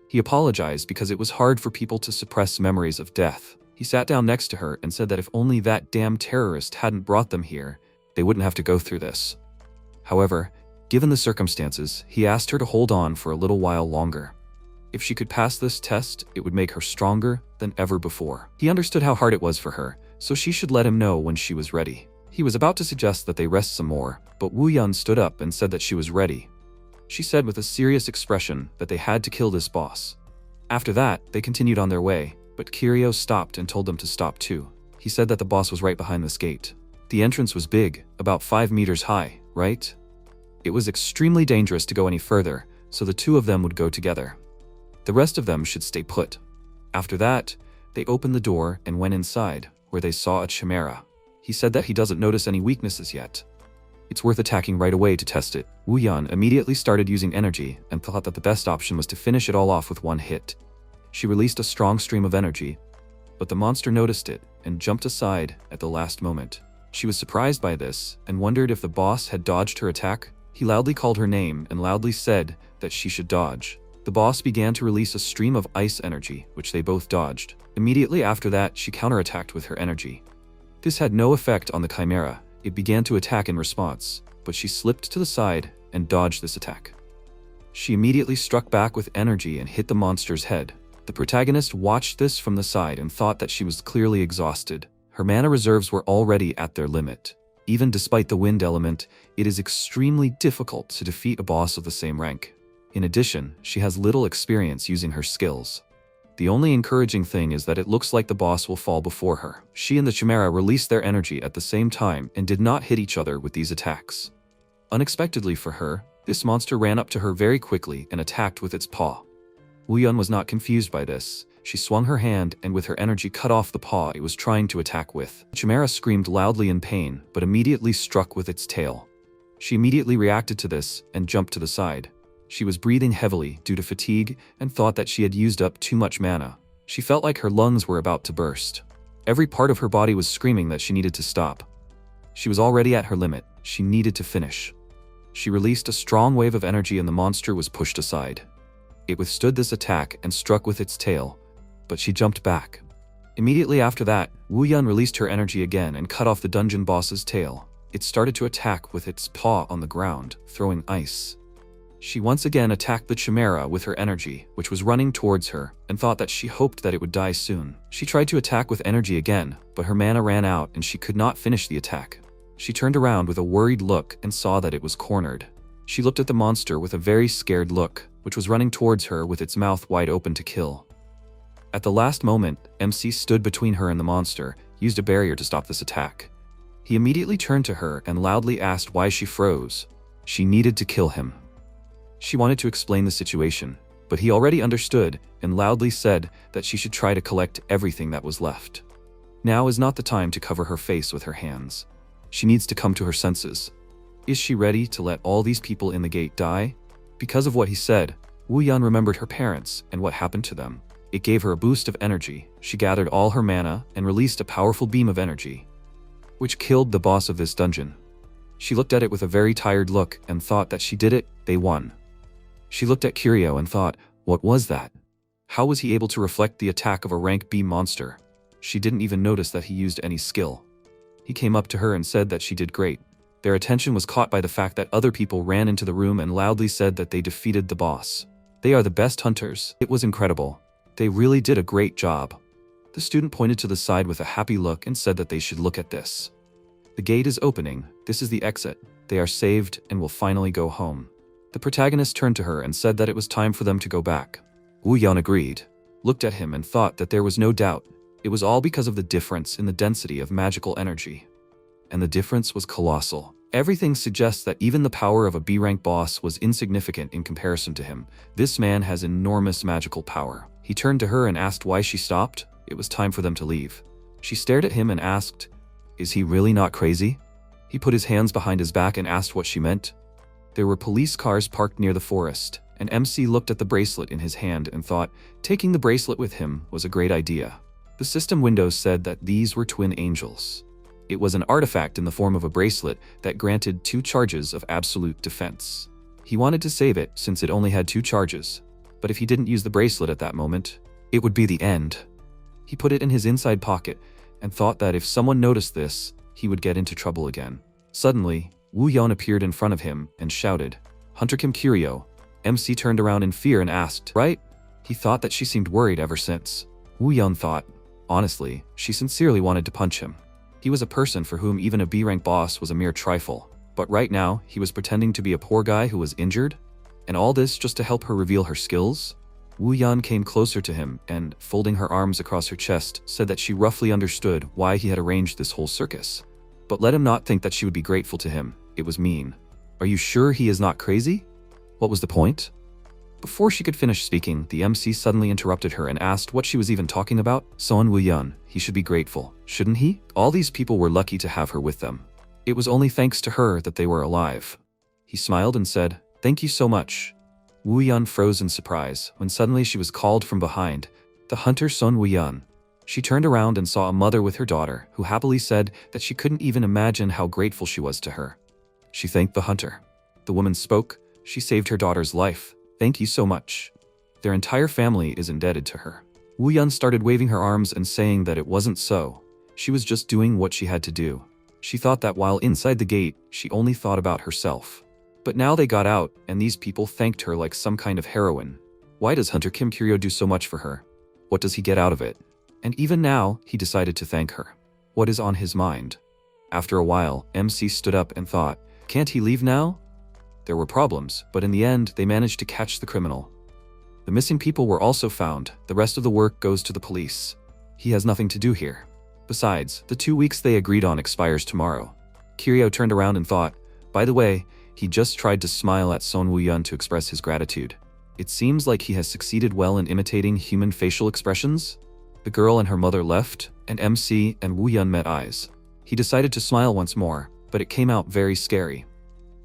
He apologized because it was hard for people to suppress memories of death. He sat down next to her and said that if only that damn terrorist hadn't brought them here, they wouldn't have to go through this. However, given the circumstances, he asked her to hold on for a little while longer. If she could pass this test, it would make her stronger than ever before. He understood how hard it was for her, so she should let him know when she was ready. He was about to suggest that they rest some more, but Wu Yan stood up and said that she was ready. She said with a serious expression that they had to kill this boss. After that, they continued on their way, but Kiryu stopped and told them to stop too. He said that the boss was right behind this gate. The entrance was big, about 5 meters high, right? It was extremely dangerous to go any further, so the two of them would go together. The rest of them should stay put. After that, they opened the door and went inside, where they saw a chimera. He said that he doesn't notice any weaknesses yet. It's worth attacking right away to test it. Wu Yan immediately started using energy and thought that the best option was to finish it all off with one hit. She released a strong stream of energy, but the monster noticed it and jumped aside at the last moment. She was surprised by this and wondered if the boss had dodged her attack. He loudly called her name and loudly said that she should dodge. The boss began to release a stream of ice energy, which they both dodged. Immediately after that, she counterattacked with her energy. This had no effect on the chimera. It began to attack in response, but she slipped to the side and dodged this attack. She immediately struck back with energy and hit the monster's head. The protagonist watched this from the side and thought that she was clearly exhausted. Her mana reserves were already at their limit. Even despite the wind element, it is extremely difficult to defeat a boss of the same rank. In addition, she has little experience using her skills. The only encouraging thing is that it looks like the boss will fall before her. She and the chimera released their energy at the same time and did not hit each other with these attacks. Unexpectedly for her, this monster ran up to her very quickly and attacked with its paw. Wu Yan was not confused by this. She swung her hand and with her energy cut off the paw it was trying to attack with. The chimera screamed loudly in pain, but immediately struck with its tail. She immediately reacted to this and jumped to the side. She was breathing heavily due to fatigue and thought that she had used up too much mana. She felt like her lungs were about to burst. Every part of her body was screaming that she needed to stop. She was already at her limit. She needed to finish. She released a strong wave of energy and the monster was pushed aside. It withstood this attack and struck with its tail, but she jumped back. Immediately after that, Wu Yan released her energy again and cut off the dungeon boss's tail. It started to attack with its paw on the ground, throwing ice. She once again attacked the chimera with her energy, which was running towards her, and thought that she hoped that it would die soon. She tried to attack with energy again, but her mana ran out and she could not finish the attack. She turned around with a worried look and saw that it was cornered. She looked at the monster with a very scared look, which was running towards her with its mouth wide open to kill. At the last moment, MC stood between her and the monster, used a barrier to stop this attack. He immediately turned to her and loudly asked why she froze. She needed to kill him. She wanted to explain the situation, but he already understood and loudly said that she should try to collect everything that was left. Now is not the time to cover her face with her hands. She needs to come to her senses. Is she ready to let all these people in the gate die? Because of what he said, Wu Yan remembered her parents and what happened to them. It gave her a boost of energy. She gathered all her mana and released a powerful beam of energy, which killed the boss of this dungeon. She looked at it with a very tired look and thought that she did it, they won. She looked at Kiryu and thought, what was that? How was he able to reflect the attack of a rank B monster? She didn't even notice that he used any skill. He came up to her and said that she did great. Their attention was caught by the fact that other people ran into the room and loudly said that they defeated the boss. They are the best hunters. It was incredible. They really did a great job. The student pointed to the side with a happy look and said that they should look at this. The gate is opening. This is the exit. They are saved and will finally go home. The protagonist turned to her and said that it was time for them to go back. Wu Yan agreed, looked at him and thought that there was no doubt. It was all because of the difference in the density of magical energy. And the difference was colossal. Everything suggests that even the power of a B-rank boss was insignificant in comparison to him. This man has enormous magical power. He turned to her and asked why she stopped. It was time for them to leave. She stared at him and asked, is he really not crazy? He put his hands behind his back and asked what she meant. There were police cars parked near the forest, and MC looked at the bracelet in his hand and thought taking the bracelet with him was a great idea. The system windows said that these were twin angels. It was an artifact in the form of a bracelet that granted 2 charges of absolute defense. He wanted to save it since it only had 2 charges, but if he didn't use the bracelet at that moment, it would be the end. He put it in his inside pocket and thought that if someone noticed this, he would get into trouble again. Suddenly, Wu Yan appeared in front of him and shouted, Hunter Kim Kiryu. MC turned around in fear and asked, right? He thought that she seemed worried ever since. Wu Yan thought, honestly, she sincerely wanted to punch him. He was a person for whom even a B-rank boss was a mere trifle, but right now he was pretending to be a poor guy who was injured? And all this just to help her reveal her skills? Wu Yan came closer to him and, folding her arms across her chest, said that she roughly understood why he had arranged this whole circus. But let him not think that she would be grateful to him. It was mean. Are you sure he is not crazy? What was the point? Before she could finish speaking, the MC suddenly interrupted her and asked what she was even talking about. Son Wu Yan, he should be grateful, shouldn't he? All these people were lucky to have her with them. It was only thanks to her that they were alive. He smiled and said, thank you so much. Wu Yan froze in surprise when suddenly she was called from behind, the hunter Son Wu Yan. She turned around and saw a mother with her daughter who happily said that she couldn't even imagine how grateful she was to her. She thanked the hunter. The woman spoke. She saved her daughter's life. Thank you so much. Their entire family is indebted to her. Wu Yan started waving her arms and saying that it wasn't so. She was just doing what she had to do. She thought that while inside the gate, she only thought about herself. But now they got out, and these people thanked her like some kind of heroine. Why does Hunter Kim Kiryu do so much for her? What does he get out of it? And even now, he decided to thank her. What is on his mind? After a while, MC stood up and thought, can't he leave now? There were problems, but in the end, they managed to catch the criminal. The missing people were also found. The rest of the work goes to the police. He has nothing to do here. Besides, the 2 weeks they agreed on expires tomorrow. Kiryu turned around and thought, by the way, he just tried to smile at Son Wu Yan to express his gratitude. It seems like he has succeeded well in imitating human facial expressions. The girl and her mother left, and MC and Wu Yan met eyes. He decided to smile once more, but it came out very scary.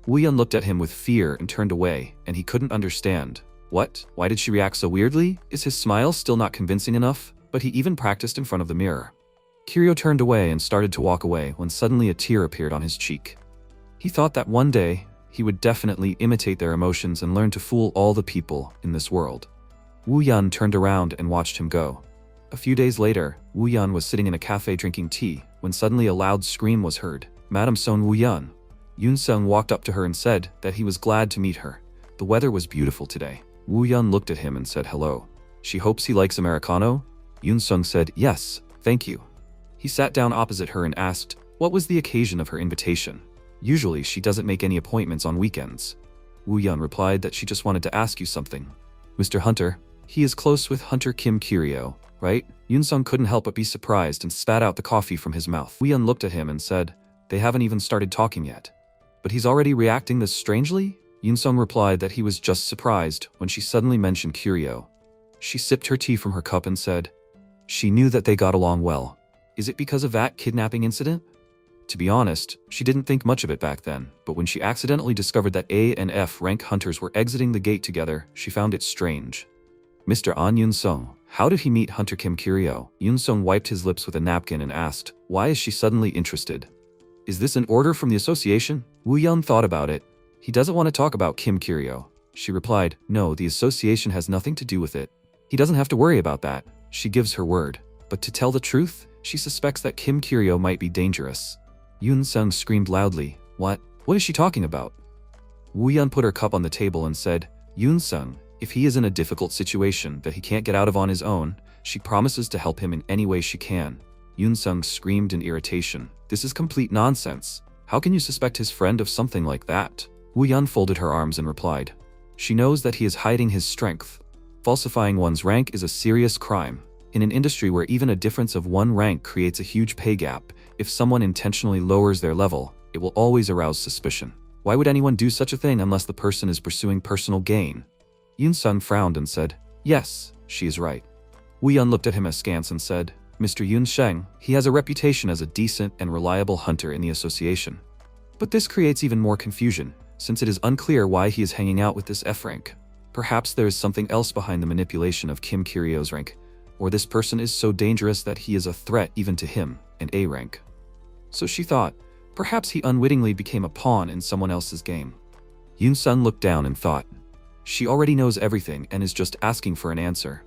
Wu Yan looked at him with fear and turned away, and he couldn't understand. What? Why did she react so weirdly? Is his smile still not convincing enough? But he even practiced in front of the mirror. Kiryu turned away and started to walk away when suddenly a tear appeared on his cheek. He thought that one day, he would definitely imitate their emotions and learn to fool all the people in this world. Wu Yan turned around and watched him go. A few days later, Wu Yan was sitting in a cafe drinking tea when suddenly a loud scream was heard. Madam Son Wu Yan. Yun Sung walked up to her and said that he was glad to meet her. The weather was beautiful today. Wu Yan looked at him and said hello. She hopes he likes Americano? Yun Sung said, yes, thank you. He sat down opposite her and asked, what was the occasion of her invitation? Usually she doesn't make any appointments on weekends. Wu Yan replied that she just wanted to ask you something. Mr. Hunter, he is close with Hunter Kim Kiryu, right? Yun Sung couldn't help but be surprised and spat out the coffee from his mouth. Wu Yan looked at him and said, they haven't even started talking yet. But he's already reacting this strangely? Yoon-sung replied that he was just surprised when she suddenly mentioned Kiryo. She sipped her tea from her cup and said, she knew that they got along well. Is it because of that kidnapping incident? To be honest, she didn't think much of it back then, but when she accidentally discovered that A and F rank hunters were exiting the gate together, she found it strange. Mr. An Yoon-sung, how did he meet Hunter Kim Kiryo? Yoon-sung wiped his lips with a napkin and asked, why is she suddenly interested? Is this an order from the association? Woo-yeon thought about it. He doesn't want to talk about Kim Kiryo. She replied, no, the association has nothing to do with it. He doesn't have to worry about that. She gives her word. But to tell the truth, she suspects that Kim Kiryo might be dangerous. Yoon-sung screamed loudly, what? What is she talking about? Woo-yeon put her cup on the table and said, Yoon-sung, if he is in a difficult situation that he can't get out of on his own, she promises to help him in any way she can. Yoon-sung screamed in irritation. This is complete nonsense. How can you suspect his friend of something like that? Woo-yeon folded her arms and replied, she knows that he is hiding his strength. Falsifying one's rank is a serious crime. In an industry where even a difference of one rank creates a huge pay gap, if someone intentionally lowers their level, it will always arouse suspicion. Why would anyone do such a thing unless the person is pursuing personal gain? Yoon-sung frowned and said, yes, she is right. Woo-yeon looked at him askance and said, Mr. Yoon-sheng, he has a reputation as a decent and reliable hunter in the association. But this creates even more confusion, since it is unclear why he is hanging out with this F rank. Perhaps there is something else behind the manipulation of Kim Kiryo's rank, or this person is so dangerous that he is a threat even to him, and A rank. So she thought, perhaps he unwittingly became a pawn in someone else's game. Yoon-sung looked down and thought, she already knows everything and is just asking for an answer.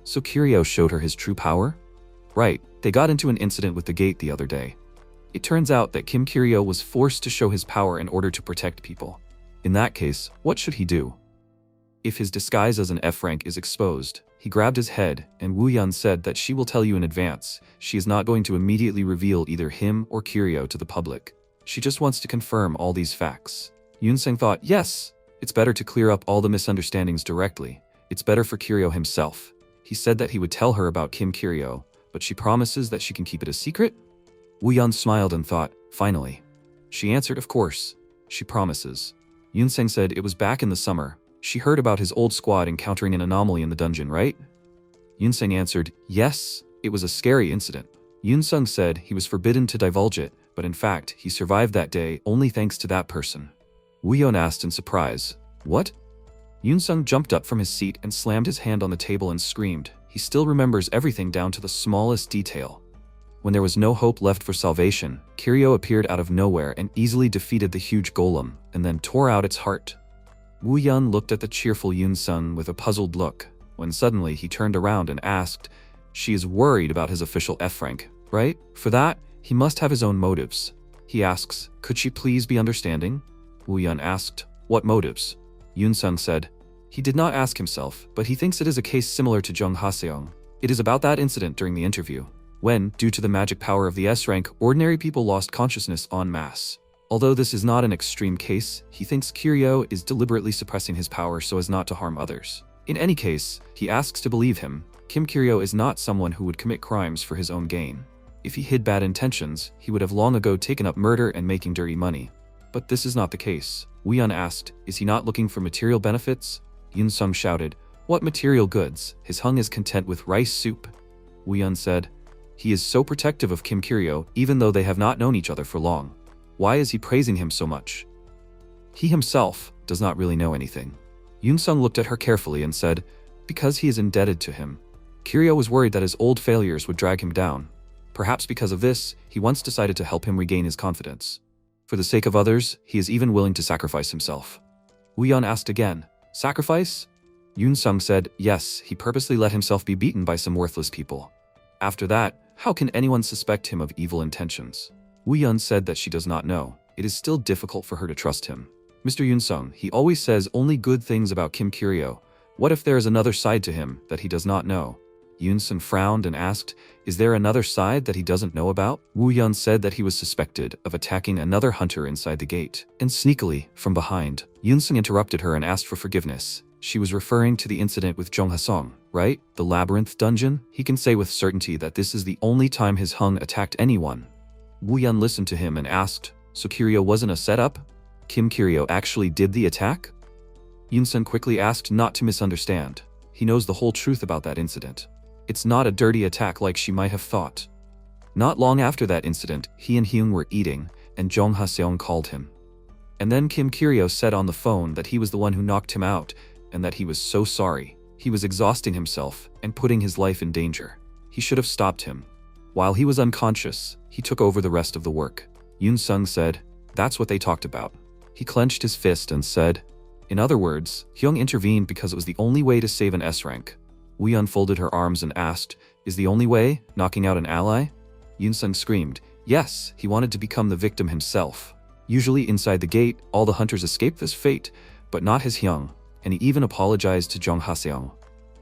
So Kiryo showed her his true power? Right, they got into an incident with the gate the other day. It turns out that Kim Kiryo was forced to show his power in order to protect people. In that case, what should he do? If his disguise as an F rank is exposed, he grabbed his head, and Woo-yeon said that she will tell you in advance. She is not going to immediately reveal either him or Kiryo to the public. She just wants to confirm all these facts. Yoon-sung thought, yes, it's better to clear up all the misunderstandings directly. It's better for Kiryo himself. He said that he would tell her about Kim Kiryo, but she promises that she can keep it a secret? Woo-yeon smiled and thought, finally. She answered, of course. She promises. Yoon-sung said it was back in the summer. She heard about his old squad encountering an anomaly in the dungeon, right? Yoon-sung answered, yes, it was a scary incident. Yoon-sung said he was forbidden to divulge it, but in fact, he survived that day only thanks to that person. Woo-yeon asked in surprise, what? Yoon-sung jumped up from his seat and slammed his hand on the table and screamed. He still remembers everything down to the smallest detail. When there was no hope left for salvation, Kiryo appeared out of nowhere and easily defeated the huge golem, and then tore out its heart. Woo-yeon looked at the cheerful Yoon-sung with a puzzled look, when suddenly he turned around and asked, she is worried about his official F rank, right? For that, he must have his own motives. He asks, could she please be understanding? Woo-yeon asked, what motives? Yoon-sung said, he did not ask himself, but he thinks it is a case similar to Jung Ha-seong. It is about that incident during the interview, when, due to the magic power of the S rank, ordinary people lost consciousness en masse. Although this is not an extreme case, he thinks Kiryo is deliberately suppressing his power so as not to harm others. In any case, he asks to believe him. Kim Kiryo is not someone who would commit crimes for his own gain. If he hid bad intentions, he would have long ago taken up murder and making dirty money. But this is not the case. Woo-yeon asked, is he not looking for material benefits? Yoon-sung shouted, what material goods? His hung is content with rice soup. Woo-yeon said, he is so protective of Kim Kiryo even though they have not known each other for long. Why is he praising him so much? He himself does not really know anything. Yoon-sung looked at her carefully and said, because he is indebted to him. Kiryo was worried that his old failures would drag him down. Perhaps because of this, he once decided to help him regain his confidence. For the sake of others, he is even willing to sacrifice himself. Woo-yeon asked again, sacrifice? Yoon-sung said, yes, he purposely let himself be beaten by some worthless people. After that, how can anyone suspect him of evil intentions? Woo-yeon said that she does not know. It is still difficult for her to trust him. Mr. Yoon-sung, he always says only good things about Kim Kiryo. What if there is another side to him that he does not know? Yoon-sung frowned and asked, is there another side that he doesn't know about? Woo-yeon said that he was suspected of attacking another hunter inside the gate. And sneakily, from behind, Yoon-sung interrupted her and asked for forgiveness. She was referring to the incident with Jong Ha-seong, right? The labyrinth dungeon? He can say with certainty that this is the only time his hung attacked anyone. Woo-yeon listened to him and asked, so Kiryo wasn't a setup? Kim Kiryo actually did the attack? Yoon-sung quickly asked, not to misunderstand. He knows the whole truth about that incident. It's not a dirty attack like she might have thought. Not long after that incident, he and Hyung were eating, and Jong Ha-seong called him. And then Kim Kiryo said on the phone that he was the one who knocked him out, and that he was so sorry. He was exhausting himself and putting his life in danger. He should have stopped him. While he was unconscious, he took over the rest of the work. Yoon-sung said, that's what they talked about. He clenched his fist and said, in other words, Hyung intervened because it was the only way to save an S rank. Woo-yeon folded her arms and asked, is the only way knocking out an ally? Yoon-sung screamed, yes, he wanted to become the victim himself. Usually inside the gate, all the hunters escape this fate, but not his Hyung, and he even apologized to Jong Ha-seong.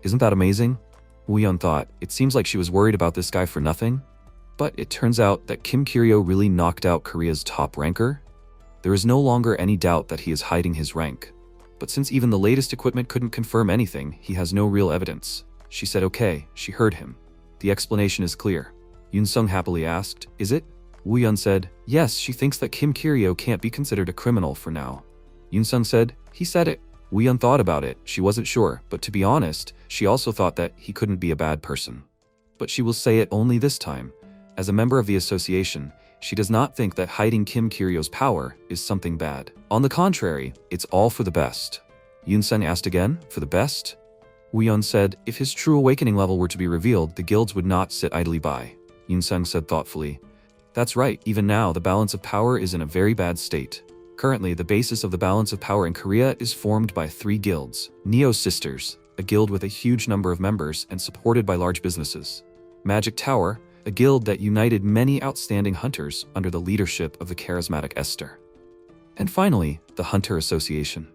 Isn't that amazing? Woo-yeon thought, it seems like she was worried about this guy for nothing. But it turns out that Kim Kiryo really knocked out Korea's top ranker. There is no longer any doubt that he is hiding his rank. But since even the latest equipment couldn't confirm anything, he has no real evidence. She said okay, she heard him. The explanation is clear. Yoon-sung happily asked, is it? Woo-yeon said, yes, she thinks that Kim Kiryo can't be considered a criminal for now. Yoon-sung said, he said it. Woo-yeon thought about it, she wasn't sure, but to be honest, she also thought that he couldn't be a bad person. But she will say it only this time. As a member of the association, she does not think that hiding Kim Kiryo's power is something bad. On the contrary, it's all for the best. Yoon-sung asked again, for the best? Woo-yeon said, if his true awakening level were to be revealed, the guilds would not sit idly by. Yoon-sung said thoughtfully, that's right, even now the balance of power is in a very bad state. Currently, the basis of the balance of power in Korea is formed by 3 guilds. Neo Sisters, a guild with a huge number of members and supported by large businesses. Magic Tower, a guild that united many outstanding hunters under the leadership of the charismatic Esther. And finally, the Hunter Association.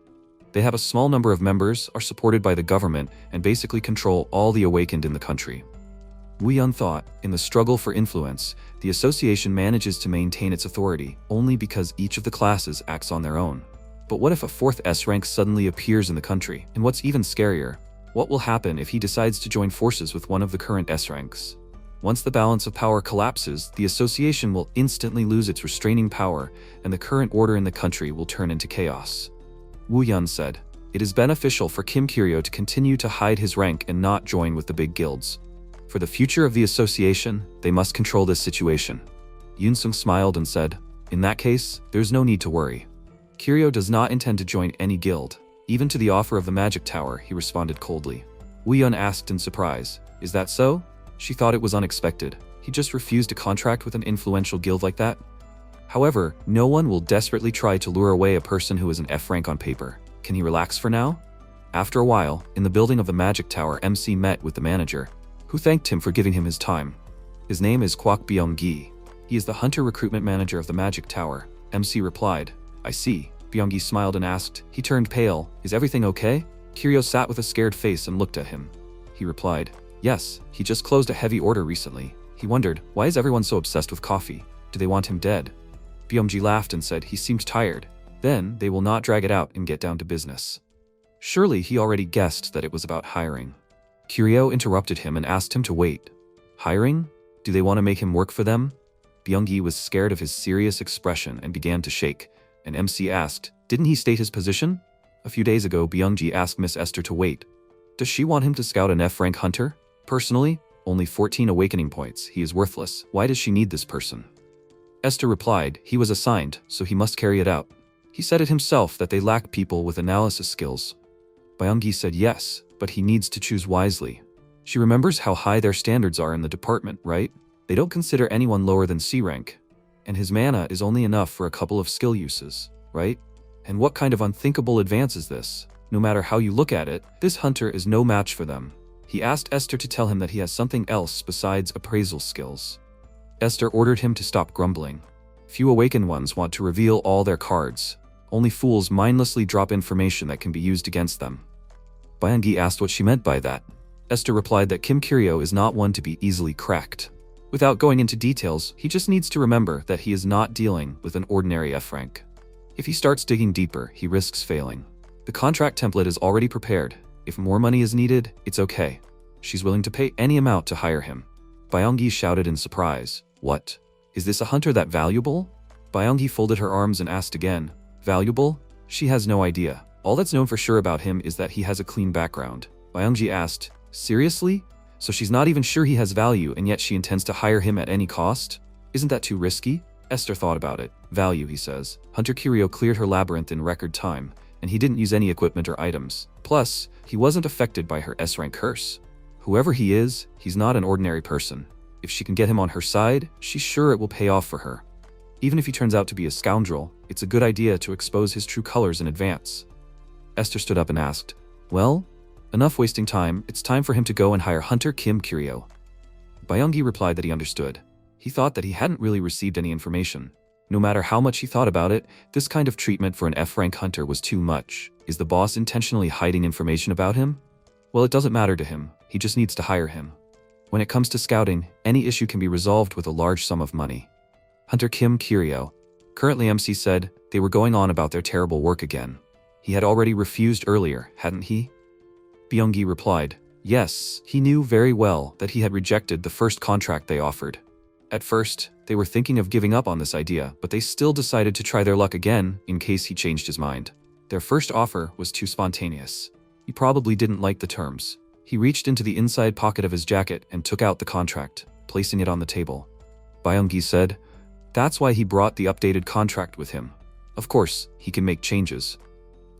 They have a small number of members, are supported by the government, and basically control all the awakened in the country. Woo-yeon thought, in the struggle for influence, the association manages to maintain its authority only because each of the classes acts on their own. But what if a 4th S rank suddenly appears in the country? And what's even scarier, what will happen if he decides to join forces with one of the current S ranks? Once the balance of power collapses, the association will instantly lose its restraining power, and the current order in the country will turn into chaos. Woo-yeon said, it is beneficial for Kim Kiryo to continue to hide his rank and not join with the big guilds. For the future of the association, they must control this situation. Yoon-sung smiled and said, in that case, there's no need to worry. Kiryo does not intend to join any guild. Even to the offer of the Magic Tower, he responded coldly. Woo-yeon asked in surprise, is that so? She thought it was unexpected. He just refused a contract with an influential guild like that? However, no one will desperately try to lure away a person who is an F rank on paper. Can he relax for now? After a while, in the building of the Magic Tower, MC met with the manager, who thanked him for giving him his time. His name is Kwak Byung-gi. He is the hunter recruitment manager of the Magic Tower. MC replied, I see. Byung-gi smiled and asked. He turned pale. Is everything okay? Kiryo sat with a scared face and looked at him. He replied, yes, he just closed a heavy order recently. He wondered, why is everyone so obsessed with coffee? Do they want him dead? Byung-gi laughed and said he seemed tired. Then they will not drag it out and get down to business. Surely he already guessed that it was about hiring. Kiryo interrupted him and asked him to wait. Hiring? Do they want to make him work for them? Byung-gi was scared of his serious expression and began to shake, and MC asked, didn't he state his position? A few days ago, Byung-gi asked Miss Esther to wait. Does she want him to scout an F-rank hunter? Personally, only 14 awakening points. He is worthless. Why does she need this person? Esther replied, he was assigned, so he must carry it out. He said it himself that they lack people with analysis skills. Byung-gi said yes, but he needs to choose wisely. She remembers how high their standards are in the department, right? They don't consider anyone lower than C rank. And his mana is only enough for a couple of skill uses, right? And what kind of unthinkable advance is this? No matter how you look at it, this hunter is no match for them. He asked Esther to tell him that he has something else besides appraisal skills. Esther ordered him to stop grumbling. Few awakened ones want to reveal all their cards. Only fools mindlessly drop information that can be used against them. Byung-gi asked what she meant by that. Esther replied that Kim Kiryo is not one to be easily cracked. Without going into details, he just needs to remember that he is not dealing with an ordinary F rank. If he starts digging deeper, he risks failing. The contract template is already prepared. If more money is needed, it's okay. She's willing to pay any amount to hire him. Byung-gi shouted in surprise, what? Is this a hunter that valuable? Byung-gi folded her arms and asked again, Valuable? She has no idea. All that's known for sure about him is that he has a clean background. Byung-ji asked, seriously? So she's not even sure he has value and yet she intends to hire him at any cost? Isn't that too risky? Esther thought about it. Value, he says. Hunter Kiryu cleared her labyrinth in record time, and he didn't use any equipment or items. Plus, he wasn't affected by her S-rank curse. Whoever he is, he's not an ordinary person. If she can get him on her side, she's sure it will pay off for her. Even if he turns out to be a scoundrel, it's a good idea to expose his true colors in advance. Esther stood up and asked, well, enough wasting time, it's time for him to go and hire Hunter Kim Kiryu. Byung-gi replied that he understood. He thought that he hadn't really received any information. No matter how much he thought about it, this kind of treatment for an F-rank hunter was too much. Is the boss intentionally hiding information about him? Well, it doesn't matter to him. He just needs to hire him. When it comes to scouting, any issue can be resolved with a large sum of money. Hunter Kim Kiryu. Currently, MC said they were going on about their terrible work again. He had already refused earlier, hadn't he? Byung-gi replied, yes, he knew very well that he had rejected the first contract they offered. At first, they were thinking of giving up on this idea, but they still decided to try their luck again in case he changed his mind. Their first offer was too spontaneous. He probably didn't like the terms. He reached into the inside pocket of his jacket and took out the contract, placing it on the table. Byung-gi said, that's why he brought the updated contract with him. Of course, he can make changes.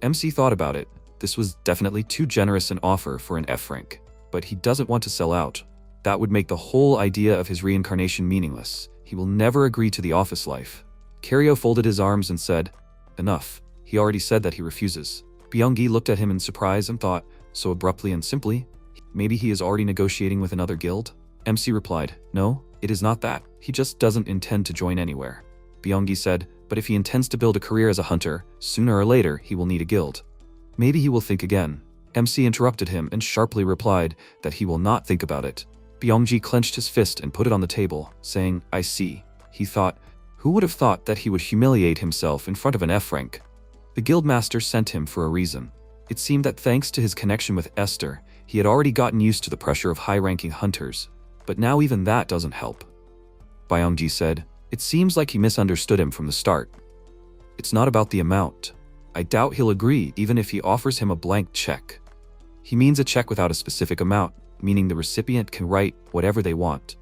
MC thought about it. This was definitely too generous an offer for an F rank, but he doesn't want to sell out. That would make the whole idea of his reincarnation meaningless. He will never agree to the office life. Kiryu folded his arms and said, enough. He already said that he refuses. Byung-gi looked at him in surprise and thought, so abruptly and simply, maybe he is already negotiating with another guild? MC replied, no, it is not that. He just doesn't intend to join anywhere. Byung-gi said, but if he intends to build a career as a hunter, sooner or later he will need a guild. Maybe he will think again. MC interrupted him and sharply replied that he will not think about it. Byung-gi clenched his fist and put it on the table, saying, I see. He thought, who would have thought that he would humiliate himself in front of an F rank? The guildmaster sent him for a reason. It seemed that thanks to his connection with Esther, he had already gotten used to the pressure of high-ranking hunters, but now even that doesn't help. Byung-gi said, it seems like he misunderstood him from the start. It's not about the amount. I doubt he'll agree even if he offers him a blank check. He means a check without a specific amount, meaning the recipient can write whatever they want.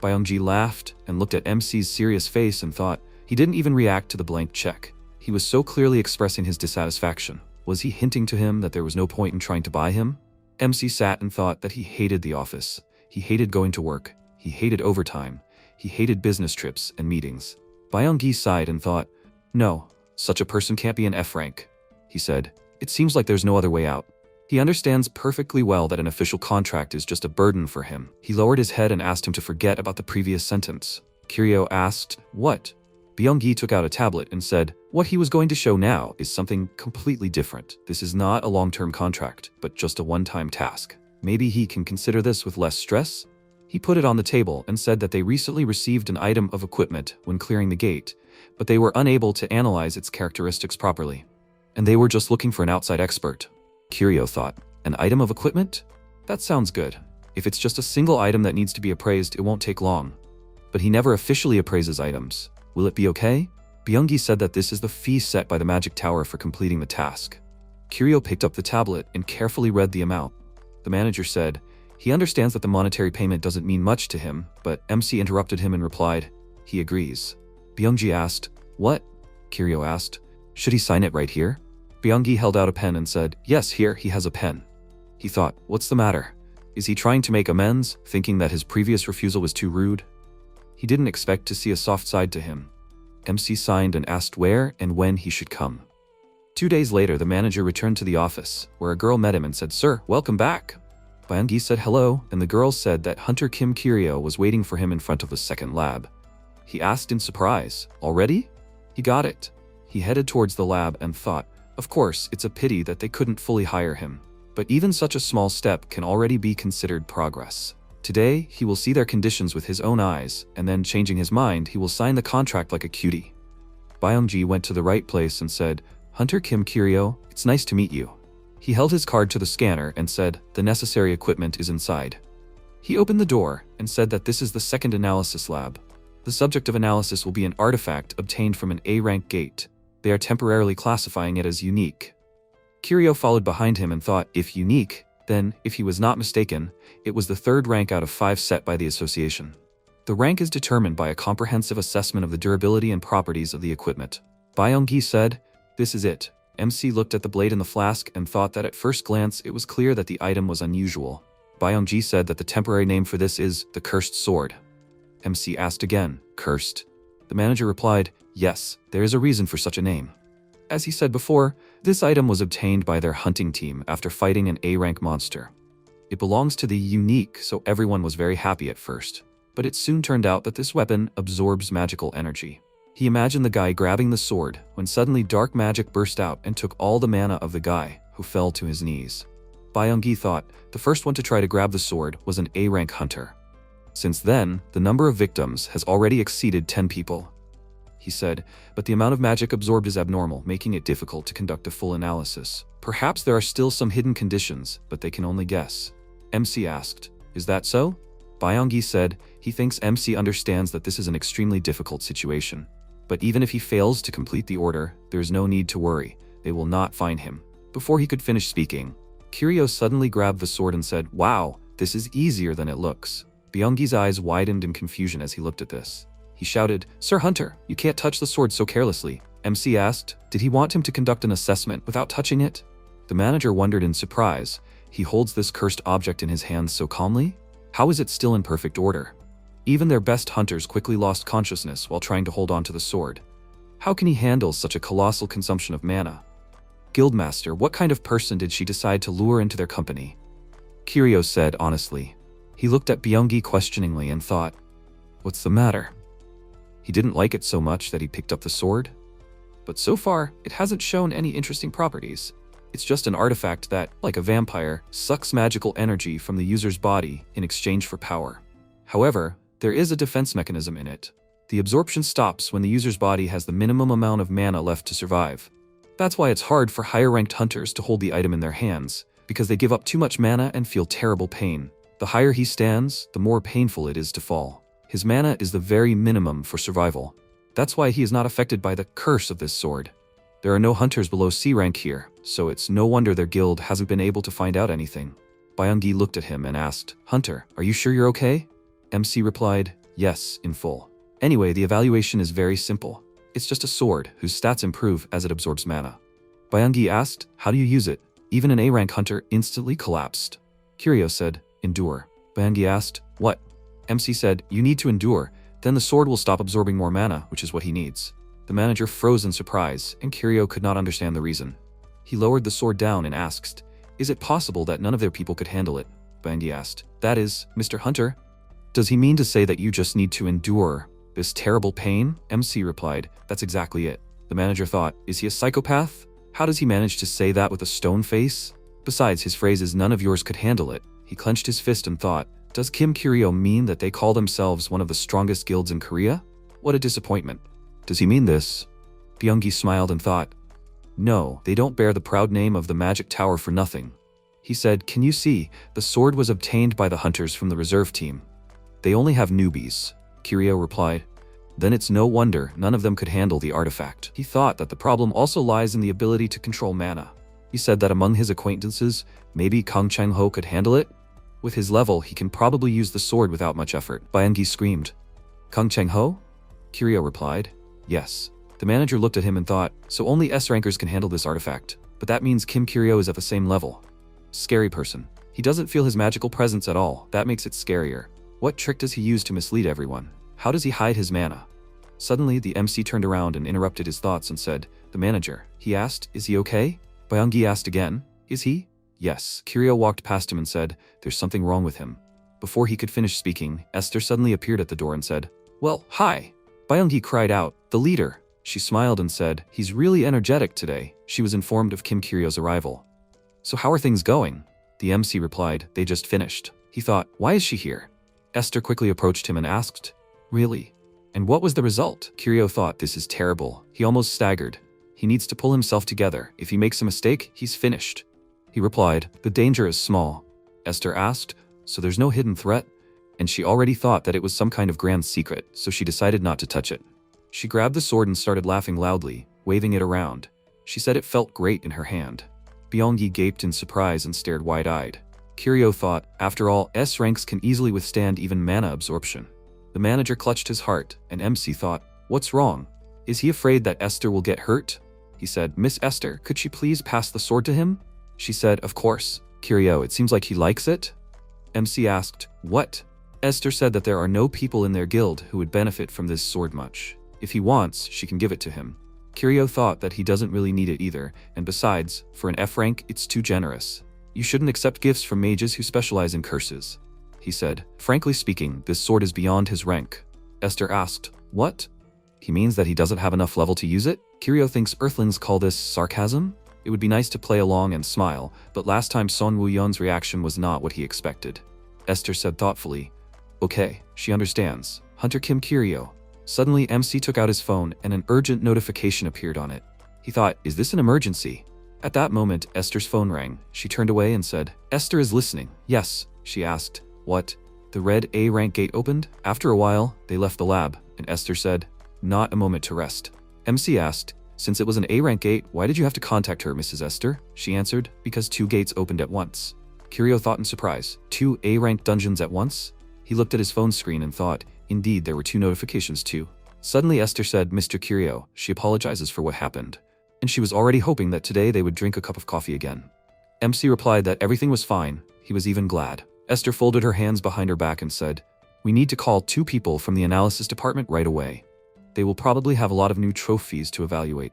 Byung-gi laughed and looked at MC's serious face and thought, he didn't even react to the blank check. He was so clearly expressing his dissatisfaction. Was he hinting to him that there was no point in trying to buy him? MC sat and thought that he hated the office. He hated going to work. He hated overtime. He hated business trips and meetings. Byung-gi sighed and thought, no, such a person can't be an F rank. He said, it seems like there's no other way out. He understands perfectly well that an official contract is just a burden for him. He lowered his head and asked him to forget about the previous sentence. Kiryu asked, what? Byung-gi took out a tablet and said, what he was going to show now is something completely different. This is not a long-term contract, but just a one-time task. Maybe he can consider this with less stress? He put it on the table and said that they recently received an item of equipment when clearing the gate, but they were unable to analyze its characteristics properly. And they were just looking for an outside expert. Kiryu thought, an item of equipment? That sounds good. If it's just a single item that needs to be appraised, it won't take long. But he never officially appraises items. Will it be okay? Byung-gi said that this is the fee set by the magic tower for completing the task. Kiryu picked up the tablet and carefully read the amount. The manager said, he understands that the monetary payment doesn't mean much to him, but MC interrupted him and replied, he agrees. Byung-gi asked, what? Kiryu asked, should he sign it right here? Byung-gi held out a pen and said, yes, here, he has a pen. He thought, what's the matter? Is he trying to make amends, thinking that his previous refusal was too rude? He didn't expect to see a soft side to him. MC signed and asked where and when he should come. 2 days later, the manager returned to the office, where a girl met him and said, sir, welcome back. Byung-gi said hello, and the girl said that Hunter Kim Kiryu was waiting for him in front of the second lab. He asked in surprise, already? He got it. He headed towards the lab and thought, of course, it's a pity that they couldn't fully hire him. But even such a small step can already be considered progress. Today, he will see their conditions with his own eyes, and then changing his mind, he will sign the contract like a cutie. Byung-gi went to the right place and said, Hunter Kim Kiryu, it's nice to meet you. He held his card to the scanner and said, the necessary equipment is inside. He opened the door and said that this is the second analysis lab. The subject of analysis will be an artifact obtained from an A-rank gate. They are temporarily classifying it as unique. Kiryu followed behind him and thought, if unique, then, if he was not mistaken, it was the 3rd rank out of 5 set by the association. The rank is determined by a comprehensive assessment of the durability and properties of the equipment. Byung-gi said, "This is it." MC looked at the blade in the flask and thought that at first glance it was clear that the item was unusual. Byung-gi said that the temporary name for this is the Cursed Sword. MC asked again, "Cursed?" The manager replied, "Yes, there is a reason for such a name." As he said before, this item was obtained by their hunting team after fighting an A-rank monster. It belongs to the unique, so everyone was very happy at first. But it soon turned out that this weapon absorbs magical energy. He imagined the guy grabbing the sword when suddenly dark magic burst out and took all the mana of the guy, who fell to his knees. Byung-gi thought the first one to try to grab the sword was an A-rank hunter. Since then, the number of victims has already exceeded 10 people. He said, but the amount of magic absorbed is abnormal, making it difficult to conduct a full analysis. Perhaps there are still some hidden conditions, but they can only guess. MC asked, "Is that so?" Byung-gi said he thinks MC understands that this is an extremely difficult situation. But even if he fails to complete the order, there is no need to worry. They will not find him. Before he could finish speaking, Kiryu suddenly grabbed the sword and said, "Wow, this is easier than it looks." Byung-gi's eyes widened in confusion as he looked at this. He shouted, "Sir Hunter, you can't touch the sword so carelessly." MC asked, did he want him to conduct an assessment without touching it? The manager wondered in surprise. He holds this cursed object in his hands so calmly? How is it still in perfect order? Even their best hunters quickly lost consciousness while trying to hold on to the sword. How can he handle such a colossal consumption of mana? Guildmaster, what kind of person did she decide to lure into their company? Kiryu said honestly. He looked at Byung-gi questioningly and thought, what's the matter? He didn't like it so much that he picked up the sword. But so far, it hasn't shown any interesting properties. It's just an artifact that, like a vampire, sucks magical energy from the user's body in exchange for power. However, there is a defense mechanism in it. The absorption stops when the user's body has the minimum amount of mana left to survive. That's why it's hard for higher-ranked hunters to hold the item in their hands, because they give up too much mana and feel terrible pain. The higher he stands, the more painful it is to fall. His mana is the very minimum for survival. That's why he is not affected by the curse of this sword. There are no hunters below C rank here, so it's no wonder their guild hasn't been able to find out anything. Byung-gi looked at him and asked, "Hunter, are you sure you're okay?" MC replied, "Yes, in full. Anyway, the evaluation is very simple. It's just a sword whose stats improve as it absorbs mana." Byung-gi asked, "How do you use it?" Even an A-rank hunter instantly collapsed. Kiryu said, "Endure." Byung-gi asked, "What?" MC said, "You need to endure, then the sword will stop absorbing more mana, which is what he needs." The manager froze in surprise, and Kiryu could not understand the reason. He lowered the sword down and asked, "Is it possible that none of their people could handle it?" Byung-gi asked, "That is, Mr. Hunter? Does he mean to say that you just need to endure this terrible pain?" MC replied, "That's exactly it." The manager thought, is he a psychopath? How does he manage to say that with a stone face? Besides, his phrase is "none of yours could handle it." He clenched his fist and thought, does Kim Kiryu mean that they call themselves one of the strongest guilds in Korea? What a disappointment. Does he mean this? Byung-gi smiled and thought, no, they don't bear the proud name of the Magic Tower for nothing. He said, "Can you see, the sword was obtained by the hunters from the reserve team. They only have newbies." Kiryu replied, "Then it's no wonder none of them could handle the artifact." He thought that the problem also lies in the ability to control mana. He said that among his acquaintances, maybe Chong-ho could handle it. With his level, he can probably use the sword without much effort. Byung-gi screamed, "Chong-ho?" Kiryu replied, "Yes." The manager looked at him and thought, so only S-rankers can handle this artifact. But that means Kim Kiryu is at the same level. Scary person. He doesn't feel his magical presence at all. That makes it scarier. What trick does he use to mislead everyone? How does he hide his mana? Suddenly, the MC turned around and interrupted his thoughts and said, "The manager." He asked, "Is he okay?" Byung-gi asked again, "Is he?" Yes. Kiryu walked past him and said, "There's something wrong with him." Before he could finish speaking, Esther suddenly appeared at the door and said, "Well, hi." Byung-gi cried out, "The leader." She smiled and said, "He's really energetic today." She was informed of Kim Kiryu's arrival. "So how are things going?" The MC replied, "They just finished." He thought, why is she here? Esther quickly approached him and asked, "Really? And what was the result?" Kiryu thought, this is terrible. He almost staggered. He needs to pull himself together. If he makes a mistake, he's finished. He replied, "The danger is small." Esther asked, "So there's no hidden threat?" And she already thought that it was some kind of grand secret, so she decided not to touch it. She grabbed the sword and started laughing loudly. waving it around. She said it felt great in her hand. Byung-gi gaped in surprise and stared wide-eyed. Kiryu thought, after all, S ranks can easily withstand even mana absorption. The manager clutched his heart, and MC thought, what's wrong? Is he afraid that Esther will get hurt? He said, Miss Esther, could she please pass the sword to him? She said, of course. Kiryu, it seems like he likes it? MC asked, what? Esther said that there are no people in their guild who would benefit from this sword much. If he wants, she can give it to him. Kiryu thought that he doesn't really need it either, and besides, for an F rank, it's too generous. You shouldn't accept gifts from mages who specialize in curses. He said, frankly speaking, this sword is beyond his rank. Esther asked, what? He means that he doesn't have enough level to use it? Kiryu thinks Earthlings call this sarcasm? It would be nice to play along and smile, but last time Son Woo-yeon's reaction was not what he expected. Esther said thoughtfully, okay, she understands. Hunter Kim Kiryu. Suddenly MC took out his phone and an urgent notification appeared on it. He thought, is this an emergency? At that moment, Esther's phone rang. She turned away and said, Esther is listening. Yes, she asked. What? The red A rank gate opened? After a while, they left the lab, and Esther said, not a moment to rest. MC asked, since it was an A rank gate, why did you have to contact her, Mrs. Esther? She answered, because 2 gates opened at once. Kiryu thought in surprise, 2 A rank dungeons at once? He looked at his phone screen and thought, indeed there were 2 notifications too. Suddenly Esther said, Mr. Kiryu, she apologizes for what happened. And she was already hoping that today they would drink a cup of coffee again. MC replied that everything was fine, he was even glad. Esther folded her hands behind her back and said, we need to call 2 people from the analysis department right away. They will probably have a lot of new trophies to evaluate.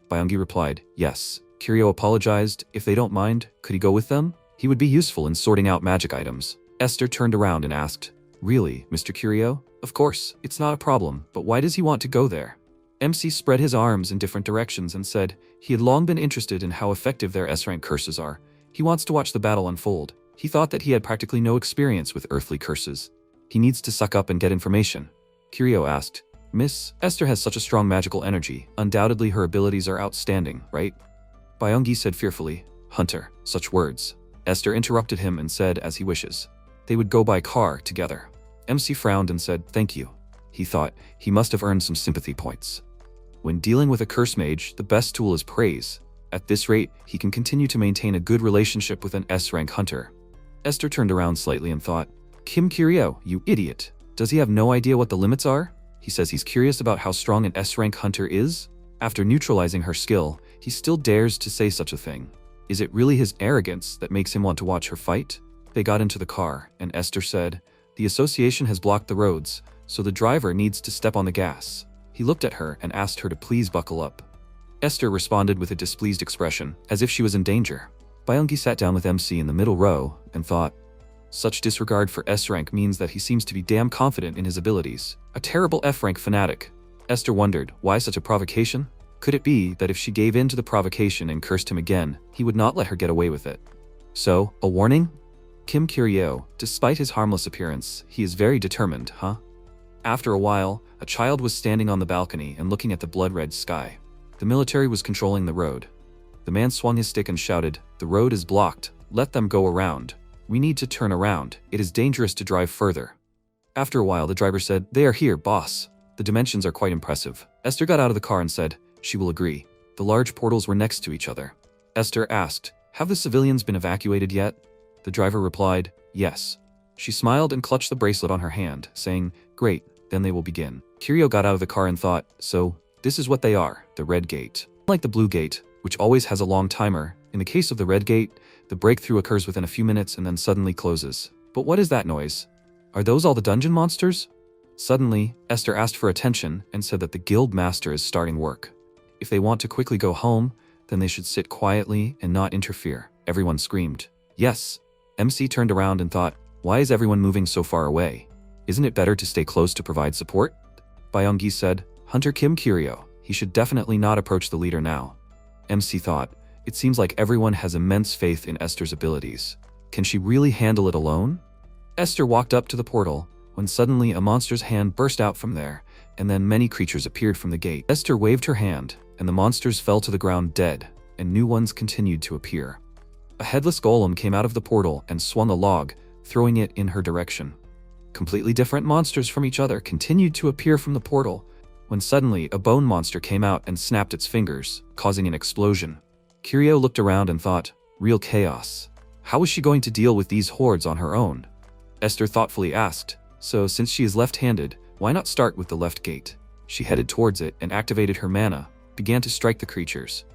Byung-gi replied, yes. Kiryu apologized, if they don't mind, could he go with them? He would be useful in sorting out magic items. Esther turned around and asked, really, Mr. Kiryu? Of course, it's not a problem, but why does he want to go there? MC spread his arms in different directions and said he had long been interested in how effective their S-rank curses are. He wants to watch the battle unfold. He thought that he had practically no experience with earthly curses. He needs to suck up and get information. Kiryu asked, Miss Esther has such a strong magical energy. Undoubtedly her abilities are outstanding, right? Byung-gi said fearfully, Hunter, such words. Esther interrupted him and said as he wishes. They would go by car together. MC frowned and said, thank you. He thought he must have earned some sympathy points. When dealing with a curse mage, the best tool is praise. At this rate, he can continue to maintain a good relationship with an S-rank hunter. Esther turned around slightly and thought, Kim Kiryu, you idiot. Does he have no idea what the limits are? He says he's curious about how strong an S-rank hunter is? After neutralizing her skill, he still dares to say such a thing. Is it really his arrogance that makes him want to watch her fight? They got into the car, and Esther said, the association has blocked the roads, so the driver needs to step on the gas. He looked at her and asked her to please buckle up. Esther responded with a displeased expression, as if she was in danger. Byung-gi sat down with MC in the middle row and thought, such disregard for S-rank means that he seems to be damn confident in his abilities. A terrible F-rank fanatic. Esther wondered, why such a provocation? Could it be that if she gave in to the provocation and cursed him again, he would not let her get away with it? So, a warning? Kim Kiryu, despite his harmless appearance, he is very determined, huh? After a while, a child was standing on the balcony and looking at the blood-red sky. The military was controlling the road. The man swung his stick and shouted, the road is blocked, let them go around. We need to turn around, it is dangerous to drive further. After a while the driver said, they are here, boss. The dimensions are quite impressive. Esther got out of the car and said, she will agree. The large portals were next to each other. Esther asked, have the civilians been evacuated yet? The driver replied, yes. She smiled and clutched the bracelet on her hand, saying, great, then they will begin. Kiryu got out of the car and thought, so, this is what they are, the red gate. Like the blue gate, which always has a long timer, in the case of the red gate, the breakthrough occurs within a few minutes and then suddenly closes. But what is that noise? Are those all the dungeon monsters? Suddenly, Esther asked for attention and said that the guild master is starting work. If they want to quickly go home, then they should sit quietly and not interfere. Everyone screamed, yes. MC turned around and thought, why is everyone moving so far away? Isn't it better to stay close to provide support? Byung-gi said, Hunter Kim Kiryu, he should definitely not approach the leader now. MC thought, it seems like everyone has immense faith in Esther's abilities. Can she really handle it alone? Esther walked up to the portal, when suddenly a monster's hand burst out from there, and then many creatures appeared from the gate. Esther waved her hand, and the monsters fell to the ground dead, and new ones continued to appear. A headless golem came out of the portal and swung a log, throwing it in her direction. Completely different monsters from each other continued to appear from the portal, when suddenly a bone monster came out and snapped its fingers, causing an explosion. Kiryu looked around and thought, real chaos. How was she going to deal with these hordes on her own? Esther thoughtfully asked, so since she is left-handed, why not start with the left gate? She headed towards it and activated her mana, began to strike the creatures.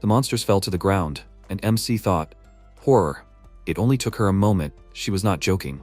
The monsters fell to the ground, and MC thought, horror. It only took her a moment, she was not joking.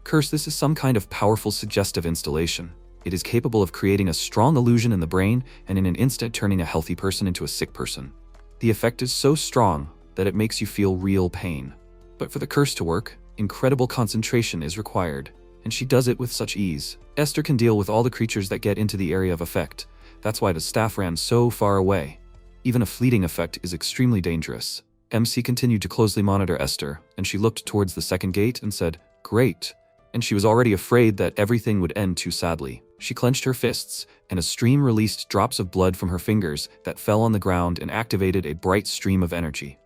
Curse, this is some kind of powerful suggestive installation. It is capable of creating a strong illusion in the brain and in an instant turning a healthy person into a sick person. The effect is so strong that it makes you feel real pain. But for the curse to work, incredible concentration is required, and she does it with such ease. Esther can deal with all the creatures that get into the area of effect. That's why the staff ran so far away. Even a fleeting effect is extremely dangerous. MC continued to closely monitor Esther, and she looked towards the second gate and said, great. And she was already afraid that everything would end too sadly. She clenched her fists, and a stream released drops of blood from her fingers that fell on the ground and activated a bright stream of energy.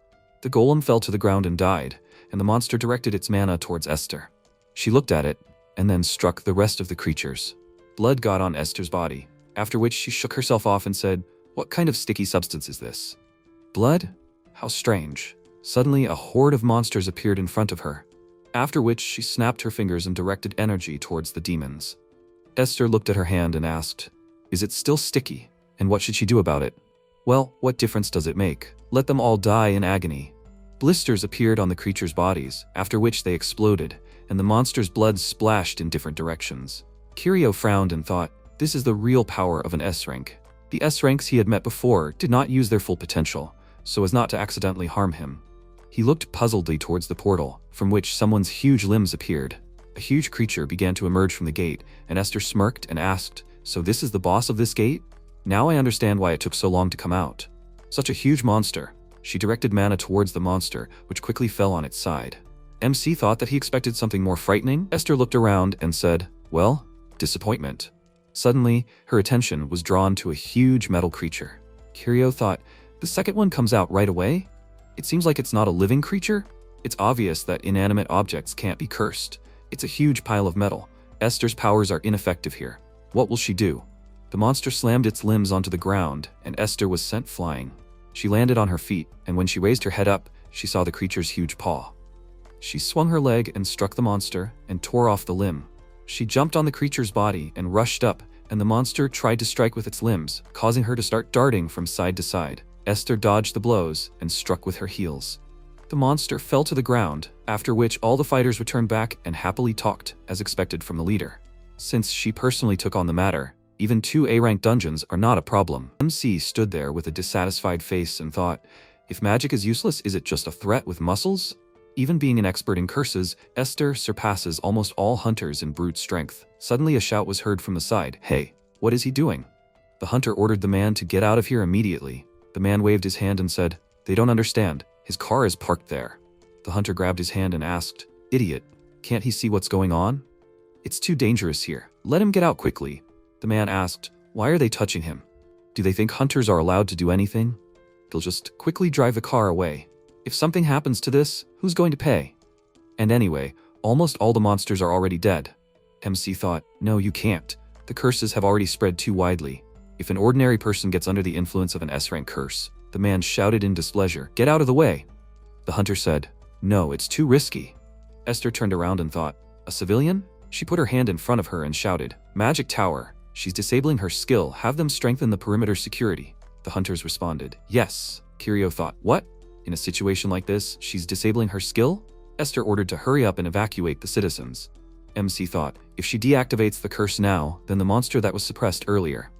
The golem fell to the ground and died, and the monster directed its mana towards Esther. She looked at it, and then struck the rest of the creatures. Blood got on Esther's body, after which she shook herself off and said, what kind of sticky substance is this? Blood? How strange. Suddenly, a horde of monsters appeared in front of her, after which she snapped her fingers and directed energy towards the demons. Esther looked at her hand and asked, is it still sticky? And what should she do about it? Well, what difference does it make? Let them all die in agony. Blisters appeared on the creatures' bodies, after which they exploded, and the monster's blood splashed in different directions. Kiryu frowned and thought, this is the real power of an S-rank. The S-ranks he had met before did not use their full potential, so as not to accidentally harm him. He looked puzzledly towards the portal, from which someone's huge limbs appeared. A huge creature began to emerge from the gate, and Esther smirked and asked, so this is the boss of this gate? Now I understand why it took so long to come out. Such a huge monster. She directed mana towards the monster, which quickly fell on its side. MC thought that he expected something more frightening. Esther looked around and said, well, disappointment. Suddenly, her attention was drawn to a huge metal creature. Kiryu thought, the second one comes out right away? It seems like it's not a living creature. It's obvious that inanimate objects can't be cursed. It's a huge pile of metal. Esther's powers are ineffective here. What will she do? The monster slammed its limbs onto the ground, and Esther was sent flying. She landed on her feet, and when she raised her head up, she saw the creature's huge paw. She swung her leg and struck the monster and tore off the limb. She jumped on the creature's body and rushed up, and the monster tried to strike with its limbs, causing her to start darting from side to side. Esther dodged the blows and struck with her heels. The monster fell to the ground, after which all the fighters returned back and happily talked, as expected from the leader. Since she personally took on the matter, even 2 A-rank dungeons are not a problem. MC stood there with a dissatisfied face and thought, if magic is useless, is it just a threat with muscles? Even being an expert in curses, Esther surpasses almost all hunters in brute strength. Suddenly a shout was heard from the side. Hey, what is he doing? The hunter ordered the man to get out of here immediately. The man waved his hand and said, they don't understand. His car is parked there. The hunter grabbed his hand and asked, idiot, can't he see what's going on? It's too dangerous here. Let him get out quickly. The man asked, why are they touching him? Do they think hunters are allowed to do anything? They'll just quickly drive the car away. If something happens to this, who's going to pay? And anyway, almost all the monsters are already dead. MC thought, no, you can't. The curses have already spread too widely. If an ordinary person gets under the influence of an S-rank curse, the man shouted in displeasure, get out of the way. The hunter said, no, it's too risky. Esther turned around and thought, a civilian? She put her hand in front of her and shouted, magic tower. She's disabling her skill, have them strengthen the perimeter security. The hunters responded, yes. Kiryu thought, what? In a situation like this, she's disabling her skill? Esther ordered to hurry up and evacuate the citizens. MC thought, if she deactivates the curse now, then the monster that was suppressed earlier